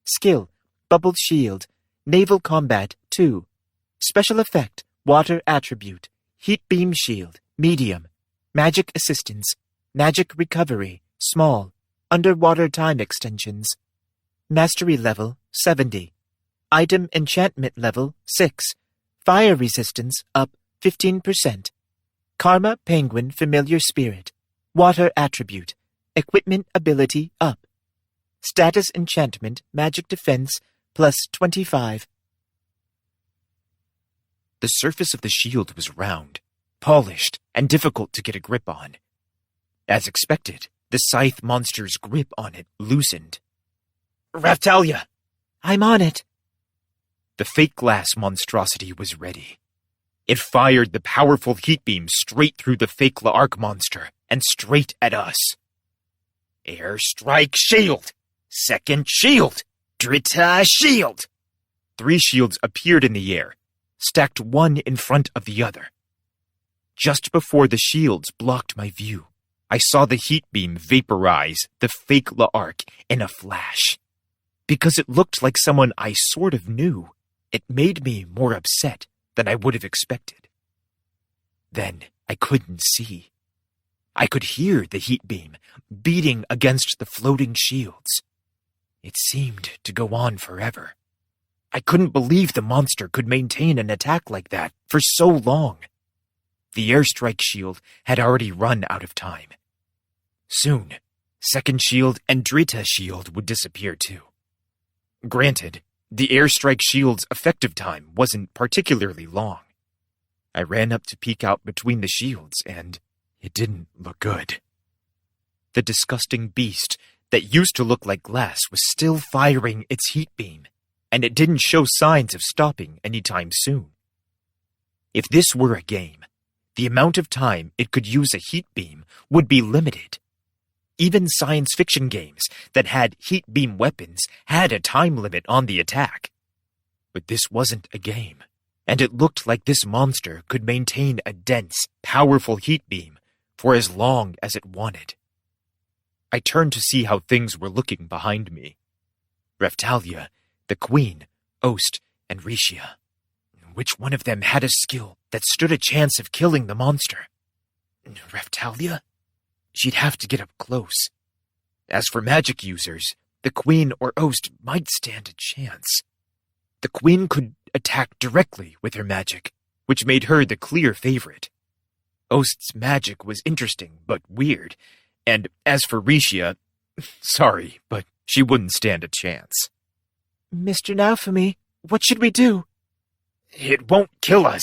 Skill, Bubbled Shield. Naval Combat 2. Special effect, Water Attribute. Heat Beam Shield, medium. Magic Assistance. Magic Recovery, small. Underwater Time Extensions. Mastery level, 70. Item Enchantment level, 6. Fire Resistance, up 15%. Karma Penguin Familiar Spirit. Water Attribute. Equipment Ability up. Status Enchantment Magic Defense +25. The surface of the shield was round, polished, and difficult to get a grip on. As expected, the scythe monster's grip on it loosened. Raftalia! I'm on it. The fake glass monstrosity was ready. It fired the powerful heat beam straight through the fake La'ark monster and straight at us. Air Strike Shield! Second Shield! Drita Shield! 3 shields appeared in the air, stacked one in front of the other. Just before the shields blocked my view, I saw the heat beam vaporize the fake La'ark in a flash. Because it looked like someone I sort of knew, it made me more upset than I would have expected. Then I couldn't see. I could hear the heat beam beating against the floating shields. It seemed to go on forever. I couldn't believe the monster could maintain an attack like that for so long. The airstrike shield had already run out of time. Soon, second shield and Drita shield would disappear too. Granted, the airstrike shield's effective time wasn't particularly long. I ran up to peek out between the shields, and it didn't look good. The disgusting beast that used to look like glass was still firing its heat beam, and it didn't show signs of stopping anytime soon. If this were a game, the amount of time it could use a heat beam would be limited. Even science fiction games that had heat beam weapons had a time limit on the attack. But this wasn't a game, and it looked like this monster could maintain a dense, powerful heat beam for as long as it wanted. I turned to see how things were looking behind me. Raphtalia, the Queen, Ost, and Rishia. Which one of them had a skill that stood a chance of killing the monster? Raphtalia? She'd have to get up close. As for magic users, the Queen or Ost might stand a chance. The Queen could attack directly with her magic, which made her the clear favorite. Ost's magic was interesting but weird, and as for Rishia, sorry, but she wouldn't stand a chance. Mr. Naofumi, what should we do? It won't kill us.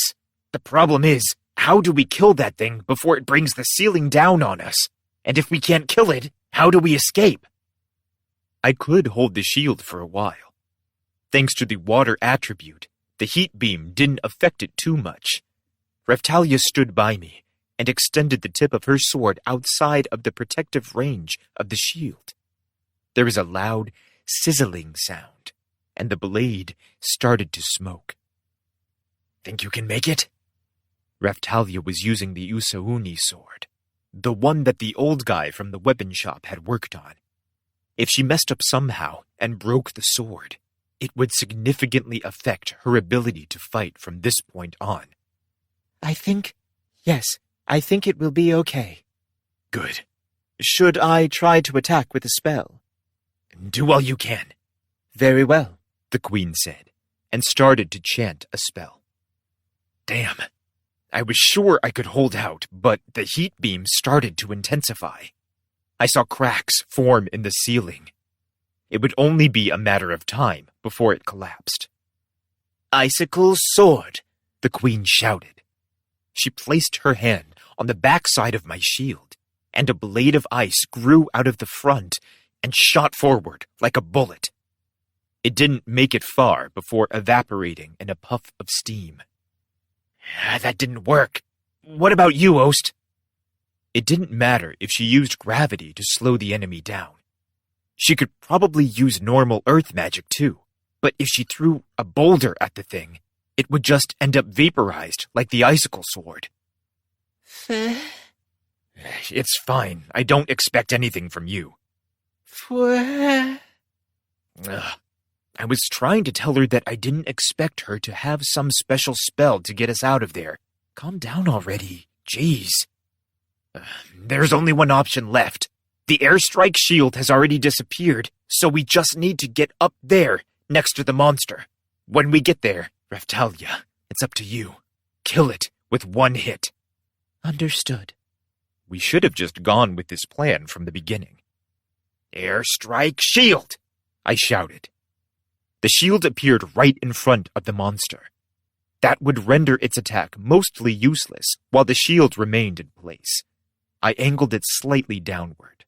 The problem is, how do we kill that thing before it brings the ceiling down on us? And if we can't kill it, how do we escape? I could hold the shield for a while. Thanks to the water attribute, the heat beam didn't affect it too much. Raphtalia stood by me and extended the tip of her sword outside of the protective range of the shield. There was a loud, sizzling sound, and the blade started to smoke. Think you can make it? Raphtalia was using the Usauni sword, the one that the old guy from the weapon shop had worked on. If she messed up somehow and broke the sword, it would significantly affect her ability to fight from this point on. Yes, I think it will be okay. Good. Should I try to attack with a spell? Do all you can. Very well, the Queen said, and started to chant a spell. Damn. I was sure I could hold out, but the heat beam started to intensify. I saw cracks form in the ceiling. It would only be a matter of time before it collapsed. Icicle sword, the Queen shouted. She placed her hand on the backside of my shield, and a blade of ice grew out of the front and shot forward like a bullet. It didn't make it far before evaporating in a puff of steam. That didn't work. What about you, Ost? It didn't matter if she used gravity to slow the enemy down. She could probably use normal earth magic too, but if she threw a boulder at the thing, it would just end up vaporized like the icicle sword. It's fine. I don't expect anything from you. I was trying to tell her that I didn't expect her to have some special spell to get us out of there. Calm down already. Jeez. There's only one option left. The airstrike shield has already disappeared, so we just need to get up there, next to the monster. When we get there, Raphtalia, it's up to you. Kill it with one hit. Understood. We should have just gone with this plan from the beginning. Airstrike shield! I shouted. The shield appeared right in front of the monster. That would render its attack mostly useless while the shield remained in place. I angled it slightly downward.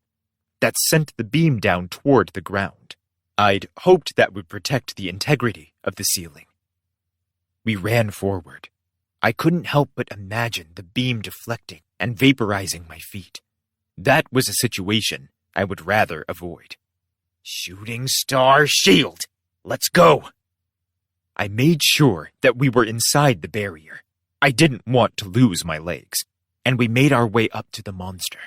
That sent the beam down toward the ground. I'd hoped that would protect the integrity of the ceiling. We ran forward. I couldn't help but imagine the beam deflecting and vaporizing my feet. That was a situation I would rather avoid. Shooting star shield! Let's go! I made sure that we were inside the barrier. I didn't want to lose my legs, and we made our way up to the monster.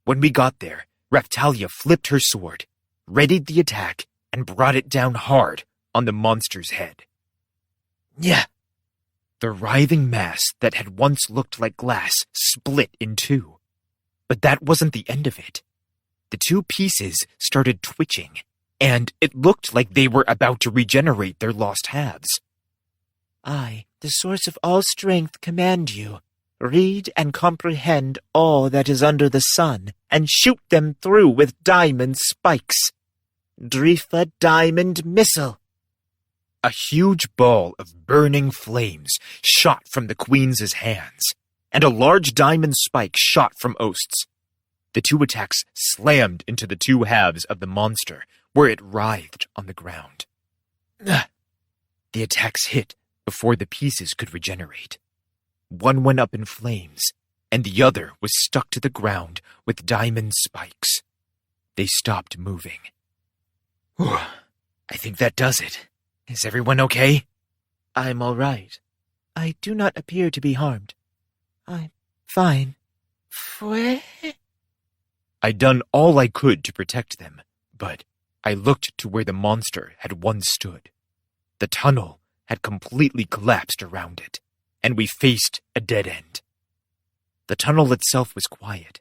When we got there, Raphtalia flipped her sword, readied the attack, and brought it down hard on the monster's head. Yeah. The writhing mass that had once looked like glass split in two. But that wasn't the end of it. The two pieces started twitching, and it looked like they were about to regenerate their lost halves. I, the source of all strength, command you. Read and comprehend all that is under the sun, and shoot them through with diamond spikes. Drifa Diamond Missile. A huge ball of burning flames shot from the Queen's hands, and a large diamond spike shot from Ost's. The two attacks slammed into the two halves of the monster, where it writhed on the ground. The attacks hit before the pieces could regenerate. One went up in flames, and the other was stuck to the ground with diamond spikes. They stopped moving. I think that does it. Is everyone okay? I'm all right. I do not appear to be harmed. I'm fine. I I'd done all I could to protect them, but I looked to where the monster had once stood. The tunnel had completely collapsed around it, and we faced a dead end. The tunnel itself was quiet.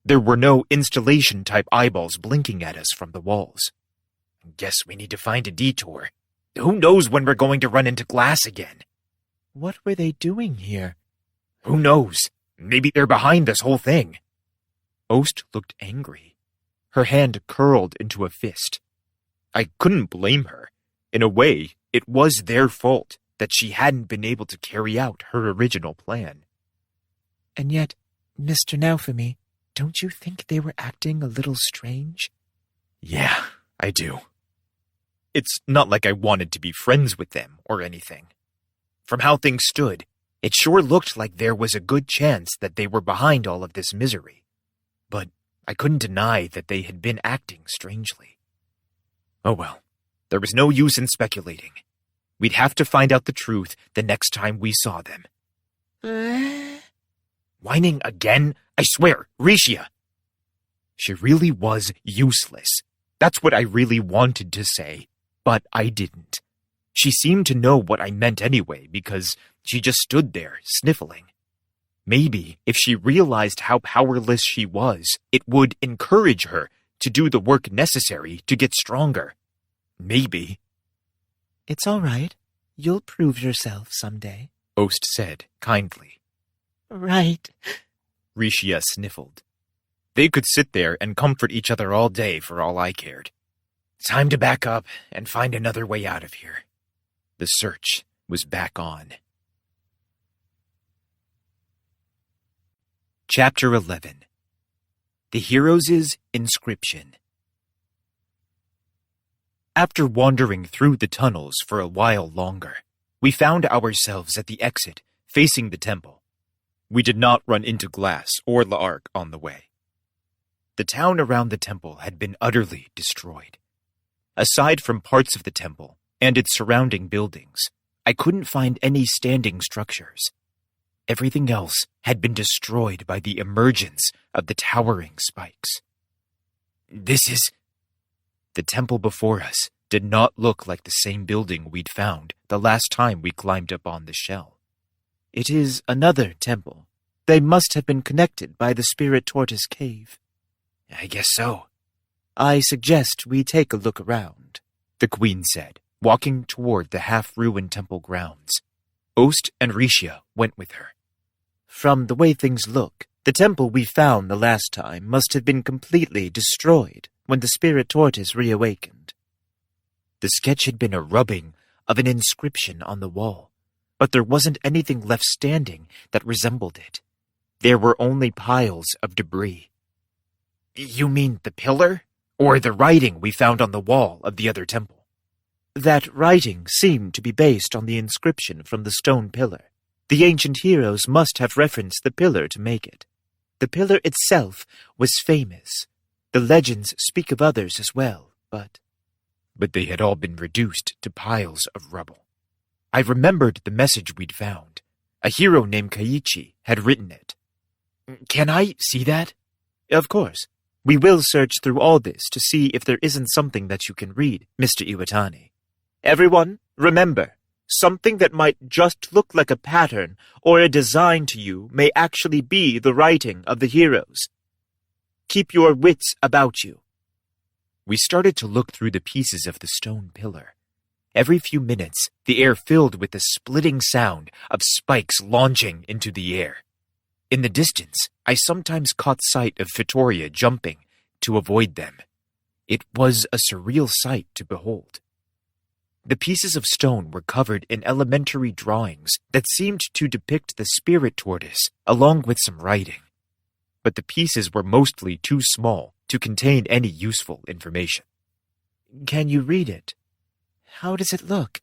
There were no installation-type eyeballs blinking at us from the walls. Guess we need to find a detour. Who knows when we're going to run into glass again? What were they doing here? Who knows? Maybe they're behind this whole thing. Ost looked angry. Her hand curled into a fist. I couldn't blame her. In a way, it was their fault that she hadn't been able to carry out her original plan. And yet, Mr. Naofumi, don't you think they were acting a little strange? Yeah, I do. It's not like I wanted to be friends with them or anything. From how things stood, it sure looked like there was a good chance that they were behind all of this misery. But I couldn't deny that they had been acting strangely. Oh well, there was no use in speculating. We'd have to find out the truth the next time we saw them. Whining again? I swear, Rishia! She really was useless. That's what I really wanted to say, but I didn't. She seemed to know what I meant anyway, because she just stood there, sniffling. Maybe if she realized how powerless she was, it would encourage her to do the work necessary to get stronger. Maybe. It's all right. You'll prove yourself someday, Ost said kindly. Right. Rishia sniffled. They could sit there and comfort each other all day for all I cared. Time to back up and find another way out of here. The search was back on. Chapter 11. The Heroes' Inscription. After wandering through the tunnels for a while longer, we found ourselves at the exit, facing the temple. We did not run into Glass or L'Arc on the way. The town around the temple had been utterly destroyed. Aside from parts of the temple and its surrounding buildings, I couldn't find any standing structures. Everything else had been destroyed by the emergence of the towering spikes. This is... The temple before us did not look like the same building we'd found the last time we climbed up on the shell. It is another temple. They must have been connected by the Spirit Tortoise Cave. I guess so. I suggest we take a look around, the Queen said, walking toward the half-ruined temple grounds. Ost and Rishia went with her. From the way things look, the temple we found the last time must have been completely destroyed when the Spirit Tortoise reawakened. The sketch had been a rubbing of an inscription on the wall, but there wasn't anything left standing that resembled it. There were only piles of debris. You mean the pillar? Or the writing we found on the wall of the other temple? That writing seemed to be based on the inscription from the stone pillar. The ancient heroes must have referenced the pillar to make it. The pillar itself was famous. The legends speak of others as well, but they had all been reduced to piles of rubble. I remembered the message we'd found. A hero named Kaiichi had written it. Can I see that? Of course. We will search through all this to see if there isn't something that you can read, Mr. Iwatani. Everyone, remember, something that might just look like a pattern or a design to you may actually be the writing of the heroes. Keep your wits about you. We started to look through the pieces of the stone pillar. Every few minutes, the air filled with the splitting sound of spikes launching into the air. In the distance, I sometimes caught sight of Vittoria jumping to avoid them. It was a surreal sight to behold. The pieces of stone were covered in elementary drawings that seemed to depict the spirit tortoise along with some writing. But the pieces were mostly too small to contain any useful information. Can you read it? How does it look?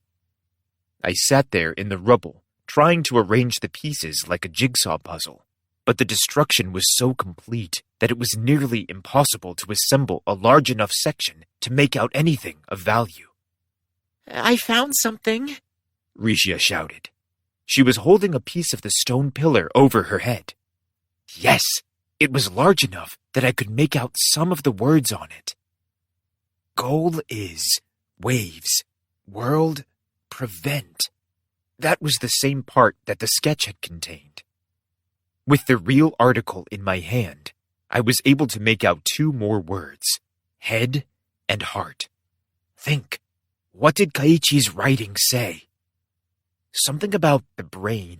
I sat there in the rubble, trying to arrange the pieces like a jigsaw puzzle. But the destruction was so complete that it was nearly impossible to assemble a large enough section to make out anything of value. I found something, Rishia shouted. She was holding a piece of the stone pillar over her head. Yes, It was large enough that I could make out some of the words on it. Goal is waves. World prevent. That was the same part that the sketch had contained. With the real article in my hand, I was able to make out 2 more words, head and heart. Think, what did Kaichi's writing say? Something about the brain,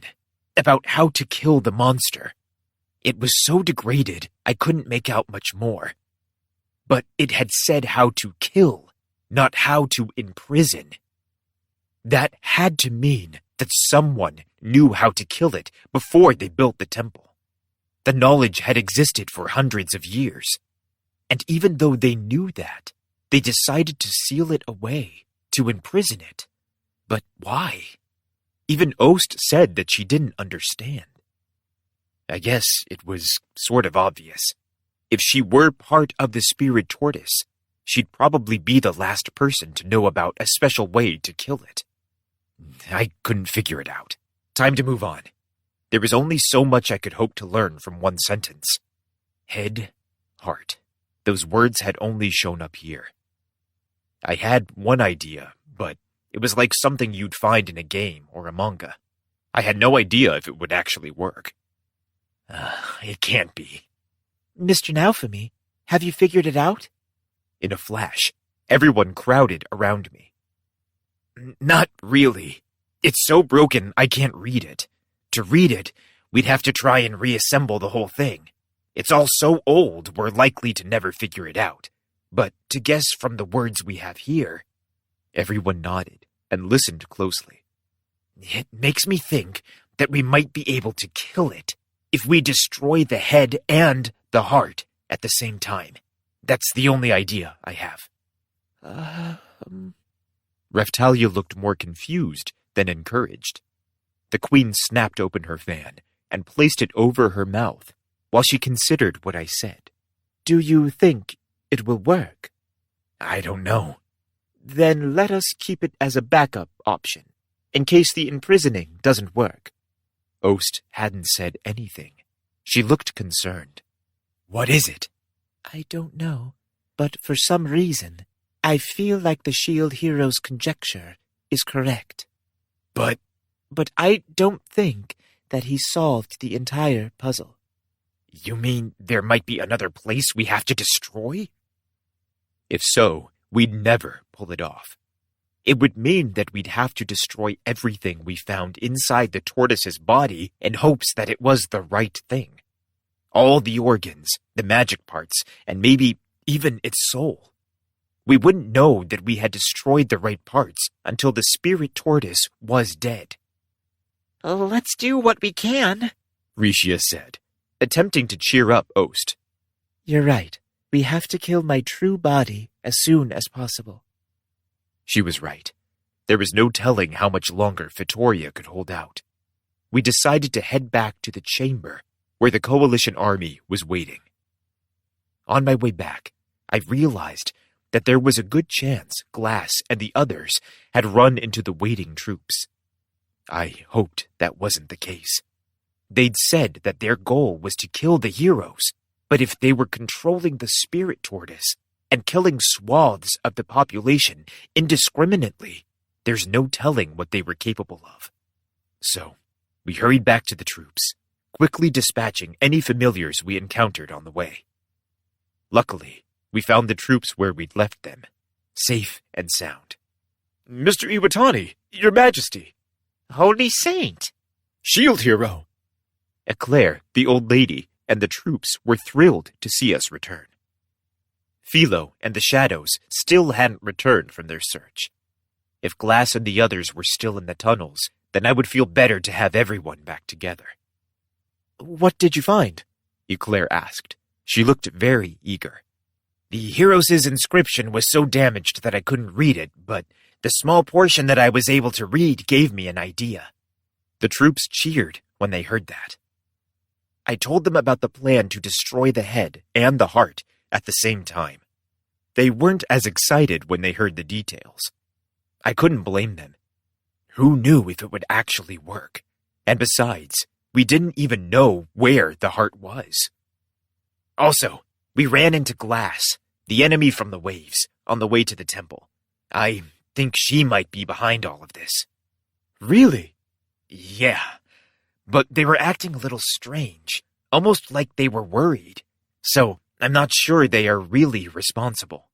about how to kill the monster. It was so degraded, I couldn't make out much more. But it had said how to kill, not how to imprison. That had to mean that someone knew how to kill it before they built the temple. The knowledge had existed for hundreds of years. And even though they knew that, they decided to seal it away, to imprison it. But why? Even Ost said that she didn't understand. I guess it was sort of obvious. If she were part of the spirit tortoise, she'd probably be the last person to know about a special way to kill it. I couldn't figure it out. Time to move on. There was only so much I could hope to learn from one sentence. Head, heart. Those words had only shown up here. I had one idea, but it was like something you'd find in a game or a manga. I had no idea if it would actually work. It can't be. Mr. Naofumi, have you figured it out? In a flash, everyone crowded around me. Not really. It's so broken I can't read it. To read it, we'd have to try and reassemble the whole thing. It's all so old we're likely to never figure it out. But to guess from the words we have here... Everyone nodded and listened closely. It makes me think that we might be able to kill it if we destroy the head and the heart at the same time. That's the only idea I have. Raphtalia looked more confused than encouraged. The queen snapped open her fan and placed it over her mouth while she considered what I said. Do you think it will work? I don't know. Then let us keep it as a backup option, in case the imprisoning doesn't work. Ost hadn't said anything. She looked concerned. What is it? I don't know, but for some reason, I feel like the Shield Hero's conjecture is correct. But I don't think that he solved the entire puzzle. You mean there might be another place we have to destroy? If so, we'd never pull it off. It would mean that we'd have to destroy everything we found inside the tortoise's body in hopes that it was the right thing. All the organs, the magic parts, and maybe even its soul. We wouldn't know that we had destroyed the right parts until the spirit tortoise was dead. Let's do what we can, Rishia said, attempting to cheer up Ost. You're right. We have to kill my true body as soon as possible. She was right. There was no telling how much longer Fitoria could hold out. We decided to head back to the chamber where the Coalition army was waiting. On my way back, I realized that there was a good chance Glass and the others had run into the waiting troops. I hoped that wasn't the case. They'd said that their goal was to kill the heroes, but if they were controlling the spirit tortoise and killing swaths of the population indiscriminately, there's no telling what they were capable of. So, we hurried back to the troops, quickly dispatching any familiars we encountered on the way. Luckily, we found the troops where we'd left them, safe and sound. Mr. Iwatani, Your Majesty! Holy Saint! Shield Hero! Eclair, the old lady, and the troops were thrilled to see us return. Philo and the Shadows still hadn't returned from their search. If Glass and the others were still in the tunnels, then I would feel better to have everyone back together. What did you find? Eclair asked. She looked very eager. The Heroes' inscription was so damaged that I couldn't read it, but the small portion that I was able to read gave me an idea. The troops cheered when they heard that. I told them about the plan to destroy the head and the heart at the same time. They weren't as excited when they heard the details. I couldn't blame them. Who knew if it would actually work? And besides, we didn't even know where the heart was. Also, we ran into Glass, the enemy from the waves, on the way to the temple. I think she might be behind all of this. Really? Yeah, but they were acting a little strange, almost like they were worried. So, I'm not sure they are really responsible.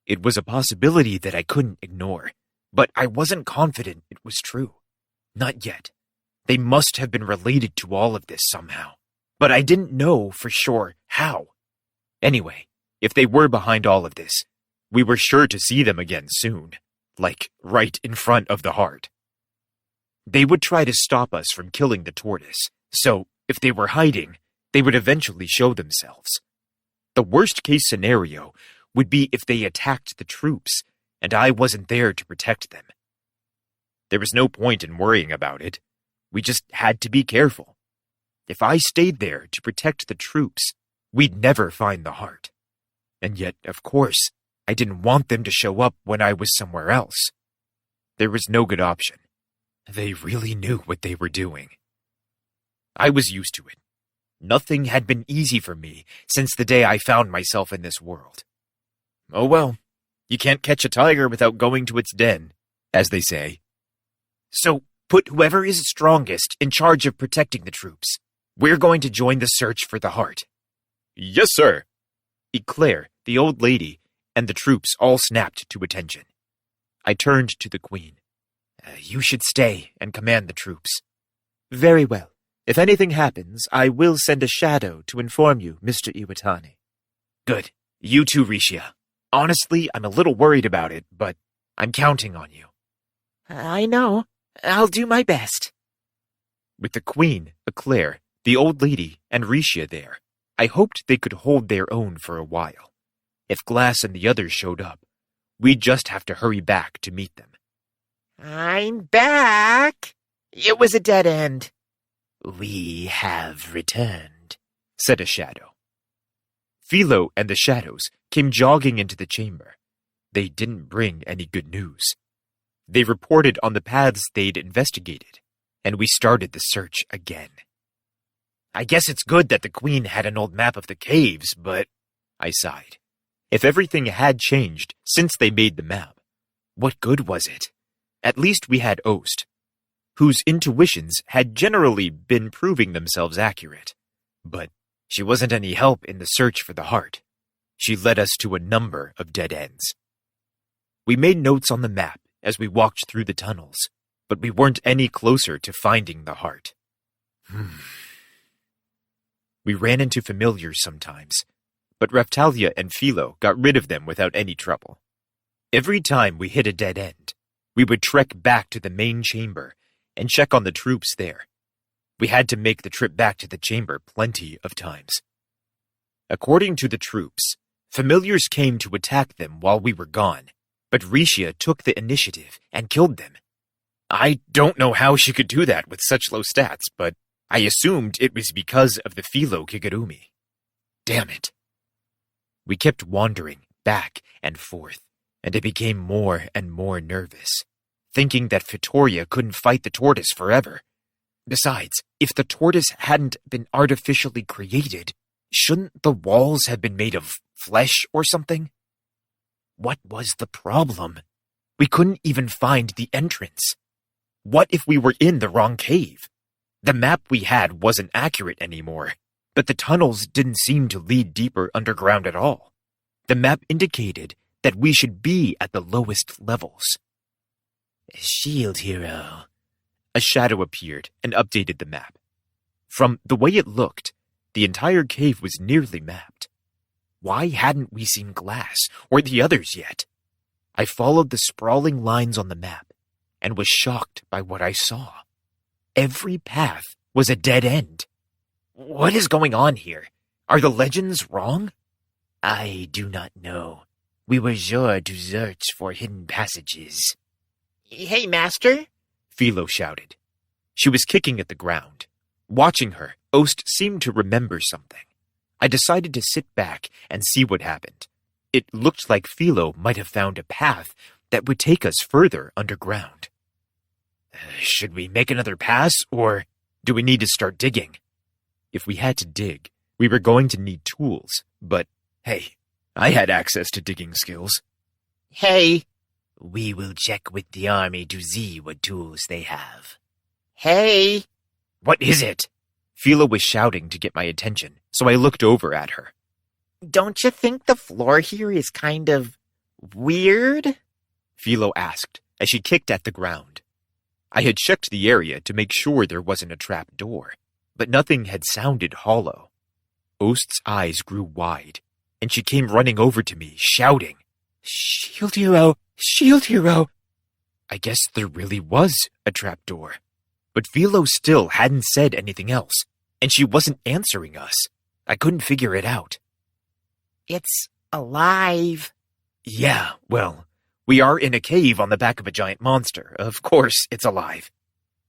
It was a possibility that I couldn't ignore, but I wasn't confident it was true. Not yet. They must have been related to all of this somehow, but I didn't know for sure how. Anyway, if they were behind all of this, we were sure to see them again soon, like right in front of the heart. They would try to stop us from killing the tortoise, so if they were hiding, they would eventually show themselves. The worst case scenario would be if they attacked the troops, and I wasn't there to protect them. There was no point in worrying about it. We just had to be careful. If I stayed there to protect the troops, we'd never find the heart. And yet, of course, I didn't want them to show up when I was somewhere else. There was no good option. They really knew what they were doing. I was used to it. Nothing had been easy for me since the day I found myself in this world. Oh well, you can't catch a tiger without going to its den, as they say. So, put whoever is strongest in charge of protecting the troops. We're going to join the search for the heart. Yes, sir. Eclair, the old lady, and the troops all snapped to attention. I turned to the queen. You should stay and command the troops. Very well. If anything happens, I will send a shadow to inform you, Mr. Iwatani. Good. You too, Rishia. Honestly, I'm a little worried about it, but I'm counting on you. I know. I'll do my best. With the queen, Eclair, the old lady, and Rishia there, I hoped they could hold their own for a while. If Glass and the others showed up, we'd just have to hurry back to meet them. I'm back. It was a dead end. We have returned, said a shadow. Philo and the shadows came jogging into the chamber. They didn't bring any good news. They reported on the paths they'd investigated, and we started the search again. I guess it's good that the queen had an old map of the caves, but I sighed. If everything had changed since they made the map, what good was it? At least we had Ost, whose intuitions had generally been proving themselves accurate. But she wasn't any help in the search for the heart. She led us to a number of dead ends. We made notes on the map as we walked through the tunnels, but we weren't any closer to finding the heart. We ran into familiars sometimes, but Raphtalia and Philo got rid of them without any trouble. Every time we hit a dead end, we would trek back to the main chamber and check on the troops there. We had to make the trip back to the chamber plenty of times. According to the troops, familiars came to attack them while we were gone, but Rishia took the initiative and killed them. I don't know how she could do that with such low stats, but I assumed it was because of the Philo Kigurumi. Damn it. We kept wandering back and forth, and I became more and more nervous, thinking that Fitoria couldn't fight the tortoise forever. Besides, if the tortoise hadn't been artificially created, shouldn't the walls have been made of flesh or something? What was the problem? We couldn't even find the entrance. What if we were in the wrong cave? The map we had wasn't accurate anymore, but the tunnels didn't seem to lead deeper underground at all. The map indicated that we should be at the lowest levels. Shield Hero. A shadow appeared and updated the map. From the way it looked, the entire cave was nearly mapped. Why hadn't we seen Glass or the others yet? I followed the sprawling lines on the map and was shocked by what I saw. Every path was a dead end. What is going on here? Are the legends wrong? I do not know. We were sure to search for hidden passages. Hey, Master. Philo shouted. She was kicking at the ground. Watching her, Ost seemed to remember something. I decided to sit back and see what happened. It looked like Philo might have found a path that would take us further underground. Should we make another pass, or do we need to start digging? If we had to dig, We were going to need tools, but hey, I had access to digging skills. Hey, We will check with the army to see what tools they have. hey. What is it? Philo was shouting to get my attention, so I looked over at her. Don't you think the floor here is kind of weird? Philo asked as she kicked at the ground. I had checked the area to make sure there wasn't a trap door, but nothing had sounded hollow. Ost's eyes grew wide, and she came running over to me, shouting, Shield Hero! Shield Hero! I guess there really was a trap door. But Philo still hadn't said anything else, and she wasn't answering us. I couldn't figure it out. It's alive. Yeah, well, we are in a cave on the back of a giant monster. Of course it's alive.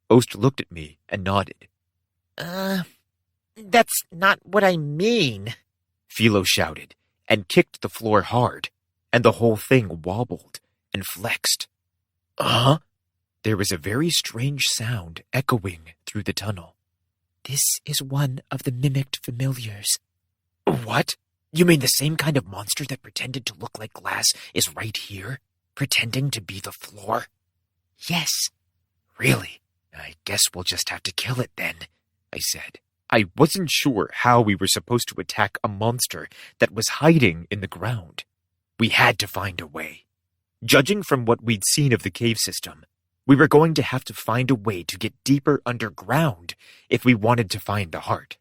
Ost looked at me and nodded. That's not what I mean. Philo shouted and kicked the floor hard, and the whole thing wobbled and flexed. Uh-huh. There was a very strange sound echoing through the tunnel. This is one of the mimicked familiars. What? You mean the same kind of monster that pretended to look like glass is right here, pretending to be the floor? Yes. Really? I guess we'll just have to kill it then, I said. I wasn't sure how we were supposed to attack a monster that was hiding in the ground. We had to find a way. Judging from what we'd seen of the cave system, we were going to have to find a way to get deeper underground if we wanted to find the heart.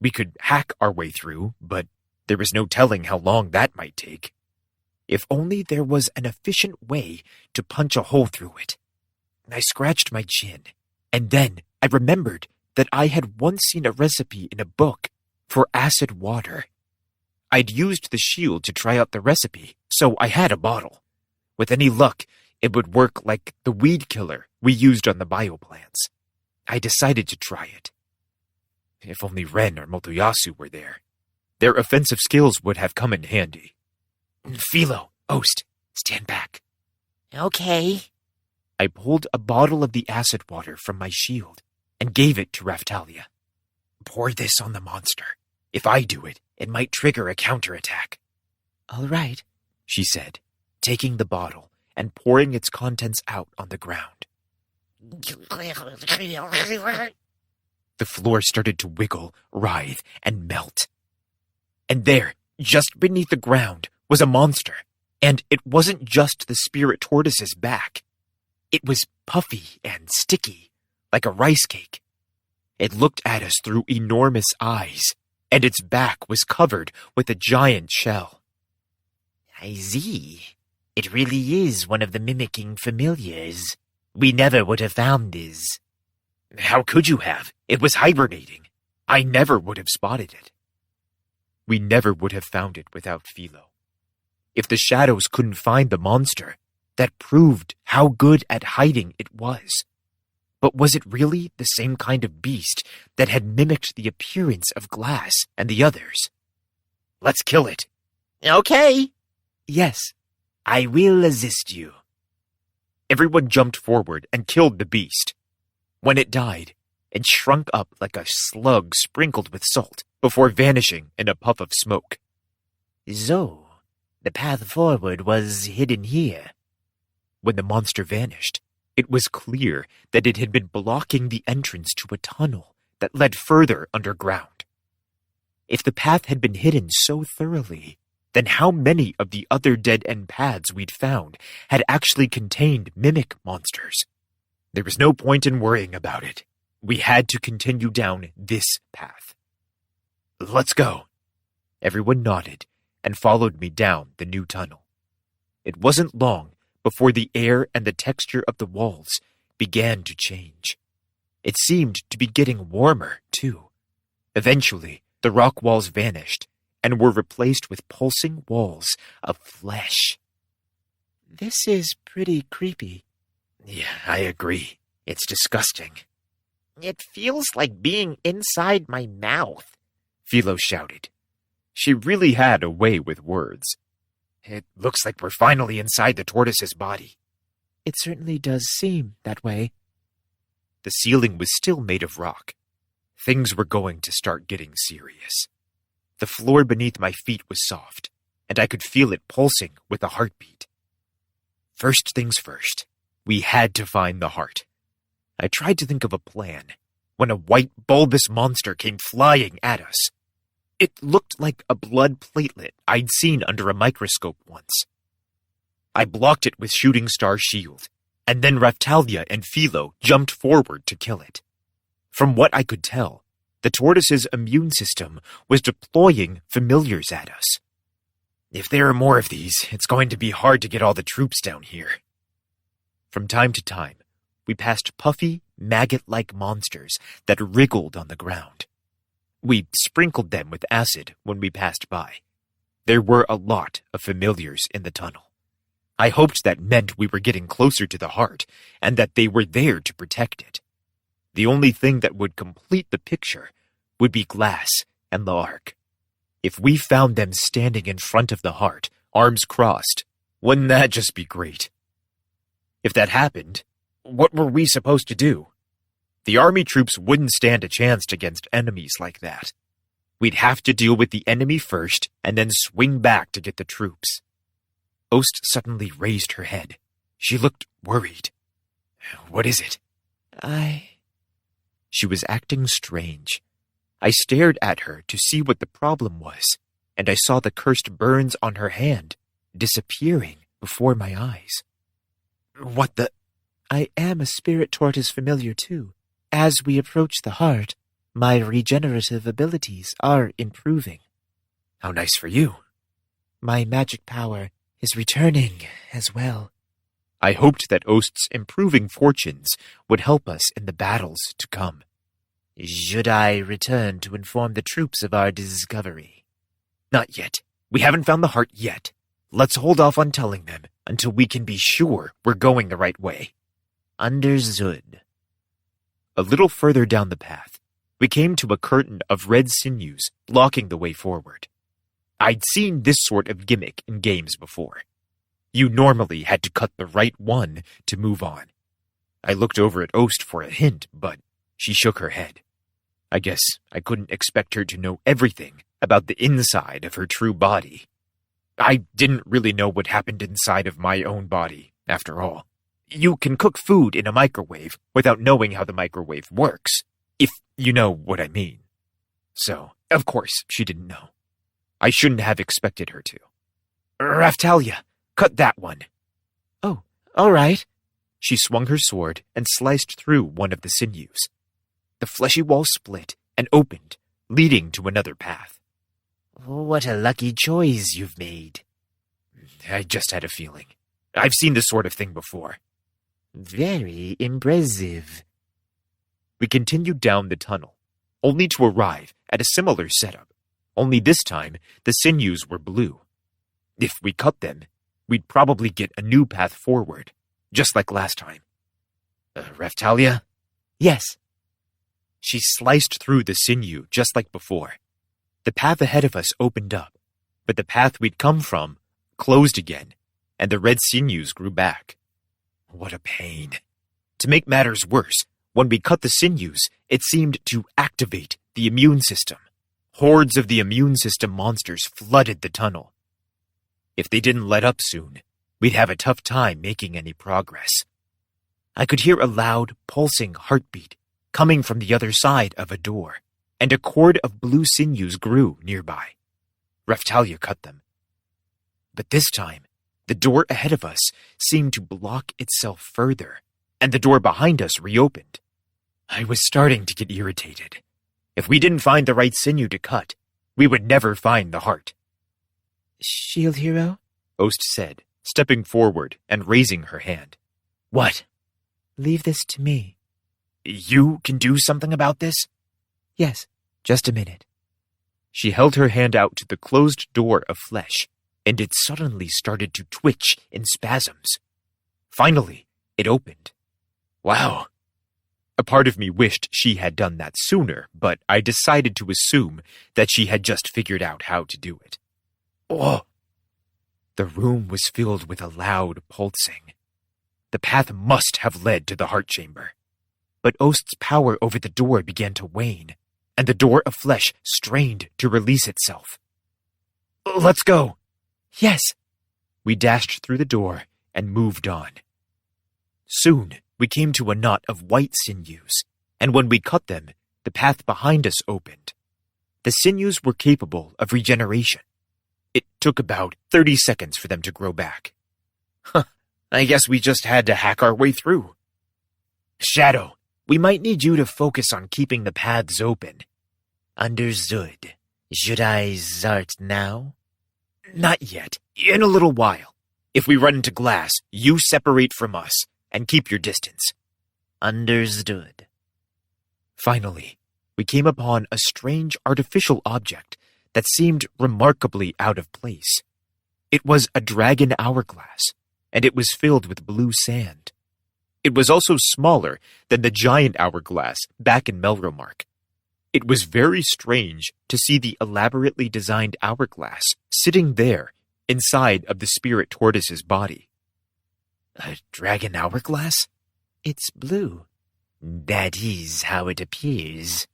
We could hack our way through, but there was no telling how long that might take. If only there was an efficient way to punch a hole through it. I scratched my chin, and then I remembered that I had once seen a recipe in a book for acid water. I'd used the shield to try out the recipe, so I had a bottle. With any luck, it would work like the weed killer we used on the bioplants. I decided to try it. If only Ren or Motoyasu were there. Their offensive skills would have come in handy. Philo, Ost, stand back. Okay. I pulled a bottle of the acid water from my shield and gave it to Raftalia. Pour this on the monster. If I do it, it might trigger a counterattack. All right, she said, taking the bottle and pouring its contents out on the ground. The floor started to wiggle, writhe, and melt. And there, just beneath the ground, was a monster. And it wasn't just the spirit tortoise's back. It was puffy and sticky, like a rice cake. It looked at us through enormous eyes, and its back was covered with a giant shell. I see. It really is one of the mimicking familiars. We never would have found this. How could you have? It was hibernating. I never would have spotted it. We never would have found it without Philo. If the shadows couldn't find the monster, that proved how good at hiding it was. But was it really the same kind of beast that had mimicked the appearance of Glass and the others? Let's kill it. Okay. Yes, I will assist you. Everyone jumped forward and killed the beast. When it died, it shrunk up like a slug sprinkled with salt before vanishing in a puff of smoke. So, the path forward was hidden here. When the monster vanished, it was clear that it had been blocking the entrance to a tunnel that led further underground. If the path had been hidden so thoroughly, then how many of the other dead-end paths we'd found had actually contained mimic monsters? There was no point in worrying about it. We had to continue down this path. Let's go. Everyone nodded and followed me down the new tunnel. It wasn't long before the air and the texture of the walls began to change. It seemed to be getting warmer, too. Eventually, the rock walls vanished and were replaced with pulsing walls of flesh. This is pretty creepy. Yeah, I agree. It's disgusting. It feels like being inside my mouth. Philo shouted. She really had a way with words. It looks like we're finally inside the tortoise's body. It certainly does seem that way. The ceiling was still made of rock. things were going to start getting serious. The floor beneath my feet was soft, and I could feel it pulsing with a heartbeat. First things first, we had to find the heart. I tried to think of a plan when a white, bulbous monster came flying at us. It looked like a blood platelet I'd seen under a microscope once. I blocked it with Shooting Star Shield, and then Raphtalia and Philo jumped forward to kill it. From what I could tell, the tortoise's immune system was deploying familiars at us. If there are more of these, it's going to be hard to get all the troops down here. From time to time, we passed puffy, maggot-like monsters that wriggled on the ground. We sprinkled them with acid when we passed by. There were a lot of familiars in the tunnel. I hoped that meant we were getting closer to the heart, and that they were there to protect it. The only thing that would complete the picture would be Glass and the Ark. If we found them standing in front of the heart, arms crossed, wouldn't that just be great? If that happened, what were we supposed to do? The army troops wouldn't stand a chance against enemies like that. We'd have to deal with the enemy first, and then swing back to get the troops. Ost suddenly raised her head. She looked worried. What is it? She was acting strange. I stared at her to see what the problem was, and I saw the cursed burns on her hand disappearing before my eyes. What the? I am a spirit tortoise familiar too. As we approach the heart, my regenerative abilities are improving. How nice for you. My magic power is returning as well. I hoped that Ost's improving fortunes would help us in the battles to come. Should I return to inform the troops of our discovery? Not yet. We haven't found the heart yet. Let's hold off on telling them until we can be sure we're going the right way. Understood. A little further down the path, we came to a curtain of red sinews blocking the way forward. I'd seen this sort of gimmick in games before. You normally had to cut the right one to move on. I looked over at Ost for a hint, but she shook her head. I guess I couldn't expect her to know everything about the inside of her true body. I didn't really know what happened inside of my own body, after all. You can cook food in a microwave without knowing how the microwave works, if you know what I mean. So, of course, she didn't know. I shouldn't have expected her to. Raphtalia, cut that one. Oh, all right. She swung her sword and sliced through one of the sinews. The fleshy wall split and opened, leading to another path. What a lucky choice you've made. I just had a feeling. I've seen this sort of thing before. Very impressive. We continued down the tunnel, only to arrive at a similar setup, only this time the sinews were blue. If we cut them, we'd probably get a new path forward, just like last time. Raphtalia? Yes. She sliced through the sinew just like before. The path ahead of us opened up, but the path we'd come from closed again, and the red sinews grew back. What a pain. To make matters worse, when we cut the sinews, it seemed to activate the immune system. Hordes of the immune system monsters flooded the tunnel. If they didn't let up soon, we'd have a tough time making any progress. I could hear a loud, pulsing heartbeat coming from the other side of a door, and a cord of blue sinews grew nearby. Raphtalia cut them. But this time, the door ahead of us seemed to block itself further, and the door behind us reopened. I was starting to get irritated. If we didn't find the right sinew to cut, we would never find the heart. Shield Hero? Ost said, stepping forward and raising her hand. What? Leave this to me. You can do something about this? Yes, just a minute. She held her hand out to the closed door of flesh, and it suddenly started to twitch in spasms. Finally, it opened. Wow. A part of me wished she had done that sooner, but I decided to assume that she had just figured out how to do it. Oh! The room was filled with a loud pulsing. The path must have led to the heart chamber. But Ost's power over the door began to wane, and the door of flesh strained to release itself. "Let's go." Yes. We dashed through the door and moved on. Soon, we came to a knot of white sinews, and when we cut them, the path behind us opened. The sinews were capable of regeneration. It took about 30 seconds for them to grow back. I guess we just had to hack our way through. Shadow, we might need you to focus on keeping the paths open. Understood. Should I start now? Not yet. In a little while. If we run into glass, you separate from us and keep your distance. Understood. Finally, we came upon a strange artificial object that seemed remarkably out of place. It was a dragon hourglass, and it was filled with blue sand. It was also smaller than the giant hourglass back in Melromark. It was very strange to see the elaborately designed hourglass sitting there inside of the spirit tortoise's body. A dragon hourglass? It's blue. That is how it appears.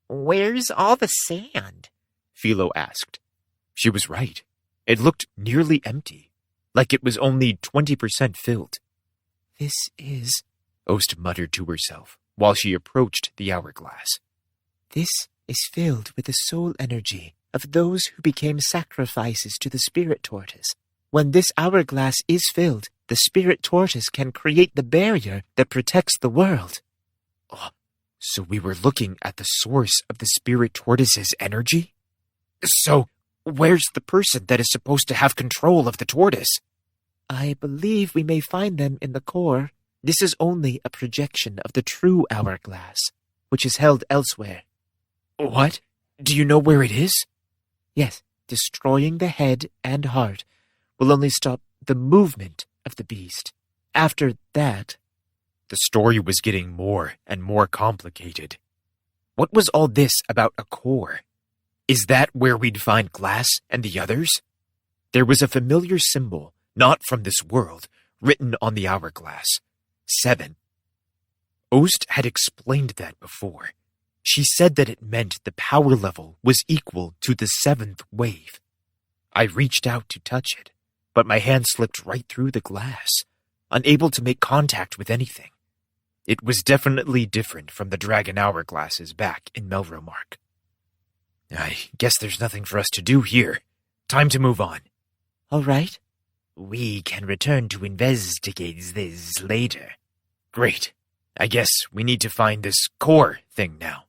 Where's all the sand? Philo asked. She was right. It looked nearly empty, like it was only 20% filled. This is... Ost muttered to herself while she approached the hourglass. This is filled with the soul energy of those who became sacrifices to the spirit tortoise. When this hourglass is filled, the spirit tortoise can create the barrier that protects the world. Oh, so we were looking at the source of the spirit tortoise's energy? So, where's the person that is supposed to have control of the tortoise? I believe we may find them in the core. This is only a projection of the true hourglass, which is held elsewhere. What? Do you know where it is? Yes, destroying the head and heart will only stop the movement of the beast. After that... The story was getting more and more complicated. What was all this about a core? Is that where we'd find Glass and the others? There was a familiar symbol, not from this world, written on the hourglass. 7. Ost had explained that before. She said that it meant the power level was equal to the 7th wave. I reached out to touch it, but my hand slipped right through the glass, unable to make contact with anything. It was definitely different from the dragon hourglasses back in Melromark. I guess there's nothing for us to do here. Time to move on. All right. We can return to investigate this later. Great. I guess we need to find this core thing now.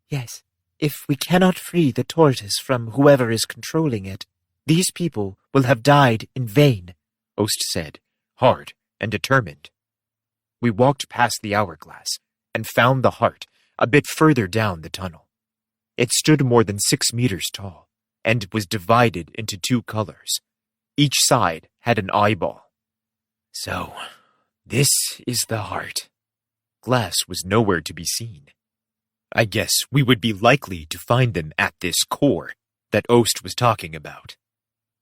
Yes. If we cannot free the tortoise from whoever is controlling it, these people will have died in vain, Ost said, hard and determined. We walked past the hourglass and found the heart a bit further down the tunnel. It stood more than 6 meters tall and was divided into 2 colors. Each side had an eyeball. So, this is the heart. Glass was nowhere to be seen. I guess we would be likely to find them at this core that Ost was talking about.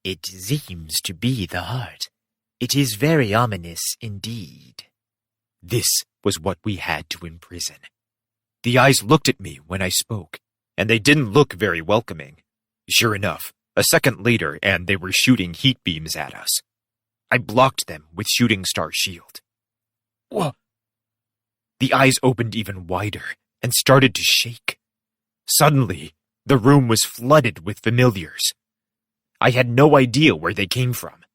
It seems to be the heart. It is very ominous indeed. This was what we had to imprison. The eyes looked at me when I spoke, and they didn't look very welcoming. Sure enough, a second later and they were shooting heat beams at us. I blocked them with Shooting Star Shield. Whoa! The eyes opened even wider and started to shake. Suddenly, the room was flooded with familiars. I had no idea where they came from.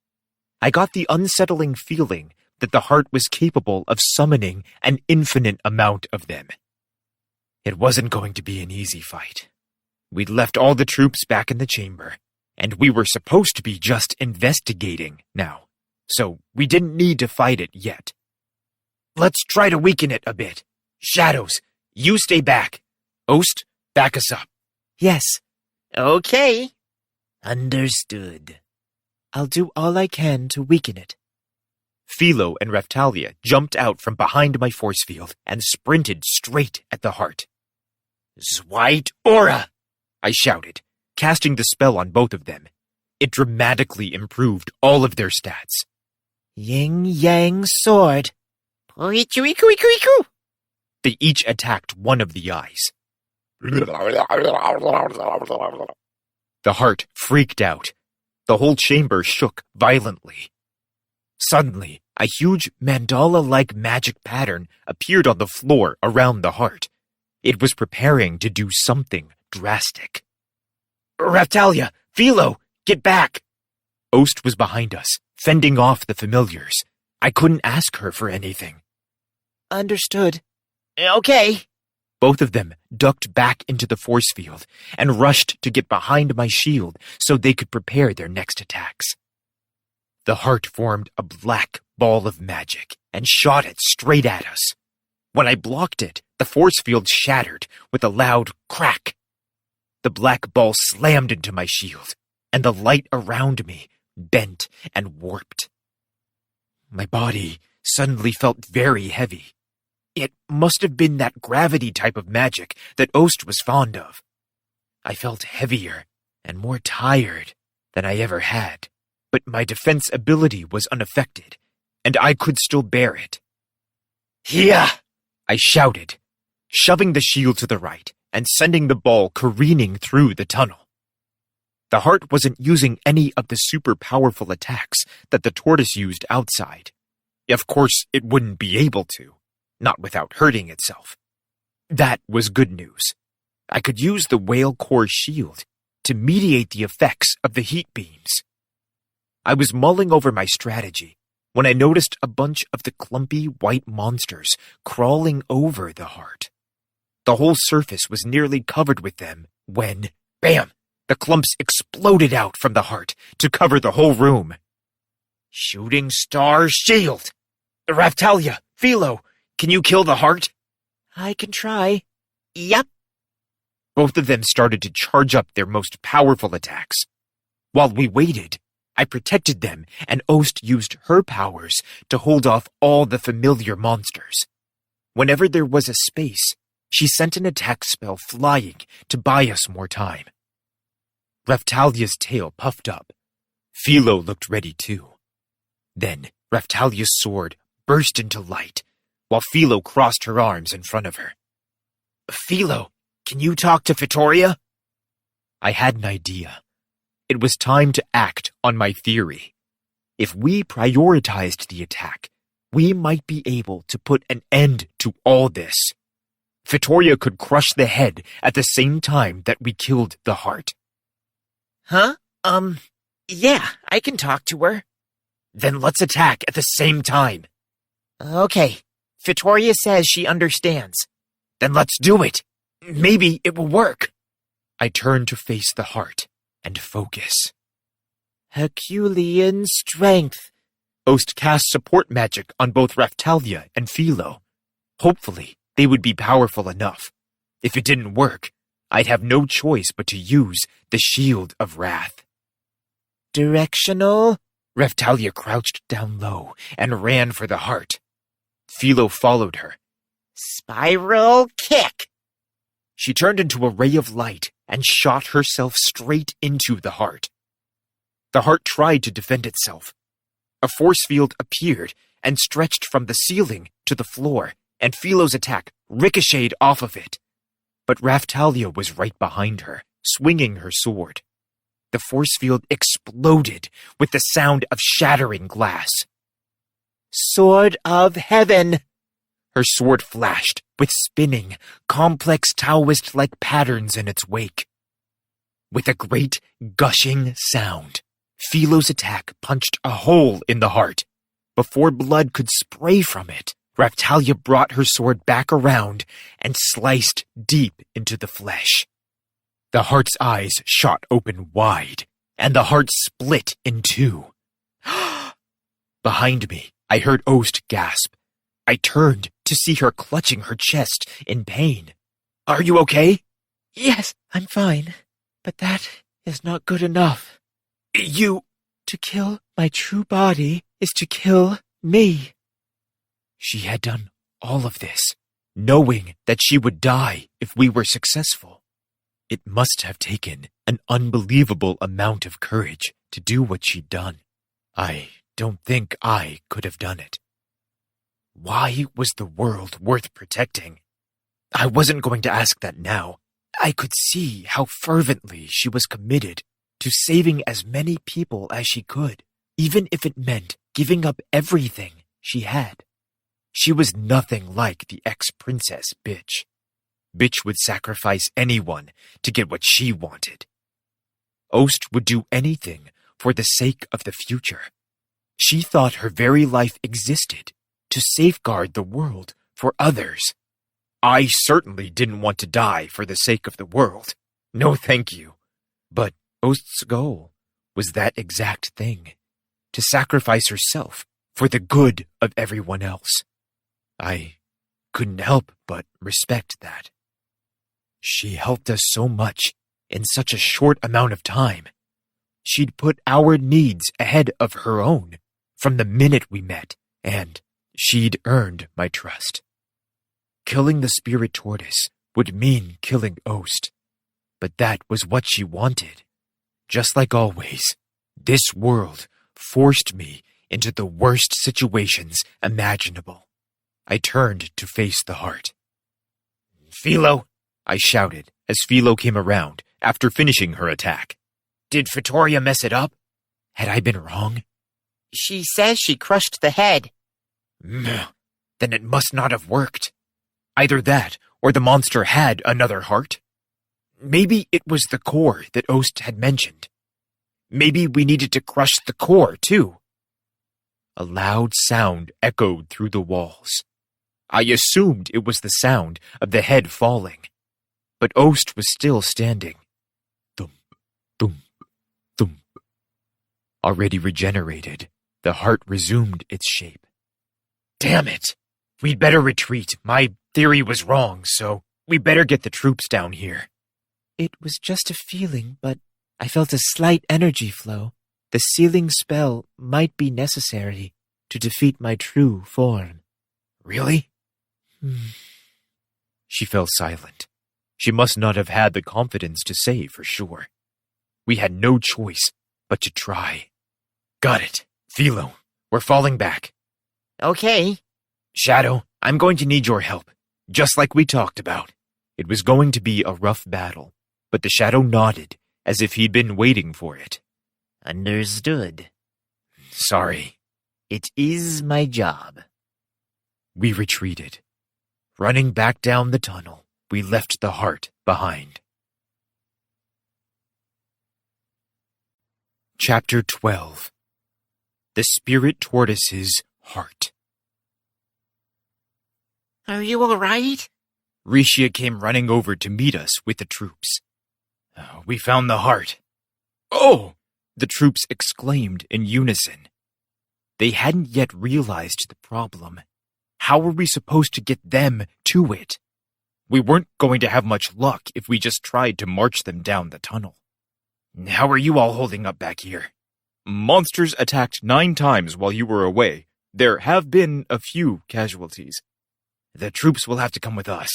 I got the unsettling feeling that the heart was capable of summoning an infinite amount of them. It wasn't going to be an easy fight. We'd left all the troops back in the chamber, and we were supposed to be just investigating now, so we didn't need to fight it yet. Let's try to weaken it a bit. Shadows, you stay back. Ost, back us up. Yes. Okay. Understood. I'll do all I can to weaken it. Philo and Raphtalia jumped out from behind my force field and sprinted straight at the heart. Zweit Aura! I shouted, casting the spell on both of them. It dramatically improved all of their stats. Yin Yang Sword. They They each attacked one of the eyes. The heart freaked out. The whole chamber shook violently. Suddenly, a huge mandala-like magic pattern appeared on the floor around the heart. It was preparing to do something drastic. Raphtalia! Philo! Get back! Ost was behind us, fending off the familiars. I couldn't ask her for anything. Understood. Okay. Both of them ducked back into the force field and rushed to get behind my shield so they could prepare their next attacks. The heart formed a black ball of magic and shot it straight at us. When I blocked it, the force field shattered with a loud crack. The black ball slammed into my shield, and the light around me bent and warped. My body suddenly felt very heavy. It must have been that gravity type of magic that Ost was fond of. I felt heavier and more tired than I ever had, but my defense ability was unaffected, and I could still bear it. Here! I shouted, shoving the shield to the right and sending the ball careening through the tunnel. The heart wasn't using any of the super powerful attacks that the tortoise used outside. Of course, it wouldn't be able to, not without hurting itself. That was good news. I could use the whale core shield to mediate the effects of the heat beams. I was mulling over my strategy when I noticed a bunch of the clumpy white monsters crawling over the heart. The whole surface was nearly covered with them when, bam, the clumps exploded out from the heart to cover the whole room. Shooting star shield! Raphtalia! Philo! Can you kill the heart? I can try. Yep. Both of them started to charge up their most powerful attacks. While we waited, I protected them, and Ost used her powers to hold off all the familiar monsters. Whenever there was a space, she sent an attack spell flying to buy us more time. Raphtalia's tail puffed up. Philo looked ready too. Then Raphtalia's sword burst into light, while Philo crossed her arms in front of her. Philo, can you talk to Fitoria? I had an idea. It was time to act on my theory. If we prioritized the attack, we might be able to put an end to all this. Fitoria could crush the head at the same time that we killed the heart. Huh? Yeah, I can talk to her. Then let's attack at the same time. Okay. Fitoria says she understands. Then let's do it. Maybe it will work. I turned to face the heart and focus. Herculean strength. Ost cast support magic on both Raphtalia and Philo. Hopefully, they would be powerful enough. If it didn't work, I'd have no choice but to use the Shield of Wrath. Directional. Raphtalia crouched down low and ran for the heart. Philo followed her. Spiral kick! She turned into a ray of light and shot herself straight into the heart. The heart tried to defend itself. A force field appeared and stretched from the ceiling to the floor, and Philo's attack ricocheted off of it. But Raphtalia was right behind her, swinging her sword. The force field exploded with the sound of shattering glass. Sword of Heaven! Her sword flashed with spinning, complex Taoist-like patterns in its wake. With a great, gushing sound, Philo's attack punched a hole in the heart. Before blood could spray from it, Raphtalia brought her sword back around and sliced deep into the flesh. The heart's eyes shot open wide, and the heart split in two. Behind me, I heard Ost gasp. I turned to see her clutching her chest in pain. Are you okay? Yes, I'm fine. But that is not good enough. To kill my true body is to kill me. She had done all of this, knowing that she would die if we were successful. It must have taken an unbelievable amount of courage to do what she'd done. I don't think I could have done it. Why was the world worth protecting? I wasn't going to ask that now. I could see how fervently she was committed to saving as many people as she could, even if it meant giving up everything she had. She was nothing like the ex-princess Bitch. Bitch would sacrifice anyone to get what she wanted. Ost would do anything for the sake of the future. She thought her very life existed to safeguard the world for others. I certainly didn't want to die for the sake of the world. No, thank you. But Ost's goal was that exact thing, to sacrifice herself for the good of everyone else. I couldn't help but respect that. She helped us so much in such a short amount of time. She'd put our needs ahead of her own from the minute we met, and she'd earned my trust. Killing the spirit tortoise would mean killing Ost, but that was what she wanted. Just like always, this world forced me into the worst situations imaginable. I turned to face the heart. "Philo!" I shouted as Philo came around after finishing her attack. "Did Fitoria mess it up? Had I been wrong?" She says she crushed the head. Then it must not have worked. Either that, or the monster had another heart. Maybe it was the core that Ost had mentioned. Maybe we needed to crush the core, too. A loud sound echoed through the walls. I assumed it was the sound of the head falling. But Ost was still standing. Thump, thump, thump. Already regenerated, the heart resumed its shape. Damn it! We'd better retreat. My theory was wrong, so we better get the troops down here. It was just a feeling, but I felt a slight energy flow. The sealing spell might be necessary to defeat my true form. Really? She fell silent. She must not have had the confidence to say for sure. We had no choice but to try. Got it. Philo, we're falling back. Okay. Shadow, I'm going to need your help, just like we talked about. It was going to be a rough battle, but the Shadow nodded as if he'd been waiting for it. Understood. Sorry. It is my job. We retreated. Running back down the tunnel, we left the heart behind. Chapter 12. The Spirit Tortoise's Heart. Are you all right? Rishia came running over to meet us with the troops. We found the heart. Oh! The troops exclaimed in unison. They hadn't yet realized the problem. How were we supposed to get them to it? We weren't going to have much luck if we just tried to march them down the tunnel. How are you all holding up back here? Monsters attacked 9 times while you were away. There have been a few casualties. The troops will have to come with us.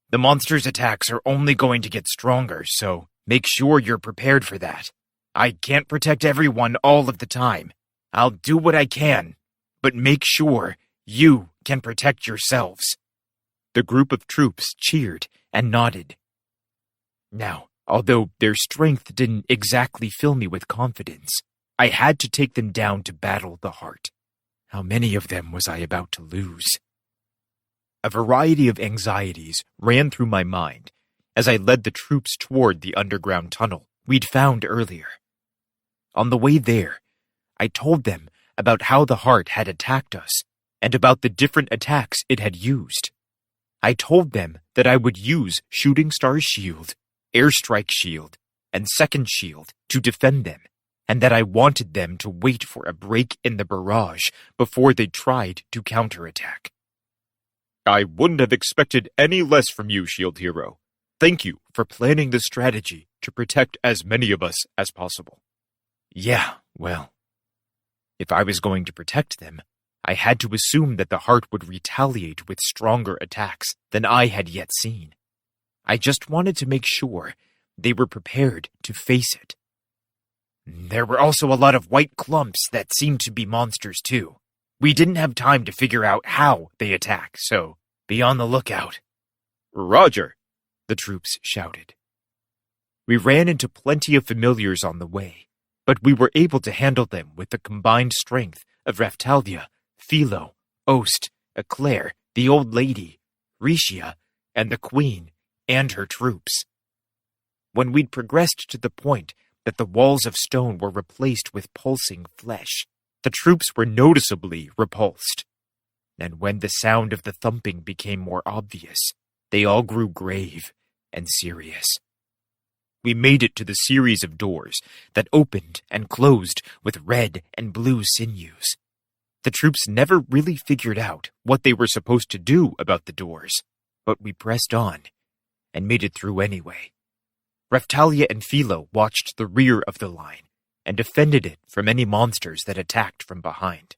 The monsters' attacks are only going to get stronger, so make sure you're prepared for that. I can't protect everyone all of the time. I'll do what I can, but make sure you can protect yourselves. The group of troops cheered and nodded. Now, although their strength didn't exactly fill me with confidence, I had to take them down to battle the heart. How many of them was I about to lose? A variety of anxieties ran through my mind as I led the troops toward the underground tunnel we'd found earlier. On the way there, I told them about how the heart had attacked us and about the different attacks it had used. I told them that I would use Shooting Star's shield, Airstrike shield, and Second shield to defend them, and that I wanted them to wait for a break in the barrage before they tried to counterattack. I wouldn't have expected any less from you, Shield Hero. Thank you for planning the strategy to protect as many of us as possible. Yeah, well, if I was going to protect them, I had to assume that the heart would retaliate with stronger attacks than I had yet seen. I just wanted to make sure they were prepared to face it. There were also a lot of white clumps that seemed to be monsters too. We didn't have time to figure out how they attack, so be on the lookout. Roger, the troops shouted. We ran into plenty of familiars on the way, but we were able to handle them with the combined strength of Raftalia, Philo, Ost, Eclair, the old lady, Rishia, and the queen, and her troops. When we'd progressed to the point that the walls of stone were replaced with pulsing flesh, the troops were noticeably repulsed. And when the sound of the thumping became more obvious, they all grew grave and serious. We made it to the series of doors that opened and closed with red and blue sinews. The troops never really figured out what they were supposed to do about the doors, but we pressed on and made it through anyway. Raftalia and Philo watched the rear of the line and defended it from any monsters that attacked from behind.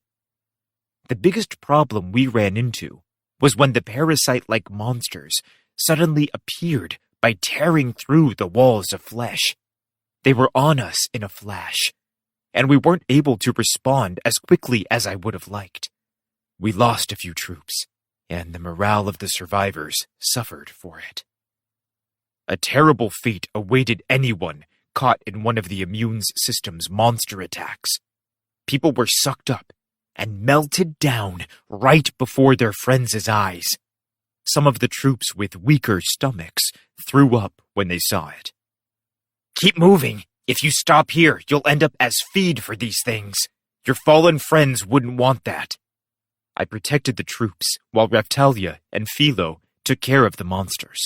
The biggest problem we ran into was when the parasite-like monsters suddenly appeared by tearing through the walls of flesh. They were on us in a flash, and we weren't able to respond as quickly as I would have liked. We lost a few troops, and the morale of the survivors suffered for it. A terrible fate awaited anyone caught in one of the immune system's monster attacks. People were sucked up and melted down right before their friends' eyes. Some of the troops with weaker stomachs threw up when they saw it. "Keep moving. If you stop here, you'll end up as feed for these things. Your fallen friends wouldn't want that." I protected the troops while Raftalia and Philo took care of the monsters.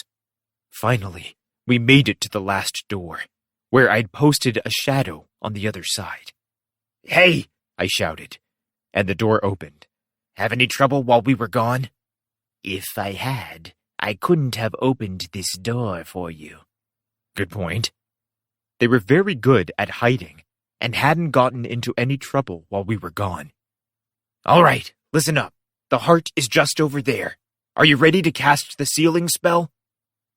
Finally, we made it to the last door, where I'd posted a shadow on the other side. "Hey!" I shouted, and the door opened. "Have any trouble while we were gone?" "If I had, I couldn't have opened this door for you." Good point. They were very good at hiding and hadn't gotten into any trouble while we were gone. "All right, listen up. The heart is just over there. Are you ready to cast the sealing spell?"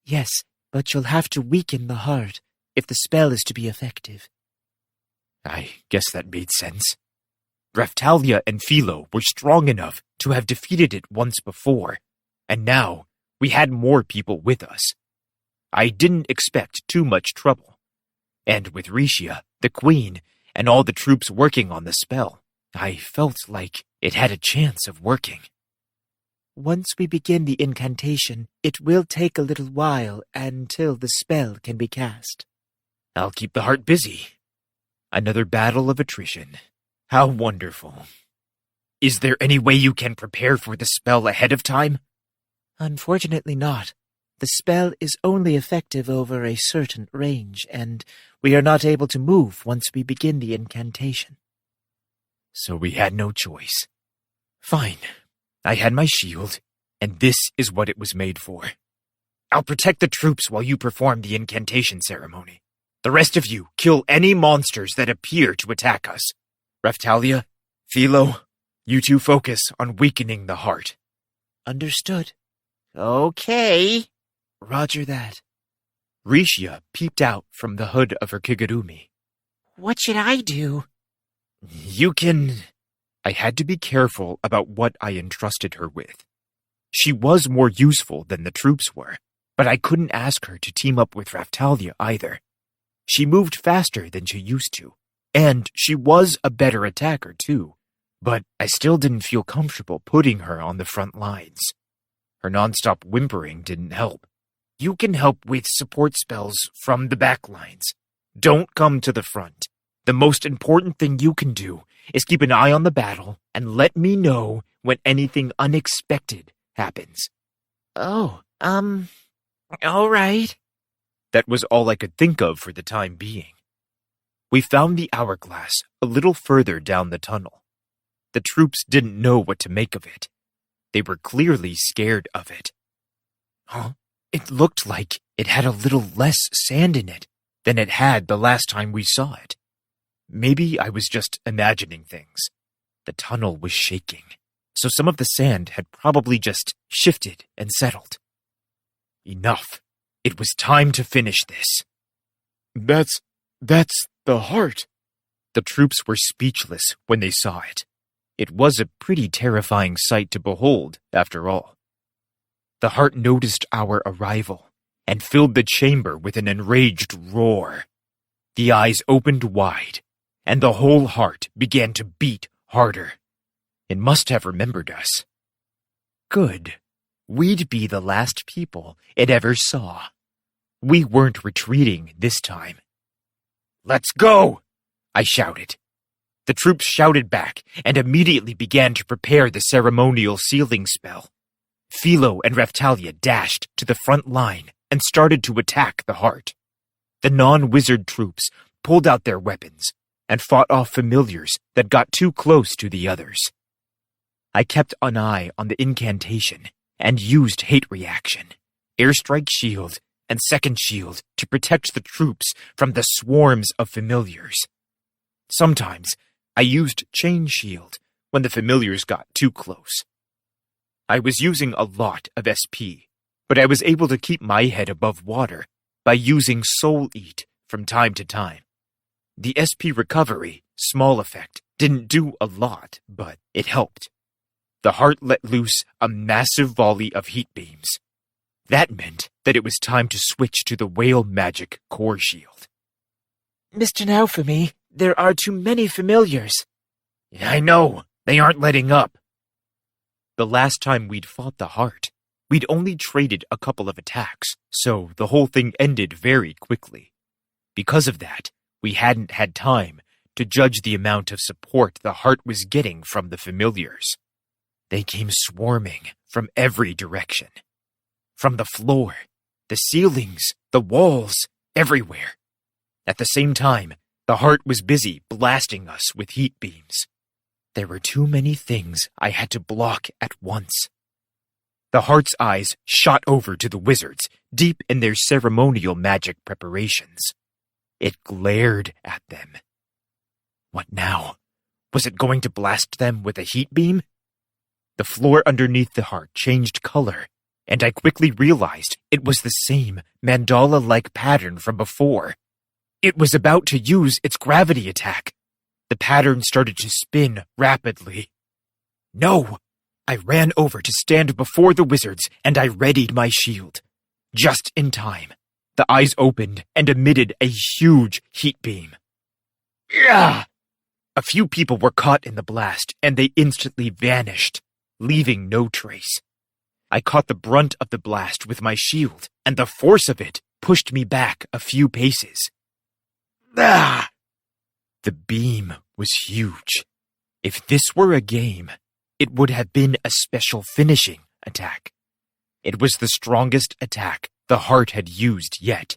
Yes, but you'll have to weaken the heart if the spell is to be effective. I guess that made sense. Raftalia and Philo were strong enough to have defeated it once before, and now we had more people with us. I didn't expect too much trouble, and with Rishia, the queen, and all the troops working on the spell, I felt like it had a chance of working. Once we begin the incantation, it will take a little while until the spell can be cast. I'll keep the heart busy. Another battle of attrition. How wonderful. Is there any way you can prepare for the spell ahead of time? Unfortunately not. The spell is only effective over a certain range, and we are not able to move once we begin the incantation. So we had no choice. Fine. I had my shield, and this is what it was made for. I'll protect the troops while you perform the incantation ceremony. The rest of you kill any monsters that appear to attack us. Raftalia, Philo, you two focus on weakening the heart. Understood. Okay. Roger that. Rishia peeped out from the hood of her Kigurumi. What should I do? You can... I had to be careful about what I entrusted her with. She was more useful than the troops were, but I couldn't ask her to team up with Raftalia either. She moved faster than she used to, and she was a better attacker too, but I still didn't feel comfortable putting her on the front lines. Her nonstop whimpering didn't help. You can help with support spells from the back lines. Don't come to the front. The most important thing you can do is keep an eye on the battle and let me know when anything unexpected happens. Oh, all right. That was all I could think of for the time being. We found the hourglass a little further down the tunnel. The troops didn't know what to make of it. They were clearly scared of it. Huh? It looked like it had a little less sand in it than it had the last time we saw it. Maybe I was just imagining things. The tunnel was shaking, so some of the sand had probably just shifted and settled. Enough. It was time to finish this. That's the heart. The troops were speechless when they saw it. It was a pretty terrifying sight to behold, after all. The heart noticed our arrival and filled the chamber with an enraged roar. The eyes opened wide, and the whole heart began to beat harder. It must have remembered us. Good. We'd be the last people it ever saw. We weren't retreating this time. "Let's go!" I shouted. The troops shouted back and immediately began to prepare the ceremonial sealing spell. Philo and Raphtalia dashed to the front line and started to attack the heart. The non-wizard troops pulled out their weapons and fought off familiars that got too close to the others. I kept an eye on the incantation and used hate reaction, airstrike shield, and second shield to protect the troops from the swarms of familiars. Sometimes I used chain shield when the familiars got too close. I was using a lot of SP, but I was able to keep my head above water by using Soul Eat from time to time. The SP recovery, small effect, didn't do a lot, but it helped. The heart let loose a massive volley of heat beams. That meant that it was time to switch to the whale magic core shield. Mr. Naofumi, there are too many familiars. I know, they aren't letting up. The last time we'd fought the heart, we'd only traded a couple of attacks, so the whole thing ended very quickly. Because of that, we hadn't had time to judge the amount of support the heart was getting from the familiars. They came swarming from every direction. From the floor, the ceilings, the walls, everywhere. At the same time, the heart was busy blasting us with heat beams. There were too many things I had to block at once. The heart's eyes shot over to the wizards, deep in their ceremonial magic preparations. It glared at them. What now? Was it going to blast them with a heat beam? The floor underneath the heart changed color, and I quickly realized it was the same mandala-like pattern from before. It was about to use its gravity attack. The pattern started to spin rapidly. No! I ran over to stand before the wizards, and I readied my shield. Just in time, the eyes opened and emitted a huge heat beam. Yeah! A few people were caught in the blast, and they instantly vanished, leaving no trace. I caught the brunt of the blast with my shield, and the force of it pushed me back a few paces. Ah! The beam was huge. If this were a game, it would have been a special finishing attack. It was the strongest attack the heart had used yet.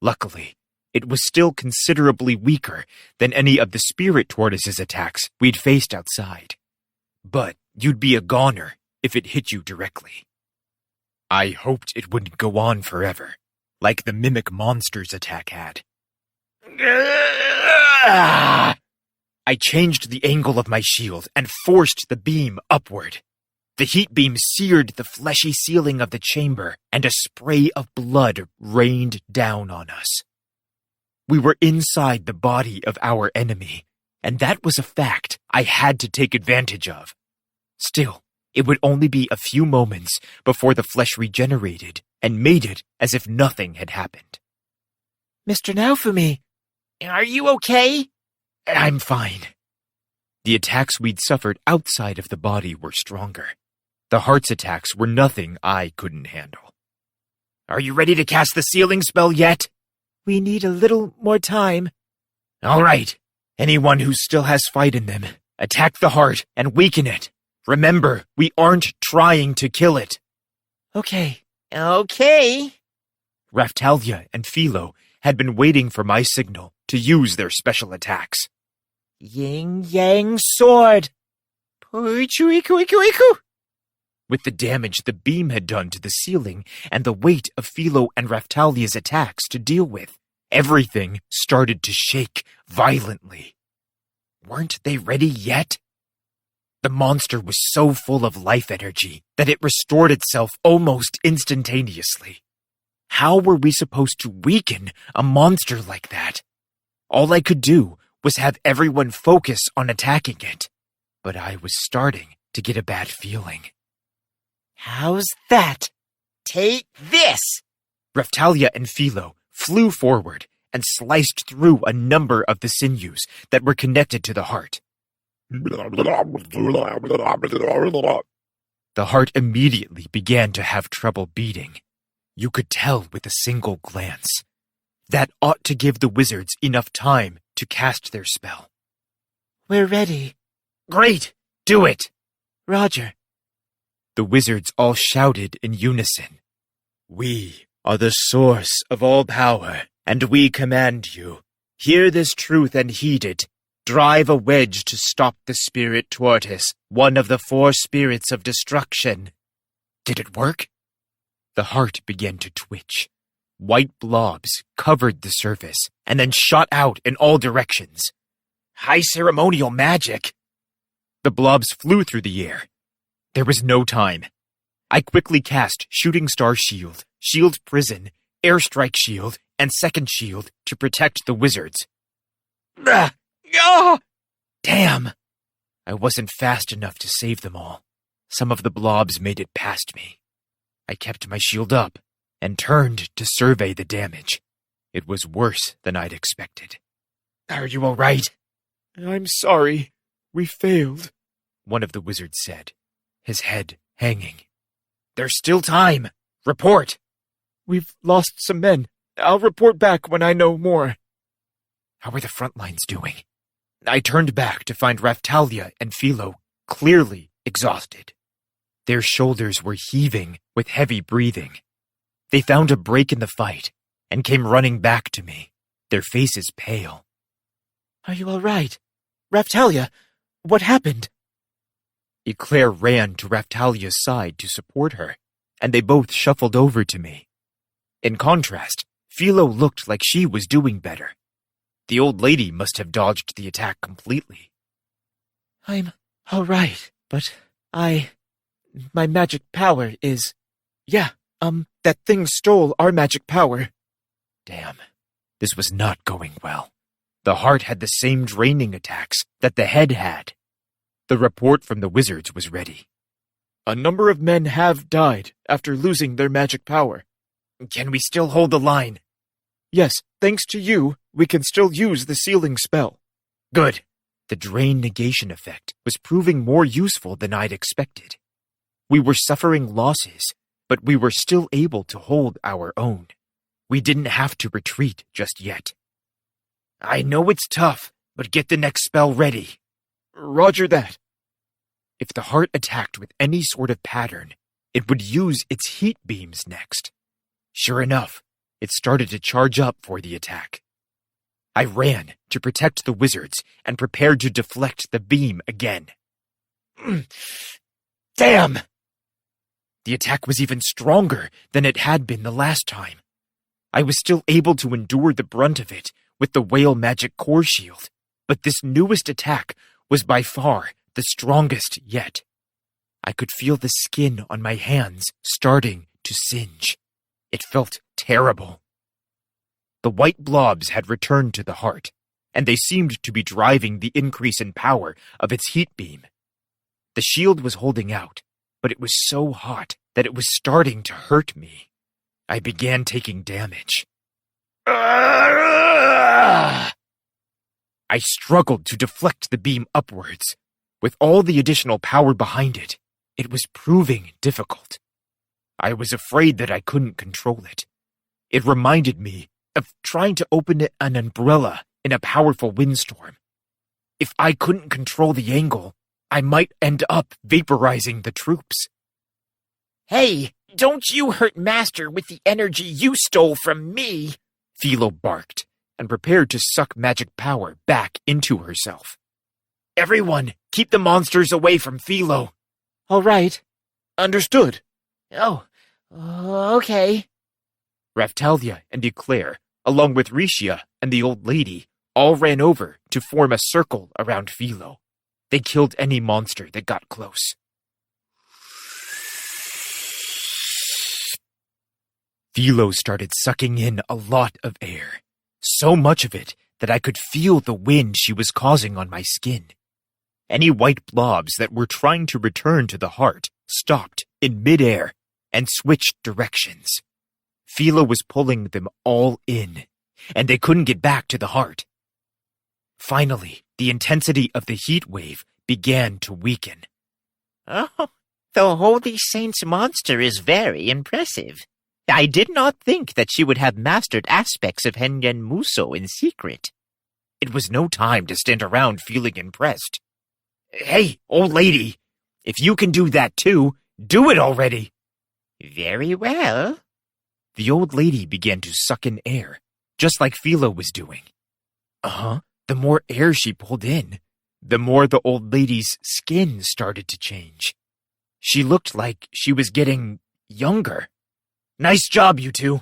Luckily, it was still considerably weaker than any of the spirit tortoise's attacks we'd faced outside. But you'd be a goner if it hit you directly. I hoped it wouldn't go on forever, like the mimic monster's attack had. I changed the angle of my shield and forced the beam upward. The heat beam seared the fleshy ceiling of the chamber, and a spray of blood rained down on us. We were inside the body of our enemy, and that was a fact I had to take advantage of. Still, it would only be a few moments before the flesh regenerated and made it as if nothing had happened. Mr. Naofumi, are you okay? I'm fine. The attacks we'd suffered outside of the body were stronger. The heart's attacks were nothing I couldn't handle. Are you ready to cast the sealing spell yet? We need a little more time. All right. Anyone who still has fight in them, attack the heart and weaken it. Remember, we aren't trying to kill it. Okay. Raphtalia and Philo had been waiting for my signal to use their special attacks. Yin-yang sword. With the damage the beam had done to the ceiling and the weight of Philo and Raphtalia's attacks to deal with, everything started to shake violently. Weren't they ready yet? The monster was so full of life energy that it restored itself almost instantaneously. How were we supposed to weaken a monster like that? All I could do was have everyone focus on attacking it, but I was starting to get a bad feeling. How's that? Take this! Raphtalia and Philo flew forward and sliced through a number of the sinews that were connected to the heart. The heart immediately began to have trouble beating. You could tell with a single glance. That ought to give the wizards enough time to cast their spell. We're ready. Great! Do it! Roger. The wizards all shouted in unison. We are the source of all power, and we command you. Hear this truth and heed it. Drive a wedge to stop the spirit tortoise, one of the 4 spirits of destruction. Did it work? The heart began to twitch. White blobs covered the surface and then shot out in all directions. High ceremonial magic! The blobs flew through the air. There was no time. I quickly cast Shooting Star Shield, Shield Prison, Airstrike Shield, and Second Shield to protect the wizards. Damn! I wasn't fast enough to save them all. Some of the blobs made it past me. I kept my shield up and turned to survey the damage. It was worse than I'd expected. Are you all right? I'm sorry. We failed, one of the wizards said, his head hanging. There's still time. Report. We've lost some men. I'll report back when I know more. How are the front lines doing? I turned back to find Raphtalia and Philo clearly exhausted. Their shoulders were heaving with heavy breathing. They found a break in the fight and came running back to me, their faces pale. Are you all right? Raphtalia, what happened? Eclair ran to Raphtalia's side to support her, and they both shuffled over to me. In contrast, Philo looked like she was doing better. The old lady must have dodged the attack completely. I'm all right, but my magic power is... Yeah, that thing stole our magic power. Damn, this was not going well. The heart had the same draining attacks that the head had. The report from the wizards was ready. A number of men have died after losing their magic power. Can we still hold the line? Yes, thanks to you, we can still use the sealing spell. Good. The drain negation effect was proving more useful than I'd expected. We were suffering losses, but we were still able to hold our own. We didn't have to retreat just yet. I know it's tough, but get the next spell ready. Roger that. If the heart attacked with any sort of pattern, it would use its heat beams next. Sure enough, it started to charge up for the attack. I ran to protect the wizards and prepared to deflect the beam again. Damn! The attack was even stronger than it had been the last time. I was still able to endure the brunt of it with the whale magic core shield, but this newest attack was by far the strongest yet. I could feel the skin on my hands starting to singe. It felt terrible. The white blobs had returned to the heart, and they seemed to be driving the increase in power of its heat beam. The shield was holding out, but it was so hot that it was starting to hurt me. I began taking damage. I struggled to deflect the beam upwards. With all the additional power behind it, it was proving difficult. I was afraid that I couldn't control it. It reminded me of trying to open an umbrella in a powerful windstorm. If I couldn't control the angle, I might end up vaporizing the troops. Hey, don't you hurt Master with the energy you stole from me, Philo barked and prepared to suck magic power back into herself. Everyone, keep the monsters away from Philo. All right. Understood. Oh, okay. Raphtalia and Eclair, along with Rishia and the old lady, all ran over to form a circle around Philo. They killed any monster that got close. Philo started sucking in a lot of air, so much of it that I could feel the wind she was causing on my skin. Any white blobs that were trying to return to the heart stopped in midair and switched directions. Philo was pulling them all in, and they couldn't get back to the heart. Finally, the intensity of the heat wave began to weaken. Oh, the Holy Saint's monster is very impressive. I did not think that she would have mastered aspects of Hengen Muso in secret. It was no time to stand around feeling impressed. Hey, old lady, if you can do that too, do it already. Very well. The old lady began to suck in air, just like Philo was doing. The more air she pulled in, the more the old lady's skin started to change. She looked like she was getting younger. Nice job, you two,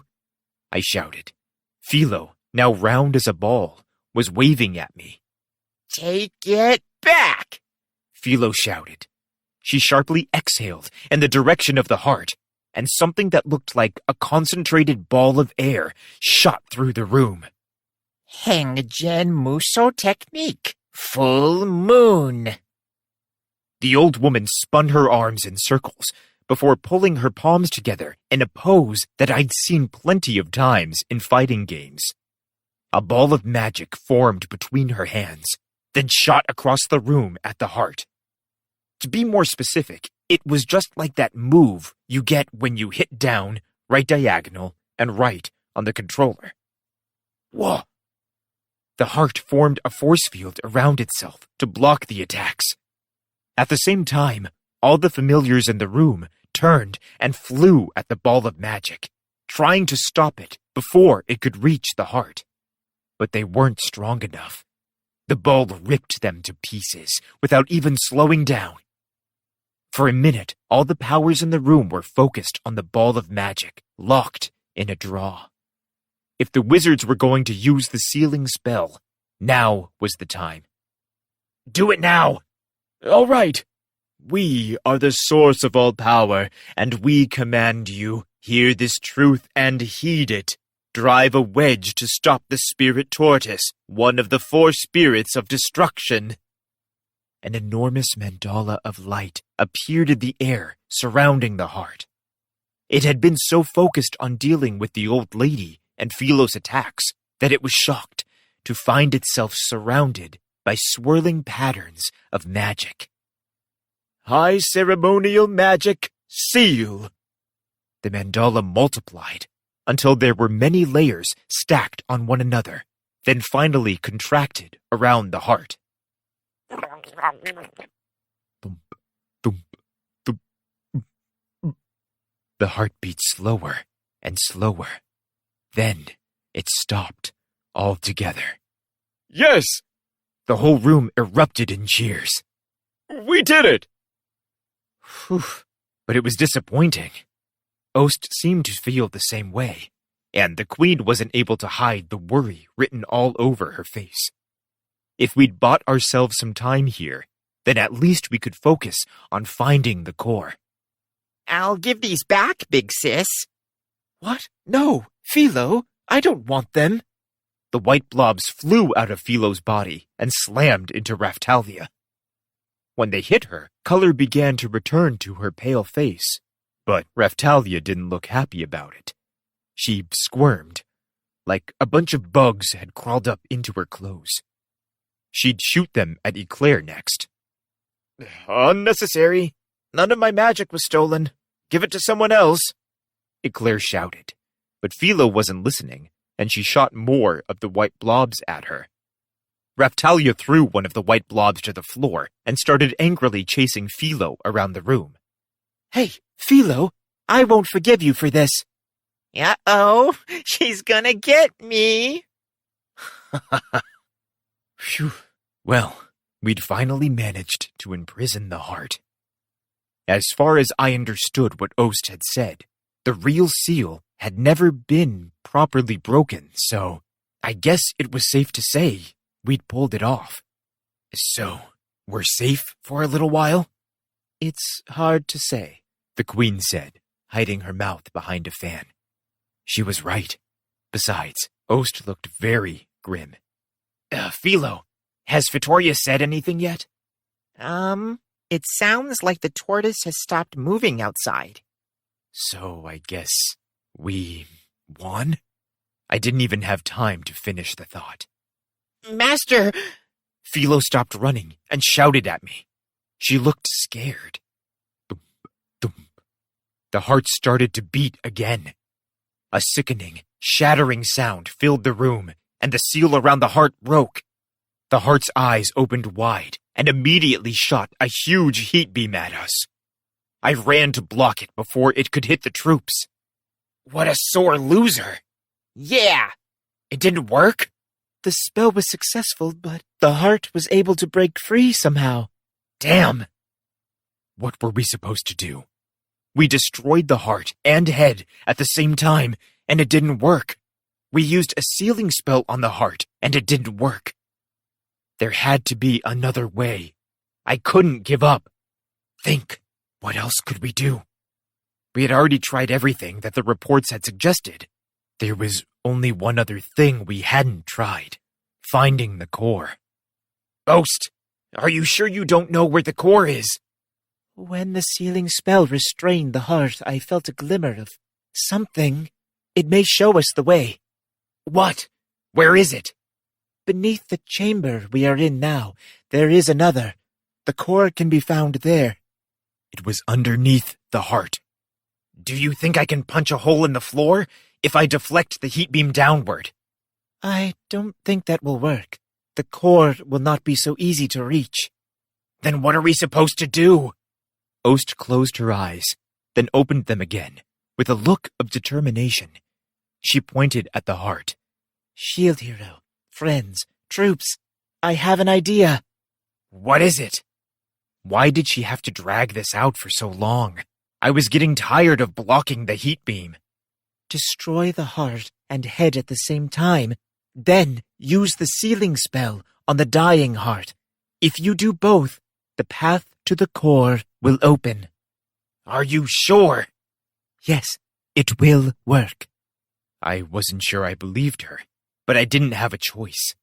I shouted. Philo, now round as a ball, was waving at me. Take it back, Philo shouted. She sharply exhaled in the direction of the heart, and something that looked like a concentrated ball of air shot through the room. Hengen Muso technique. Full moon. The old woman spun her arms in circles before pulling her palms together in a pose that I'd seen plenty of times in fighting games. A ball of magic formed between her hands, then shot across the room at the heart. To be more specific, it was just like that move you get when you hit down, right diagonal, and right on the controller. Whoa! The heart formed a force field around itself to block the attacks. At the same time, all the familiars in the room turned and flew at the ball of magic, trying to stop it before it could reach the heart. But they weren't strong enough. The ball ripped them to pieces without even slowing down. For a minute, all the powers in the room were focused on the ball of magic, locked in a draw. If the wizards were going to use the sealing spell, now was the time. Do it now! All right. We are the source of all power, and we command you, hear this truth and heed it. Drive a wedge to stop the spirit tortoise, one of the 4 spirits of destruction. An enormous mandala of light appeared in the air surrounding the heart. It had been so focused on dealing with the old lady and Philo's attacks that it was shocked to find itself surrounded by swirling patterns of magic. High ceremonial magic seal. The mandala multiplied until there were many layers stacked on one another, then finally contracted around the heart. Thump, thump, thump. The heart beat slower and slower. Then it stopped altogether. Yes! The whole room erupted in cheers. We did it! Whew, but it was disappointing. Ost seemed to feel the same way, and the queen wasn't able to hide the worry written all over her face. If we'd bought ourselves some time here, then at least we could focus on finding the core. I'll give these back, big sis. What? No, Philo, I don't want them. The white blobs flew out of Philo's body and slammed into Raftalia. When they hit her, color began to return to her pale face, but Raftalia didn't look happy about it. She squirmed, like a bunch of bugs had crawled up into her clothes. She'd shoot them at Eclair next. Unnecessary. None of my magic was stolen. Give it to someone else. Eclair shouted, but Philo wasn't listening, and she shot more of the white blobs at her. Raftalia threw one of the white blobs to the floor and started angrily chasing Philo around the room. Hey, Philo, I won't forgive you for this. Uh-oh, she's gonna get me. Phew. Well, we'd finally managed to imprison the heart. As far as I understood what Ost had said, the real seal had never been properly broken, so I guess it was safe to say we'd pulled it off. So, we're safe for a little while? It's hard to say, the queen said, hiding her mouth behind a fan. She was right. Besides, Ost looked very grim. Philo, has Vittoria said anything yet? It sounds like the tortoise has stopped moving outside. So I guess we Juan? I didn't even have time to finish the thought. Master! Philo stopped running and shouted at me. She looked scared. Thump, thump. The heart started to beat again. A sickening, shattering sound filled the room, and the seal around the heart broke. The heart's eyes opened wide and immediately shot a huge heat beam at us. I ran to block it before it could hit the troops. What a sore loser! Yeah! It didn't work? The spell was successful, but the heart was able to break free somehow. Damn! What were we supposed to do? We destroyed the heart and head at the same time, and it didn't work. We used a sealing spell on the heart, and it didn't work. There had to be another way. I couldn't give up. Think, what else could we do? We had already tried everything that the reports had suggested. There was only one other thing we hadn't tried. Finding the core. Ghost, are you sure you don't know where the core is? When the sealing spell restrained the heart, I felt a glimmer of something. It may show us the way. What? Where is it? Beneath the chamber we are in now, there is another. The core can be found there. It was underneath the heart. Do you think I can punch a hole in the floor if I deflect the heat beam downward? I don't think that will work. The core will not be so easy to reach. Then what are we supposed to do? Ost closed her eyes, then opened them again, with a look of determination. She pointed at the heart. Shield Hero, friends, troops, I have an idea. What is it? Why did she have to drag this out for so long? I was getting tired of blocking the heat beam. Destroy the heart and head at the same time, then use the sealing spell on the dying heart. If you do both, the path to the core will open. Are you sure? Yes, it will work. I wasn't sure I believed her, but I didn't have a choice.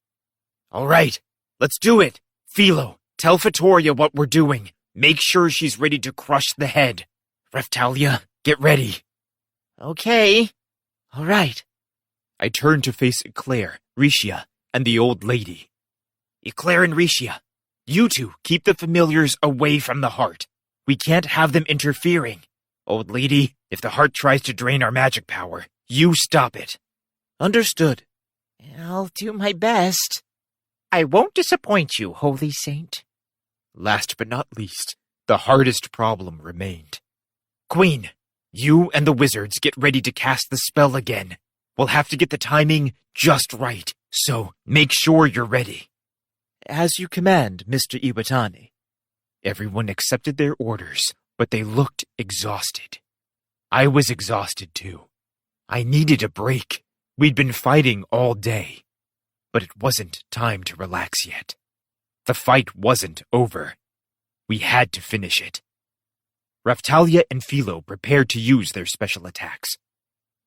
All right, let's do it. Philo, tell Fatoria what we're doing. Make sure she's ready to crush the head. Raphtalia, get ready. Okay. All right. I turned to face Eclair, Riscia, and the old lady. Eclair and Riscia, you two keep the familiars away from the heart. We can't have them interfering. Old lady, if the heart tries to drain our magic power, you stop it. Understood. I'll do my best. I won't disappoint you, Holy Saint. Last but not least, the hardest problem remained. Queen, you and the wizards get ready to cast the spell again. We'll have to get the timing just right, so make sure you're ready. As you command, Mr. Iwatani. Everyone accepted their orders, but they looked exhausted. I was exhausted too. I needed a break. We'd been fighting all day. But it wasn't time to relax yet. The fight wasn't over. We had to finish it. Raphtalia and Philo prepared to use their special attacks.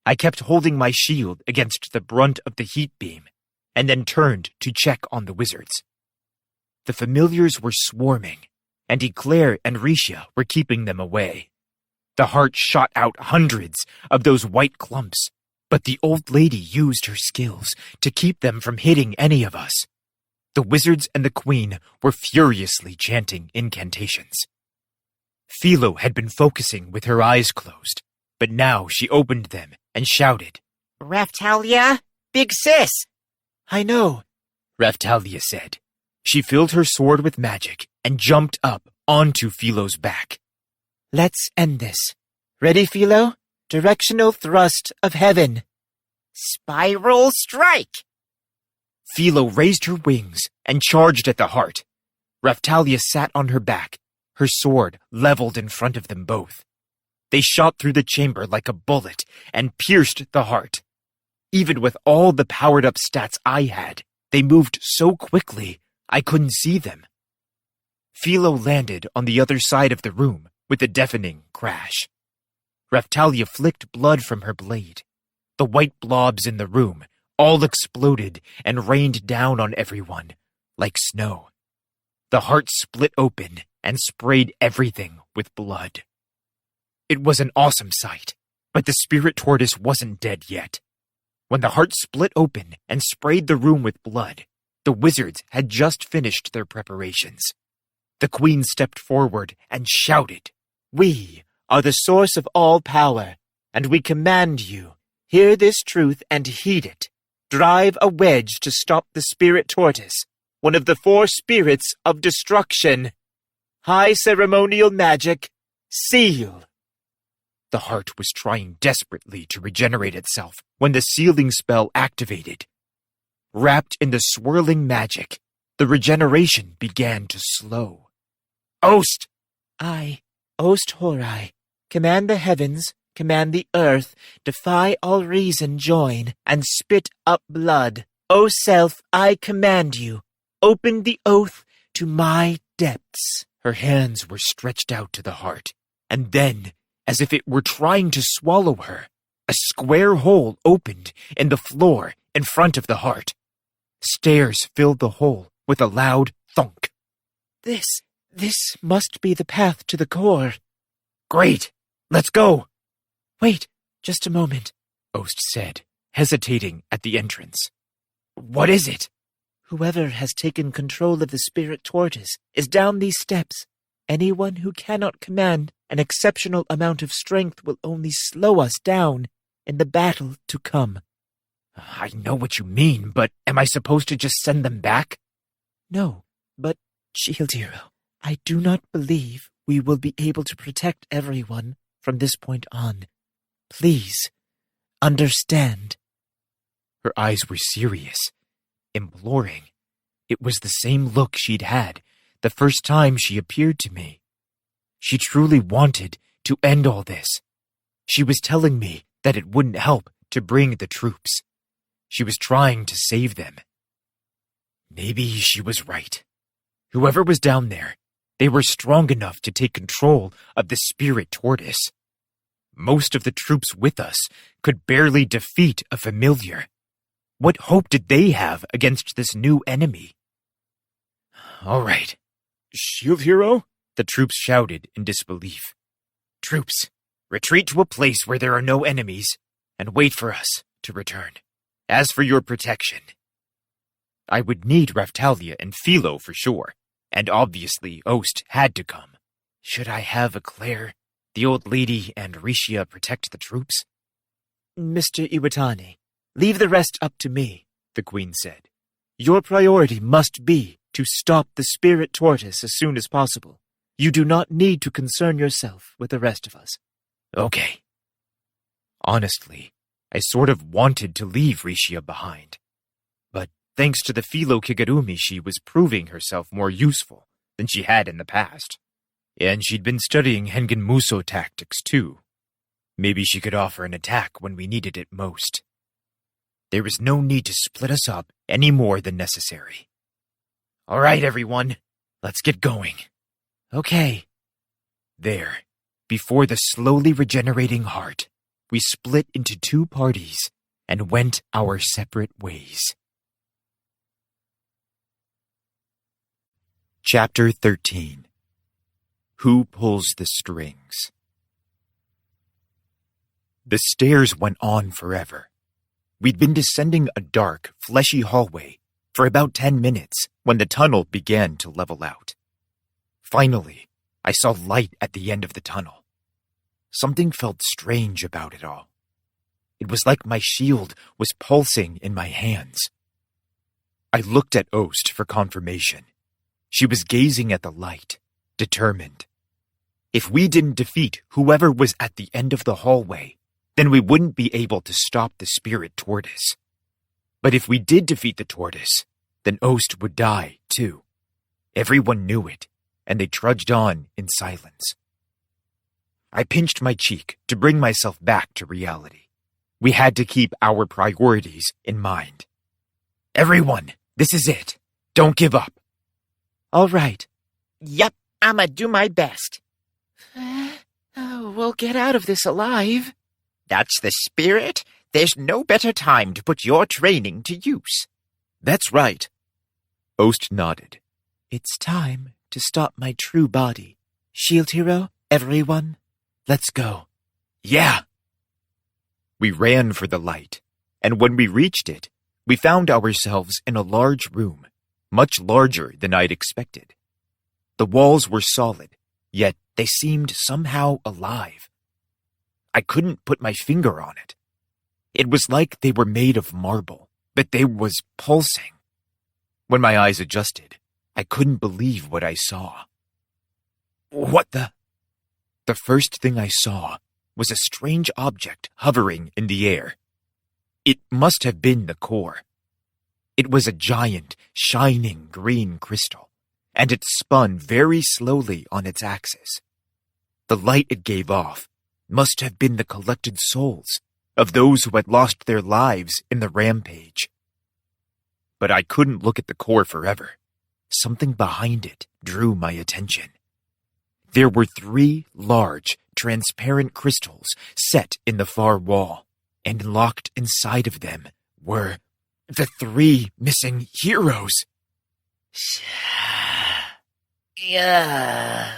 I kept holding my shield against the brunt of the heat beam, and then turned to check on the wizards. The familiars were swarming, and Eclair and Riscia were keeping them away. The heart shot out hundreds of those white clumps, but the old lady used her skills to keep them from hitting any of us. The wizards and the queen were furiously chanting incantations. Philo had been focusing with her eyes closed, but now she opened them and shouted, Raphtalia, big sis! I know, Raphtalia said. She filled her sword with magic and jumped up onto Philo's back. Let's end this. Ready, Philo? Directional thrust of heaven. Spiral strike! Philo raised her wings and charged at the heart. Raphtalia sat on her back, her sword leveled in front of them both. They shot through the chamber like a bullet and pierced the heart. Even with all the powered-up stats I had, they moved so quickly I couldn't see them. Philo landed on the other side of the room with a deafening crash. Raphtalia flicked blood from her blade. The white blobs in the room all exploded and rained down on everyone like snow. The heart split open and sprayed everything with blood. It was an awesome sight, but the spirit tortoise wasn't dead yet. When the heart split open and sprayed the room with blood, the wizards had just finished their preparations. The queen stepped forward and shouted, We are the source of all power, and we command you, hear this truth and heed it. Drive a wedge to stop the spirit tortoise, one of the 4 spirits of destruction. High ceremonial magic, seal. The heart was trying desperately to regenerate itself when the sealing spell activated. Wrapped in the swirling magic, the regeneration began to slow. Ost! I, Ost Horai, command the heavens, command the earth, defy all reason, join, and spit up blood. O self, I command you, open the oath to my depths. Her hands were stretched out to the heart, and then, as if it were trying to swallow her, a square hole opened in the floor in front of the heart. Stairs filled the hole with a loud thunk. This must be the path to the core. Great! Let's go! Wait, just a moment, Ost said, hesitating at the entrance. What is it? Whoever has taken control of the spirit tortoise is down these steps. Anyone who cannot command an exceptional amount of strength will only slow us down in the battle to come. I know what you mean, but am I supposed to just send them back? No, but Shield Hero, I do not believe we will be able to protect everyone from this point on. Please, understand. Her eyes were serious, imploring. It was the same look she'd had the first time she appeared to me. She truly wanted to end all this. She was telling me that it wouldn't help to bring the troops. She was trying to save them. Maybe she was right. Whoever was down there, they were strong enough to take control of the spirit tortoise. Most of the troops with us could barely defeat a familiar. What hope did they have against this new enemy? All right. Shield Hero? The troops shouted in disbelief. Troops, retreat to a place where there are no enemies and wait for us to return. As for your protection, I would need Raftalia and Philo for sure, and obviously Ost had to come. Should I have Eclair, the old lady, and Rishia protect the troops? Mr. Iwatani, leave the rest up to me, the queen said. Your priority must be to stop the spirit tortoise as soon as possible. You do not need to concern yourself with the rest of us. Okay. Honestly, I sort of wanted to leave Rishia behind. But thanks to the Philo Kigurumi, she was proving herself more useful than she had in the past. And she'd been studying Hengen Muso tactics too. Maybe she could offer an attack when we needed it most. There was no need to split us up any more than necessary. All right, everyone, let's get going. Okay. There, before the slowly regenerating heart, we split into 2 parties and went our separate ways. Chapter 13. Who Pulls the Strings? The stairs went on forever. We'd been descending a dark, fleshy hallway for about 10 minutes when the tunnel began to level out. Finally, I saw light at the end of the tunnel. Something felt strange about it all. It was like my shield was pulsing in my hands. I looked at Ost for confirmation. She was gazing at the light, determined. If we didn't defeat whoever was at the end of the hallway, then we wouldn't be able to stop the spirit tortoise. But if we did defeat the tortoise, then Ost would die too. Everyone knew it, and they trudged on in silence. I pinched my cheek to bring myself back to reality. We had to keep our priorities in mind. Everyone, this is it. Don't give up. All right. Yep, I'ma do my best. We'll get out of this alive. That's the spirit. There's no better time to put your training to use. That's right. Ost nodded. It's time to stop my true body. Shield Hero, everyone, let's go. Yeah. We ran for the light, and when we reached it, we found ourselves in a large room, much larger than I'd expected. The walls were solid, yet they seemed somehow alive. I couldn't put my finger on it. It was like they were made of marble, but they was pulsing. When my eyes adjusted, I couldn't believe what I saw. What the? The first thing I saw was a strange object hovering in the air. It must have been the core. It was a giant, shining green crystal, and it spun very slowly on its axis. The light it gave off must have been the collected souls of those who had lost their lives in the rampage. But I couldn't look at the core forever. Something behind it drew my attention. There were 3 large, transparent crystals set in the far wall, and locked inside of them were the 3 missing heroes. Yeah.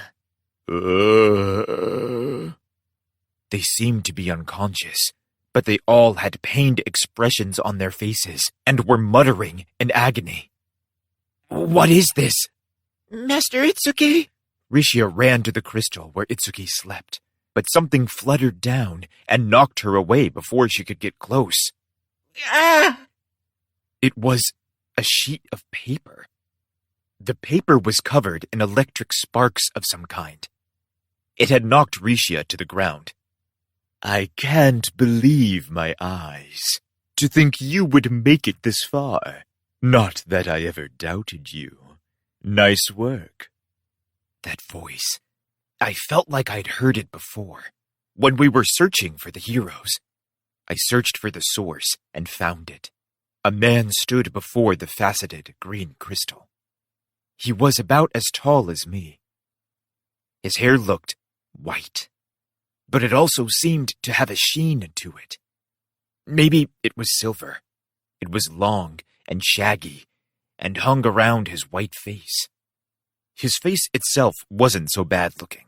They seemed to be unconscious, but they all had pained expressions on their faces and were muttering in agony. What is this? Master Itsuki? Rishia ran to the crystal where Itsuki slept, but something fluttered down and knocked her away before she could get close. Ah! It was a sheet of paper. The paper was covered in electric sparks of some kind. It had knocked Rishia to the ground. I can't believe my eyes. To think you would make it this far. Not that I ever doubted you. Nice work. That voice. I felt like I'd heard it before. When we were searching for the heroes. I searched for the source and found it. A man stood before the faceted green crystal. He was about as tall as me. His hair looked white, but it also seemed to have a sheen to it. Maybe it was silver. It was long and shaggy and hung around his white face. His face itself wasn't so bad looking.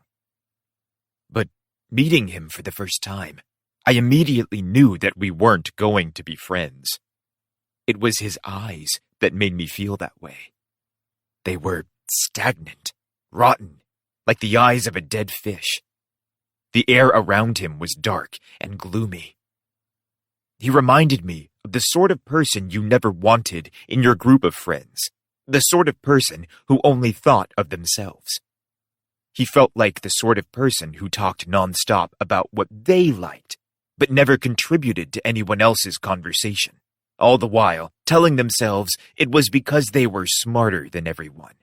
But meeting him for the first time, I immediately knew that we weren't going to be friends. It was his eyes that made me feel that way. They were stagnant, rotten, like the eyes of a dead fish. The air around him was dark and gloomy. He reminded me of the sort of person you never wanted in your group of friends, the sort of person who only thought of themselves. He felt like the sort of person who talked nonstop about what they liked, but never contributed to anyone else's conversation, all the while telling themselves it was because they were smarter than everyone.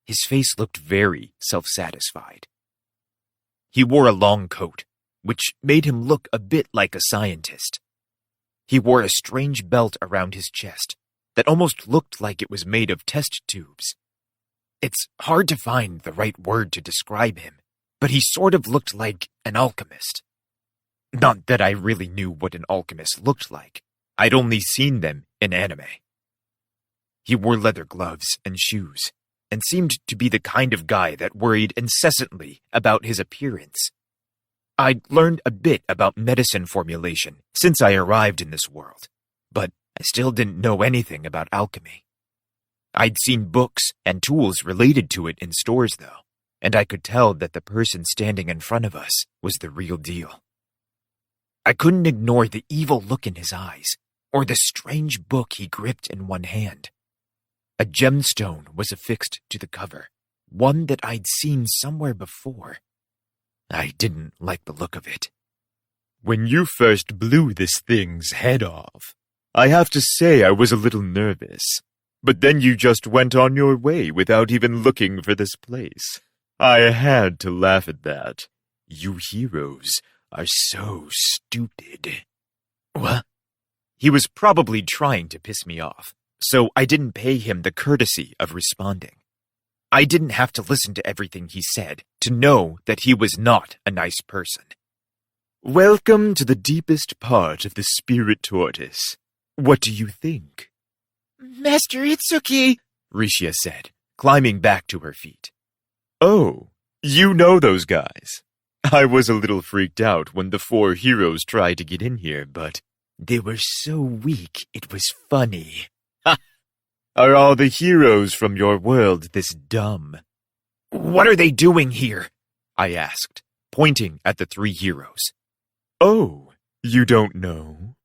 His face looked very self-satisfied. He wore a long coat, which made him look a bit like a scientist. He wore a strange belt around his chest that almost looked like it was made of test tubes. It's hard to find the right word to describe him, but he sort of looked like an alchemist. Not that I really knew what an alchemist looked like. I'd only seen them in anime. He wore leather gloves and shoes, and seemed to be the kind of guy that worried incessantly about his appearance. I'd learned a bit about medicine formulation since I arrived in this world, but I still didn't know anything about alchemy. I'd seen books and tools related to it in stores, though, and I could tell that the person standing in front of us was the real deal. I couldn't ignore the evil look in his eyes, or the strange book he gripped in one hand. A gemstone was affixed to the cover, one that I'd seen somewhere before. I didn't like the look of it. When you first blew this thing's head off, I have to say I was a little nervous. But then you just went on your way without even looking for this place. I had to laugh at that. You heroes are so stupid. What? He was probably trying to piss me off, so I didn't pay him the courtesy of responding. I didn't have to listen to everything he said to know that he was not a nice person. Welcome to the deepest part of the Spirit Tortoise. What do you think? Master Itsuki, Rishia said, climbing back to her feet. Oh, you know those guys. I was a little freaked out when the 4 heroes tried to get in here, but They were so weak it was funny. Ha! Are all the heroes from your world this dumb? What are they doing here? I asked, pointing at the 3 heroes. Oh, you don't know?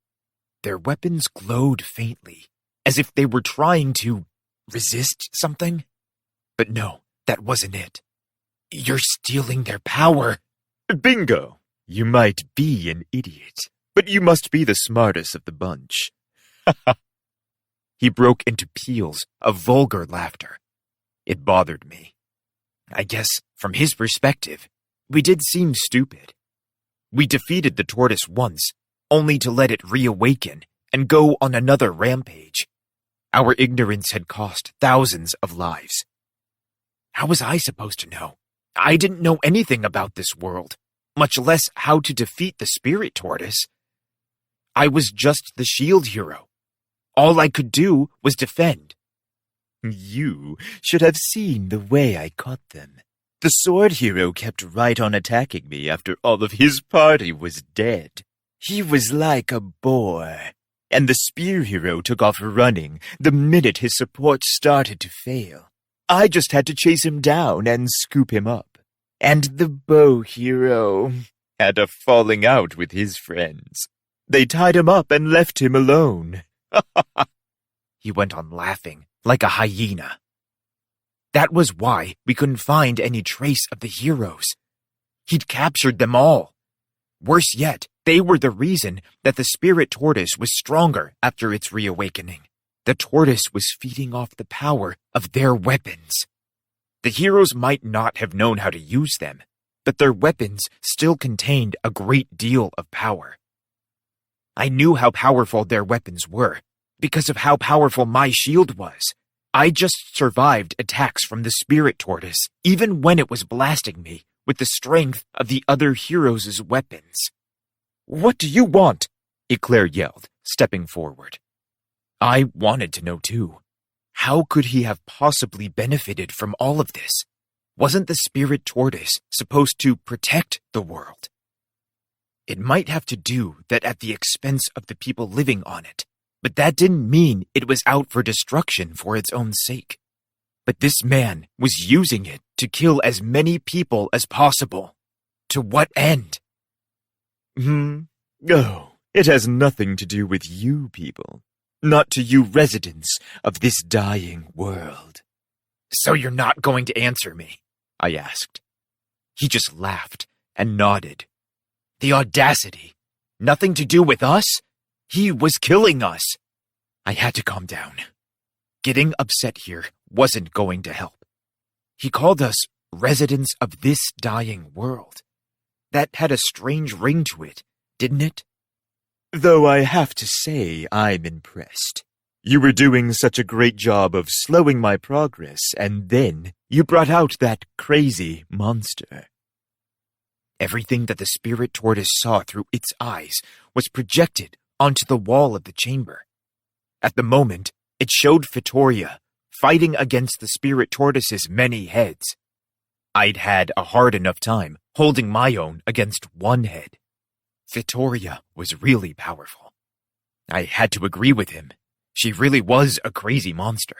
Their weapons glowed faintly, as if they were trying to resist something. But no, that wasn't it. You're stealing their power. Bingo! You might be an idiot, but you must be the smartest of the bunch. He broke into peals of vulgar laughter. It bothered me. I guess, from his perspective, we did seem stupid. We defeated the tortoise once, only to let it reawaken and go on another rampage. Our ignorance had cost thousands of lives. How was I supposed to know? I didn't know anything about this world, much less how to defeat the spirit tortoise. I was just the shield hero. All I could do was defend. You should have seen the way I caught them. The sword hero kept right on attacking me after all of his party was dead. He was like a boar. And the spear hero took off running the minute his support started to fail. I just had to chase him down and scoop him up. And the bow hero had a falling out with his friends. They tied him up and left him alone. He went on laughing like a hyena. That was why we couldn't find any trace of the heroes. He'd captured them all. Worse yet, they were the reason that the spirit tortoise was stronger after its reawakening. The tortoise was feeding off the power of their weapons. The heroes might not have known how to use them, but their weapons still contained a great deal of power. I knew how powerful their weapons were, because of how powerful my shield was. I just survived attacks from the spirit tortoise, even when it was blasting me with the strength of the other heroes' weapons. What do you want? Eclair yelled, stepping forward. I wanted to know too. How could he have possibly benefited from all of this? Wasn't the spirit tortoise supposed to protect the world? It might have to do that at the expense of the people living on it, but that didn't mean it was out for destruction for its own sake. But this man was using it to kill as many people as possible. To what end? Oh, it has nothing to do with you people. Not to you residents of this dying world. So you're not going to answer me? I asked. He just laughed and nodded. The audacity. Nothing to do with us? He was killing us. I had to calm down. Getting upset here wasn't going to help. He called us residents of this dying world. That had a strange ring to it, didn't it? Though I have to say I'm impressed. You were doing such a great job of slowing my progress, and then you brought out that crazy monster. Everything that the spirit tortoise saw through its eyes was projected onto the wall of the chamber. At the moment, it showed Fitoria fighting against the spirit tortoise's many heads. I'd had a hard enough time holding my own against one head. Fitoria was really powerful. I had to agree with him. She really was a crazy monster.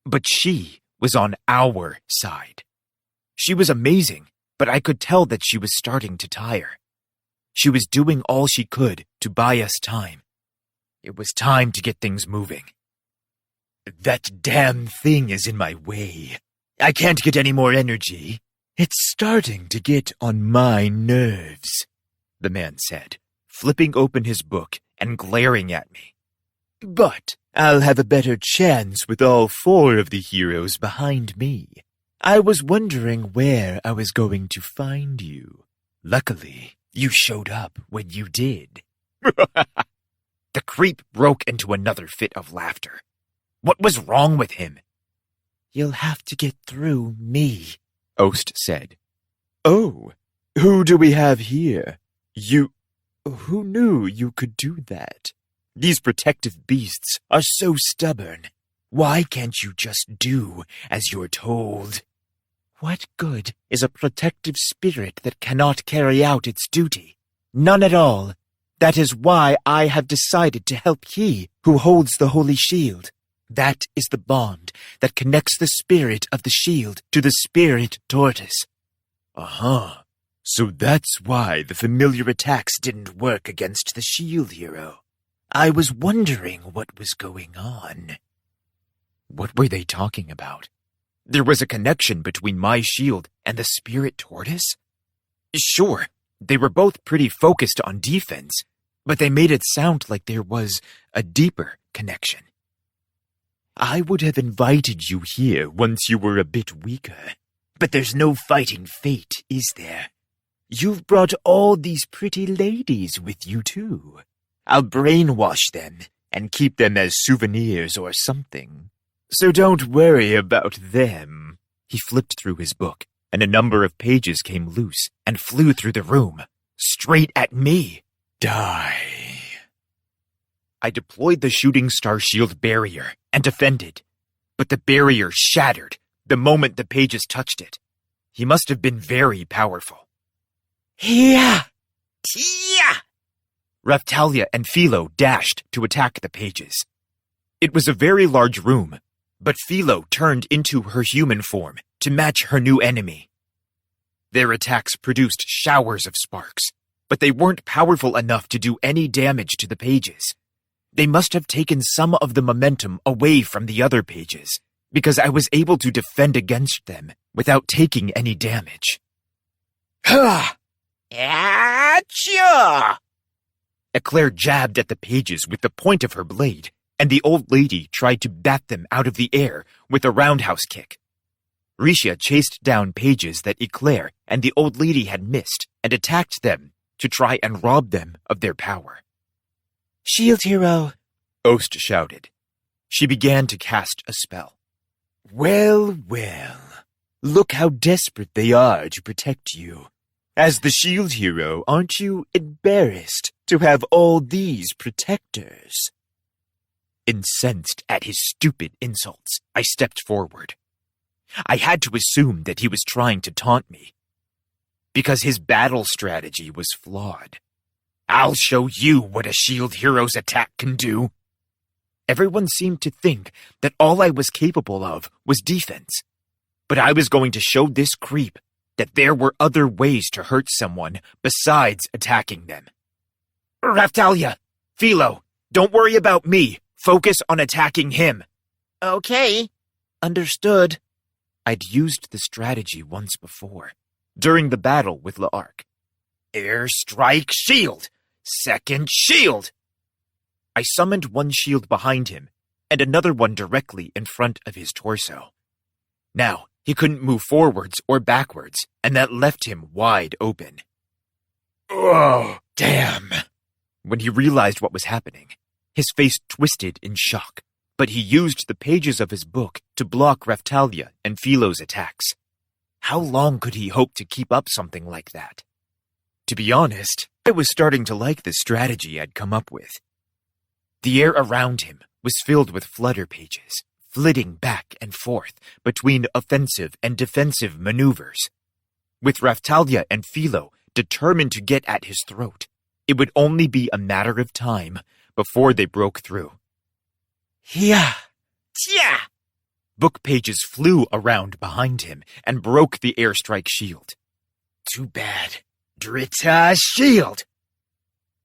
But she was on our side. She was amazing, but I could tell that she was starting to tire. She was doing all she could to buy us time. It was time to get things moving. That damn thing is in my way. I can't get any more energy. It's starting to get on my nerves, the man said, flipping open his book and glaring at me. But I'll have a better chance with all 4 of the heroes behind me. I was wondering where I was going to find you. Luckily, you showed up when you did. The creep broke into another fit of laughter. What was wrong with him? You'll have to get through me, Oast said. Oh, who do we have here? Who knew you could do that? These protective beasts are so stubborn. Why can't you just do as you're told? What good is a protective spirit that cannot carry out its duty? None at all. That is why I have decided to help he who holds the holy shield. That is the bond that connects the spirit of the shield to the spirit tortoise. Uh-huh. So that's why the familiar attacks didn't work against the shield hero. I was wondering what was going on. What were they talking about? There was a connection between my shield and the spirit tortoise? Sure, they were both pretty focused on defense, but they made it sound like there was a deeper connection. I would have invited you here once you were a bit weaker, but there's no fighting fate, is there? You've brought all these pretty ladies with you too. I'll brainwash them and keep them as souvenirs or something. So don't worry about them. He flipped through his book, and a number of pages came loose and flew through the room, straight at me. Die. I deployed the shooting star shield barrier and defended, but the barrier shattered the moment the pages touched it. He must have been very powerful. Yeah! Yeah! Raphtalia and Philo dashed to attack the pages. It was a very large room, but Philo turned into her human form to match her new enemy. Their attacks produced showers of sparks, but they weren't powerful enough to do any damage to the pages. They must have taken some of the momentum away from the other pages, because I was able to defend against them without taking any damage. Achoo! Eclair jabbed at the pages with the point of her blade, and the old lady tried to bat them out of the air with a roundhouse kick. Risha chased down pages that Eclair and the old lady had missed and attacked them to try and rob them of their power. Shield hero, Ost shouted. She began to cast a spell. Well, well. Look how desperate they are to protect you. As the shield hero, aren't you embarrassed to have all these protectors? Incensed at his stupid insults, I stepped forward. I had to assume that he was trying to taunt me, because his battle strategy was flawed. I'll show you what a shield hero's attack can do. Everyone seemed to think that all I was capable of was defense, but I was going to show this creep that there were other ways to hurt someone besides attacking them. Raphtalia, Philo, don't worry about me. Focus on attacking him. Okay. understood. I'd used the strategy once before, during the battle with La'arc. Airstrike shield! Second shield! I summoned one shield behind him, and another one directly in front of his torso. Now, he couldn't move forwards or backwards, and that left him wide open. Oh, damn! When he realized what was happening, his face twisted in shock, but he used the pages of his book to block Raphtalia and Philo's attacks. How long could he hope to keep up something like that? To be honest, I was starting to like the strategy I'd come up with. The air around him was filled with flutter pages, flitting back and forth between offensive and defensive maneuvers. With Raphtalia and Philo determined to get at his throat, it would only be a matter of time before they broke through. Yeah. Yeah. Book pages flew around behind him and broke the airstrike shield. Too bad. Drita shield!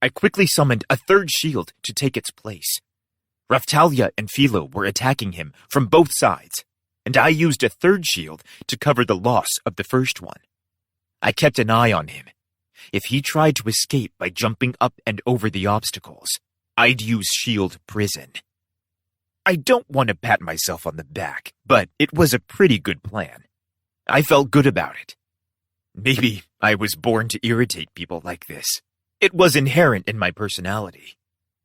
I quickly summoned a third shield to take its place. Raphtalia and Philo were attacking him from both sides, and I used a third shield to cover the loss of the first one. I kept an eye on him. If he tried to escape by jumping up and over the obstacles, I'd use shield prison. I don't want to pat myself on the back, but it was a pretty good plan. I felt good about it. Maybe I was born to irritate people like this. It was inherent in my personality,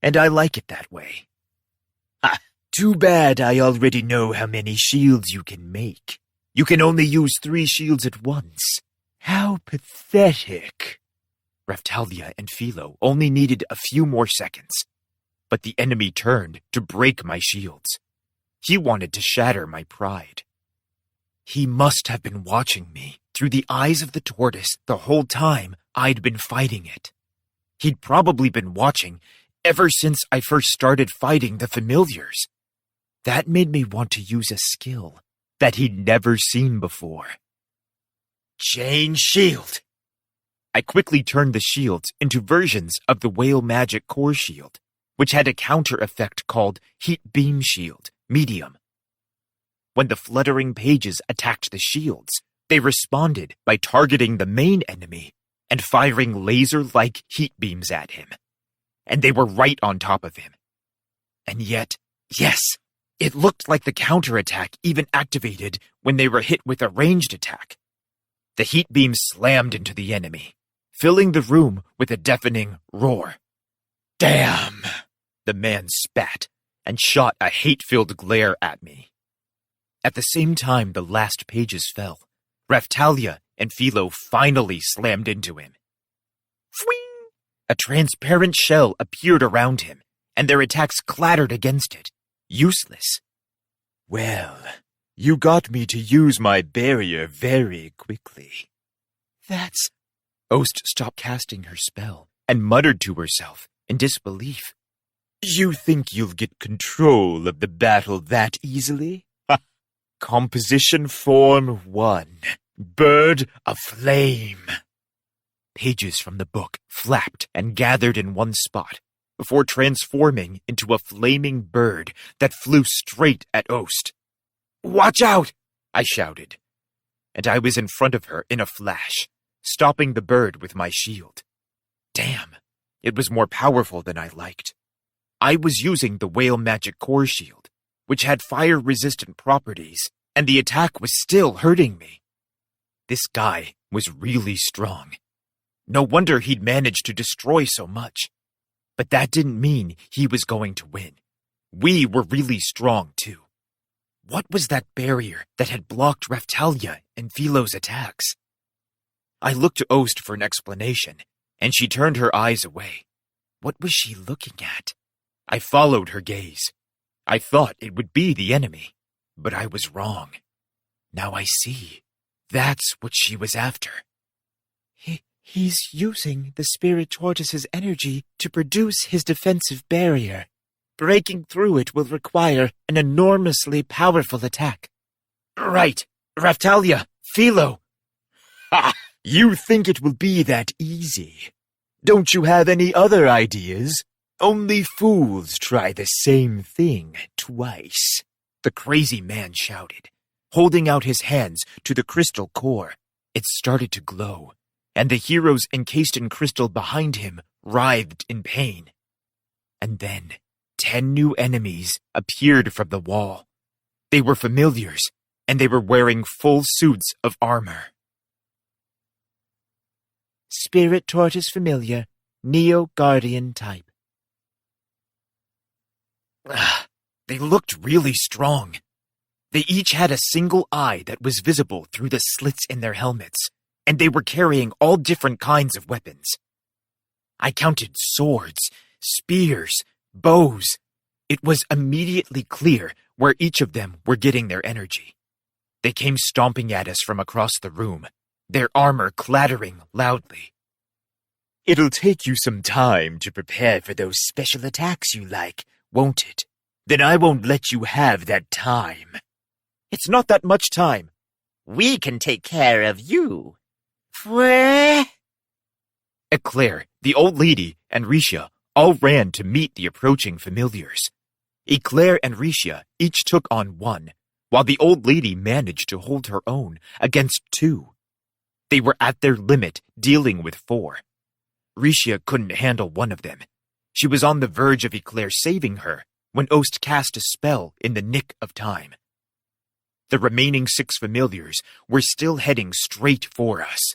and I like it that way. Too bad I already know how many shields you can make. You can only use 3 shields at once. How pathetic. Raphtalia and Philo only needed a few more seconds, but the enemy turned to break my shields. He wanted to shatter my pride. He must have been watching me through the eyes of the tortoise the whole time I'd been fighting it. He'd probably been watching ever since I first started fighting the familiars. That made me want to use a skill that he'd never seen before. Chain Shield! I quickly turned the shields into versions of the Whale Magic Core Shield, which had a counter effect called Heat Beam Shield, Medium. When the fluttering pages attacked the shields, they responded by targeting the main enemy and firing laser-like heat beams at him. And they were right on top of him. And yet, yes, it looked like the counterattack even activated when they were hit with a ranged attack. The heat beam slammed into the enemy, filling the room with a deafening roar. Damn! The man spat and shot a hate-filled glare at me. At the same time the last pages fell, Raphtalia and Philo finally slammed into him. Fwing! A transparent shell appeared around him, and their attacks clattered against it, useless. Well, you got me to use my barrier very quickly. That's... Ost stopped casting her spell and muttered to herself in disbelief. You think you'll get control of the battle that easily? Composition Form 1. Bird of Flame. Pages from the book flapped and gathered in one spot before transforming into a flaming bird that flew straight at Ost. Watch out! I shouted, and I was in front of her in a flash, stopping the bird with my shield. Damn, it was more powerful than I liked. I was using the Whale Magic Core Shield, which had fire-resistant properties, and the attack was still hurting me. This guy was really strong. No wonder he'd managed to destroy so much. But that didn't mean he was going to win. We were really strong, too. What was that barrier that had blocked Raphtalia and Philo's attacks? I looked to Ost for an explanation, and she turned her eyes away. What was she looking at? I followed her gaze. I thought it would be the enemy, but I was wrong. Now I see. That's what she was after. He's using the Spirit Tortoise's energy to produce his defensive barrier. Breaking through it will require an enormously powerful attack. Right, Raphtalia, Philo. Ha! You think it will be that easy? Don't you have any other ideas? Only fools try the same thing twice. The crazy man shouted, holding out his hands to the crystal core. It started to glow, and the heroes encased in crystal behind him writhed in pain. And then 10 new enemies appeared from the wall. They were familiars, and they were wearing full suits of armor. Spirit Tortoise Familiar, Neo Guardian type. They looked really strong. They each had a single eye that was visible through the slits in their helmets, and they were carrying all different kinds of weapons. I counted swords, spears, bows. It was immediately clear where each of them were getting their energy. They came stomping at us from across the room, their armor clattering loudly. It'll take you some time to prepare for those special attacks you like, won't it? Then I won't let you have that time. It's not that much time. We can take care of you. Eclair, the old lady, and Risha all ran to meet the approaching familiars. Eclair and Risha each took on one, while the old lady managed to hold her own against 2. They were at their limit, dealing with 4. Risha couldn't handle one of them. She was on the verge of Eclair saving her when Ost cast a spell in the nick of time. The remaining 6 familiars were still heading straight for us.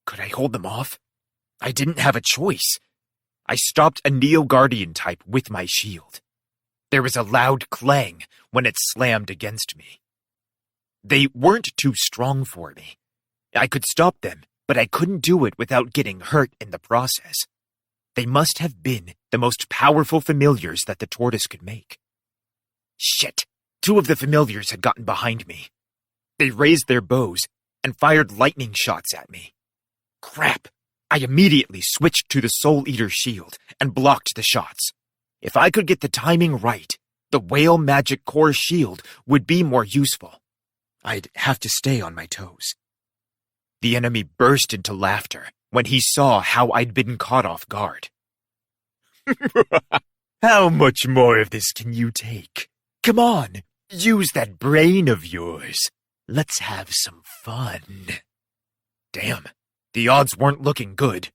Could I hold them off? I didn't have a choice. I stopped a Neo Guardian type with my shield. There was a loud clang when it slammed against me. They weren't too strong for me. I could stop them, but I couldn't do it without getting hurt in the process. They must have been the most powerful familiars that the tortoise could make. Shit! 2 of the familiars had gotten behind me. They raised their bows and fired lightning shots at me. Crap! I immediately switched to the Soul Eater shield and blocked the shots. If I could get the timing right, the Whale Magic Core shield would be more useful. I'd have to stay on my toes. The enemy burst into laughter when he saw how I'd been caught off guard. How much more of this can you take? Come on, use that brain of yours. Let's have some fun. Damn, the odds weren't looking good.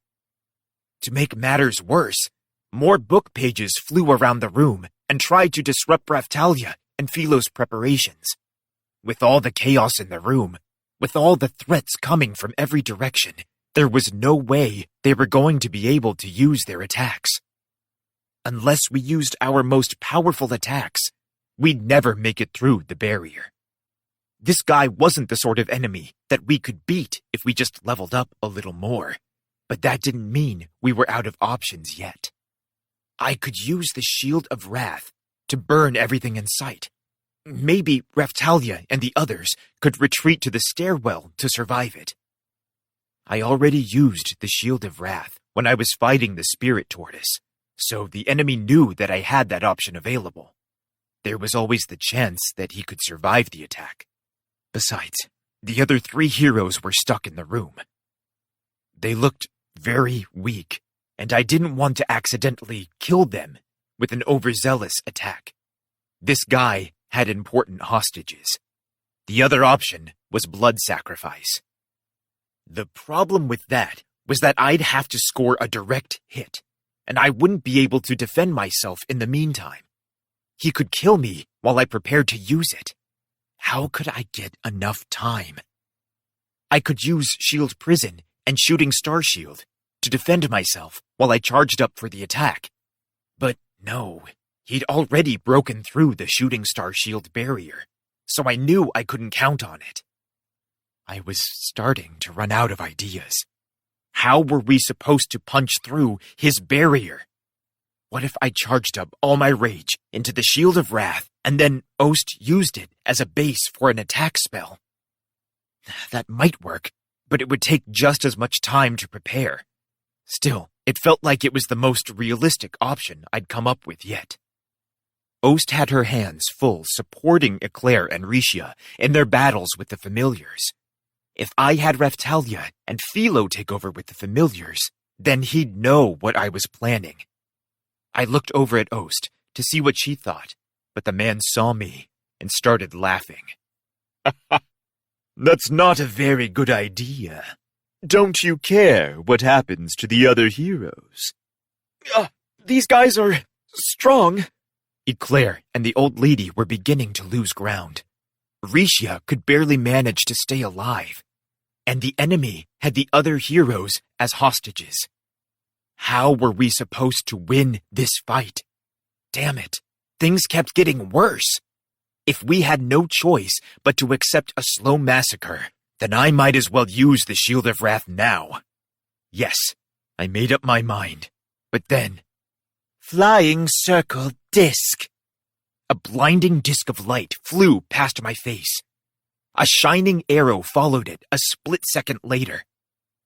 To make matters worse, more book pages flew around the room and tried to disrupt Raphtalia and Philo's preparations. With all the chaos in the room, with all the threats coming from every direction, there was no way they were going to be able to use their attacks. Unless we used our most powerful attacks, we'd never make it through the barrier. This guy wasn't the sort of enemy that we could beat if we just leveled up a little more, but that didn't mean we were out of options yet. I could use the Shield of Wrath to burn everything in sight. Maybe Raphtalia and the others could retreat to the stairwell to survive it. I already used the Shield of Wrath when I was fighting the Spirit Tortoise, so the enemy knew that I had that option available. There was always the chance that he could survive the attack. Besides, the other 3 heroes were stuck in the room. They looked very weak, and I didn't want to accidentally kill them with an overzealous attack. This guy had important hostages. The other option was blood sacrifice. The problem with that was that I'd have to score a direct hit, and I wouldn't be able to defend myself in the meantime. He could kill me while I prepared to use it. How could I get enough time? I could use Shield Prison and Shooting Star Shield to defend myself while I charged up for the attack. But no, he'd already broken through the Shooting Star Shield barrier, so I knew I couldn't count on it. I was starting to run out of ideas. How were we supposed to punch through his barrier? What if I charged up all my rage into the Shield of Wrath and then Ost used it as a base for an attack spell? That might work, but it would take just as much time to prepare. Still, it felt like it was the most realistic option I'd come up with yet. Ost had her hands full supporting Eclair and Rishia in their battles with the familiars. If I had Raphtalia and Philo take over with the familiars, then he'd know what I was planning. I looked over at Ost to see what she thought, but the man saw me and started laughing. That's not a very good idea. Don't you care what happens to the other heroes? These guys are strong. Eclair and the old lady were beginning to lose ground. Rishia could barely manage to stay alive, and the enemy had the other heroes as hostages. How were we supposed to win this fight? Damn it, things kept getting worse. If we had no choice but to accept a slow massacre, then I might as well use the Shield of Wrath now. Yes, I made up my mind, but then... Flying Circle Disc! A blinding disc of light flew past my face. A shining arrow followed it a split second later.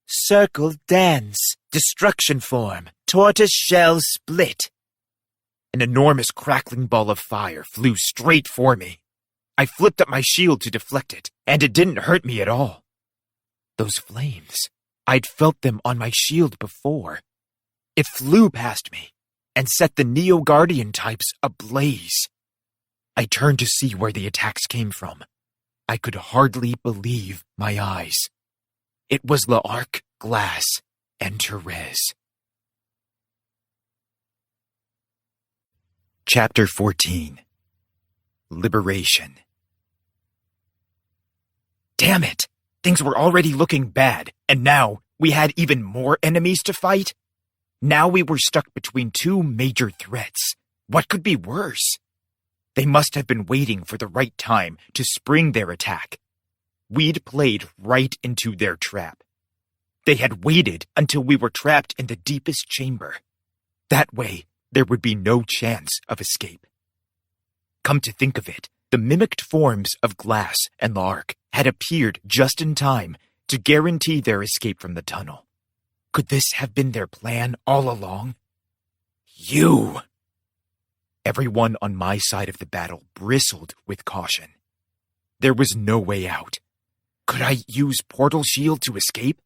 Circle Dance, Destruction Form, Tortoise Shell Split. An enormous crackling ball of fire flew straight for me. I flipped up my shield to deflect it, and it didn't hurt me at all. Those flames, I'd felt them on my shield before. It flew past me and set the Neo Guardian types ablaze. I turned to see where the attacks came from. I could hardly believe my eyes. It was L'Arc, Glass, and Therese. Chapter 14. Liberation. Damn it! Things were already looking bad, and now we had even more enemies to fight? Now we were stuck between 2 major threats. What could be worse? They must have been waiting for the right time to spring their attack. We'd played right into their trap. They had waited until we were trapped in the deepest chamber. That way, there would be no chance of escape. Come to think of it, the mimicked forms of Glass and L'Arc had appeared just in time to guarantee their escape from the tunnel. Could this have been their plan all along? You! Everyone on my side of the battle bristled with caution. There was no way out. Could I use Portal Shield to escape?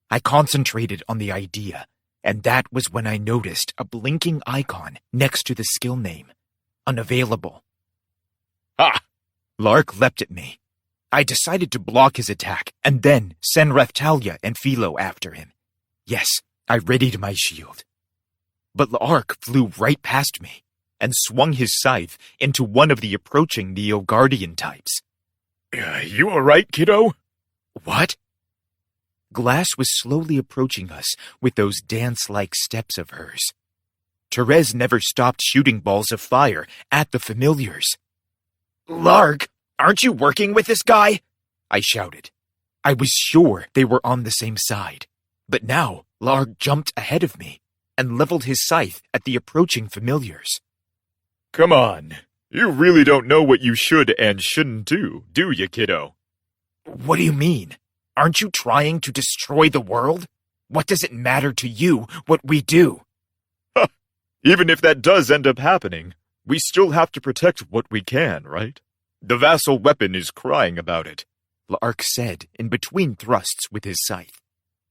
I concentrated on the idea, and that was when I noticed a blinking icon next to the skill name. Unavailable. Ah! Lark leapt at me. I decided to block his attack, and then send Raphtalia and Philo after him. Yes, I readied my shield. But Lark flew right past me, and swung his scythe into one of the approaching Neo-Guardian types. You alright, kiddo? What? Glass was slowly approaching us with those dance-like steps of hers. Therese never stopped shooting balls of fire at the familiars. Lark, aren't you working with this guy? I shouted. I was sure they were on the same side. But now, Lark jumped ahead of me and leveled his scythe at the approaching familiars. Come on. You really don't know what you should and shouldn't do you, kiddo? What do you mean? Aren't you trying to destroy the world? What does it matter to you what we do? Even if that does end up happening, we still have to protect what we can, right? The vassal weapon is crying about it, Lark said in between thrusts with his scythe.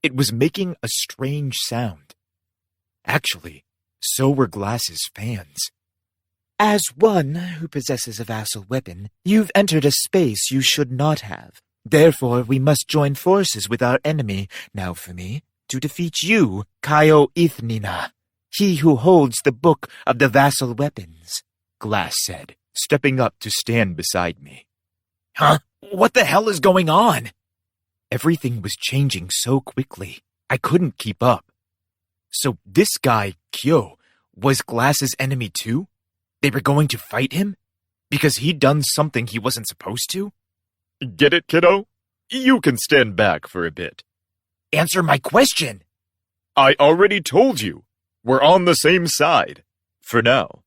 It was making a strange sound. Actually, so were Glass's fans. As one who possesses a vassal weapon, you've entered a space you should not have. Therefore, we must join forces with our enemy, Naofumi, to defeat you, Kaio Ithnina, he who holds the book of the vassal weapons, Glass said, stepping up to stand beside me. Huh? What the hell is going on? Everything was changing so quickly, I couldn't keep up. So this guy, Kyo, was Glass's enemy too? They were going to fight him? Because he'd done something he wasn't supposed to? Get it, kiddo? You can stand back for a bit. Answer my question! I already told you. We're on the same side. For now.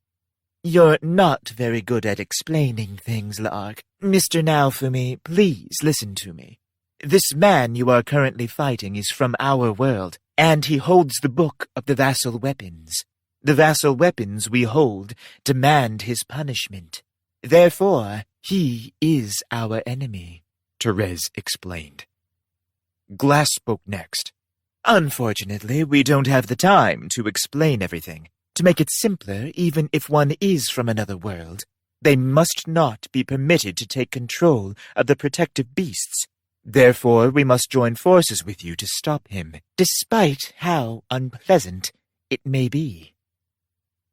You're not very good at explaining things, Lark. Mr. Naofumi, please listen to me. This man you are currently fighting is from our world, and he holds the book of the vassal weapons. The vassal weapons we hold demand his punishment. Therefore, he is our enemy, Therese explained. Glass spoke next. Unfortunately, we don't have the time to explain everything. To make it simpler, even if one is from another world, they must not be permitted to take control of the protective beasts. Therefore, we must join forces with you to stop him, despite how unpleasant it may be.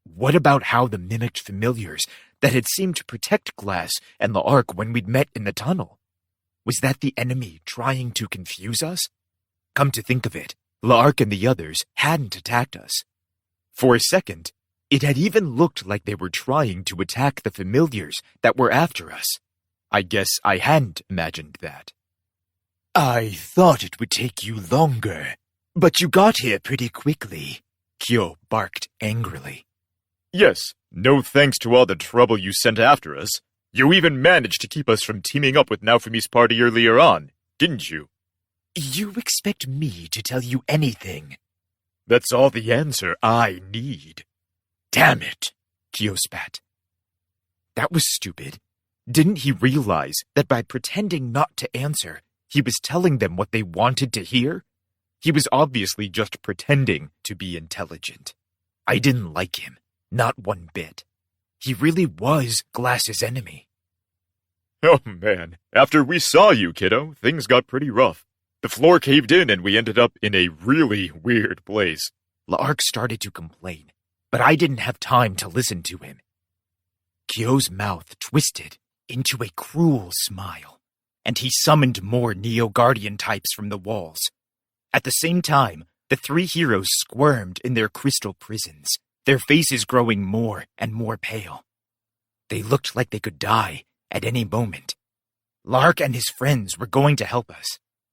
What about how the mimicked familiars that had seemed to protect Glass and the Ark when we'd met in the tunnel? Was that the enemy trying to confuse us? Come to think of it, Lark and the others hadn't attacked us. For a second, it had even looked like they were trying to attack the familiars that were after us. I guess I hadn't imagined that. I thought it would take you longer, but you got here pretty quickly, Kyo barked angrily. Yes, no thanks to all the trouble you sent after us. You even managed to keep us from teaming up with Naofumi's party earlier on, didn't you? You expect me to tell you anything? That's all the answer I need. Damn it, Kyo spat. That was stupid. Didn't he realize that by pretending not to answer, he was telling them what they wanted to hear? He was obviously just pretending to be intelligent. I didn't like him, not one bit. He really was Glass's enemy. Oh man, after we saw you, kiddo, things got pretty rough. The floor caved in and we ended up in a really weird place. Lark started to complain, but I didn't have time to listen to him. Kyo's mouth twisted into a cruel smile, and he summoned more Neo-Guardian types from the walls. At the same time, the three heroes squirmed in their crystal prisons, their faces growing more and more pale. They looked like they could die at any moment. Lark and his friends were going to help us,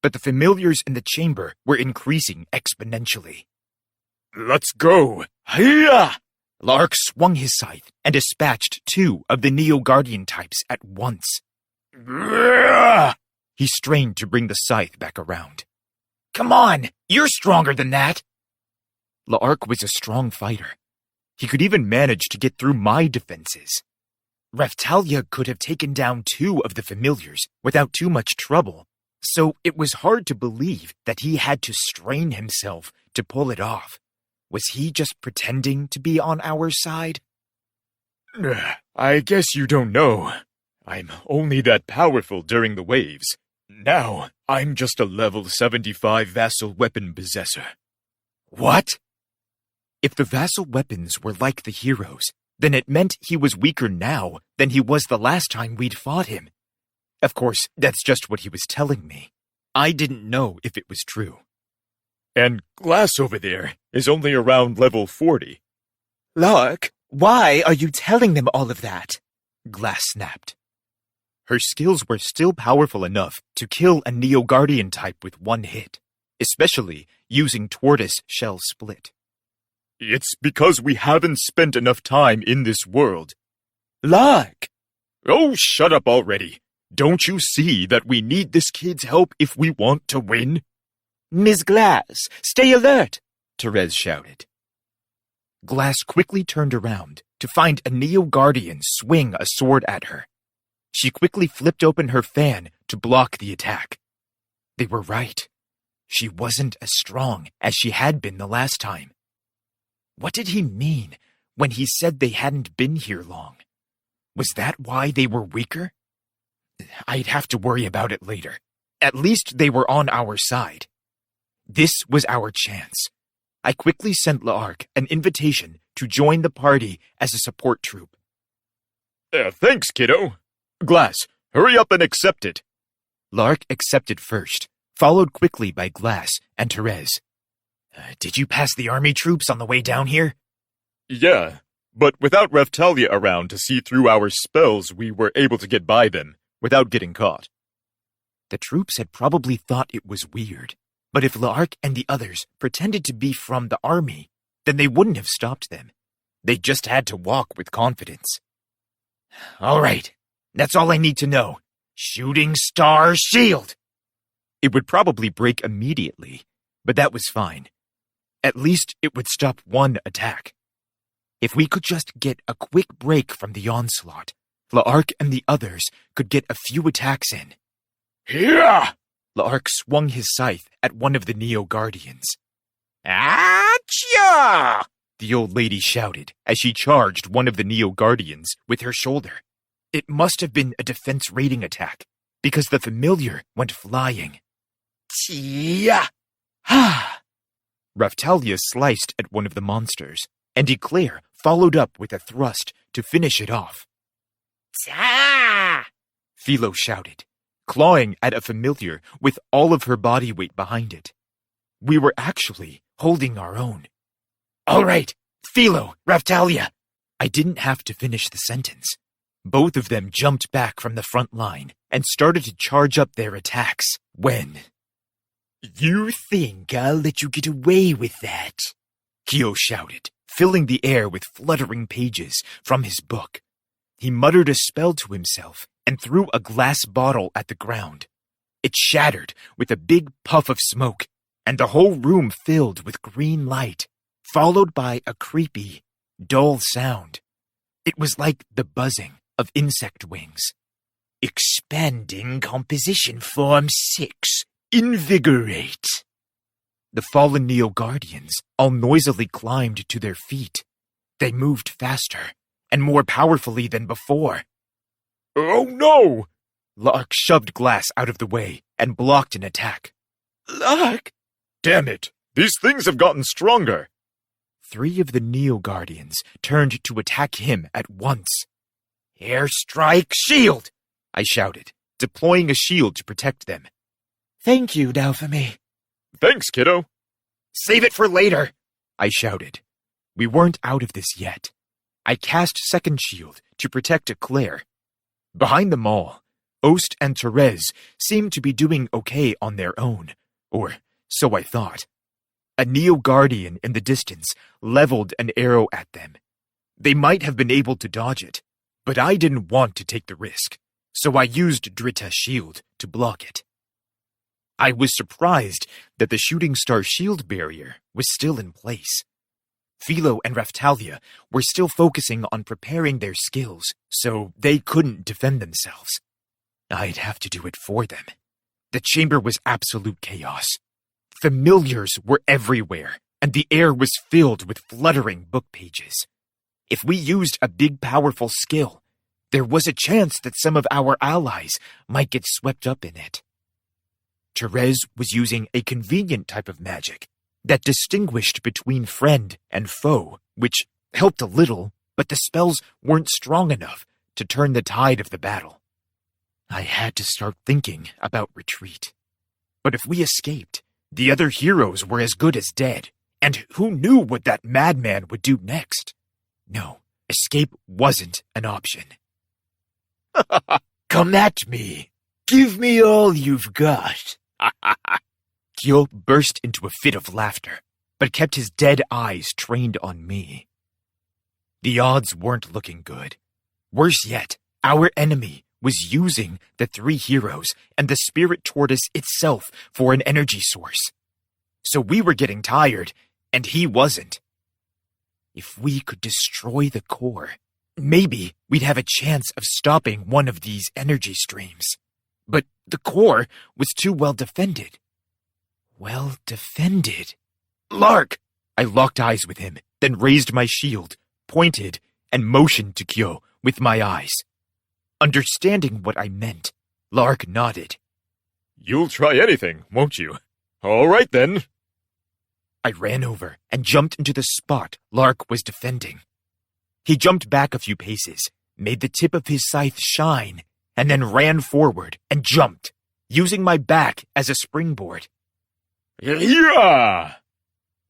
but the familiars in the chamber were increasing exponentially. Let's go! Hiya! Lark swung his scythe and dispatched two of the Neo-Guardian types at once. He strained to bring the scythe back around. Come on, you're stronger than that. La'ark was a strong fighter. He could even manage to get through my defenses. Raphtalia could have taken down 2 of the familiars without too much trouble, so it was hard to believe that he had to strain himself to pull it off. Was he just pretending to be on our side? I guess you don't know. I'm only that powerful during the waves. Now, I'm just a level 75 vassal weapon possessor. What? If the vassal weapons were like the heroes, then it meant he was weaker now than he was the last time we'd fought him. Of course, that's just what he was telling me. I didn't know if it was true. And Glass over there is only around level 40. Lark, why are you telling them all of that? Glass snapped. Her skills were still powerful enough to kill a Neo Guardian type with 1 hit, especially using Tortoise Shell Split. It's because we haven't spent enough time in this world. Lark! Oh, shut up already. Don't you see that we need this kid's help if we want to win? Miss Glass, stay alert! Therese shouted. Glass quickly turned around to find a Neo Guardian swing a sword at her. She quickly flipped open her fan to block the attack. They were right. She wasn't as strong as she had been the last time. What did he mean when he said they hadn't been here long? Was that why they were weaker? I'd have to worry about it later. At least they were on our side. This was our chance. I quickly sent La'ark an invitation to join the party as a support troop. Thanks, kiddo. Glass, hurry up and accept it. La'ark accepted first, followed quickly by Glass and Therese. Did you pass the army troops on the way down here? Yeah, but without Raphtalia around to see through our spells, we were able to get by them without getting caught. The troops had probably thought it was weird, but if La'ark and the others pretended to be from the army, then they wouldn't have stopped them. They just had to walk with confidence. All right, that's all I need to know. Shooting Star Shield! It would probably break immediately, but that was fine. At least it would stop 1 attack. If we could just get a quick break from the onslaught, La'ark and the others could get a few attacks in. Yeah! La'ark swung his scythe at one of the Neo Guardians. Achoo! The old lady shouted as she charged one of the Neo Guardians with her shoulder. It must have been a defense rating attack, because the familiar went flying. Tia! Ha! Raphtalia sliced at one of the monsters, and Eclair followed up with a thrust to finish it off. Ta! Philo shouted, clawing at a familiar with all of her body weight behind it. We were actually holding our own. All right, Philo, Raphtalia. I didn't have to finish the sentence. Both of them jumped back from the front line and started to charge up their attacks when... You think I'll let you get away with that? Kyo shouted, filling the air with fluttering pages from his book. He muttered a spell to himself and threw a glass bottle at the ground. It shattered with a big puff of smoke, and the whole room filled with green light, followed by a creepy, dull sound. It was like the buzzing of insect wings. Expanding composition form 6. Invigorate. The fallen Neo Guardians all noisily climbed to their feet. They moved faster and more powerfully than before. Oh no! La'ark shoved Glass out of the way and blocked an attack. Lark! Damn it! These things have gotten stronger! 3 of the Neo Guardians turned to attack him at once. Airstrike shield! I shouted, deploying a shield to protect them. Thank you, Naofumi. Thanks, kiddo. Save it for later, I shouted. We weren't out of this yet. I cast second shield to protect Eclair. Behind them all, Ost and Therese seemed to be doing okay on their own, or so I thought. A Neo Guardian in the distance leveled an arrow at them. They might have been able to dodge it, but I didn't want to take the risk, so I used Drita's shield to block it. I was surprised that the shooting star shield barrier was still in place. Philo and Raphtalia were still focusing on preparing their skills, so they couldn't defend themselves. I'd have to do it for them. The chamber was absolute chaos. Familiars were everywhere, and the air was filled with fluttering book pages. If we used a big, powerful skill, there was a chance that some of our allies might get swept up in it. Therese was using a convenient type of magic that distinguished between friend and foe, which helped a little, but the spells weren't strong enough to turn the tide of the battle. I had to start thinking about retreat. But if we escaped, the other heroes were as good as dead, and who knew what that madman would do next? No, escape wasn't an option. Come at me. Give me all you've got. Kyo burst into a fit of laughter, but kept his dead eyes trained on me. The odds weren't looking good. Worse yet, our enemy was using the three heroes and the spirit tortoise itself for an energy source. So we were getting tired, and he wasn't. If we could destroy the core, maybe we'd have a chance of stopping one of these energy streams. But the core was too well defended. Well defended? Lark! I locked eyes with him, then raised my shield, pointed, and motioned to Kyo with my eyes. Understanding what I meant, Lark nodded. You'll try anything, won't you? All right, then. I ran over and jumped into the spot Lark was defending. He jumped back a few paces, made the tip of his scythe shine, and then ran forward and jumped, using my back as a springboard. Yeah!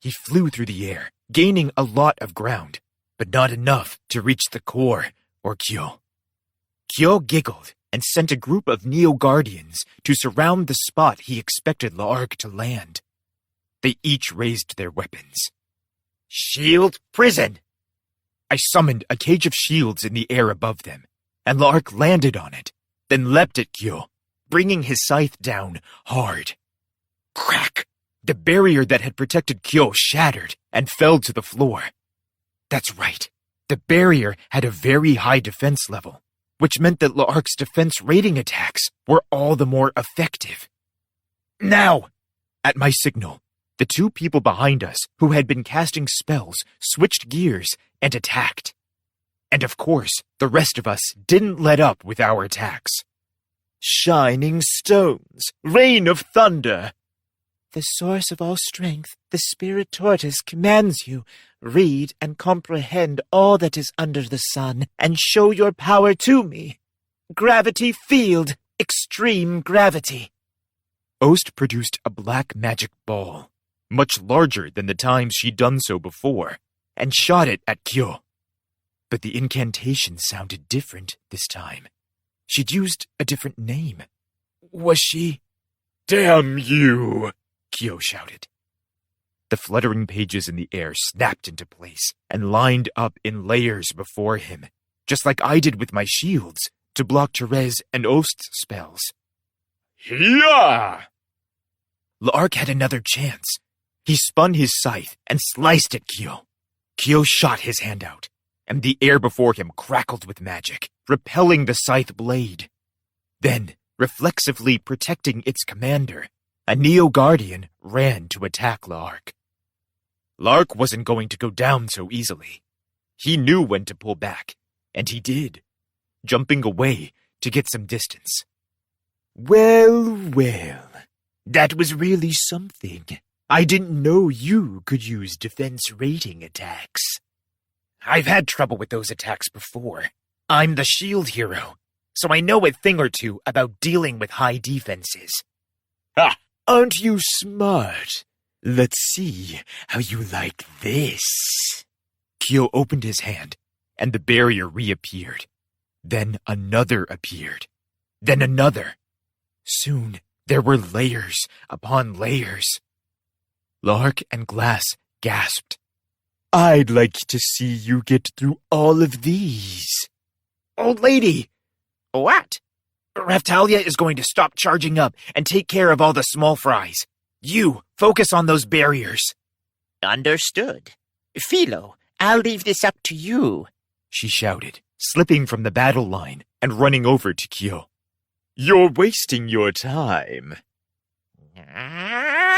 He flew through the air, gaining a lot of ground, but not enough to reach the core or Kyo. Kyo giggled and sent a group of Neo-Guardians to surround the spot he expected Lark to land. They each raised their weapons. Shield prison! I summoned a cage of shields in the air above them, and Lark landed on it, then leapt at Kyo, bringing his scythe down hard. Crack! The barrier that had protected Kyo shattered and fell to the floor. That's right. The barrier had a very high defense level, which meant that Lark's defense rating attacks were all the more effective. Now! At my signal, the two people behind us who had been casting spells switched gears and attacked. And of course, the rest of us didn't let up with our attacks. Shining stones, rain of thunder. The source of all strength, the spirit tortoise, commands you. Read and comprehend all that is under the sun, and show your power to me. Gravity field, extreme gravity. Ost produced a black magic ball, much larger than the times she'd done so before, and shot it at Kyo. But the incantation sounded different this time. She'd used a different name. Was she? Damn you! Kyo shouted. The fluttering pages in the air snapped into place and lined up in layers before him, just like I did with my shields, to block Therese and Ost's spells. Yeah! Lark had another chance. He spun his scythe and sliced at Kyo. Kyo shot his hand out, and the air before him crackled with magic, repelling the scythe blade. Then, reflexively protecting its commander, a Neo-Guardian ran to attack Lark. Lark wasn't going to go down so easily. He knew when to pull back, and he did, jumping away to get some distance. Well, that was really something. I didn't know you could use defense rating attacks. I've had trouble with those attacks before. I'm the shield hero, so I know a thing or two about dealing with high defenses. Ha! Aren't you smart? Let's see how you like this. Kyo opened his hand, and the barrier reappeared. Then another appeared. Then another. Soon, there were layers upon layers. Lark and Glass gasped. I'd like to see you get through all of these. Old lady! What? Raftalia is going to stop charging up and take care of all the small fries. You, focus on those barriers. Understood. Philo, I'll leave this up to you, she shouted, slipping from the battle line and running over to Kyo. You're wasting your time. Achoo!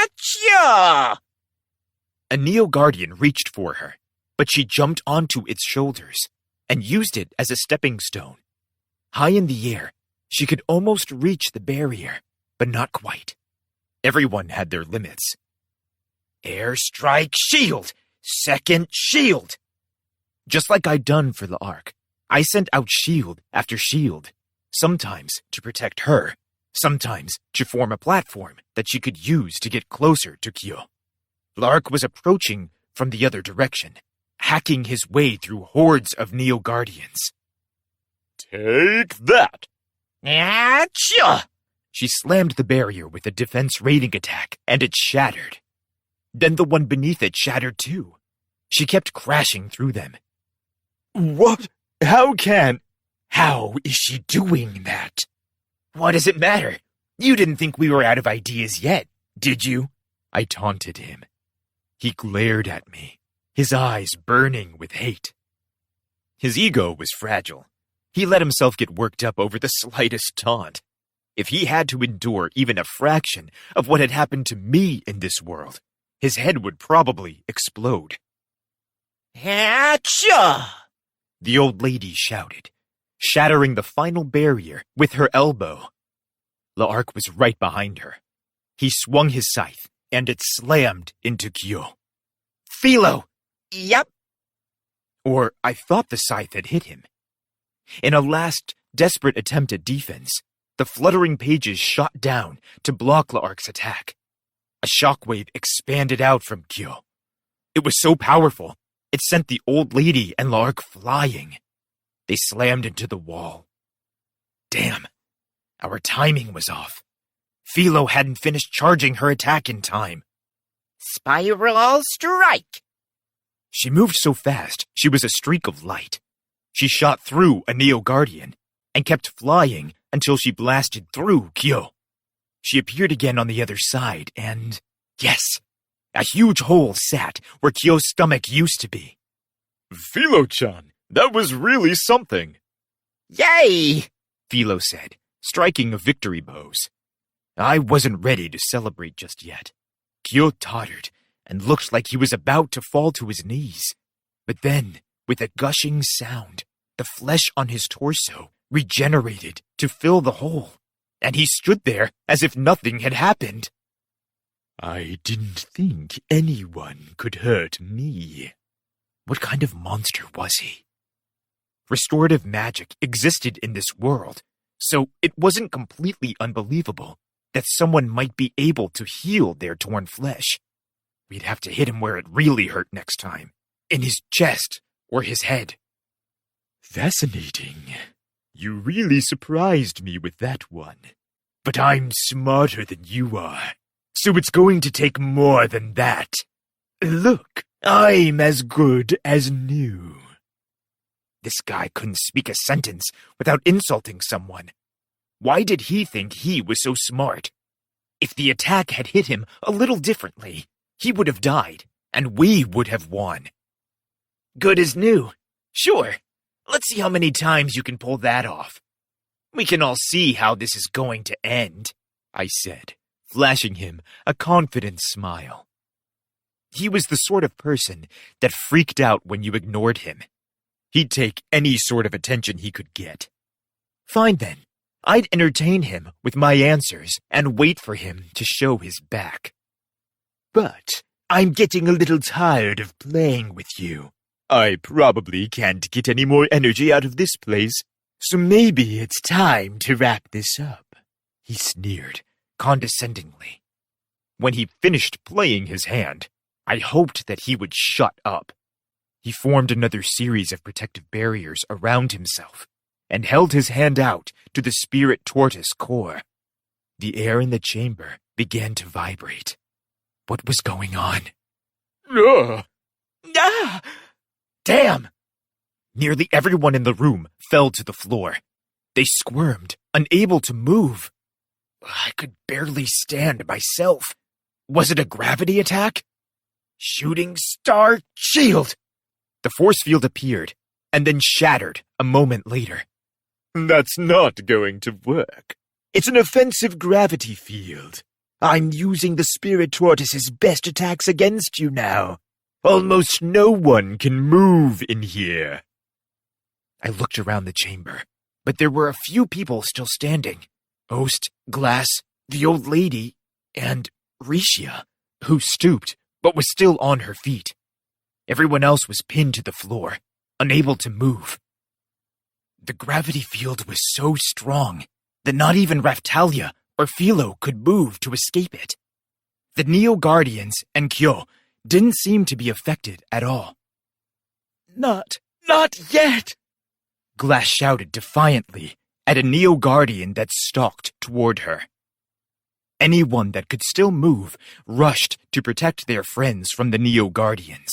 A Neo Guardian reached for her, but she jumped onto its shoulders and used it as a stepping stone. High in the air, she could almost reach the barrier, but not quite. Everyone had their limits. Airstrike shield! Second shield! Just like I'd done for the Ark, I sent out shield after shield, sometimes to protect her, sometimes to form a platform that she could use to get closer to Kyo. Lark was approaching from the other direction, hacking his way through hordes of Neo Guardians. Take that! Achoo! She slammed the barrier with a defense raiding attack, and it shattered. Then the one beneath it shattered too. She kept crashing through them. What? How is she doing that? What does it matter? You didn't think we were out of ideas yet, did you? I taunted him. He glared at me, his eyes burning with hate. His ego was fragile. He let himself get worked up over the slightest taunt. If he had to endure even a fraction of what had happened to me in this world, his head would probably explode. Achoo! The old lady shouted, shattering the final barrier with her elbow. L'Arc was right behind her. He swung his scythe, and it slammed into Kyo. Philo! Yep. Or I thought the scythe had hit him. In a last, desperate attempt at defense, the fluttering pages shot down to block L'Arc's attack. A shockwave expanded out from Kyo. It was so powerful, it sent the old lady and L'Arc flying. They slammed into the wall. Damn, our timing was off. Philo hadn't finished charging her attack in time. Spiral strike! She moved so fast, she was a streak of light. She shot through a Neo Guardian and kept flying until she blasted through Kyo. She appeared again on the other side and, yes, a huge hole sat where Kyo's stomach used to be. Philo-chan, that was really something. Yay! Philo said, striking a victory pose. I wasn't ready to celebrate just yet. Kyo tottered and looked like he was about to fall to his knees. But then, with a gushing sound, the flesh on his torso regenerated to fill the hole, and he stood there as if nothing had happened. I didn't think anyone could hurt me. What kind of monster was he? Restorative magic existed in this world, so it wasn't completely unbelievable that someone might be able to heal their torn flesh. We'd have to hit him where it really hurt next time, in his chest or his head. Fascinating. You really surprised me with that one. But I'm smarter than you are, so it's going to take more than that. Look, I'm as good as new. This guy couldn't speak a sentence without insulting someone. Why did he think he was so smart? If the attack had hit him a little differently, he would have died, and we would have won. Good as new. Sure. Let's see how many times you can pull that off. We can all see how this is going to end, I said, flashing him a confident smile. He was the sort of person that freaked out when you ignored him. He'd take any sort of attention he could get. Fine then. I'd entertain him with my answers and wait for him to show his back. But I'm getting a little tired of playing with you. I probably can't get any more energy out of this place. So maybe it's time to wrap this up, he sneered condescendingly. When he finished playing his hand, I hoped that he would shut up. He formed another series of protective barriers around himself and held his hand out to the spirit tortoise core. The air in the chamber began to vibrate. What was going on? Ah! Damn! Nearly everyone in the room fell to the floor. They squirmed, unable to move. I could barely stand myself. Was it a gravity attack? Shooting star shield! The force field appeared, and then shattered a moment later. That's not going to work. It's an offensive gravity field. I'm using the Spirit Tortoise's best attacks against you now. Almost no one can move in here. I looked around the chamber, but there were a few people still standing. Ost, Glass, the old lady, and Rishia, who stooped but was still on her feet. Everyone else was pinned to the floor, unable to move. The gravity field was so strong that not even Raftalia or Philo could move to escape it. The Neo-Guardians and Kyo didn't seem to be affected at all. Not yet! Glass shouted defiantly at a Neo-Guardian that stalked toward her. Anyone that could still move rushed to protect their friends from the Neo-Guardians.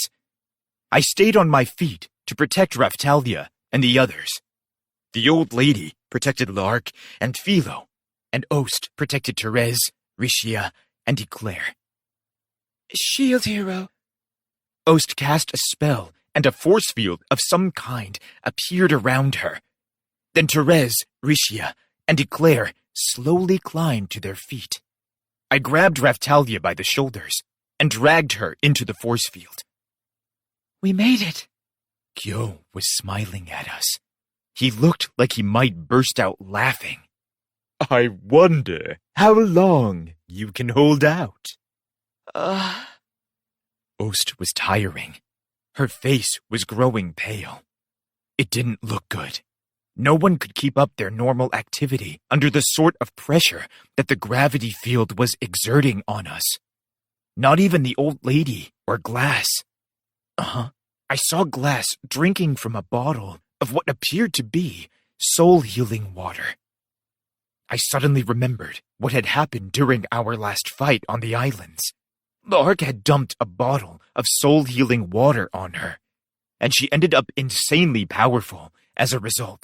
I stayed on my feet to protect Raftalia and the others. The old lady protected Lark and Philo, and Ost protected Therese, Rishia, and Eclair. Shield hero. Ost cast a spell, and a force field of some kind appeared around her. Then Therese, Rishia, and Eclair slowly climbed to their feet. I grabbed Raftalia by the shoulders and dragged her into the force field. We made it. Kyo was smiling at us. He looked like he might burst out laughing. I wonder how long you can hold out. Ost was tiring. Her face was growing pale. It didn't look good. No one could keep up their normal activity under the sort of pressure that the gravity field was exerting on us. Not even the old lady or Glass. I saw Glass drinking from a bottle of what appeared to be soul-healing water. I suddenly remembered what had happened during our last fight on the islands. Lark had dumped a bottle of soul-healing water on her, and she ended up insanely powerful as a result.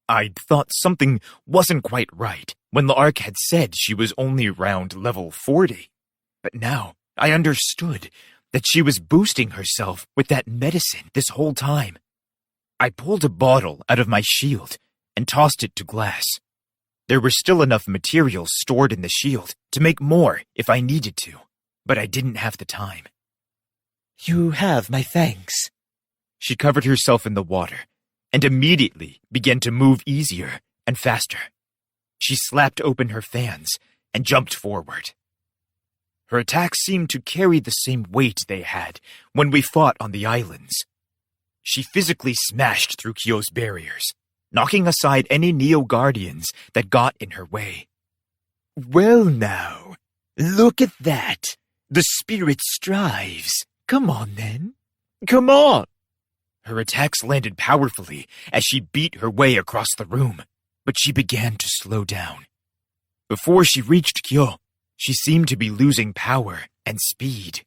I'd thought something wasn't quite right when Lark had said she was only around level 40, but now I understood that she was boosting herself with that medicine this whole time. I pulled a bottle out of my shield and tossed it to Glass. There were still enough materials stored in the shield to make more if I needed to, but I didn't have the time. You have my thanks. She covered herself in the water and immediately began to move easier and faster. She slapped open her fans and jumped forward. Her attacks seemed to carry the same weight they had when we fought on the islands. She physically smashed through Kyo's barriers, knocking aside any Neo-Guardians that got in her way. Well now, look at that. The spirit strives. Come on then. Come on. Her attacks landed powerfully as she beat her way across the room, but she began to slow down. Before she reached Kyo, she seemed to be losing power and speed.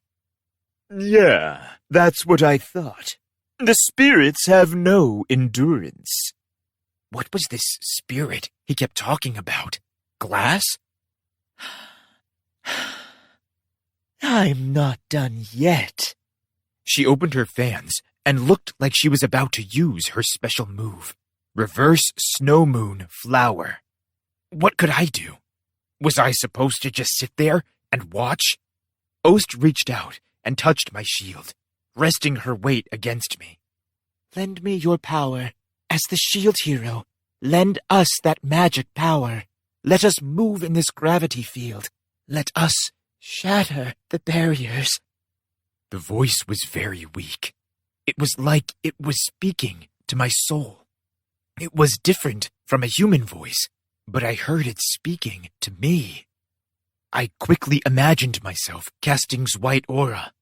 Yeah, that's what I thought. The spirits have no endurance. What was this spirit he kept talking about? Glass? I'm not done yet. She opened her fans and looked like she was about to use her special move, Reverse Snow Moon Flower. What could I do? Was I supposed to just sit there and watch? Ost reached out and touched my shield, resting her weight against me. Lend me your power. As the shield hero, lend us that magic power. Let us move in this gravity field. Let us shatter the barriers. The voice was very weak. It was like it was speaking to my soul. It was different from a human voice, but I heard it speaking to me. I quickly imagined myself casting White Aura.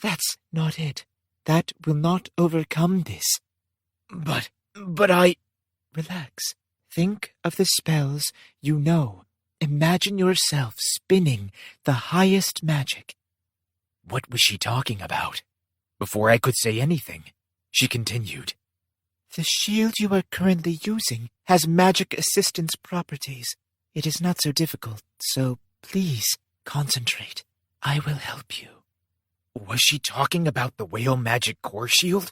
That's not it. That will not overcome this. But I... Relax. Think of the spells you know. Imagine yourself spinning the highest magic. What was she talking about? Before I could say anything, she continued. The shield you are currently using has magic assistance properties. It is not so difficult, so please concentrate. I will help you. Was she talking about the whale magic core shield?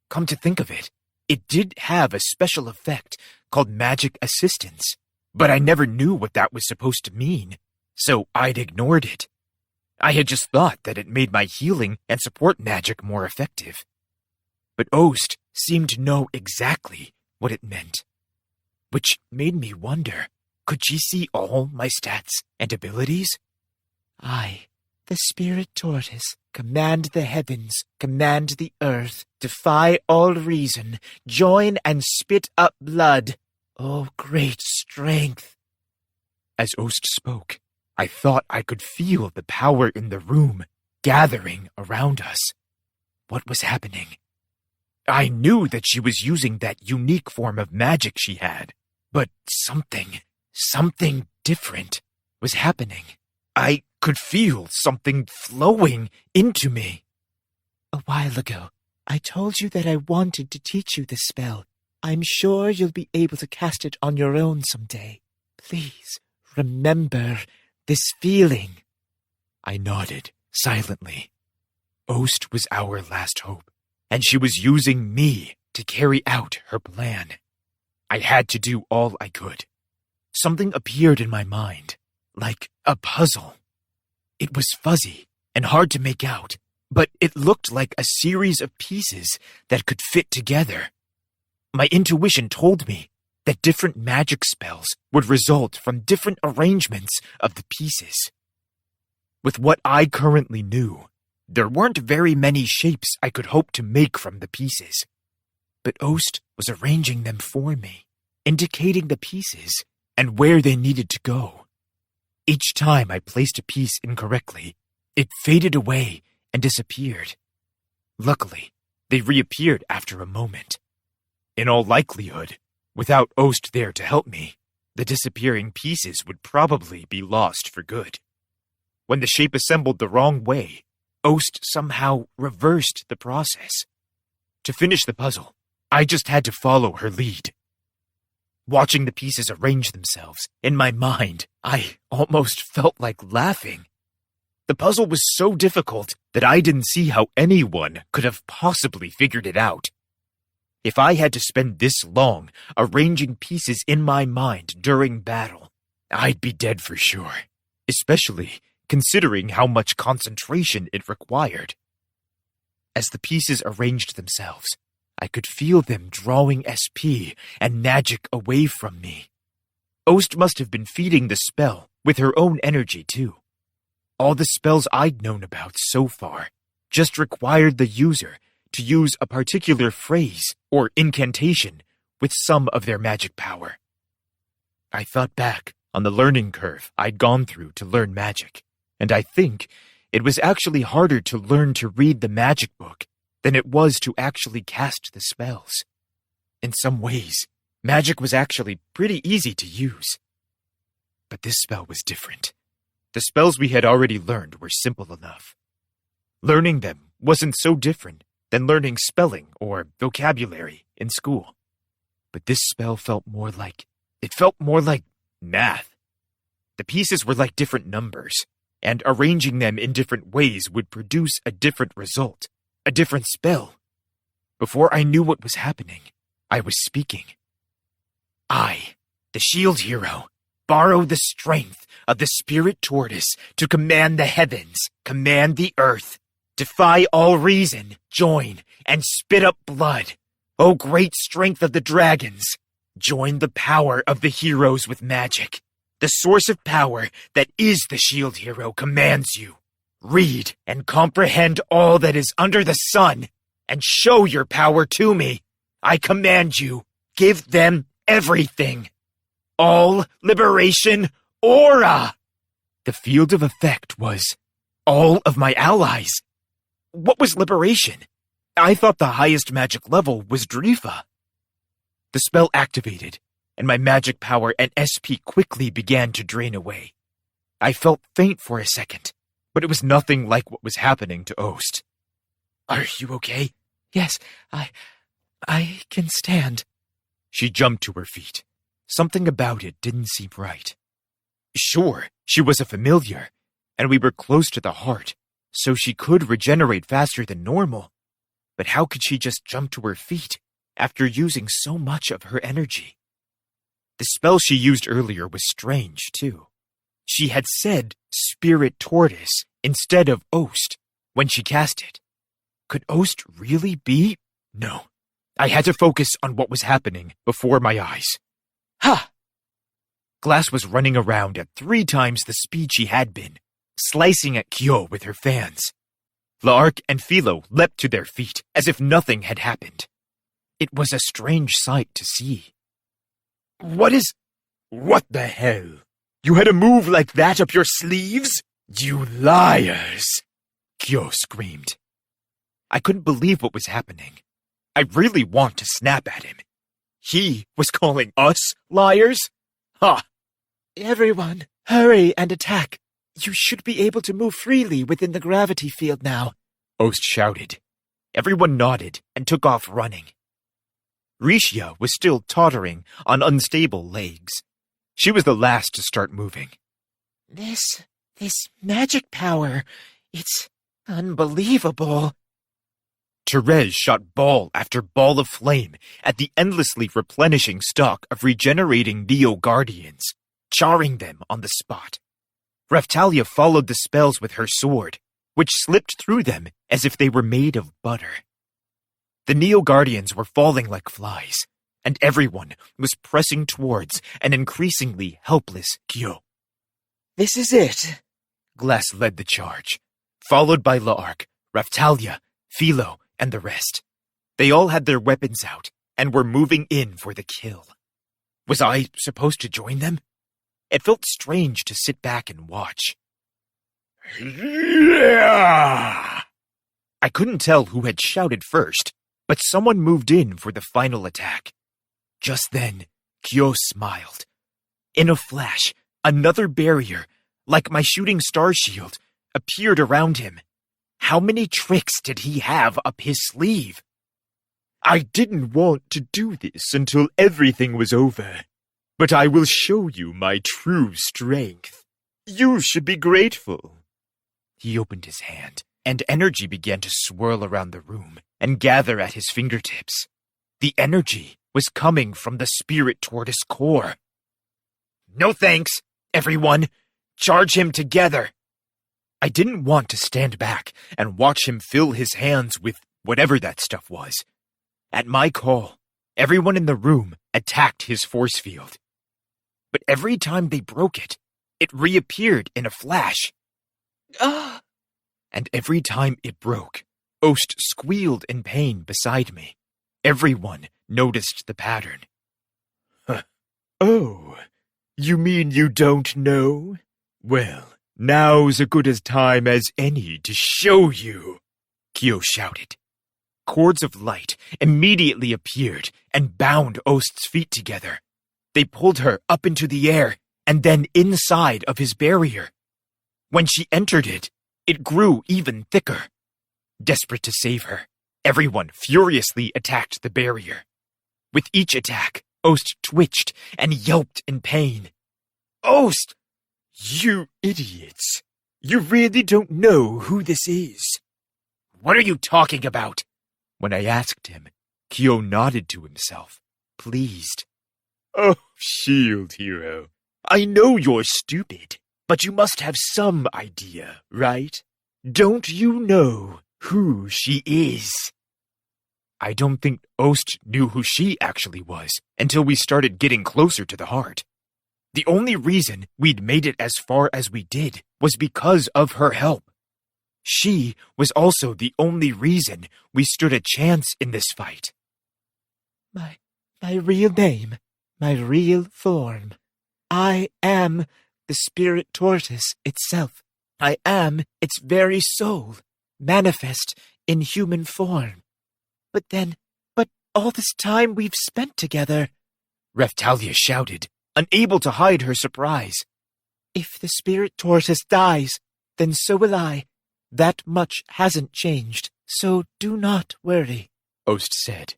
Come to think of it, it did have a special effect called magic assistance, but I never knew what that was supposed to mean, so I'd ignored it. I had just thought that it made my healing and support magic more effective. But Ost seemed to know exactly what it meant, which made me wonder, could she see all my stats and abilities? I, the Spirit Tortoise, command the heavens, command the earth, defy all reason, join and spit up blood. Oh, great strength! As Ost spoke, I thought I could feel the power in the room gathering around us. What was happening? I knew that she was using that unique form of magic she had, but something different was happening. I could feel something flowing into me. A while ago, I told you that I wanted to teach you this spell. I'm sure you'll be able to cast it on your own someday. Please, remember this feeling. I nodded silently. Ost was our last hope, and she was using me to carry out her plan. I had to do all I could. Something appeared in my mind, like a puzzle. It was fuzzy and hard to make out, but it looked like a series of pieces that could fit together. My intuition told me that different magic spells would result from different arrangements of the pieces. With what I currently knew, there weren't very many shapes I could hope to make from the pieces. But Ost was arranging them for me, indicating the pieces and where they needed to go. Each time I placed a piece incorrectly, it faded away and disappeared. Luckily, they reappeared after a moment. In all likelihood, without Ost there to help me, the disappearing pieces would probably be lost for good. When the shape assembled the wrong way, Ost somehow reversed the process. To finish the puzzle, I just had to follow her lead. Watching the pieces arrange themselves, in my mind, I almost felt like laughing. The puzzle was so difficult that I didn't see how anyone could have possibly figured it out. If I had to spend this long arranging pieces in my mind during battle, I'd be dead for sure, especially considering how much concentration it required. As the pieces arranged themselves, I could feel them drawing SP and magic away from me. Ost must have been feeding the spell with her own energy too. All the spells I'd known about so far just required the user to use a particular phrase or incantation with some of their magic power. I thought back on the learning curve I'd gone through to learn magic, and I think it was actually harder to learn to read the magic book than it was to actually cast the spells. In some ways, magic was actually pretty easy to use. But this spell was different. The spells we had already learned were simple enough. Learning them wasn't so different than learning spelling or vocabulary in school. But this spell felt more like math. The pieces were like different numbers, and arranging them in different ways would produce a different result, a different spell. Before I knew what was happening, I was speaking. I, the shield hero, borrow the strength of the Spirit Tortoise to command the heavens, command the earth, defy all reason, join, and spit up blood. O great strength of the dragons, join the power of the heroes with magic. The source of power that is the shield hero commands you. Read and comprehend all that is under the sun, and show your power to me. I command you, give them everything. All liberation aura! The field of effect was all of my allies. What was liberation? I thought the highest magic level was Drifa. The spell activated, and my magic power and SP quickly began to drain away. I felt faint for a second, but it was nothing like what was happening to Ost. Are you okay? Yes, I can stand. She jumped to her feet. Something about it didn't seem right. Sure, she was a familiar, and we were close to the heart, so she could regenerate faster than normal. But how could she just jump to her feet after using so much of her energy? The spell she used earlier was strange, too. She had said Spirit Tortoise instead of Ost when she cast it. Could Ost really be? No. I had to focus on what was happening before my eyes. Ha! Glass was running around at 3 times the speed she had been, slicing at Kyo with her fans. L'Arc and Philo leapt to their feet as if nothing had happened. It was a strange sight to see. What the hell? You had a move like that up your sleeves? You liars! Kyo screamed. I couldn't believe what was happening. I really want to snap at him. He was calling us liars? Ha! Everyone, hurry and attack. You should be able to move freely within the gravity field now, Ost shouted. Everyone nodded and took off running. Rixia was still tottering on unstable legs. She was the last to start moving. This magic power, it's unbelievable. Therese shot ball after ball of flame at the endlessly replenishing stock of regenerating Neo-Guardians, charring them on the spot. Raphtalia followed the spells with her sword, which slipped through them as if they were made of butter. The Neo-Guardians were falling like flies, and everyone was pressing towards an increasingly helpless Kyo. This is it. Glass led the charge, followed by L'Arc, Raphtalia, Philo, and the rest. They all had their weapons out and were moving in for the kill. Was I supposed to join them? It felt strange to sit back and watch. I couldn't tell who had shouted first, but someone moved in for the final attack. Just then, Kyo smiled. In a flash, another barrier, like my shooting star shield, appeared around him. How many tricks did he have up his sleeve? I didn't want to do this until everything was over, but I will show you my true strength. You should be grateful. He opened his hand, and energy began to swirl around the room and gather at his fingertips. The energy was coming from the Spirit Tortoise core. No thanks, everyone. Charge him together. I didn't want to stand back and watch him fill his hands with whatever that stuff was. At my call, everyone in the room attacked his force field. But every time they broke it, it reappeared in a flash. And every time it broke, Ost squealed in pain beside me. Everyone noticed the pattern. Oh, you mean you don't know? Well, now's as good a time as any to show you, Kyo shouted. Cords of light immediately appeared and bound Ost's feet together. They pulled her up into the air and then inside of his barrier. When she entered it, it grew even thicker. Desperate to save her, everyone furiously attacked the barrier. With each attack, Ost twitched and yelped in pain. Ost! You idiots! You really don't know who this is. What are you talking about? When I asked him, Kyo nodded to himself, pleased. Oh, Shield Hero, I know you're stupid, but you must have some idea, right? Don't you know who she is? I don't think Ost knew who she actually was until we started getting closer to the heart. The only reason we'd made it as far as we did was because of her help. She was also the only reason we stood a chance in this fight. My real name, my real form. I am the Spirit Tortoise itself. I am its very soul, manifest in human form. But all this time we've spent together, Raphtalia shouted, unable to hide her surprise. If the Spirit Tortoise dies, then so will I. That much hasn't changed, so do not worry, Ost said.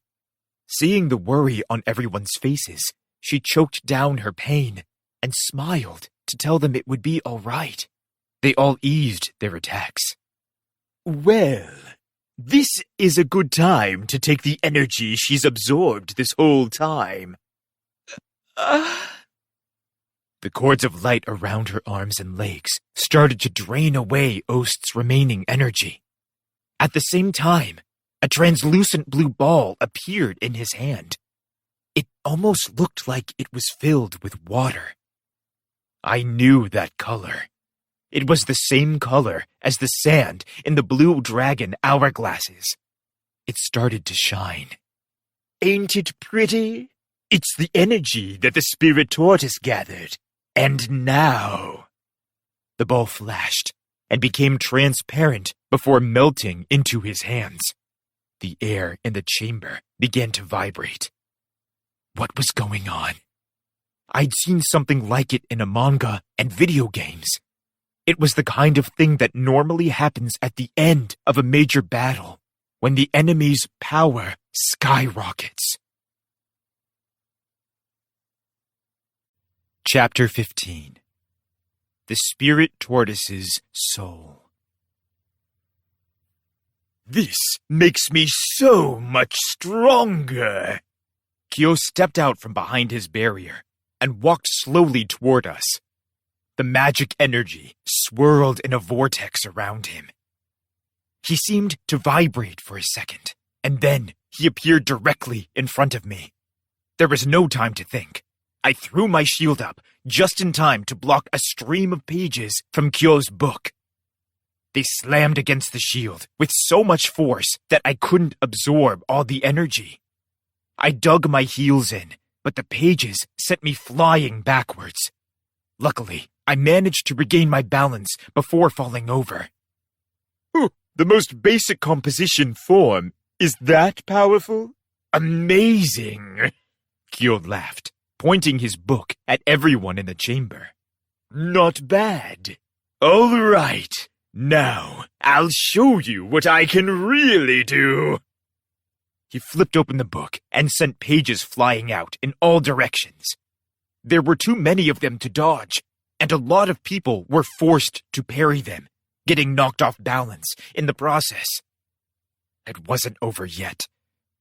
Seeing the worry on everyone's faces, she choked down her pain and smiled to tell them it would be all right. They all eased their attacks. Well, this is a good time to take the energy she's absorbed this whole time. The cords of light around her arms and legs started to drain away Ost's remaining energy. At the same time, a translucent blue ball appeared in his hand. It almost looked like it was filled with water. I knew that color. It was the same color as the sand in the blue dragon hourglasses. It started to shine. Ain't it pretty? It's the energy that the spirit tortoise gathered. And now... The ball flashed and became transparent before melting into his hands. The air in the chamber began to vibrate. What was going on? I'd seen something like it in a manga and video games. It was the kind of thing that normally happens at the end of a major battle, when the enemy's power skyrockets. Chapter 15. The Spirit Tortoise's Soul. This makes me so much stronger. Kyo stepped out from behind his barrier and walked slowly toward us. The magic energy swirled in a vortex around him. He seemed to vibrate for a second, and then he appeared directly in front of me. There was no time to think. I threw my shield up just in time to block a stream of pages from Kyo's book. They slammed against the shield with so much force that I couldn't absorb all the energy. I dug my heels in, but the pages sent me flying backwards. Luckily, I managed to regain my balance before falling over. The most basic composition form. Is that powerful? Amazing! Kyo laughed, pointing his book at everyone in the chamber. Not bad. All right. Now, I'll show you what I can really do. He flipped open the book and sent pages flying out in all directions. There were too many of them to dodge, and a lot of people were forced to parry them, getting knocked off balance in the process. It wasn't over yet.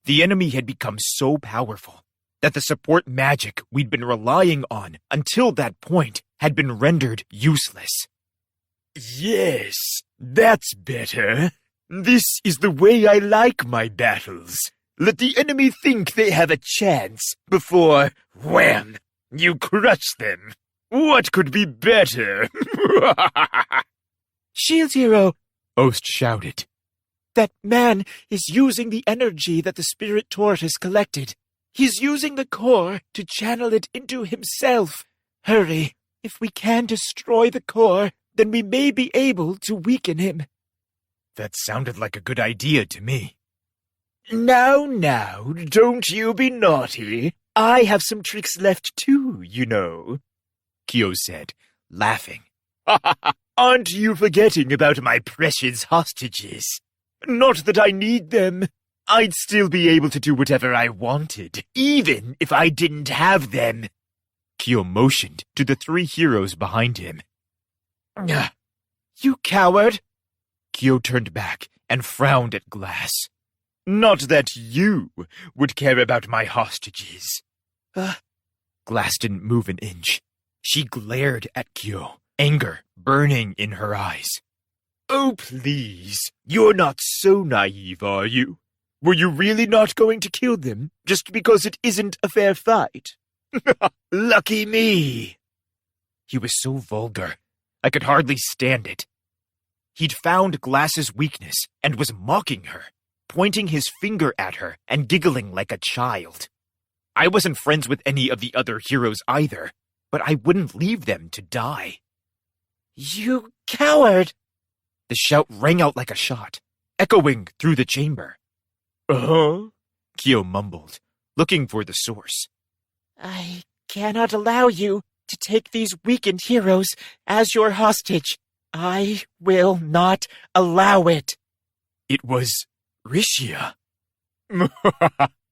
The enemy had become so powerful that the support magic we'd been relying on until that point had been rendered useless. Yes, that's better. This is the way I like my battles. Let the enemy think they have a chance before, wham, you crush them. What could be better? Shield Hero, Ost shouted. that man is using the energy that the Spirit Tortoise collected. He's using the core to channel it into himself. Hurry. If we can destroy the core, then we may be able to weaken him. That sounded like a good idea to me. Now, don't you be naughty. I have some tricks left too, you know, Kyo said, laughing. Aren't you forgetting about my precious hostages? Not that I need them. I'd still be able to do whatever I wanted, even if I didn't have them. Kyo motioned to the three heroes behind him. You coward! Kyo turned back and frowned at Glass. Not that you would care about my hostages. Glass didn't move an inch. She glared at Kyo, anger burning in her eyes. Oh, please. You're not so naive, are you? Were you really not going to kill them just because it isn't a fair fight? Lucky me. He was so vulgar. I could hardly stand it. He'd found Glass's weakness and was mocking her, pointing his finger at her and giggling like a child. I wasn't friends with any of the other heroes either, but I wouldn't leave them to die. You coward! The shout rang out like a shot, echoing through the chamber. Uh-huh? Kyo mumbled, looking for the source. I cannot allow you to take these weakened heroes as your hostage. I will not allow it. It was Rishia.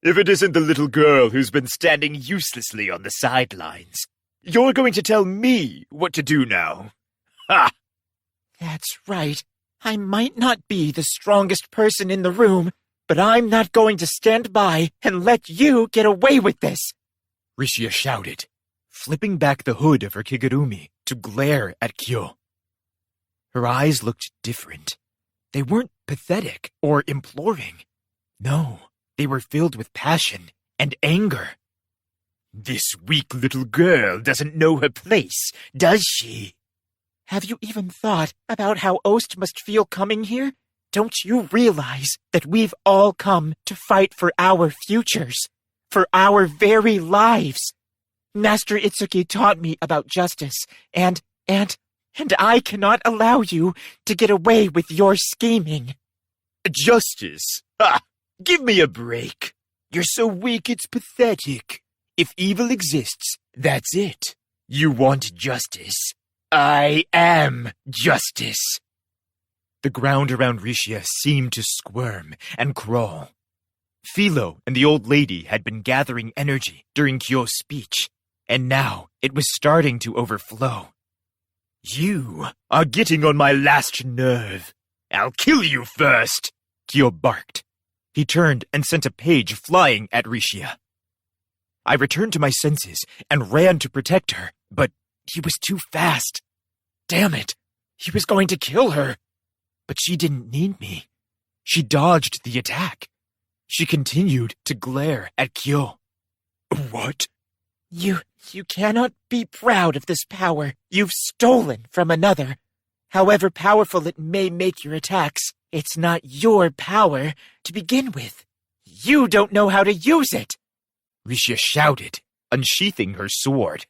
If it isn't the little girl who's been standing uselessly on the sidelines. You're going to tell me what to do now. Ha! That's right. I might not be the strongest person in the room, but I'm not going to stand by and let you get away with this. Rishia shouted, flipping back the hood of her kigurumi to glare at Kyo. Her eyes looked different. They weren't pathetic or imploring. No, they were filled with passion and anger. This weak little girl doesn't know her place, does she? Have you even thought about how Ost must feel coming here? Don't you realize that we've all come to fight for our futures, for our very lives? Master Itsuki taught me about justice, and I cannot allow you to get away with your scheming. Justice? Ha! Give me a break. You're so weak it's pathetic. If evil exists, that's it. You want justice. I am justice. The ground around Rishia seemed to squirm and crawl. Philo and the old lady had been gathering energy during Kyo's speech, and now it was starting to overflow. You are getting on my last nerve. I'll kill you first, Kyo barked. He turned and sent a page flying at Rishia. I returned to my senses and ran to protect her, but he was too fast. Damn it, he was going to kill her. But she didn't need me. She dodged the attack. She continued to glare at Kyo. What? You cannot be proud of this power you've stolen from another. However powerful it may make your attacks, it's not your power to begin with. You don't know how to use it. Rishia shouted, unsheathing her sword.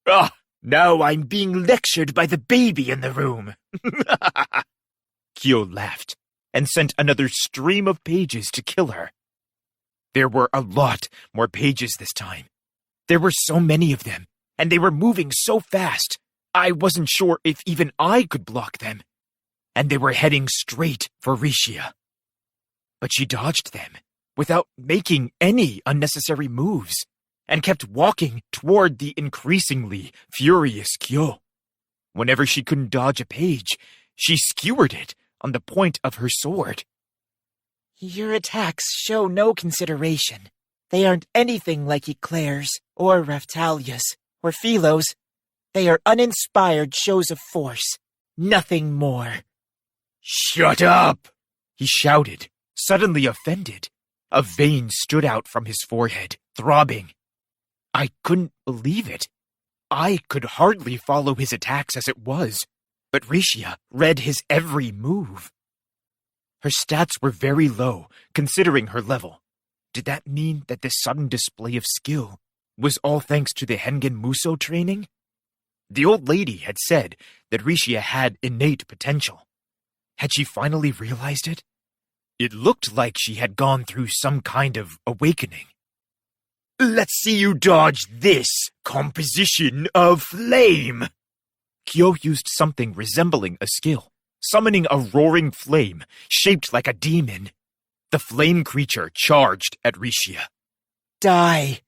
Ah, now I'm being lectured by the baby in the room. Kyo laughed and sent another stream of pages to kill her. There were a lot more pages this time. There were so many of them, and they were moving so fast, I wasn't sure if even I could block them. And they were heading straight for Rishia. But she dodged them without making any unnecessary moves, and kept walking toward the increasingly furious Kyo. Whenever she couldn't dodge a page, she skewered it on the point of her sword. Your attacks show no consideration. They aren't anything like Eclair's, or Raftalia's, or Philo's. They are uninspired shows of force. Nothing more. Shut up! He shouted, suddenly offended. A vein stood out from his forehead, throbbing. I couldn't believe it. I could hardly follow his attacks as it was, but Rishia read his every move. Her stats were very low, considering her level. Did that mean that this sudden display of skill was all thanks to the Hengen Muso training? The old lady had said that Rishia had innate potential. Had she finally realized it? It looked like she had gone through some kind of awakening. Let's see you dodge this composition of flame. Kyo used something resembling a skill, summoning a roaring flame shaped like a demon. The flame creature charged at Rishia. Die!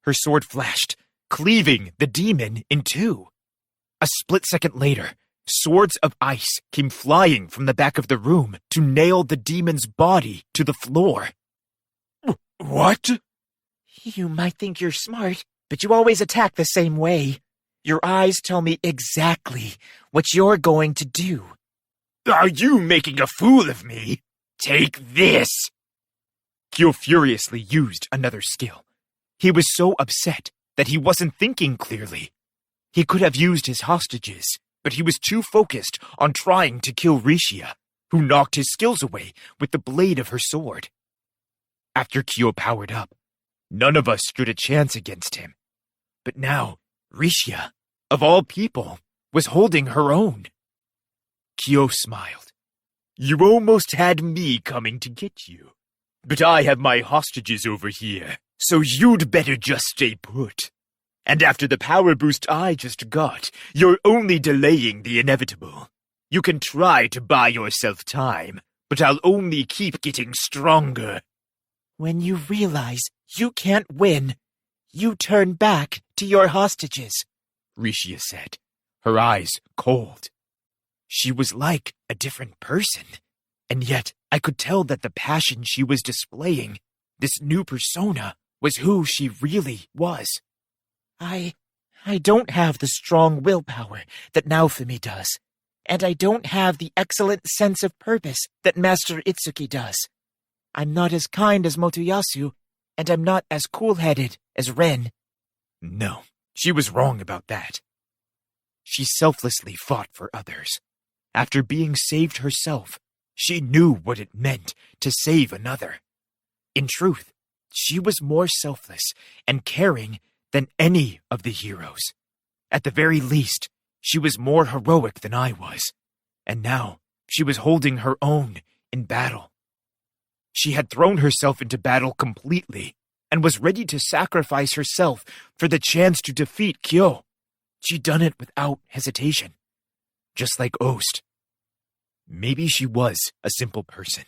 Her sword flashed, cleaving the demon in two. A split second later, swords of ice came flying from the back of the room to nail the demon's body to the floor. What? You might think you're smart, but you always attack the same way. Your eyes tell me exactly what you're going to do. Are you making a fool of me? Take this! Kyo furiously used another skill. He was so upset that he wasn't thinking clearly. He could have used his hostages, but he was too focused on trying to kill Rishia, who knocked his skills away with the blade of her sword. After Kyo powered up, none of us stood a chance against him. But now, Rishia, of all people, was holding her own. Kyo smiled. You almost had me coming to get you. But I have my hostages over here, so you'd better just stay put. And after the power boost I just got, you're only delaying the inevitable. You can try to buy yourself time, but I'll only keep getting stronger. When you realize you can't win, you turn back to your hostages, Rishia said, her eyes cold. She was like a different person, and yet I could tell that the passion she was displaying, this new persona, was who she really was. I don't have the strong willpower that Naofumi does, and I don't have the excellent sense of purpose that Master Itsuki does. I'm not as kind as Motoyasu, and I'm not as cool-headed as Ren. No, she was wrong about that. She selflessly fought for others. After being saved herself, she knew what it meant to save another. In truth, she was more selfless and caring than any of the heroes. At the very least, she was more heroic than I was, and now she was holding her own in battle. She had thrown herself into battle completely and was ready to sacrifice herself for the chance to defeat Kyo. She'd done it without hesitation, just like Ost. Maybe she was a simple person,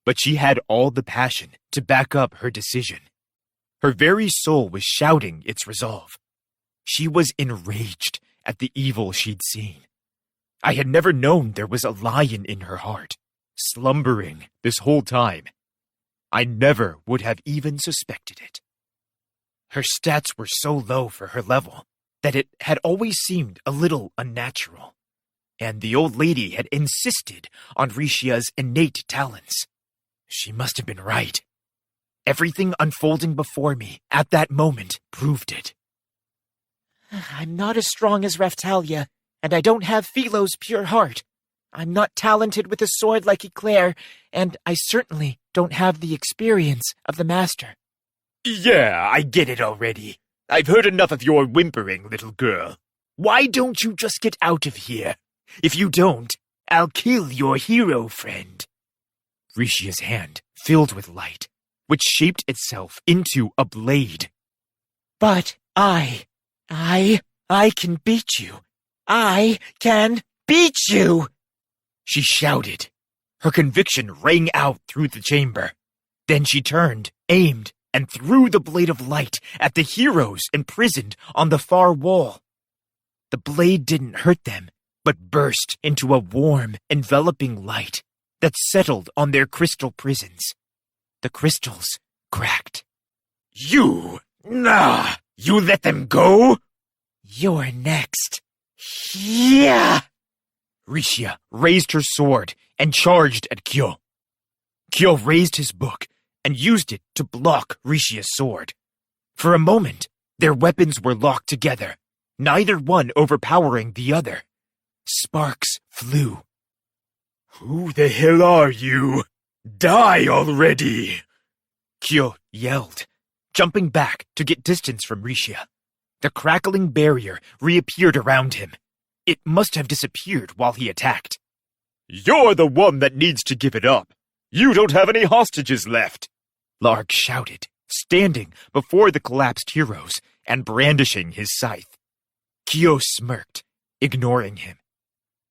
but she had all the passion to back up her decision. Her very soul was shouting its resolve. She was enraged at the evil she'd seen. I had never known there was a lion in her heart, slumbering this whole time. I never would have even suspected it. Her stats were so low for her level that it had always seemed a little unnatural, and the old lady had insisted on Rishia's innate talents. She must have been right. Everything unfolding before me at that moment proved it. I'm not as strong as Raphtalia, and I don't have Philo's pure heart. I'm not talented with a sword like Eclair, and I certainly don't have the experience of the Master. Yeah, I get it already. I've heard enough of your whimpering, little girl. Why don't you just get out of here? If you don't, I'll kill your hero friend. Rishia's hand filled with light, which shaped itself into a blade. But I can beat you. I can beat you! She shouted. Her conviction rang out through the chamber. Then she turned, aimed, and threw the blade of light at the heroes imprisoned on the far wall. The blade didn't hurt them, but burst into a warm, enveloping light that settled on their crystal prisons. The crystals cracked. You let them go? You're next. Yeah! Rishia raised her sword and charged at Kyo. Kyo raised his book and used it to block Rishia's sword. For a moment, their weapons were locked together, neither one overpowering the other. Sparks flew. Who the hell are you? Die already! Kyo yelled, jumping back to get distance from Rishia. The crackling barrier reappeared around him. It must have disappeared while he attacked. You're the one that needs to give it up. You don't have any hostages left, Lark shouted, standing before the collapsed heroes and brandishing his scythe. Kyo smirked, ignoring him.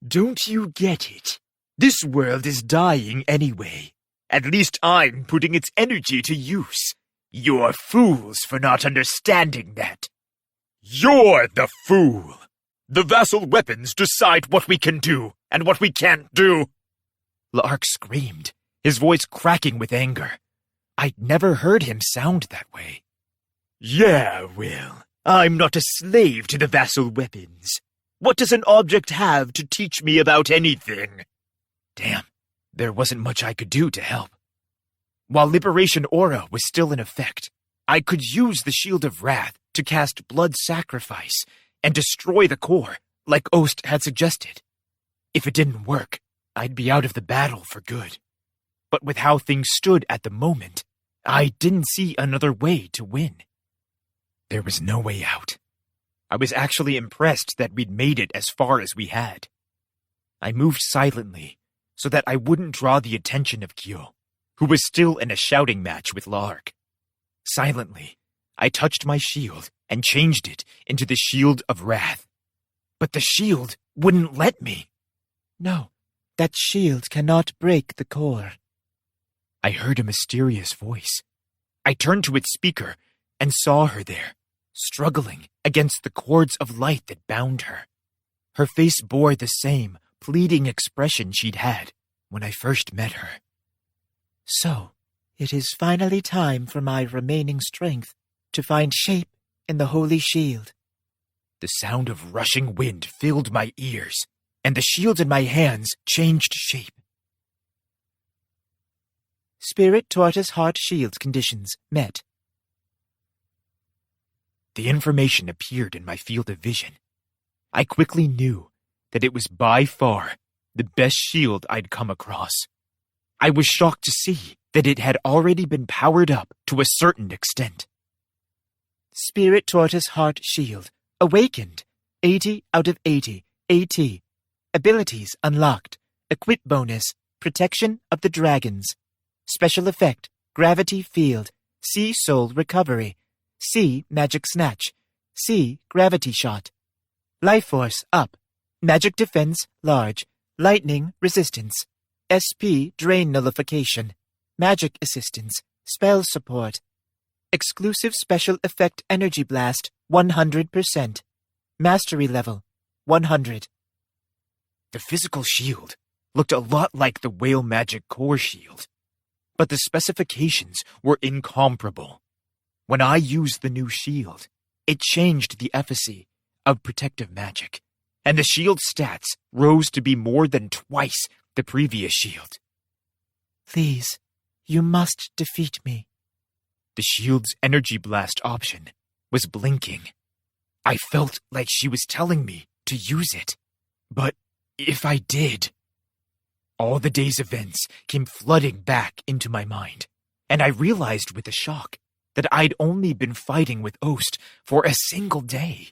Don't you get it? This world is dying anyway. At least I'm putting its energy to use. You're fools for not understanding that. You're the fool! The vassal weapons decide what we can do and what we can't do. Lark screamed, his voice cracking with anger. I'd never heard him sound that way. Yeah, well, I'm not a slave to the vassal weapons. What does an object have to teach me about anything? Damn, there wasn't much I could do to help. While Liberation Aura was still in effect, I could use the Shield of Wrath to cast Blood Sacrifice and destroy the core, like Ost had suggested. If it didn't work, I'd be out of the battle for good. But with how things stood at the moment, I didn't see another way to win. There was no way out. I was actually impressed that we'd made it as far as we had. I moved silently so that I wouldn't draw the attention of Kyo, who was still in a shouting match with Lark. Silently, I touched my shield and changed it into the Shield of Wrath. But the shield wouldn't let me. No, that shield cannot break the core. I heard a mysterious voice. I turned to its speaker and saw her there, struggling against the cords of light that bound her. Her face bore the same pleading expression she'd had when I first met her. So, it is finally time for my remaining strength to find shape in the Holy Shield. The sound of rushing wind filled my ears, and the shield in my hands changed shape. Spirit Tortoise Heart Shield conditions met. The information appeared in my field of vision. I quickly knew that it was by far the best shield I'd come across. I was shocked to see that it had already been powered up to a certain extent. Spirit Tortoise Heart Shield awakened. 80 out of 80. AT. Abilities unlocked. Equip bonus. Protection of the Dragons. Special effect. Gravity Field. C. Soul Recovery. C. Magic Snatch. C. Gravity Shot. Life Force up. Magic Defense large. Lightning Resistance. SP Drain Nullification. Magic Assistance. Spell Support. Exclusive Special Effect Energy Blast 100%. Mastery Level 100. The physical shield looked a lot like the Whale Magic Core Shield, but the specifications were incomparable. When I used the new shield, it changed the efficacy of protective magic, and the shield stats rose to be more than twice the previous shield. Please, you must defeat me. The shield's energy blast option was blinking. I felt like she was telling me to use it. But if I did... All the day's events came flooding back into my mind, and I realized with a shock that I'd only been fighting with Ost for a single day.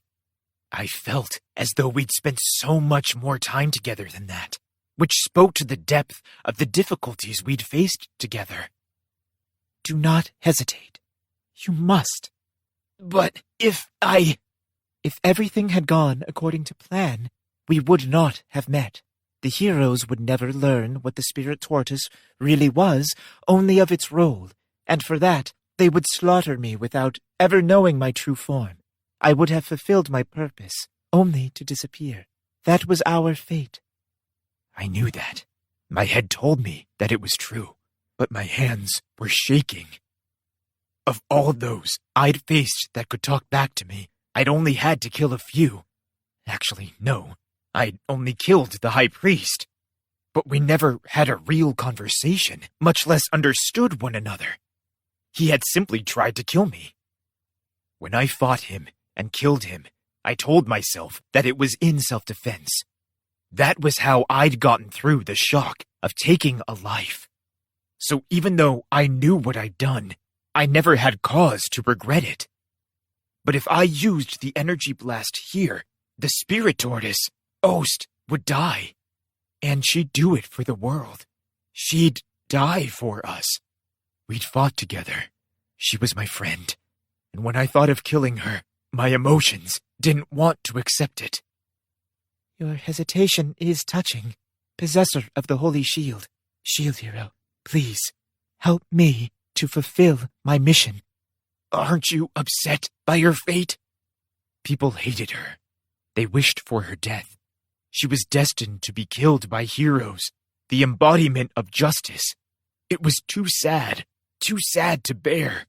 I felt as though we'd spent so much more time together than that, which spoke to the depth of the difficulties we'd faced together. Do not hesitate. You must. But if everything had gone according to plan, we would not have met. The heroes would never learn what the Spirit Tortoise really was, only of its role, and for that they would slaughter me without ever knowing my true form. I would have fulfilled my purpose, only to disappear. That was our fate. I knew that. My head told me that it was true, but my hands were shaking. Of all those I'd faced that could talk back to me, I'd only had to kill a few. Actually, no. I'd only killed the High Priest. But we never had a real conversation, much less understood one another. He had simply tried to kill me. When I fought him and killed him, I told myself that it was in self-defense. That was how I'd gotten through the shock of taking a life. So even though I knew what I'd done, I never had cause to regret it. But if I used the energy blast here, the Spirit Tortoise, Ost, would die. And she'd do it for the world. She'd die for us. We'd fought together. She was my friend. And when I thought of killing her, my emotions didn't want to accept it. Your hesitation is touching. Possessor of the Holy Shield, Shield Hero, please, help me to fulfill my mission. Aren't you upset by her fate? People hated her. They wished for her death. She was destined to be killed by heroes, the embodiment of justice. It was too sad to bear.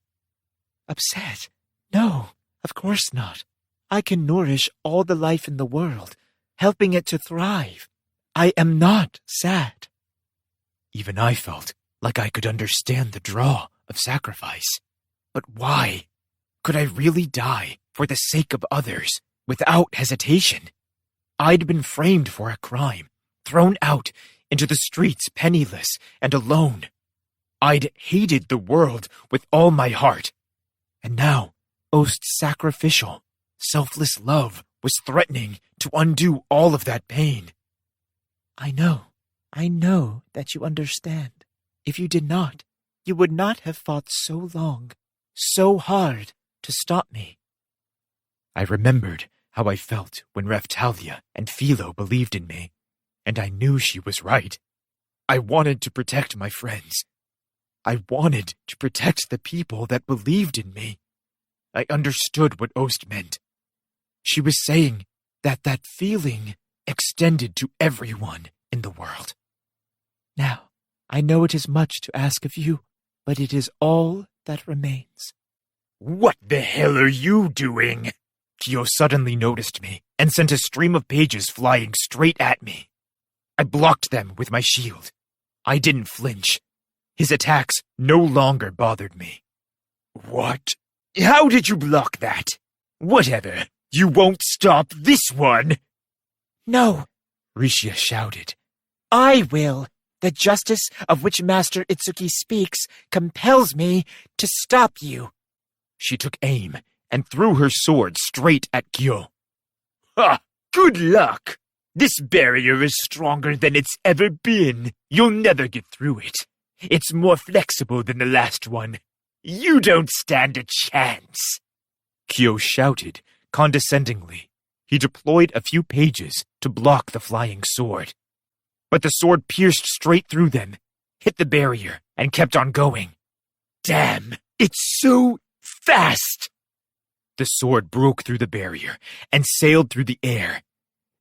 Upset? No, of course not. I can nourish all the life in the world, helping it to thrive. I am not sad. Even I felt like I could understand the draw of sacrifice. But why? Could I really die for the sake of others without hesitation? I'd been framed for a crime, thrown out into the streets penniless and alone. I'd hated the world with all my heart. And now, Ost's sacrificial, selfless love was threatening to undo all of that pain. I know that you understand. If you did not, you would not have fought so long, so hard to stop me. I remembered how I felt when Raphtalia and Philo believed in me, and I knew she was right. I wanted to protect my friends. I wanted to protect the people that believed in me. I understood what Ost meant. She was saying that that feeling extended to everyone in the world. Now, I know it is much to ask of you, but it is all that remains. What the hell are you doing? Kyo suddenly noticed me and sent a stream of pages flying straight at me. I blocked them with my shield. I didn't flinch. His attacks no longer bothered me. What? How did you block that? Whatever. You won't stop this one. No, Rishia shouted. I will. The justice of which Master Itsuki speaks compels me to stop you. She took aim and threw her sword straight at Kyo. Ha! Good luck! This barrier is stronger than it's ever been. You'll never get through it. It's more flexible than the last one. You don't stand a chance. Kyo shouted condescendingly. He deployed a few pages to block the flying sword. But the sword pierced straight through them, hit the barrier, and kept on going. Damn, it's so fast! The sword broke through the barrier and sailed through the air.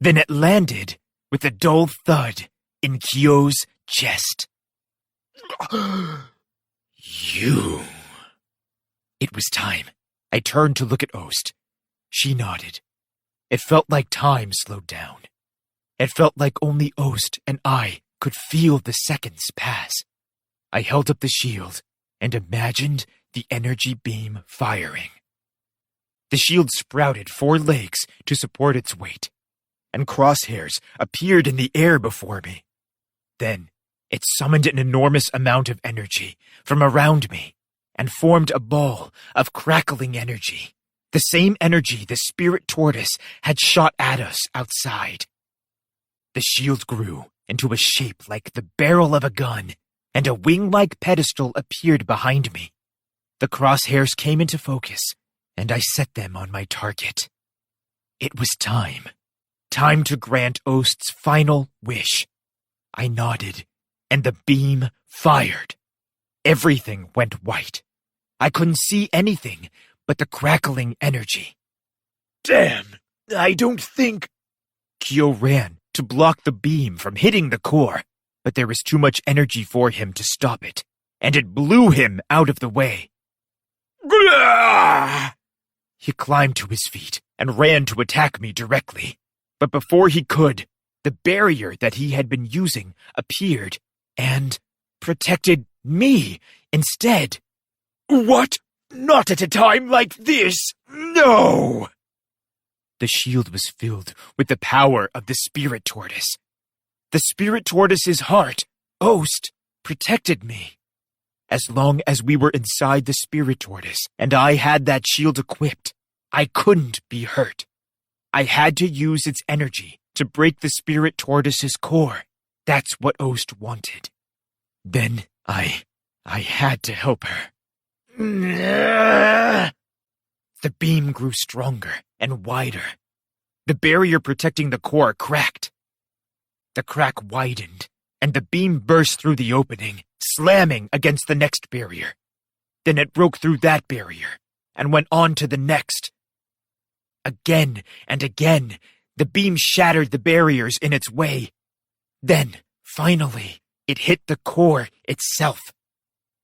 Then it landed with a dull thud in Kyo's chest. You. It was time. I turned to look at Ost. She nodded. It felt like time slowed down. It felt like only Ost and I could feel the seconds pass. I held up the shield and imagined the energy beam firing. The shield sprouted 4 legs to support its weight, and crosshairs appeared in the air before me. Then it summoned an enormous amount of energy from around me and formed a ball of crackling energy, the same energy the spirit tortoise had shot at us outside. The shield grew into a shape like the barrel of a gun, and a wing-like pedestal appeared behind me. The crosshairs came into focus, and I set them on my target. It was time. Time to grant Ost's final wish. I nodded, and the beam fired. Everything went white. I couldn't see anything but the crackling energy. Damn, I don't think... Kyo ran to block the beam from hitting the core, but there was too much energy for him to stop it, and it blew him out of the way. He climbed to his feet and ran to attack me directly, but before he could, the barrier that he had been using appeared and protected me instead. What? Not at a time like this! No! The shield was filled with the power of the spirit tortoise. The spirit tortoise's heart, Ost, protected me. As long as we were inside the spirit tortoise and I had that shield equipped, I couldn't be hurt. I had to use its energy to break the spirit tortoise's core. That's what Ost wanted. Then I had to help her. The beam grew stronger and wider. The barrier protecting the core cracked. The crack widened, and the beam burst through the opening, slamming against the next barrier. Then it broke through that barrier, and went on to the next. Again and again, the beam shattered the barriers in its way. Then, finally, it hit the core itself.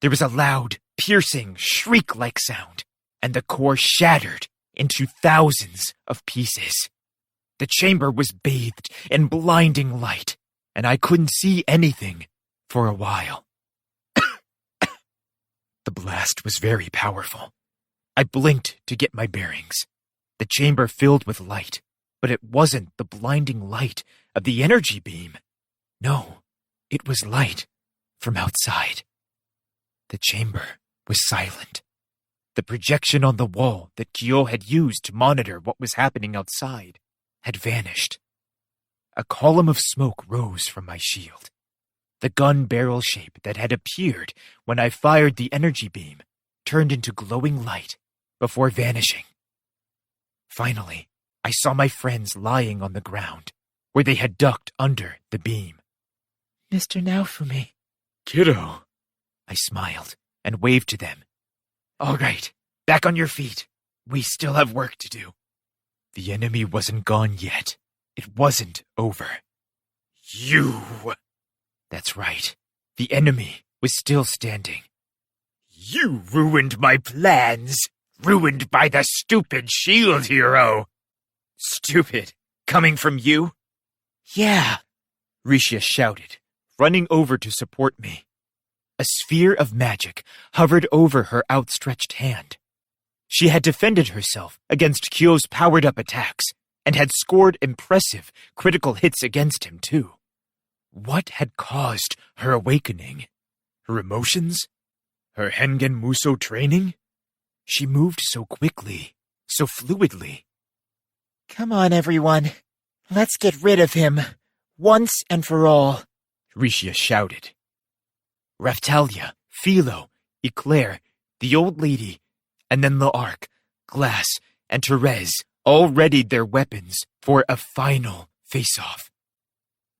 There was a loud, piercing, shriek-like sound, and the core shattered into thousands of pieces. The chamber was bathed in blinding light, and I couldn't see anything for a while. The blast was very powerful. I blinked to get my bearings. The chamber filled with light, but it wasn't the blinding light of the energy beam. No, it was light from outside. The chamber was silent. The projection on the wall that Kyo had used to monitor what was happening outside had vanished. A column of smoke rose from my shield. The gun barrel shape that had appeared when I fired the energy beam turned into glowing light before vanishing. Finally, I saw my friends lying on the ground, where they had ducked under the beam. Mr. Naofumi. Kiddo, I smiled and waved to them. All right, back on your feet. We still have work to do. The enemy wasn't gone yet. It wasn't over. You! That's right. The enemy was still standing. You ruined my plans. Ruined by the stupid shield hero. Stupid? Coming from you? Yeah, Risha shouted, running over to support me. A sphere of magic hovered over her outstretched hand. She had defended herself against Kyo's powered-up attacks and had scored impressive critical hits against him, too. What had caused her awakening? Her emotions? Her Hengen Muso training? She moved so quickly, so fluidly. Come on, everyone. Let's get rid of him, once and for all, Risha shouted. Raphtalia, Philo, Eclair, the old lady, and then L'Arc, Glass, and Therese all readied their weapons for a final face-off.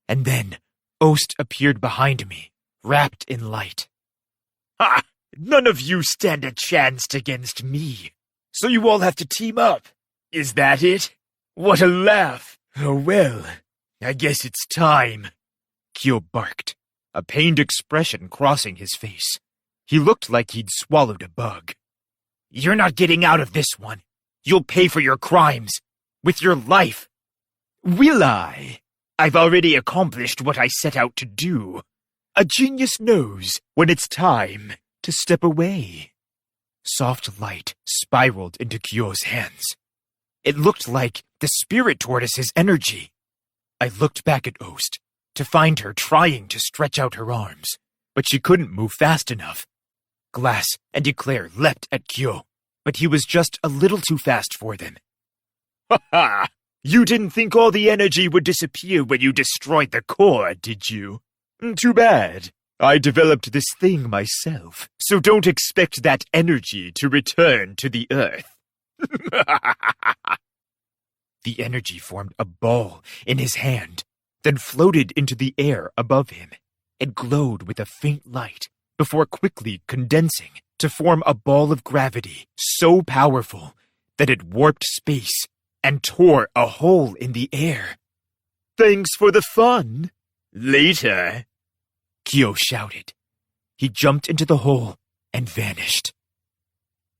And then Ost appeared behind me, wrapped in light. Ha! None of you stand a chance against me, so you all have to team up. Is that it? What a laugh! Oh well, I guess it's time. Kyo barked, a pained expression crossing his face. He looked like he'd swallowed a bug. You're not getting out of this one. You'll pay for your crimes. With your life. Will I? I've already accomplished what I set out to do. A genius knows when it's time to step away. Soft light spiraled into Kyo's hands. It looked like the spirit tortoise's energy. I looked back at Ost to find her trying to stretch out her arms, but she couldn't move fast enough. Glass and Eclair leapt at Kyo, but he was just a little too fast for them. Ha ha! You didn't think all the energy would disappear when you destroyed the core, did you? Too bad. I developed this thing myself, so don't expect that energy to return to the Earth. The energy formed a ball in his hand, then floated into the air above him. It glowed with a faint light before quickly condensing to form a ball of gravity so powerful that it warped space and tore a hole in the air. Thanks for the fun. Later, Kyo shouted. He jumped into the hole and vanished.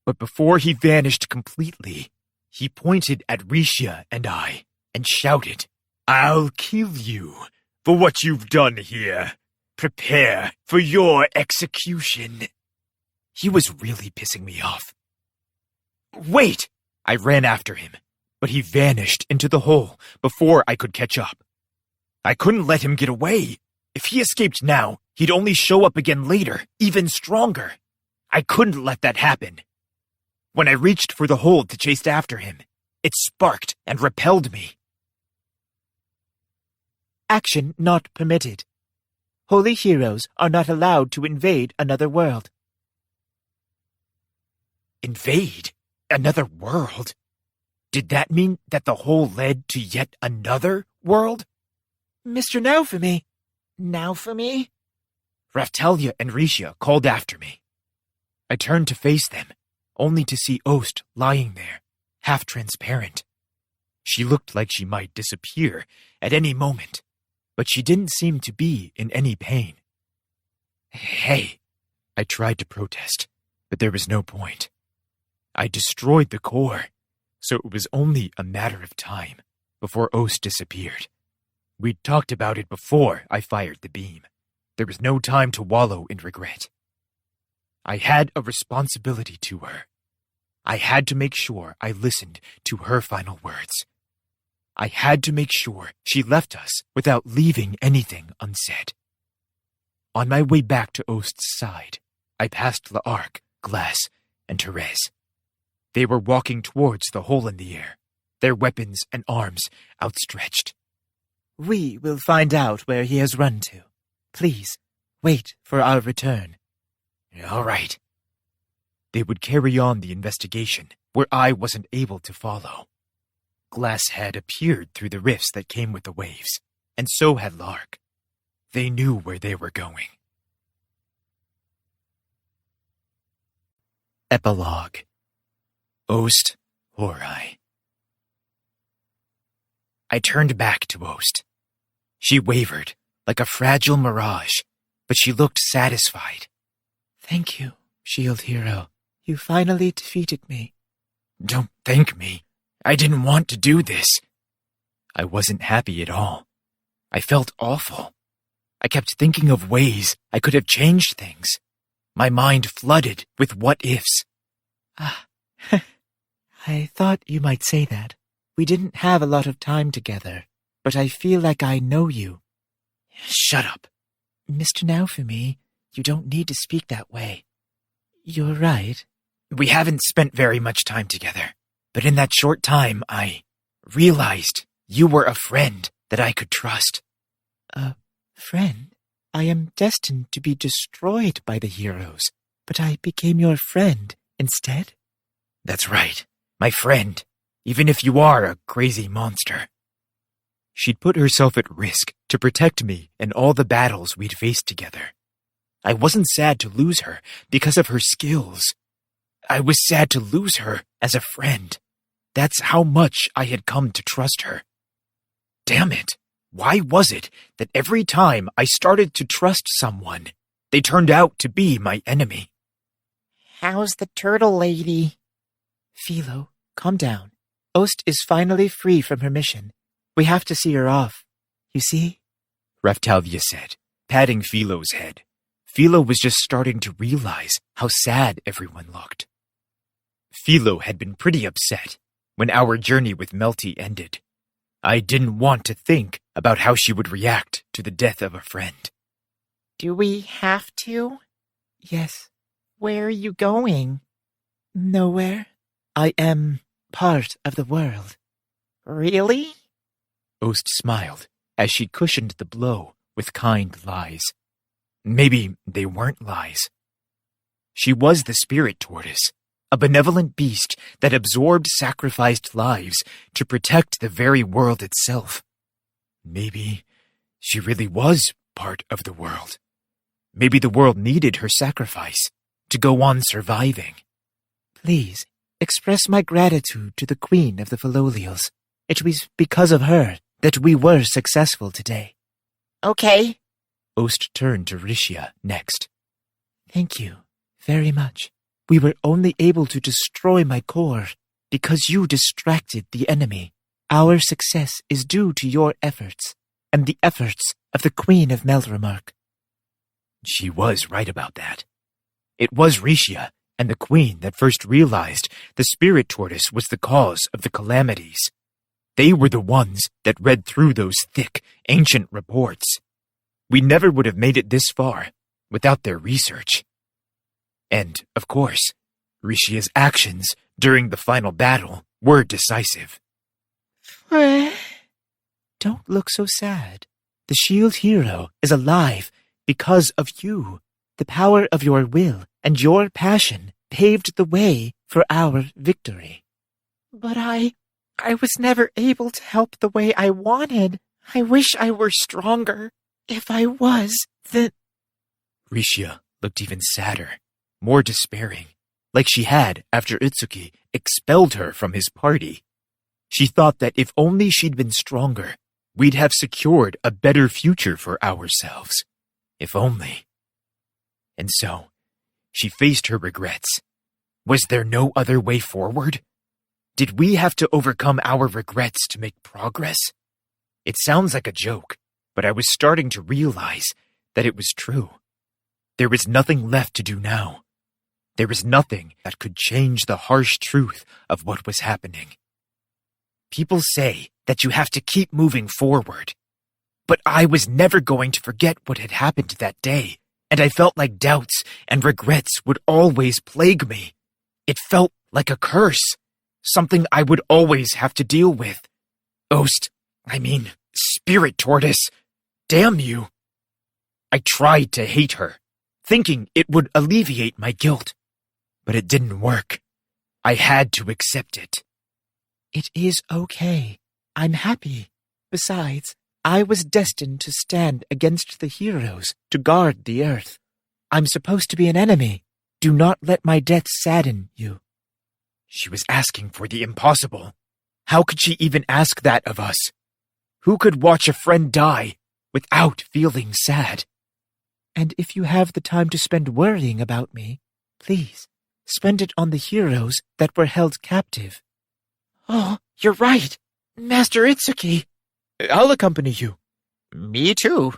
But before he vanished completely, he pointed at Risha and I and shouted, I'll kill you for what you've done here. Prepare for your execution. He was really pissing me off. Wait! I ran after him, but he vanished into the hole before I could catch up. I couldn't let him get away. If he escaped now, he'd only show up again later, even stronger. I couldn't let that happen. When I reached for the hole to chase after him, it sparked and repelled me. Action not permitted. Holy heroes are not allowed to invade another world. Invade? Another world? Did that mean that the hole led to yet another world? Mr. Naofumi. Naofumi? Raphtalia and Risha called after me. I turned to face them, only to see Ost lying there, half transparent. She looked like she might disappear at any moment, but she didn't seem to be in any pain. Hey, I tried to protest, but there was no point. I destroyed the core, so it was only a matter of time before Ost disappeared. We'd talked about it before I fired the beam. There was no time to wallow in regret. I had a responsibility to her. I had to make sure I listened to her final words. I had to make sure she left us without leaving anything unsaid. On my way back to Ost's side, I passed L'Arc, Glass, and Therese. They were walking towards the hole in the air, their weapons and arms outstretched. We will find out where he has run to. Please, wait for our return. All right. They would carry on the investigation where I wasn't able to follow. Glass had appeared through the rifts that came with the waves, and so had L'Arc. They knew where they were going. Epilogue. Ost Horai. I turned back to Ost. She wavered, like a fragile mirage, but she looked satisfied. Thank you, Shield Hero. You finally defeated me. Don't thank me. I didn't want to do this. I wasn't happy at all. I felt awful. I kept thinking of ways I could have changed things. My mind flooded with what-ifs. I thought you might say that. We didn't have a lot of time together, but I feel like I know you. Shut up. Mr. Naofumi, you don't need to speak that way. You're right. We haven't spent very much time together, but in that short time, I realized you were a friend that I could trust. A friend? I am destined to be destroyed by the heroes, but I became your friend instead? That's right, my friend, even if you are a crazy monster. She'd put herself at risk to protect me in all the battles we'd faced together. I wasn't sad to lose her because of her skills. I was sad to lose her as a friend. That's how much I had come to trust her. Damn it! Why was it that every time I started to trust someone, they turned out to be my enemy? How's the turtle lady? Philo, calm down. Ost is finally free from her mission. We have to see her off. You see? Raphtalia said, patting Philo's head. Philo was just starting to realize how sad everyone looked. Philo had been pretty upset when our journey with Melty ended. I didn't want to think about how she would react to the death of a friend. Do we have to? Yes. Where are you going? Nowhere. I am part of the world. Really? Ost smiled as she cushioned the blow with kind lies. Maybe they weren't lies. She was the spirit tortoise, a benevolent beast that absorbed sacrificed lives to protect the very world itself. Maybe she really was part of the world. Maybe the world needed her sacrifice to go on surviving. Please, express my gratitude to the Queen of the Philolials. It was because of her that we were successful today. Okay. Ost turned to Rishia next. Thank you very much. We were only able to destroy my core because you distracted the enemy. Our success is due to your efforts and the efforts of the Queen of Melromark. She was right about that. It was Rishia and the Queen that first realized the spirit tortoise was the cause of the calamities. They were the ones that read through those thick, ancient reports. We never would have made it this far without their research. And, of course, Rishia's actions during the final battle were decisive. Don't look so sad. The Shield Hero is alive because of you. The power of your will and your passion paved the way for our victory. But I was never able to help the way I wanted. I wish I were stronger. If I was, then... Rishia looked even sadder, more despairing, like she had after Itsuki expelled her from his party. She thought that if only she'd been stronger, we'd have secured a better future for ourselves. If only. And so, she faced her regrets. Was there no other way forward? Did we have to overcome our regrets to make progress? It sounds like a joke, but I was starting to realize that it was true. There was nothing left to do now. There was nothing that could change the harsh truth of what was happening. People say that you have to keep moving forward. But I was never going to forget what had happened that day, and I felt like doubts and regrets would always plague me. It felt like a curse, something I would always have to deal with. Spirit Tortoise, damn you. I tried to hate her, thinking it would alleviate my guilt, but it didn't work. I had to accept it. It is okay. I'm happy. Besides, I was destined to stand against the heroes to guard the earth. I'm supposed to be an enemy, Do not let my death sadden you. She was asking for the impossible. How could she even ask that of us? Who could watch a friend die without feeling sad? And if you have the time to spend worrying about me, please, spend it on the heroes that were held captive. Oh, you're right. Master Itsuki. I'll accompany you. Me too.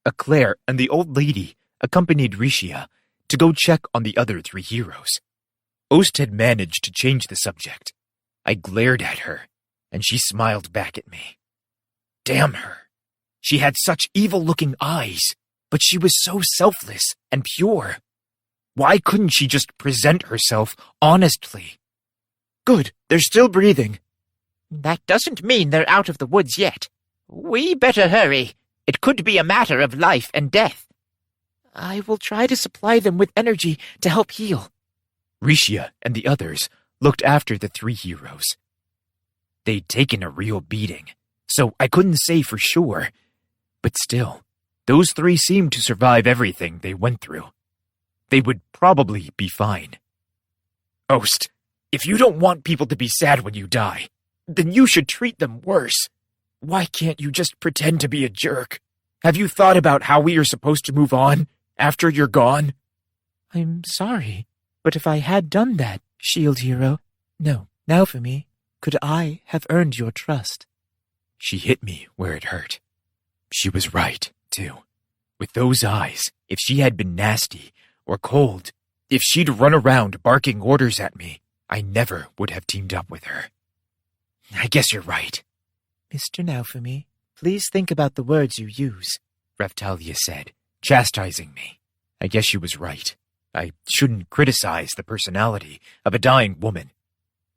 Eclair and the old lady accompanied Rishia to go check on the other 3 heroes. Ost had managed to change the subject. I glared at her, and she smiled back at me. Damn her. She had such evil-looking eyes, but she was so selfless and pure. Why couldn't she just present herself honestly? Good, they're still breathing. That doesn't mean they're out of the woods yet. We better hurry. It could be a matter of life and death. I will try to supply them with energy to help heal. Rishia and the others looked after the 3 heroes. They'd taken a real beating, so I couldn't say for sure. But still, those 3 seemed to survive everything they went through. They would probably be fine. Ost, if you don't want people to be sad when you die, then you should treat them worse. Why can't you just pretend to be a jerk? Have you thought about how we are supposed to move on after you're gone? I'm sorry, but if I had done that, Shield Hero, no, Naofumi, could I have earned your trust? She hit me where it hurt. She was right, too. With those eyes, if she had been nasty or cold, if she'd run around barking orders at me, I never would have teamed up with her. I guess you're right. Mr. Naofumi, please think about the words you use, Raphtalia said, chastising me. I guess she was right. I shouldn't criticize the personality of a dying woman.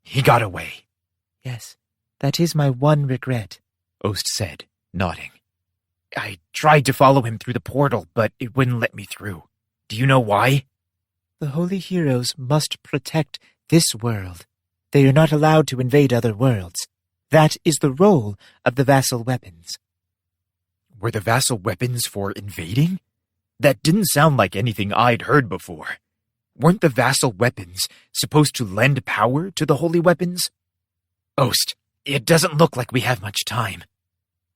He got away. Yes, that is my one regret, Ost said, nodding. I tried to follow him through the portal, but it wouldn't let me through. Do you know why? The holy heroes must protect this world. They are not allowed to invade other worlds. That is the role of the vassal weapons. Were the vassal weapons for invading? That didn't sound like anything I'd heard before. Weren't the vassal weapons supposed to lend power to the holy weapons? Ost, it doesn't look like we have much time.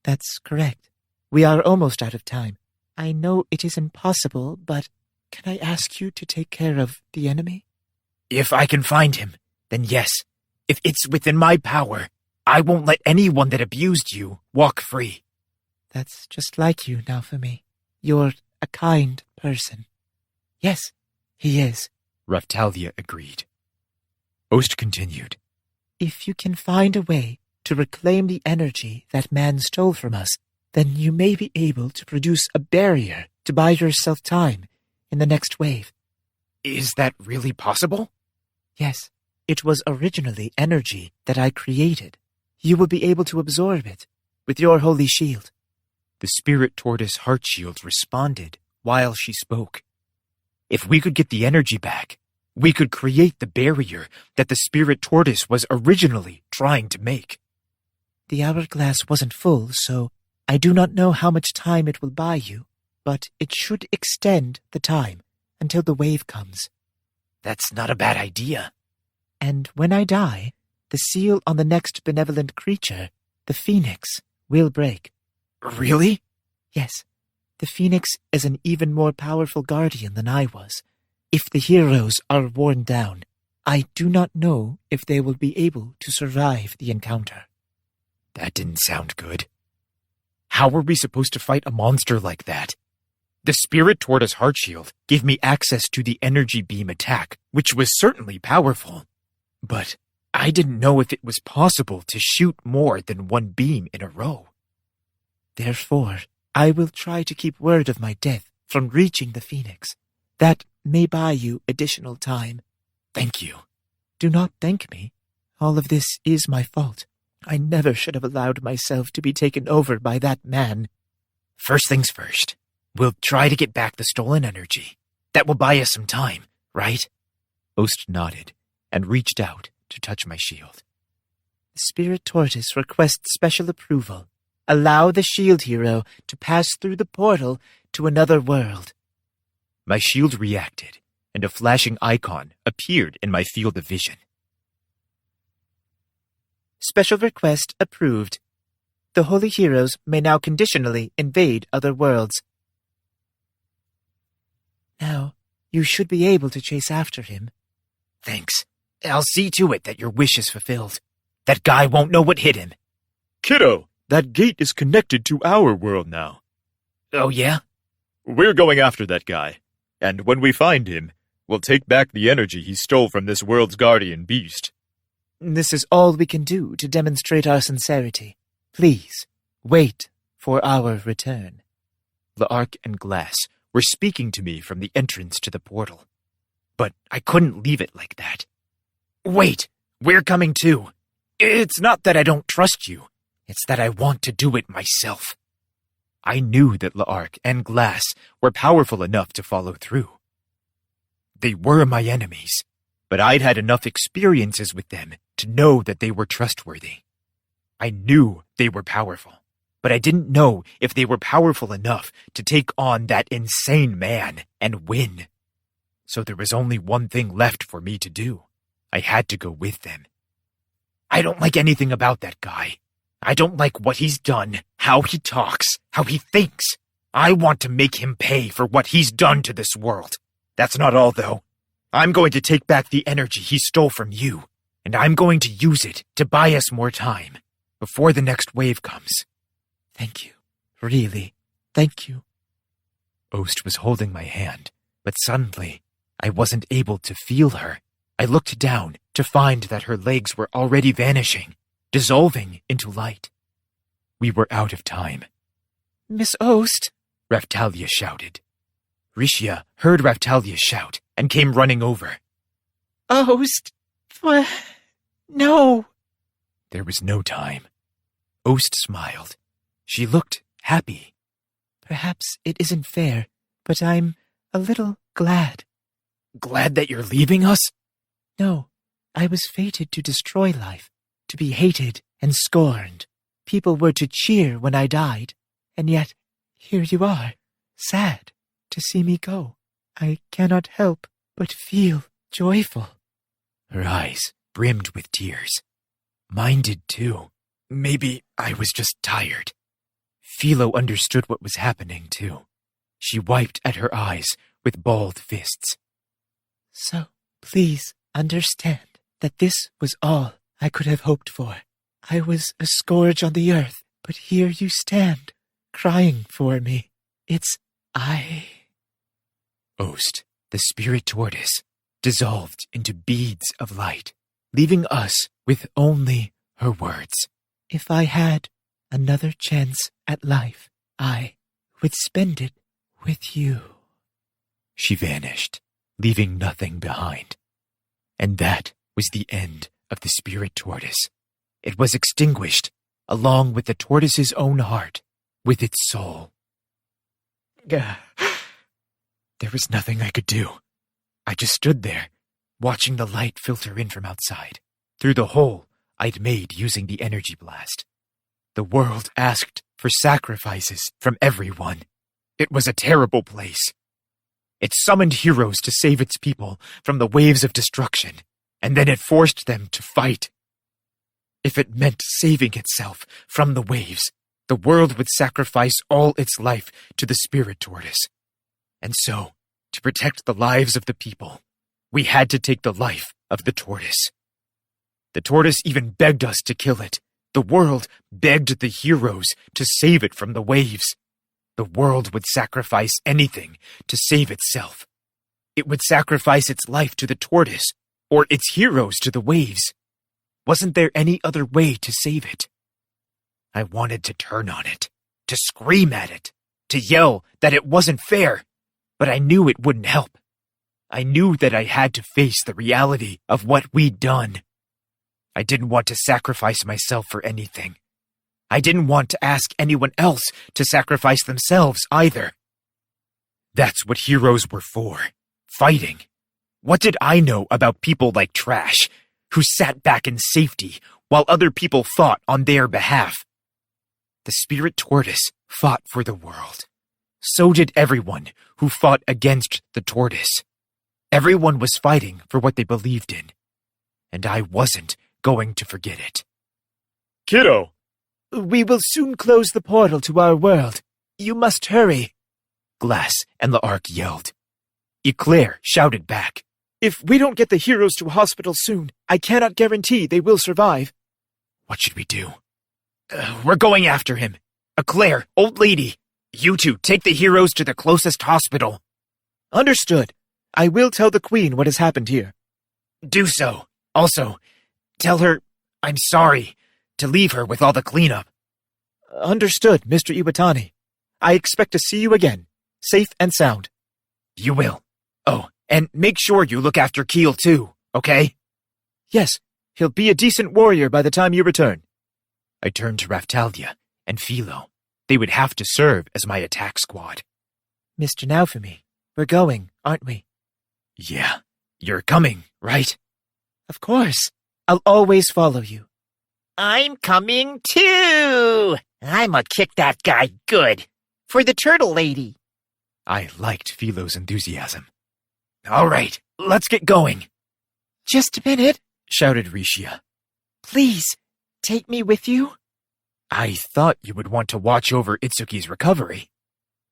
That's correct. We are almost out of time. I know it is impossible, but can I ask you to take care of the enemy? If I can find him, then yes. If it's within my power, I won't let anyone that abused you walk free. That's just like you, Naofumi. You're a kind person. Yes, he is, Raphtalia agreed. Ost continued. If you can find a way to reclaim the energy that man stole from us, then you may be able to produce a barrier to buy yourself time in the next wave. Is that really possible? Yes, it was originally energy that I created. You will be able to absorb it with your holy shield. The spirit tortoise heart shield responded while she spoke. If we could get the energy back, we could create the barrier that the spirit tortoise was originally trying to make. The hourglass wasn't full, so I do not know how much time it will buy you, but it should extend the time until the wave comes. That's not a bad idea. And when I die, the seal on the next benevolent creature, the phoenix, will break. Really? Yes. The phoenix is an even more powerful guardian than I was. If the heroes are worn down, I do not know if they will be able to survive the encounter. That didn't sound good. How were we supposed to fight a monster like that? The spirit tortoise heart shield gave me access to the energy beam attack, which was certainly powerful. But I didn't know if it was possible to shoot more than one beam in a row. Therefore, I will try to keep word of my death from reaching the phoenix. That may buy you additional time. Thank you. Do not thank me. All of this is my fault. I never should have allowed myself to be taken over by that man. First things first. We'll try to get back the stolen energy. That will buy us some time, right? Ost nodded and reached out to touch my shield. The spirit tortoise requests special approval. Allow the shield hero to pass through the portal to another world. My shield reacted, and a flashing icon appeared in my field of vision. Special request approved. The holy heroes may now conditionally invade other worlds. Now, you should be able to chase after him. Thanks. I'll see to it that your wish is fulfilled. That guy won't know what hit him. Kiddo, that gate is connected to our world now. Oh, yeah? We're going after that guy. And when we find him, we'll take back the energy he stole from this world's guardian beast. This is all we can do to demonstrate our sincerity. Please, wait for our return. L'Arc and Glass were speaking to me from the entrance to the portal. But I couldn't leave it like that. Wait, we're coming too. It's not that I don't trust you. It's that I want to do it myself. I knew that L'Arc and Glass were powerful enough to follow through. They were my enemies, but I'd had enough experiences with them to know that they were trustworthy. I knew they were powerful, but I didn't know if they were powerful enough to take on that insane man and win. So there was only one thing left for me to do. I had to go with them. I don't like anything about that guy. I don't like what he's done, how he talks, how he thinks. I want to make him pay for what he's done to this world. That's not all, though. I'm going to take back the energy he stole from you, and I'm going to use it to buy us more time before the next wave comes. Thank you. Really, thank you. Ost was holding my hand, but suddenly I wasn't able to feel her. I looked down to find that her legs were already vanishing, dissolving into light. We were out of time. Miss Ost, Raphtalia shouted. Rishia heard Raphtalia shout and came running over. Ost, what? No. There was no time. Ost smiled. She looked happy. Perhaps it isn't fair, but I'm a little glad. Glad that you're leaving us? No, I was fated to destroy life, to be hated and scorned. People were to cheer when I died, and yet here you are, sad to see me go. I cannot help but feel joyful. Her eyes brimmed with tears. Mine did too. Maybe I was just tired. Philo understood what was happening too. She wiped at her eyes with balled fists. So, please understand that this was all I could have hoped for. I was a scourge on the earth, but here you stand, crying for me. It's I. Ost, the spirit tortoise, dissolved into beads of light, leaving us with only her words. If I had another chance at life, I would spend it with you. She vanished, leaving nothing behind. And that was the end of the spirit tortoise. It was extinguished, along with the tortoise's own heart, with its soul. There was nothing I could do. I just stood there, watching the light filter in from outside, through the hole I'd made using the energy blast. The world asked for sacrifices from everyone. It was a terrible place. It summoned heroes to save its people from the waves of destruction, and then it forced them to fight. If it meant saving itself from the waves, the world would sacrifice all its life to the spirit tortoise. And so, to protect the lives of the people, we had to take the life of the tortoise. The tortoise even begged us to kill it. The world begged the heroes to save it from the waves. The world would sacrifice anything to save itself. It would sacrifice its life to the tortoise, or its heroes to the waves. Wasn't there any other way to save it? I wanted to turn on it, to scream at it, to yell that it wasn't fair, but I knew it wouldn't help. I knew that I had to face the reality of what we'd done. I didn't want to sacrifice myself for anything. I didn't want to ask anyone else to sacrifice themselves either. That's what heroes were for, fighting. What did I know about people like Trash, who sat back in safety while other people fought on their behalf? The spirit tortoise fought for the world. So did everyone who fought against the tortoise. Everyone was fighting for what they believed in, and I wasn't going to forget it. Kiddo! We will soon close the portal to our world. You must hurry. Glass and L'Arc yelled. Eclair shouted back. If we don't get the heroes to a hospital soon, I cannot guarantee they will survive. What should we do? We're going after him. Eclair, old lady, you two take the heroes to the closest hospital. Understood. I will tell the Queen what has happened here. Do so. Also, tell her I'm sorry to leave her with all the cleanup. Understood, Mr. Iwatani. I expect to see you again, safe and sound. You will. Oh, and make sure you look after Keel too, okay? Yes, he'll be a decent warrior by the time you return. I turned to Raftalia and Philo. They would have to serve as my attack squad. Mr. Naofumi, we're going, aren't we? Yeah, you're coming, right? Of course. I'll always follow you. I'm coming too. I'ma kick that guy good. For the turtle lady. I liked Philo's enthusiasm. All right, let's get going. Just a minute, shouted Rishia. Please, take me with you. I thought you would want to watch over Itsuki's recovery.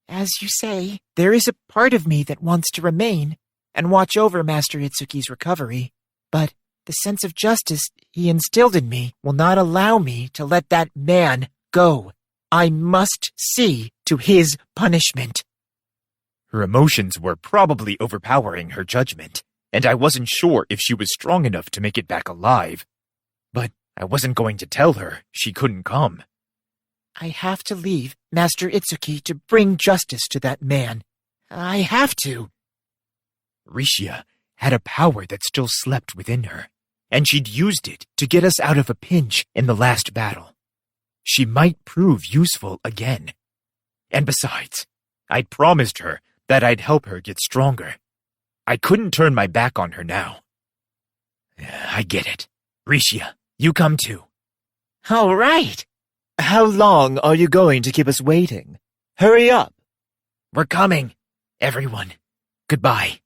As you say, there is a part of me that wants to remain and watch over Master Itsuki's recovery, but the sense of justice he instilled in me will not allow me to let that man go. I must see to his punishment. Her emotions were probably overpowering her judgment, and I wasn't sure if she was strong enough to make it back alive. But I wasn't going to tell her she couldn't come. I have to leave Master Itsuki to bring justice to that man. I have to. Rishia had a power that still slept within her, and she'd used it to get us out of a pinch in the last battle. She might prove useful again. And besides, I'd promised her that I'd help her get stronger. I couldn't turn my back on her now. I get it. Rishia, you come too. All right. How long are you going to keep us waiting? Hurry up. We're coming, everyone. Goodbye.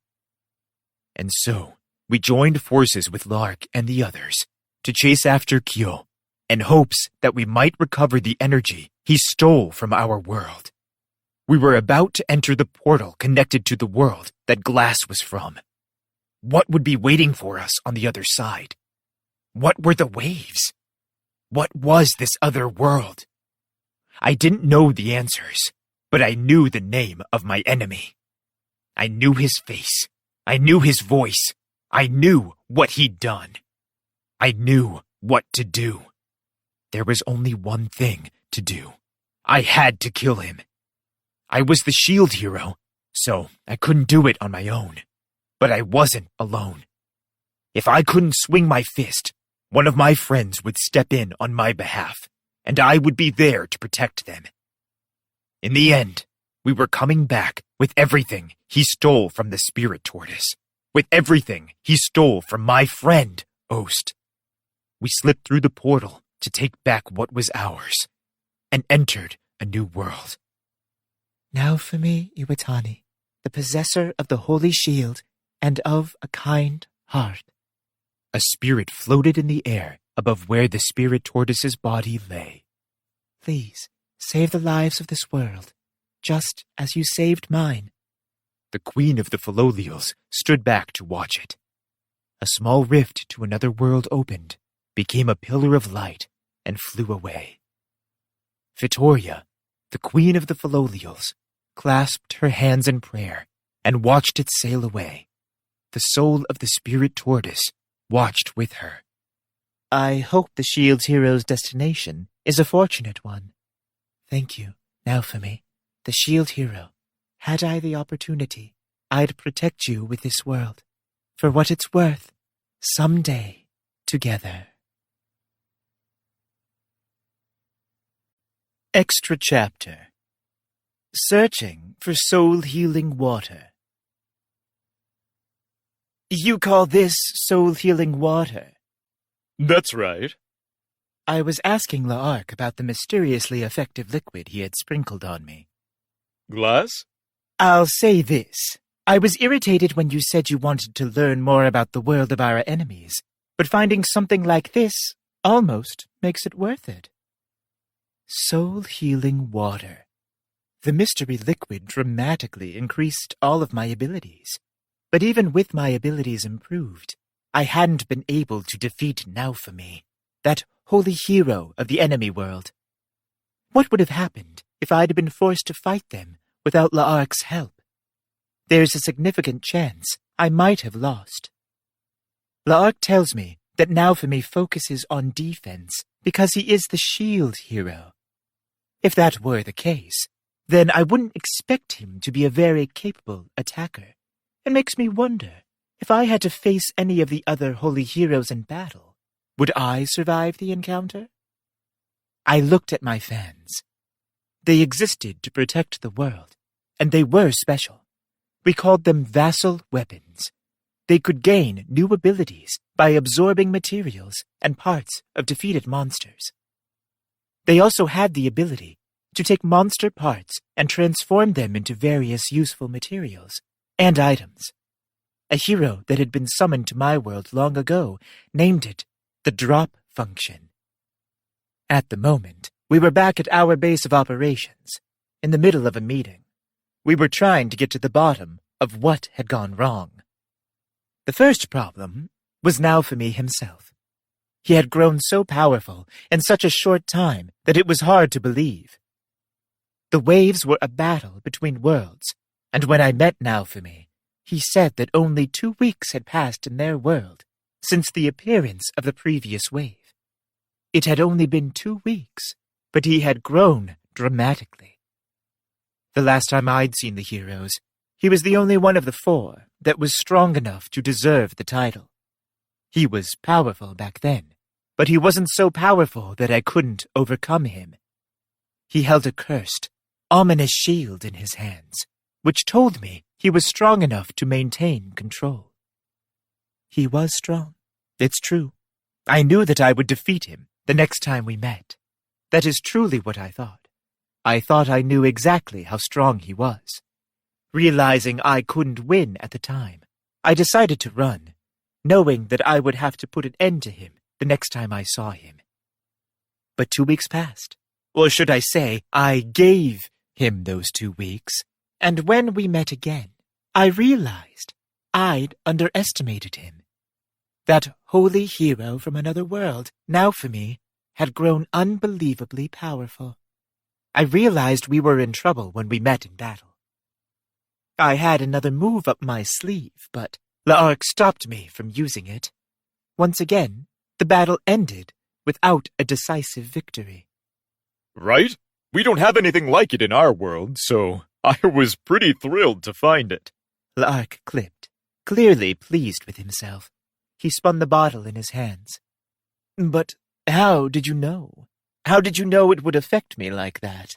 And so, we joined forces with L'Arc and the others to chase after Kyo, in hopes that we might recover the energy he stole from our world. We were about to enter the portal connected to the world that Glass was from. What would be waiting for us on the other side? What were the waves? What was this other world? I didn't know the answers, but I knew the name of my enemy. I knew his face. I knew his voice. I knew what he'd done. I knew what to do. There was only one thing to do. I had to kill him. I was the shield hero, so I couldn't do it on my own. But I wasn't alone. If I couldn't swing my fist, one of my friends would step in on my behalf, and I would be there to protect them. In the end, we were coming back with everything he stole from the spirit tortoise, with everything he stole from my friend, Ost. We slipped through the portal to take back what was ours, and entered a new world. Naofumi Iwatani, the possessor of the Holy Shield and of a kind heart. A spirit floated in the air above where the spirit tortoise's body lay. Please, save the lives of this world, just as you saved mine. The queen of the Philolials stood back to watch it. A small rift to another world opened, became a pillar of light, and flew away. Vittoria, the queen of the Philolials, clasped her hands in prayer and watched it sail away. The soul of the spirit tortoise watched with her. I hope the Shield's hero's destination is a fortunate one. Thank you, Naofumi, the Shield hero. Had I the opportunity, I'd protect you with this world. For what it's worth, someday, together. Extra chapter. Searching for soul-healing water. You call this soul-healing water? That's right. I was asking L'Arc about the mysteriously effective liquid he had sprinkled on me. Glass? I'll say this. I was irritated when you said you wanted to learn more about the world of our enemies, but finding something like this almost makes it worth it. Soul-healing water. The mystery liquid dramatically increased all of my abilities. But even with my abilities improved, I hadn't been able to defeat Naofumi, that holy hero of the enemy world. What would have happened if I'd been forced to fight them without La'ark's help? There's a significant chance I might have lost. La'ark tells me that Naofumi focuses on defense because he is the shield hero. If that were the case, then I wouldn't expect him to be a very capable attacker. It makes me wonder, if I had to face any of the other holy heroes in battle, would I survive the encounter? I looked at my fans. They existed to protect the world, and they were special. We called them vassal weapons. They could gain new abilities by absorbing materials and parts of defeated monsters. They also had the ability to take monster parts and transform them into various useful materials and items. A hero that had been summoned to my world long ago named it the drop function. At the moment, we were back at our base of operations, in the middle of a meeting. We were trying to get to the bottom of what had gone wrong. The first problem was Naofumi himself. He had grown so powerful in such a short time that it was hard to believe. The waves were a battle between worlds, and when I met Naofumi, he said that only 2 weeks had passed in their world since the appearance of the previous wave. It had only been 2 weeks, but he had grown dramatically. The last time I'd seen the heroes, he was the only one of the 4 that was strong enough to deserve the title. He was powerful back then, but he wasn't so powerful that I couldn't overcome him. He held a cursed, ominous shield in his hands, which told me he was strong enough to maintain control. He was strong, it's true. I knew that I would defeat him the next time we met. That is truly what I thought. I thought I knew exactly how strong he was. Realizing I couldn't win at the time, I decided to run, knowing that I would have to put an end to him the next time I saw him. But 2 weeks passed, or should I say, I gave him those 2 weeks, and when we met again, I realized I'd underestimated him. That holy hero from another world, Naofumi, had grown unbelievably powerful. I realized we were in trouble when we met in battle. I had another move up my sleeve, but La'ark stopped me from using it. Once again, the battle ended without a decisive victory. Right? We don't have anything like it in our world, so I was pretty thrilled to find it. La'ark clipped, clearly pleased with himself. He spun the bottle in his hands. But how did you know? How did you know it would affect me like that?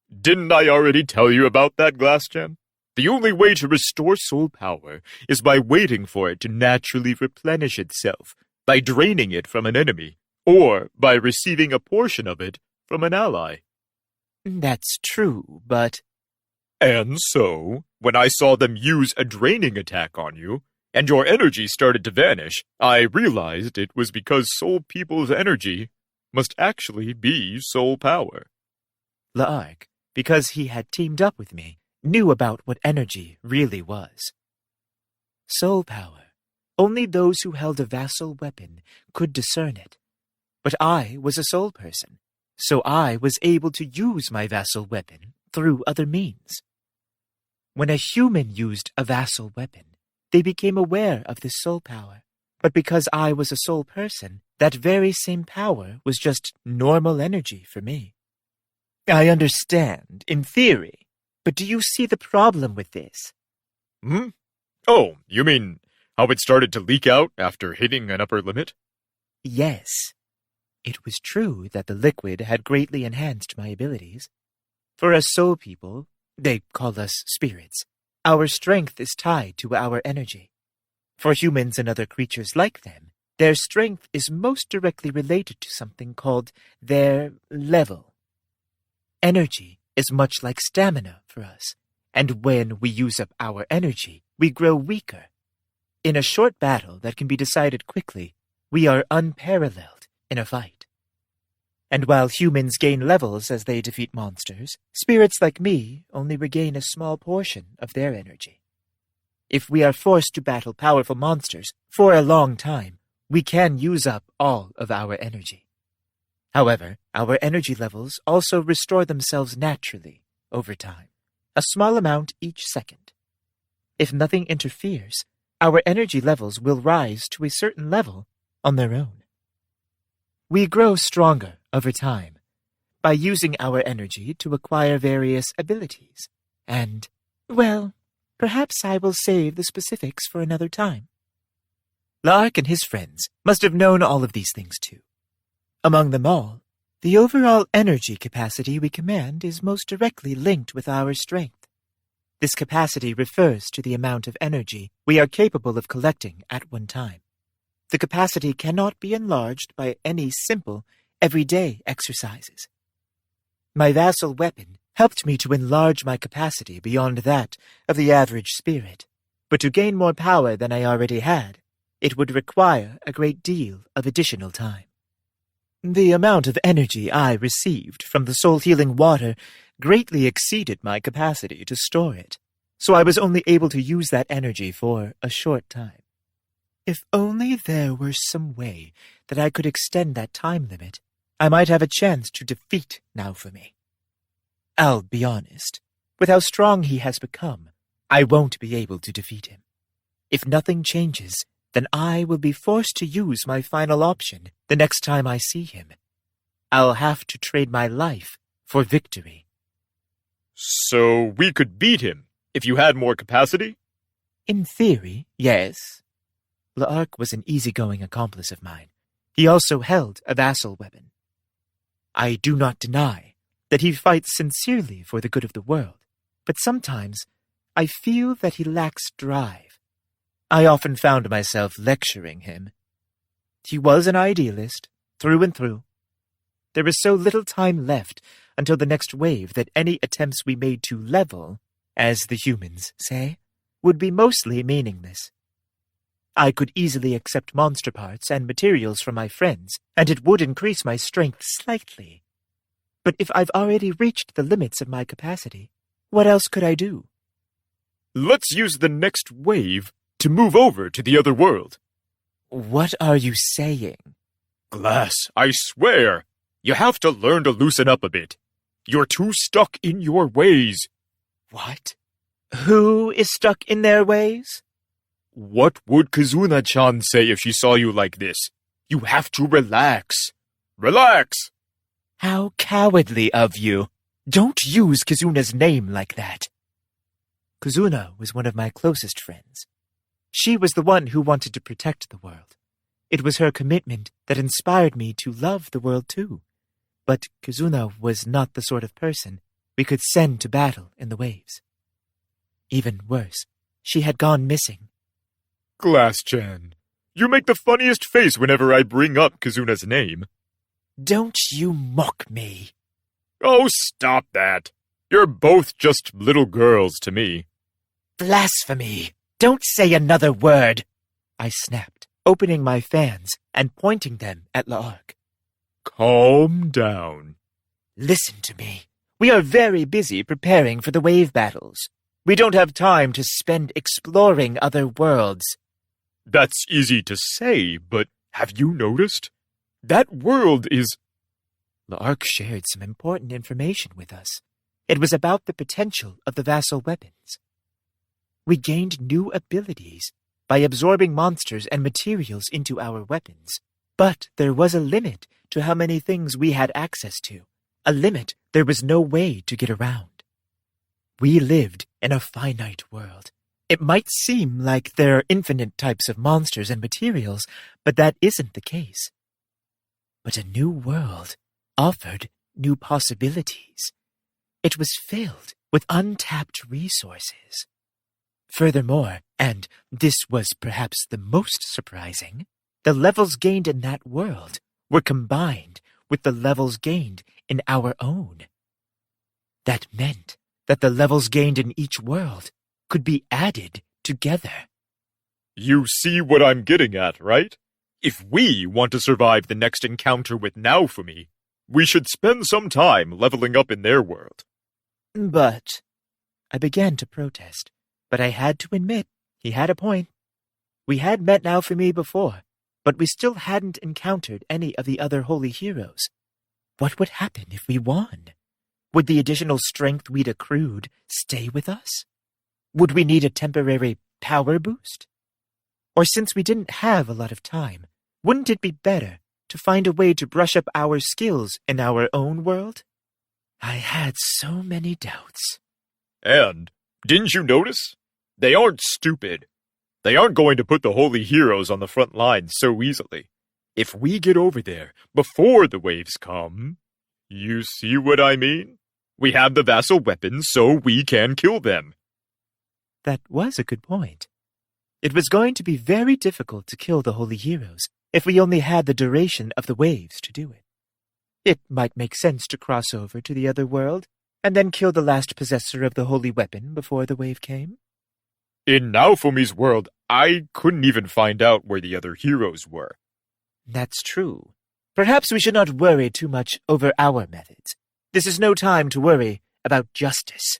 Didn't I already tell you about that, Glassgen? The only way to restore soul power is by waiting for it to naturally replenish itself, by draining it from an enemy, or by receiving a portion of it from an ally. That's true, but... And so, when I saw them use a draining attack on you, and your energy started to vanish, I realized it was because soul people's energy must actually be soul power. La'ark, because he had teamed up with me, knew about what energy really was. Soul power. Only those who held a vassal weapon could discern it. But I was a soul person, so I was able to use my vassal weapon through other means. When a human used a vassal weapon, they became aware of this soul power. But because I was a soul person, that very same power was just normal energy for me. I understand, in theory, but do you see the problem with this? Oh, you mean how it started to leak out after hitting an upper limit? Yes. It was true that the liquid had greatly enhanced my abilities. For us soul people, they call us spirits, our strength is tied to our energy. For humans and other creatures like them, their strength is most directly related to something called their level. Energy is much like stamina for us, and when we use up our energy, we grow weaker. In a short battle that can be decided quickly, we are unparalleled in a fight. And while humans gain levels as they defeat monsters, spirits like me only regain a small portion of their energy. If we are forced to battle powerful monsters for a long time, we can use up all of our energy. However, our energy levels also restore themselves naturally over time, a small amount each second. If nothing interferes, our energy levels will rise to a certain level on their own. We grow stronger over time by using our energy to acquire various abilities, and, well, perhaps I will save the specifics for another time. Lark and his friends must have known all of these things too. Among them all, the overall energy capacity we command is most directly linked with our strength. This capacity refers to the amount of energy we are capable of collecting at one time. The capacity cannot be enlarged by any simple, everyday exercises. My vassal weapon helped me to enlarge my capacity beyond that of the average spirit, but to gain more power than I already had, it would require a great deal of additional time. The amount of energy I received from the soul-healing water greatly exceeded my capacity to store it, so I was only able to use that energy for a short time. If only there were some way that I could extend that time limit, I might have a chance to defeat Naofumi. I'll be honest, with how strong he has become, I won't be able to defeat him. If nothing changes, then I will be forced to use my final option the next time I see him. I'll have to trade my life for victory. So we could beat him if you had more capacity? In theory, yes. La'ark was an easygoing accomplice of mine. He also held a vassal weapon. I do not deny that he fights sincerely for the good of the world, but sometimes I feel that he lacks drive. I often found myself lecturing him. He was an idealist, through and through. There was so little time left until the next wave that any attempts we made to level, as the humans say, would be mostly meaningless. I could easily accept monster parts and materials from my friends, and it would increase my strength slightly. But if I've already reached the limits of my capacity, what else could I do? Let's use the next wave to move over to the other world. What are you saying? Glass, I swear, you have to learn to loosen up a bit. You're too stuck in your ways. What? Who is stuck in their ways? What would Kazuna-chan say if she saw you like this? You have to relax. Relax! How cowardly of you. Don't use Kazuna's name like that. Kazuna was one of my closest friends. She was the one who wanted to protect the world. It was her commitment that inspired me to love the world too. But Kazuna was not the sort of person we could send to battle in the waves. Even worse, she had gone missing. Glass-chan, you make the funniest face whenever I bring up Kazuna's name. Don't you mock me. Oh, stop that. You're both just little girls to me. Blasphemy! Don't say another word! I snapped, opening my fans and pointing them at La'ark. Calm down. Listen to me. We are very busy preparing for the wave battles. We don't have time to spend exploring other worlds. That's easy to say, but have you noticed? That world is... La'ark shared some important information with us. It was about the potential of the vassal weapons. We gained new abilities by absorbing monsters and materials into our weapons. But there was a limit to how many things we had access to, a limit there was no way to get around. We lived in a finite world. It might seem like there are infinite types of monsters and materials, but that isn't the case. But a new world offered new possibilities. It was filled with untapped resources. Furthermore, and this was perhaps the most surprising, the levels gained in that world were combined with the levels gained in our own. That meant that the levels gained in each world could be added together. You see what I'm getting at, right? If we want to survive the next encounter with Naofumi, we should spend some time leveling up in their world. But I began to protest, but I had to admit he had a point. We had met Naofumi before, but we still hadn't encountered any of the other holy heroes. What would happen if we won? Would the additional strength we'd accrued stay with us? Would we need a temporary power boost? Or since we didn't have a lot of time, wouldn't it be better to find a way to brush up our skills in our own world? I had so many doubts. And, didn't you notice? They aren't stupid. They aren't going to put the holy heroes on the front lines so easily. If we get over there before the waves come, you see what I mean? We have the vassal weapons so we can kill them. That was a good point. It was going to be very difficult to kill the holy heroes if we only had the duration of the waves to do it. It might make sense to cross over to the other world and then kill the last possessor of the holy weapon before the wave came. In Naofumi's world, I couldn't even find out where the other heroes were. That's true. Perhaps we should not worry too much over our methods. This is no time to worry about justice.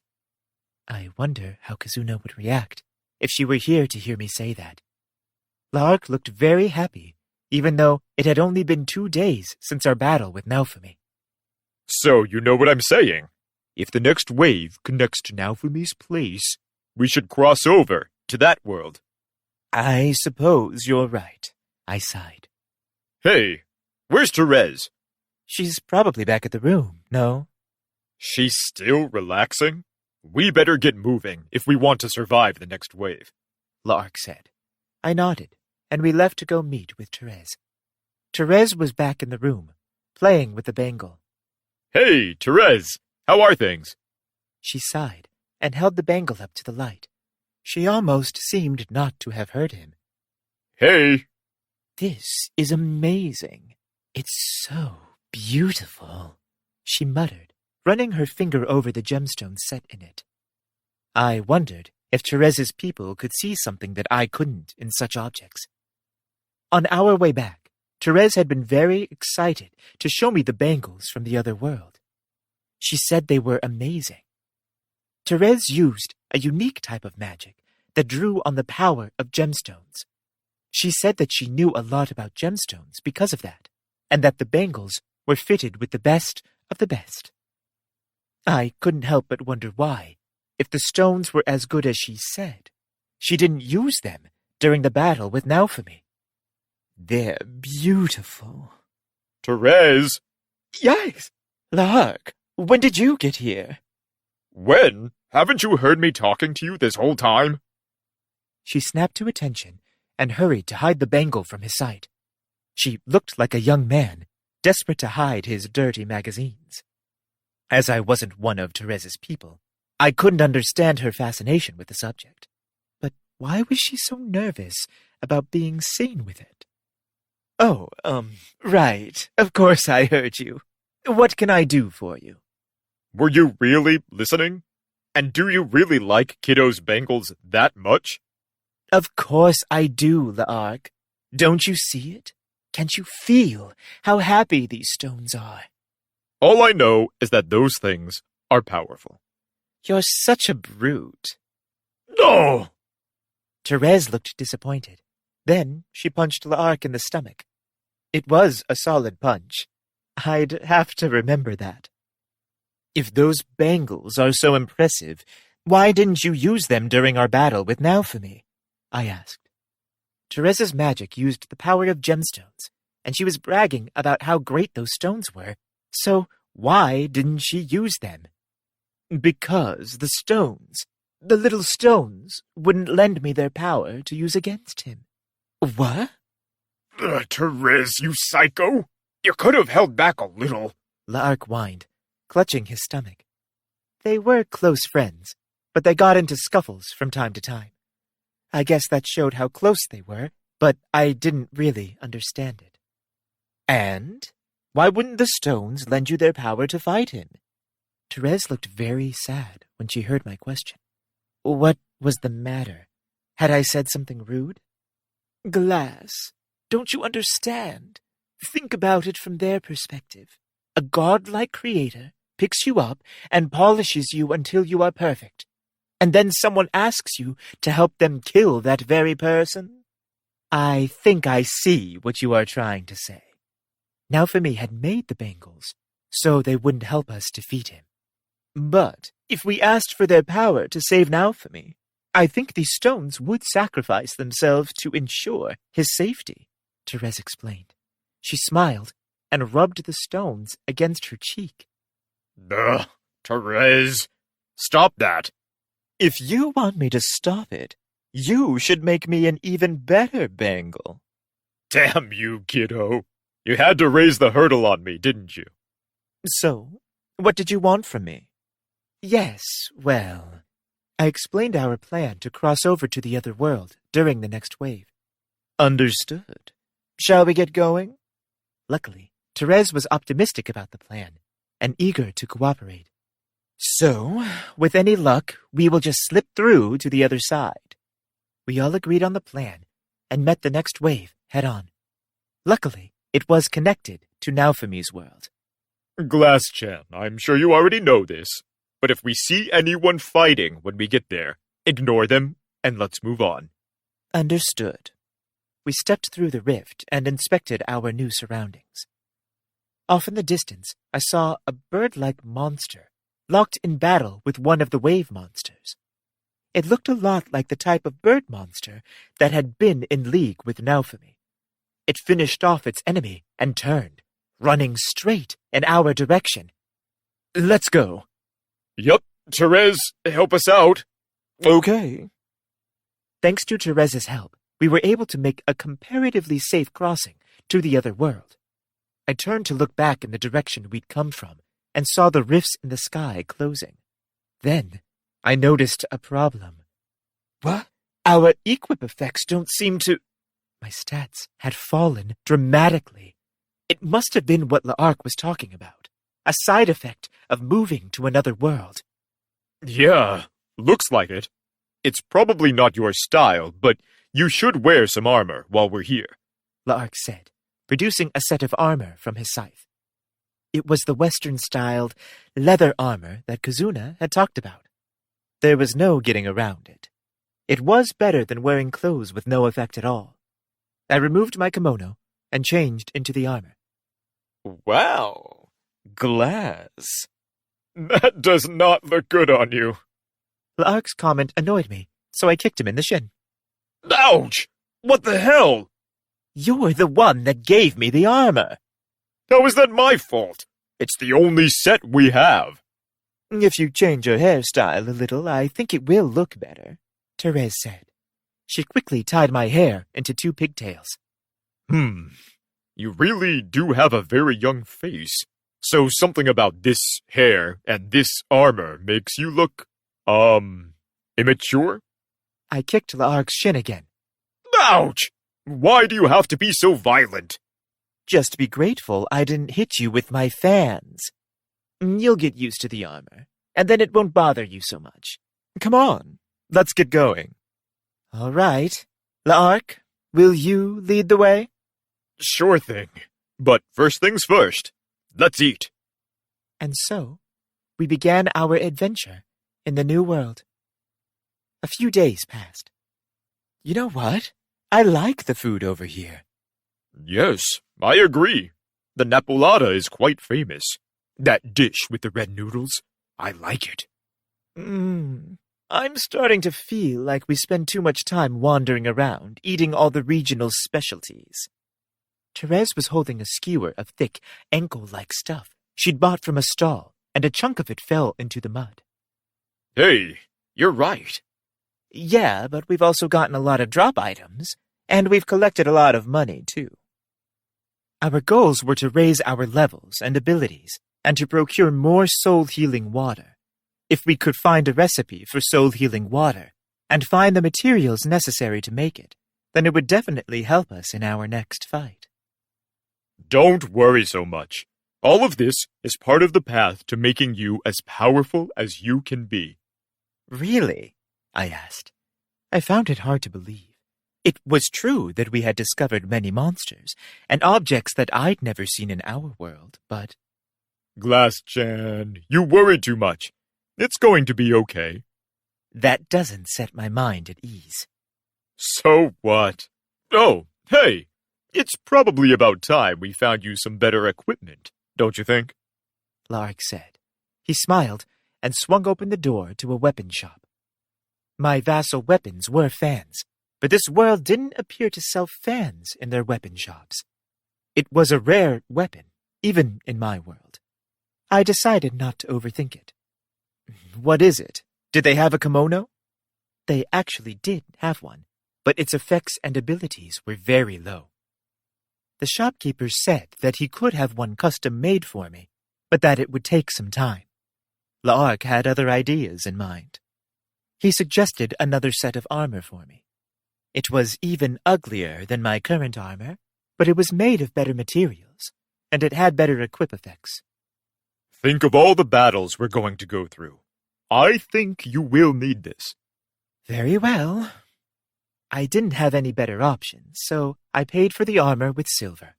I wonder how Kazuna would react if she were here to hear me say that. Lark looked very happy, even though it had only been 2 days since our battle with Naofumi. So you know what I'm saying. If the next wave connects to Naofumi's place, we should cross over to that world. I suppose you're right, I sighed. Hey, where's Therese? She's probably back at the room, no? She's still relaxing? We better get moving if we want to survive the next wave, Lark said. I nodded, and we left to go meet with Therese. Therese was back in the room, playing with the bangle. Hey, Therese, how are things? She sighed and held the bangle up to the light. She almost seemed not to have heard him. Hey! This is amazing. It's so beautiful, she muttered, running her finger over the gemstone set in it. I wondered if Therese's people could see something that I couldn't in such objects. On our way back, Therese had been very excited to show me the bangles from the other world. She said they were amazing. Therese used a unique type of magic that drew on the power of gemstones. She said that she knew a lot about gemstones because of that, and that the bangles were fitted with the best of the best. I couldn't help but wonder why, if the stones were as good as she said, she didn't use them during the battle with Naofumi. They're beautiful. Therese! Yes! Lark, when did you get here? When? Haven't you heard me talking to you this whole time? She snapped to attention and hurried to hide the bangle from his sight. She looked like a young man, desperate to hide his dirty magazines. As I wasn't one of Therese's people, I couldn't understand her fascination with the subject. But why was she so nervous about being seen with it? Oh, right. Of course I heard you. What can I do for you? Were you really listening? And do you really like Kiddo's bangles that much? Of course I do, Lark. Don't you see it? Can't you feel how happy these stones are? All I know is that those things are powerful. You're such a brute. No! Therese looked disappointed. Then she punched Lark in the stomach. It was a solid punch. I'd have to remember that. If those bangles are so impressive, why didn't you use them during our battle with Naofumi? I asked. Therese's magic used the power of gemstones, and she was bragging about how great those stones were, so why didn't she use them? Because the little stones, wouldn't lend me their power to use against him. What? Therese, you psycho! You could have held back a little. Lark whined, clutching his stomach. They were close friends, but they got into scuffles from time to time. I guess that showed how close they were, but I didn't really understand it. And why wouldn't the stones lend you their power to fight him? Therese looked very sad when she heard my question. What was the matter? Had I said something rude? Glass, don't you understand? Think about it from their perspective. A godlike creator picks you up and polishes you until you are perfect. And then someone asks you to help them kill that very person? I think I see what you are trying to say. Naofumi had made the bangles, so they wouldn't help us defeat him. But if we asked for their power to save Naofumi, I think these stones would sacrifice themselves to ensure his safety, Therese explained. She smiled and rubbed the stones against her cheek. Ugh, Therese, stop that. If you want me to stop it, you should make me an even better bangle. Damn you, kiddo. You had to raise the hurdle on me, didn't you? So, what did you want from me? Yes, well, I explained our plan to cross over to the other world during the next wave. Understood. Shall we get going? Luckily, Therese was optimistic about the plan and eager to cooperate. So, with any luck, we will just slip through to the other side. We all agreed on the plan and met the next wave head-on. Luckily, it was connected to Naofumi's world. Glass-chan, I'm sure you already know this, but if we see anyone fighting when we get there, ignore them and let's move on. Understood. We stepped through the rift and inspected our new surroundings. Off in the distance, I saw a bird-like monster locked in battle with one of the wave monsters. It looked a lot like the type of bird monster that had been in league with Naofumi. It finished off its enemy and turned, running straight in our direction. Let's go. Yup, Therese, help us out. Okay. Thanks to Therese's help, we were able to make a comparatively safe crossing to the other world. I turned to look back in the direction we'd come from and saw the rifts in the sky closing. Then I noticed a problem. What? Our equip effects don't seem to... My stats had fallen dramatically. It must have been what L'Arc was talking about, a side effect of moving to another world. Yeah, looks like it. It's probably not your style, but you should wear some armor while we're here, L'Arc said, producing a set of armor from his scythe. It was the Western-styled leather armor that Kazuna had talked about. There was no getting around it. It was better than wearing clothes with no effect at all. I removed my kimono and changed into the armor. Wow, glass. That does not look good on you. L'Arc's comment annoyed me, so I kicked him in the shin. Ouch! What the hell? You're the one that gave me the armor. How is that my fault? It's the only set we have. If you change your hairstyle a little, I think it will look better, Therese said. She quickly tied my hair into 2 pigtails. You really do have a very young face. So something about this hair and this armor makes you look, immature? I kicked L'Arc's shin again. Ouch! Why do you have to be so violent? Just be grateful I didn't hit you with my fans. You'll get used to the armor, and then it won't bother you so much. Come on, let's get going. All right. L'Arc, will you lead the way? Sure thing. But first things first, let's eat. And so, we began our adventure in the new world. A few days passed. You know what? I like the food over here. Yes, I agree. The Napolata is quite famous. That dish with the red noodles, I like it. I'm starting to feel like we spend too much time wandering around, eating all the regional specialties. Therese was holding a skewer of thick, ankle-like stuff she'd bought from a stall, and a chunk of it fell into the mud. Hey, you're right. Yeah, but we've also gotten a lot of drop items, and we've collected a lot of money, too. Our goals were to raise our levels and abilities, and to procure more soul-healing water. If we could find a recipe for soul-healing water, and find the materials necessary to make it, then it would definitely help us in our next fight. Don't worry so much. All of this is part of the path to making you as powerful as you can be. Really? I asked. I found it hard to believe. It was true that we had discovered many monsters, and objects that I'd never seen in our world, but... Glass-chan, you worry too much. It's going to be okay. That doesn't set my mind at ease. So what? Oh, hey! It's probably about time we found you some better equipment, don't you think? Lark said. He smiled and swung open the door to a weapon shop. My vassal weapons were fans, but this world didn't appear to sell fans in their weapon shops. It was a rare weapon, even in my world. I decided not to overthink it. What is it? Did they have a kimono? They actually did have one, but its effects and abilities were very low. The shopkeeper said that he could have one custom made for me, but that it would take some time. La'ark had other ideas in mind. He suggested another set of armor for me. It was even uglier than my current armor, but it was made of better materials, and it had better equip effects. Think of all the battles we're going to go through. I think you will need this. Very well. I didn't have any better options, so I paid for the armor with silver.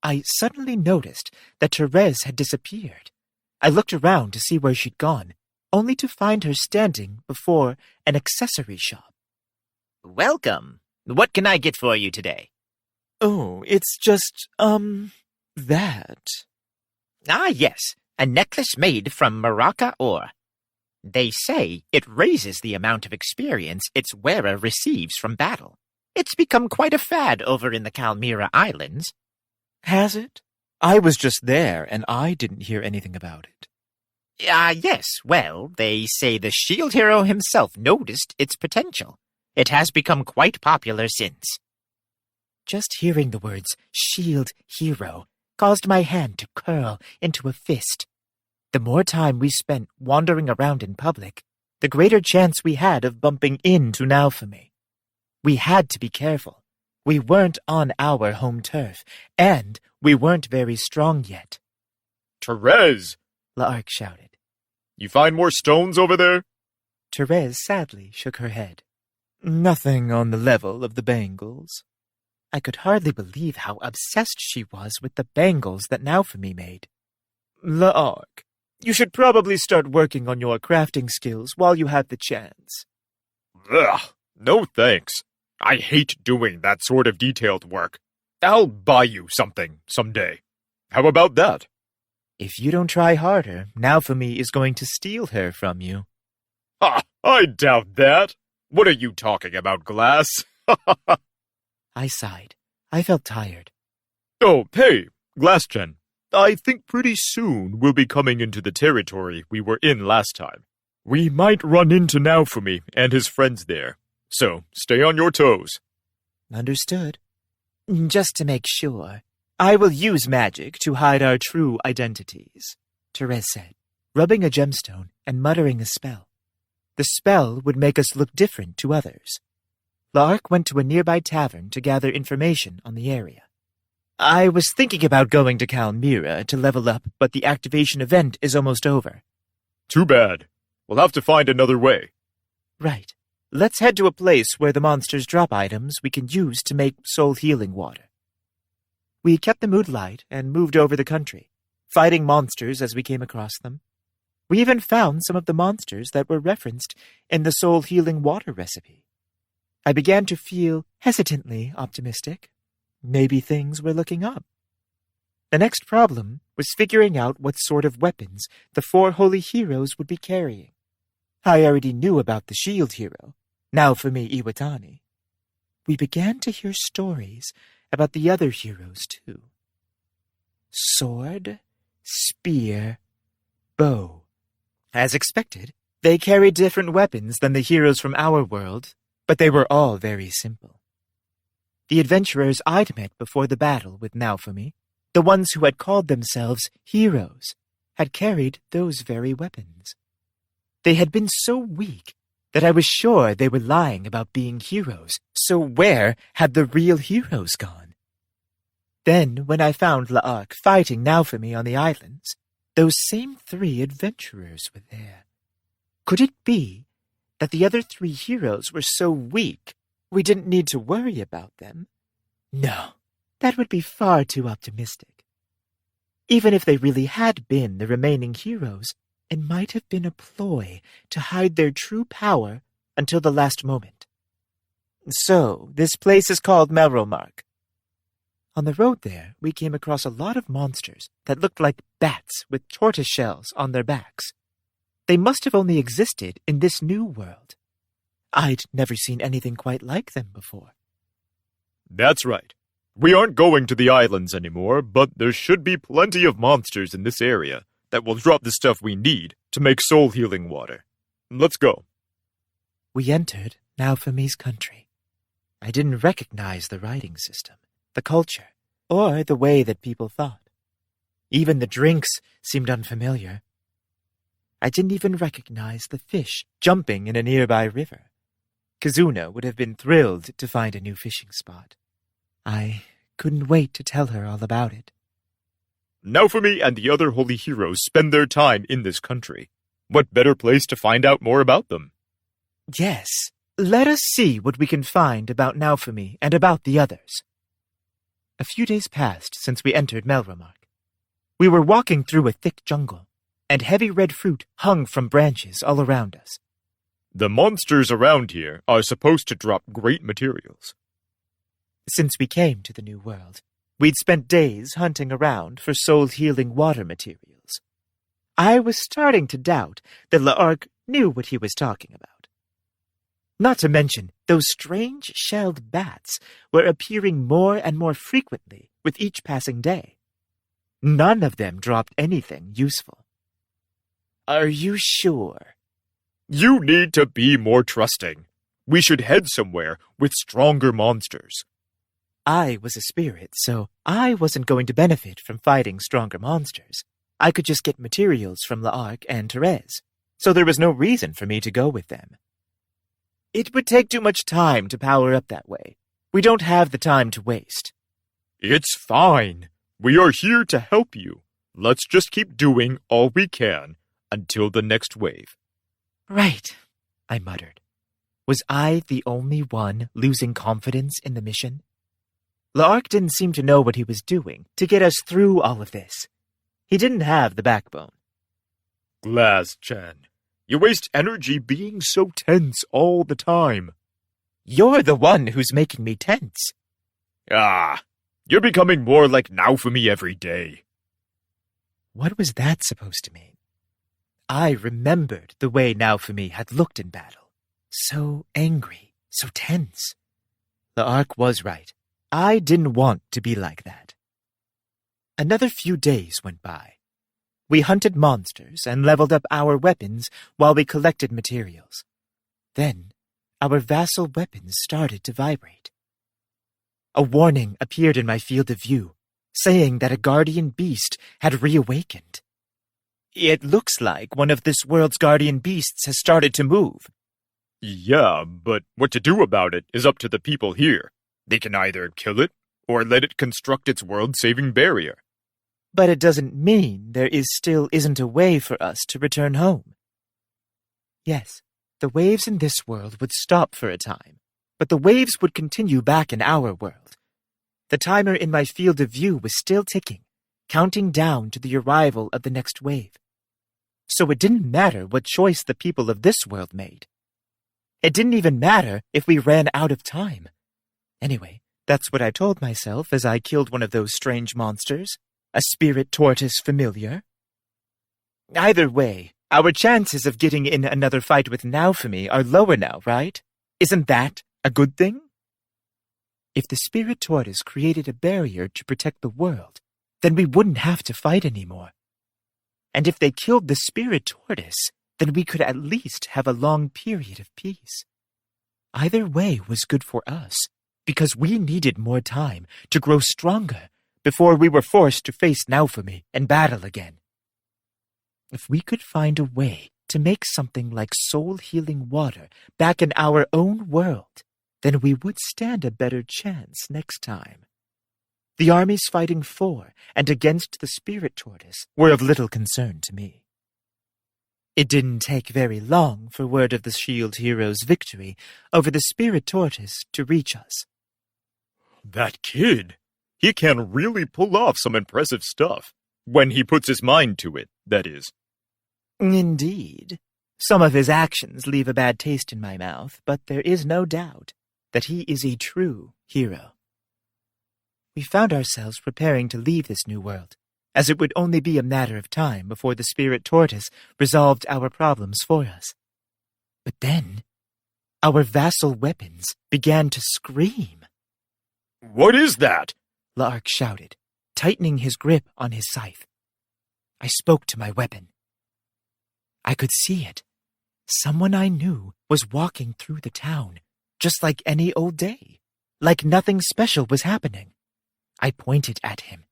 I suddenly noticed that Therese had disappeared. I looked around to see where she'd gone, only to find her standing before an accessory shop. Welcome. What can I get for you today? Oh, it's just, that. Ah, yes, a necklace made from Maraca ore. They say it raises the amount of experience its wearer receives from battle. It's become quite a fad over in the Kalmyra Islands. Has it? I was just there, and I didn't hear anything about it. Yes, well, they say the shield hero himself noticed its potential. It has become quite popular since. Just hearing the words shield hero caused my hand to curl into a fist. The more time we spent wandering around in public, the greater chance we had of bumping into Naofumi. We had to be careful. We weren't on our home turf, and we weren't very strong yet. Therese! La'ark shouted. You find more stones over there? Therese sadly shook her head. Nothing on the level of the bangles. I could hardly believe how obsessed she was with the bangles that Naofumi made. La'ark, you should probably start working on your crafting skills while you have the chance. Ugh, no thanks. I hate doing that sort of detailed work. I'll buy you something someday. How about that? If you don't try harder, Naofumi is going to steal her from you. Ha! I doubt that. What are you talking about, Glass? I sighed. I felt tired. Oh, hey, Glass-chan. I think pretty soon we'll be coming into the territory we were in last time. We might run into Naofumi and his friends there, so stay on your toes. Understood. Just to make sure, I will use magic to hide our true identities, Therese said, rubbing a gemstone and muttering a spell. The spell would make us look different to others. La'ark went to a nearby tavern to gather information on the area. I was thinking about going to Kalmyra to level up, but the activation event is almost over. Too bad. We'll have to find another way. Right. Let's head to a place where the monsters drop items we can use to make soul healing water. We kept the mood light and moved over the country, fighting monsters as we came across them. We even found some of the monsters that were referenced in the soul healing water recipe. I began to feel hesitantly optimistic. Maybe things were looking up. The next problem was figuring out what sort of weapons the 4 holy heroes would be carrying. I already knew about the shield hero, Naofumi Iwatani. We began to hear stories about the other heroes, too. Sword, spear, bow. As expected, they carried different weapons than the heroes from our world, but they were all very simple. The adventurers I'd met before the battle with Naofumi, the ones who had called themselves heroes, had carried those very weapons. They had been so weak that I was sure they were lying about being heroes, so where had the real heroes gone? Then, when I found La'ark fighting Naofumi on the islands, those same 3 adventurers were there. Could it be that the other 3 heroes were so weak we didn't need to worry about them? No, that would be far too optimistic. Even if they really had been the remaining heroes, it might have been a ploy to hide their true power until the last moment. So, this place is called Melromark. On the road there, we came across a lot of monsters that looked like bats with tortoise shells on their backs. They must have only existed in this new world. I'd never seen anything quite like them before. That's right. We aren't going to the islands anymore, but there should be plenty of monsters in this area that will drop the stuff we need to make soul-healing water. Let's go. We entered Naofumi's country. I didn't recognize the writing system, the culture, or the way that people thought. Even the drinks seemed unfamiliar. I didn't even recognize the fish jumping in a nearby river. Kazuna would have been thrilled to find a new fishing spot. I couldn't wait to tell her all about it. Naofumi and the other holy heroes spend their time in this country. What better place to find out more about them? Yes, let us see what we can find about Naofumi and about the others. A few days passed since we entered Melromark. We were walking through a thick jungle, and heavy red fruit hung from branches all around us. The monsters around here are supposed to drop great materials. Since we came to the new world, we'd spent days hunting around for soul-healing water materials. I was starting to doubt that La'ark knew what he was talking about. Not to mention, those strange shelled bats were appearing more and more frequently with each passing day. None of them dropped anything useful. Are you sure? You need to be more trusting. We should head somewhere with stronger monsters. I was a spirit, so I wasn't going to benefit from fighting stronger monsters. I could just get materials from La'ark and Therese, so there was no reason for me to go with them. It would take too much time to power up that way. We don't have the time to waste. It's fine. We are here to help you. Let's just keep doing all we can until the next wave. Right, I muttered. Was I the only one losing confidence in the mission? La'ark didn't seem to know what he was doing to get us through all of this. He didn't have the backbone. Glaz-chan, you waste energy being so tense all the time. You're the one who's making me tense. You're becoming more like Naofumi every day. What was that supposed to mean? I remembered the way Naofumi had looked in battle. So angry, so tense. La'ark was right. I didn't want to be like that. Another few days went by. We hunted monsters and leveled up our weapons while we collected materials. Then, our vassal weapons started to vibrate. A warning appeared in my field of view, saying that a guardian beast had reawakened. It looks like one of this world's guardian beasts has started to move. Yeah, but what to do about it is up to the people here. They can either kill it or let it construct its world-saving barrier. But it doesn't mean there still isn't a way for us to return home. Yes, the waves in this world would stop for a time, but the waves would continue back in our world. The timer in my field of view was still ticking, counting down to the arrival of the next wave. So it didn't matter what choice the people of this world made. It didn't even matter if we ran out of time. Anyway, that's what I told myself as I killed one of those strange monsters, a spirit tortoise familiar. Either way, our chances of getting in another fight with Naofumi are lower now, right? Isn't that a good thing? If the spirit tortoise created a barrier to protect the world, then we wouldn't have to fight anymore. And if they killed the spirit tortoise, then we could at least have a long period of peace. Either way was good for us, because we needed more time to grow stronger before we were forced to face Naofumi and battle again. If we could find a way to make something like soul-healing water back in our own world, then we would stand a better chance next time. The armies fighting for and against the Spirit Tortoise were of little concern to me. It didn't take very long for word of the Shield Hero's victory over the Spirit Tortoise to reach us. That kid, he can really pull off some impressive stuff. When he puts his mind to it, that is. Indeed. Some of his actions leave a bad taste in my mouth, but there is no doubt that he is a true hero. We found ourselves preparing to leave this new world, as it would only be a matter of time before the Spirit Tortoise resolved our problems for us. But then, our vassal weapons began to scream. What is that? La'ark shouted, tightening his grip on his scythe. I spoke to my weapon. I could see it. Someone I knew was walking through the town, just like any old day, like nothing special was happening. I pointed at him.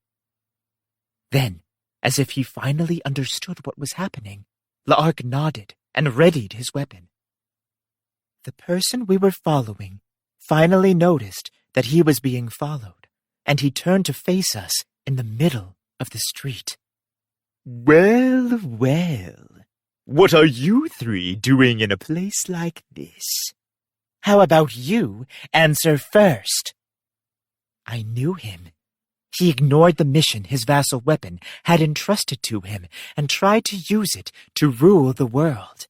Then, as if he finally understood what was happening, La'ark nodded and readied his weapon. The person we were following finally noticed that he was being followed, and he turned to face us in the middle of the street. Well, well. What are you three doing in a place like this? How about you answer first? I knew him. He ignored the mission his vassal weapon had entrusted to him and tried to use it to rule the world.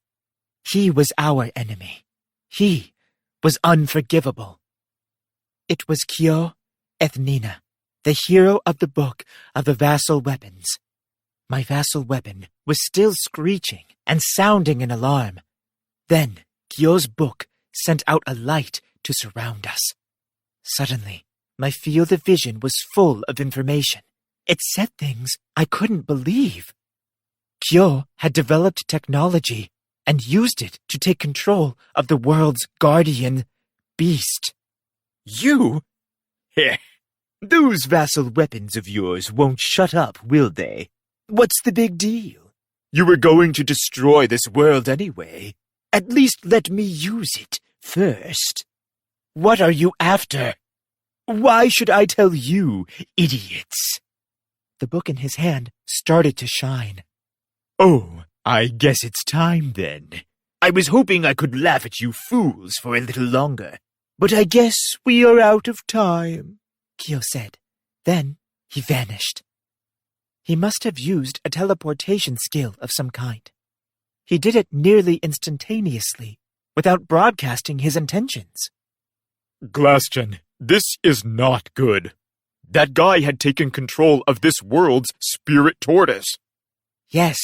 He was our enemy. He was unforgivable. It was Kyo Ethnina, the hero of the Book of the Vassal Weapons. My vassal weapon was still screeching and sounding an alarm. Then Kyo's book sent out a light to surround us. Suddenly, my field of vision was full of information. It said things I couldn't believe. Kyo had developed technology and used it to take control of the world's guardian beast. You? Heh. Those vassal weapons of yours won't shut up, will they? What's the big deal? You were going to destroy this world anyway. At least let me use it first. What are you after? Why should I tell you, idiots? The book in his hand started to shine. Oh, I guess it's time then. I was hoping I could laugh at you fools for a little longer, but I guess we are out of time, Kyo said. Then he vanished. He must have used a teleportation skill of some kind. He did it nearly instantaneously, without broadcasting his intentions. Glaston, this is not good. That guy had taken control of this world's Spirit Tortoise. Yes,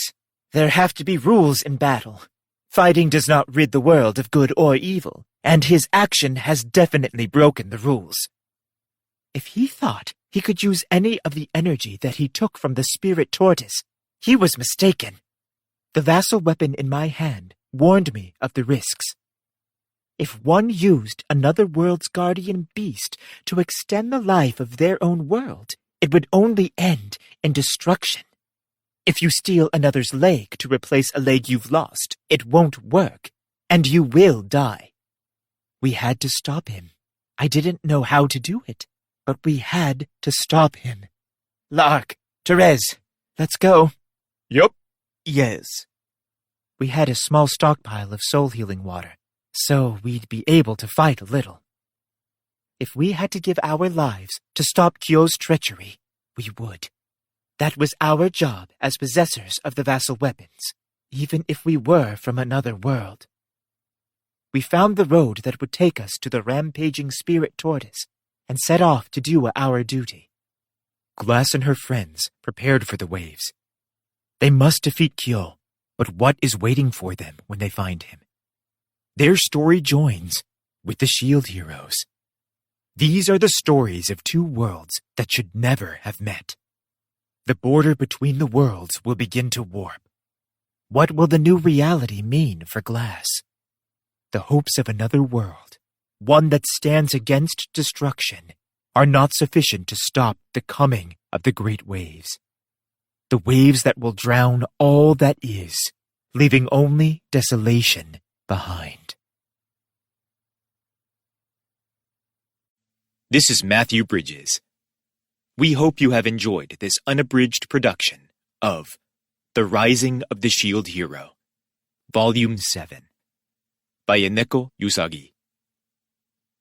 there have to be rules in battle. Fighting does not rid the world of good or evil, and his action has definitely broken the rules. If he thought he could use any of the energy that he took from the Spirit Tortoise, he was mistaken. The vassal weapon in my hand warned me of the risks. If one used another world's guardian beast to extend the life of their own world, it would only end in destruction. If you steal another's leg to replace a leg you've lost, it won't work, and you will die. We had to stop him. I didn't know how to do it, but we had to stop him. La'ark, Therese, let's go. Yup. Yes. We had a small stockpile of soul-healing water, so we'd be able to fight a little. If we had to give our lives to stop Kyo's treachery, we would. That was our job as possessors of the vassal weapons, even if we were from another world. We found the road that would take us to the rampaging Spirit Tortoise and set off to do our duty. Glass and her friends prepared for the waves. They must defeat Kyo, but what is waiting for them when they find him? Their story joins with the Shield Heroes. These are the stories of two worlds that should never have met. The border between the worlds will begin to warp. What will the new reality mean for Glass? The hopes of another world, one that stands against destruction, are not sufficient to stop the coming of the great waves. The waves that will drown all that is, leaving only desolation behind. This is Matthew Bridges. We hope you have enjoyed this unabridged production of The Rising of the Shield Hero, Volume 7, by Eneko Usagi.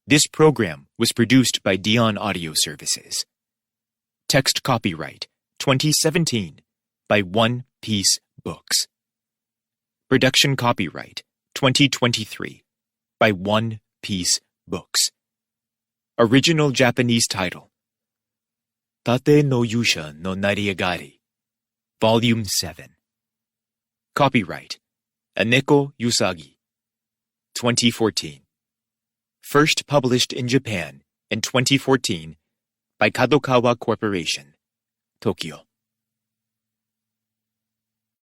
This program was produced by Dion Audio Services. Text copyright 2017 by One Piece Books. Production copyright 2023 by One Piece Books. Original Japanese title Tate no Yusha no Nariagari, Volume 7. Copyright Eneko Usagi, 2014. First published in Japan in 2014 by Kadokawa Corporation, Tokyo.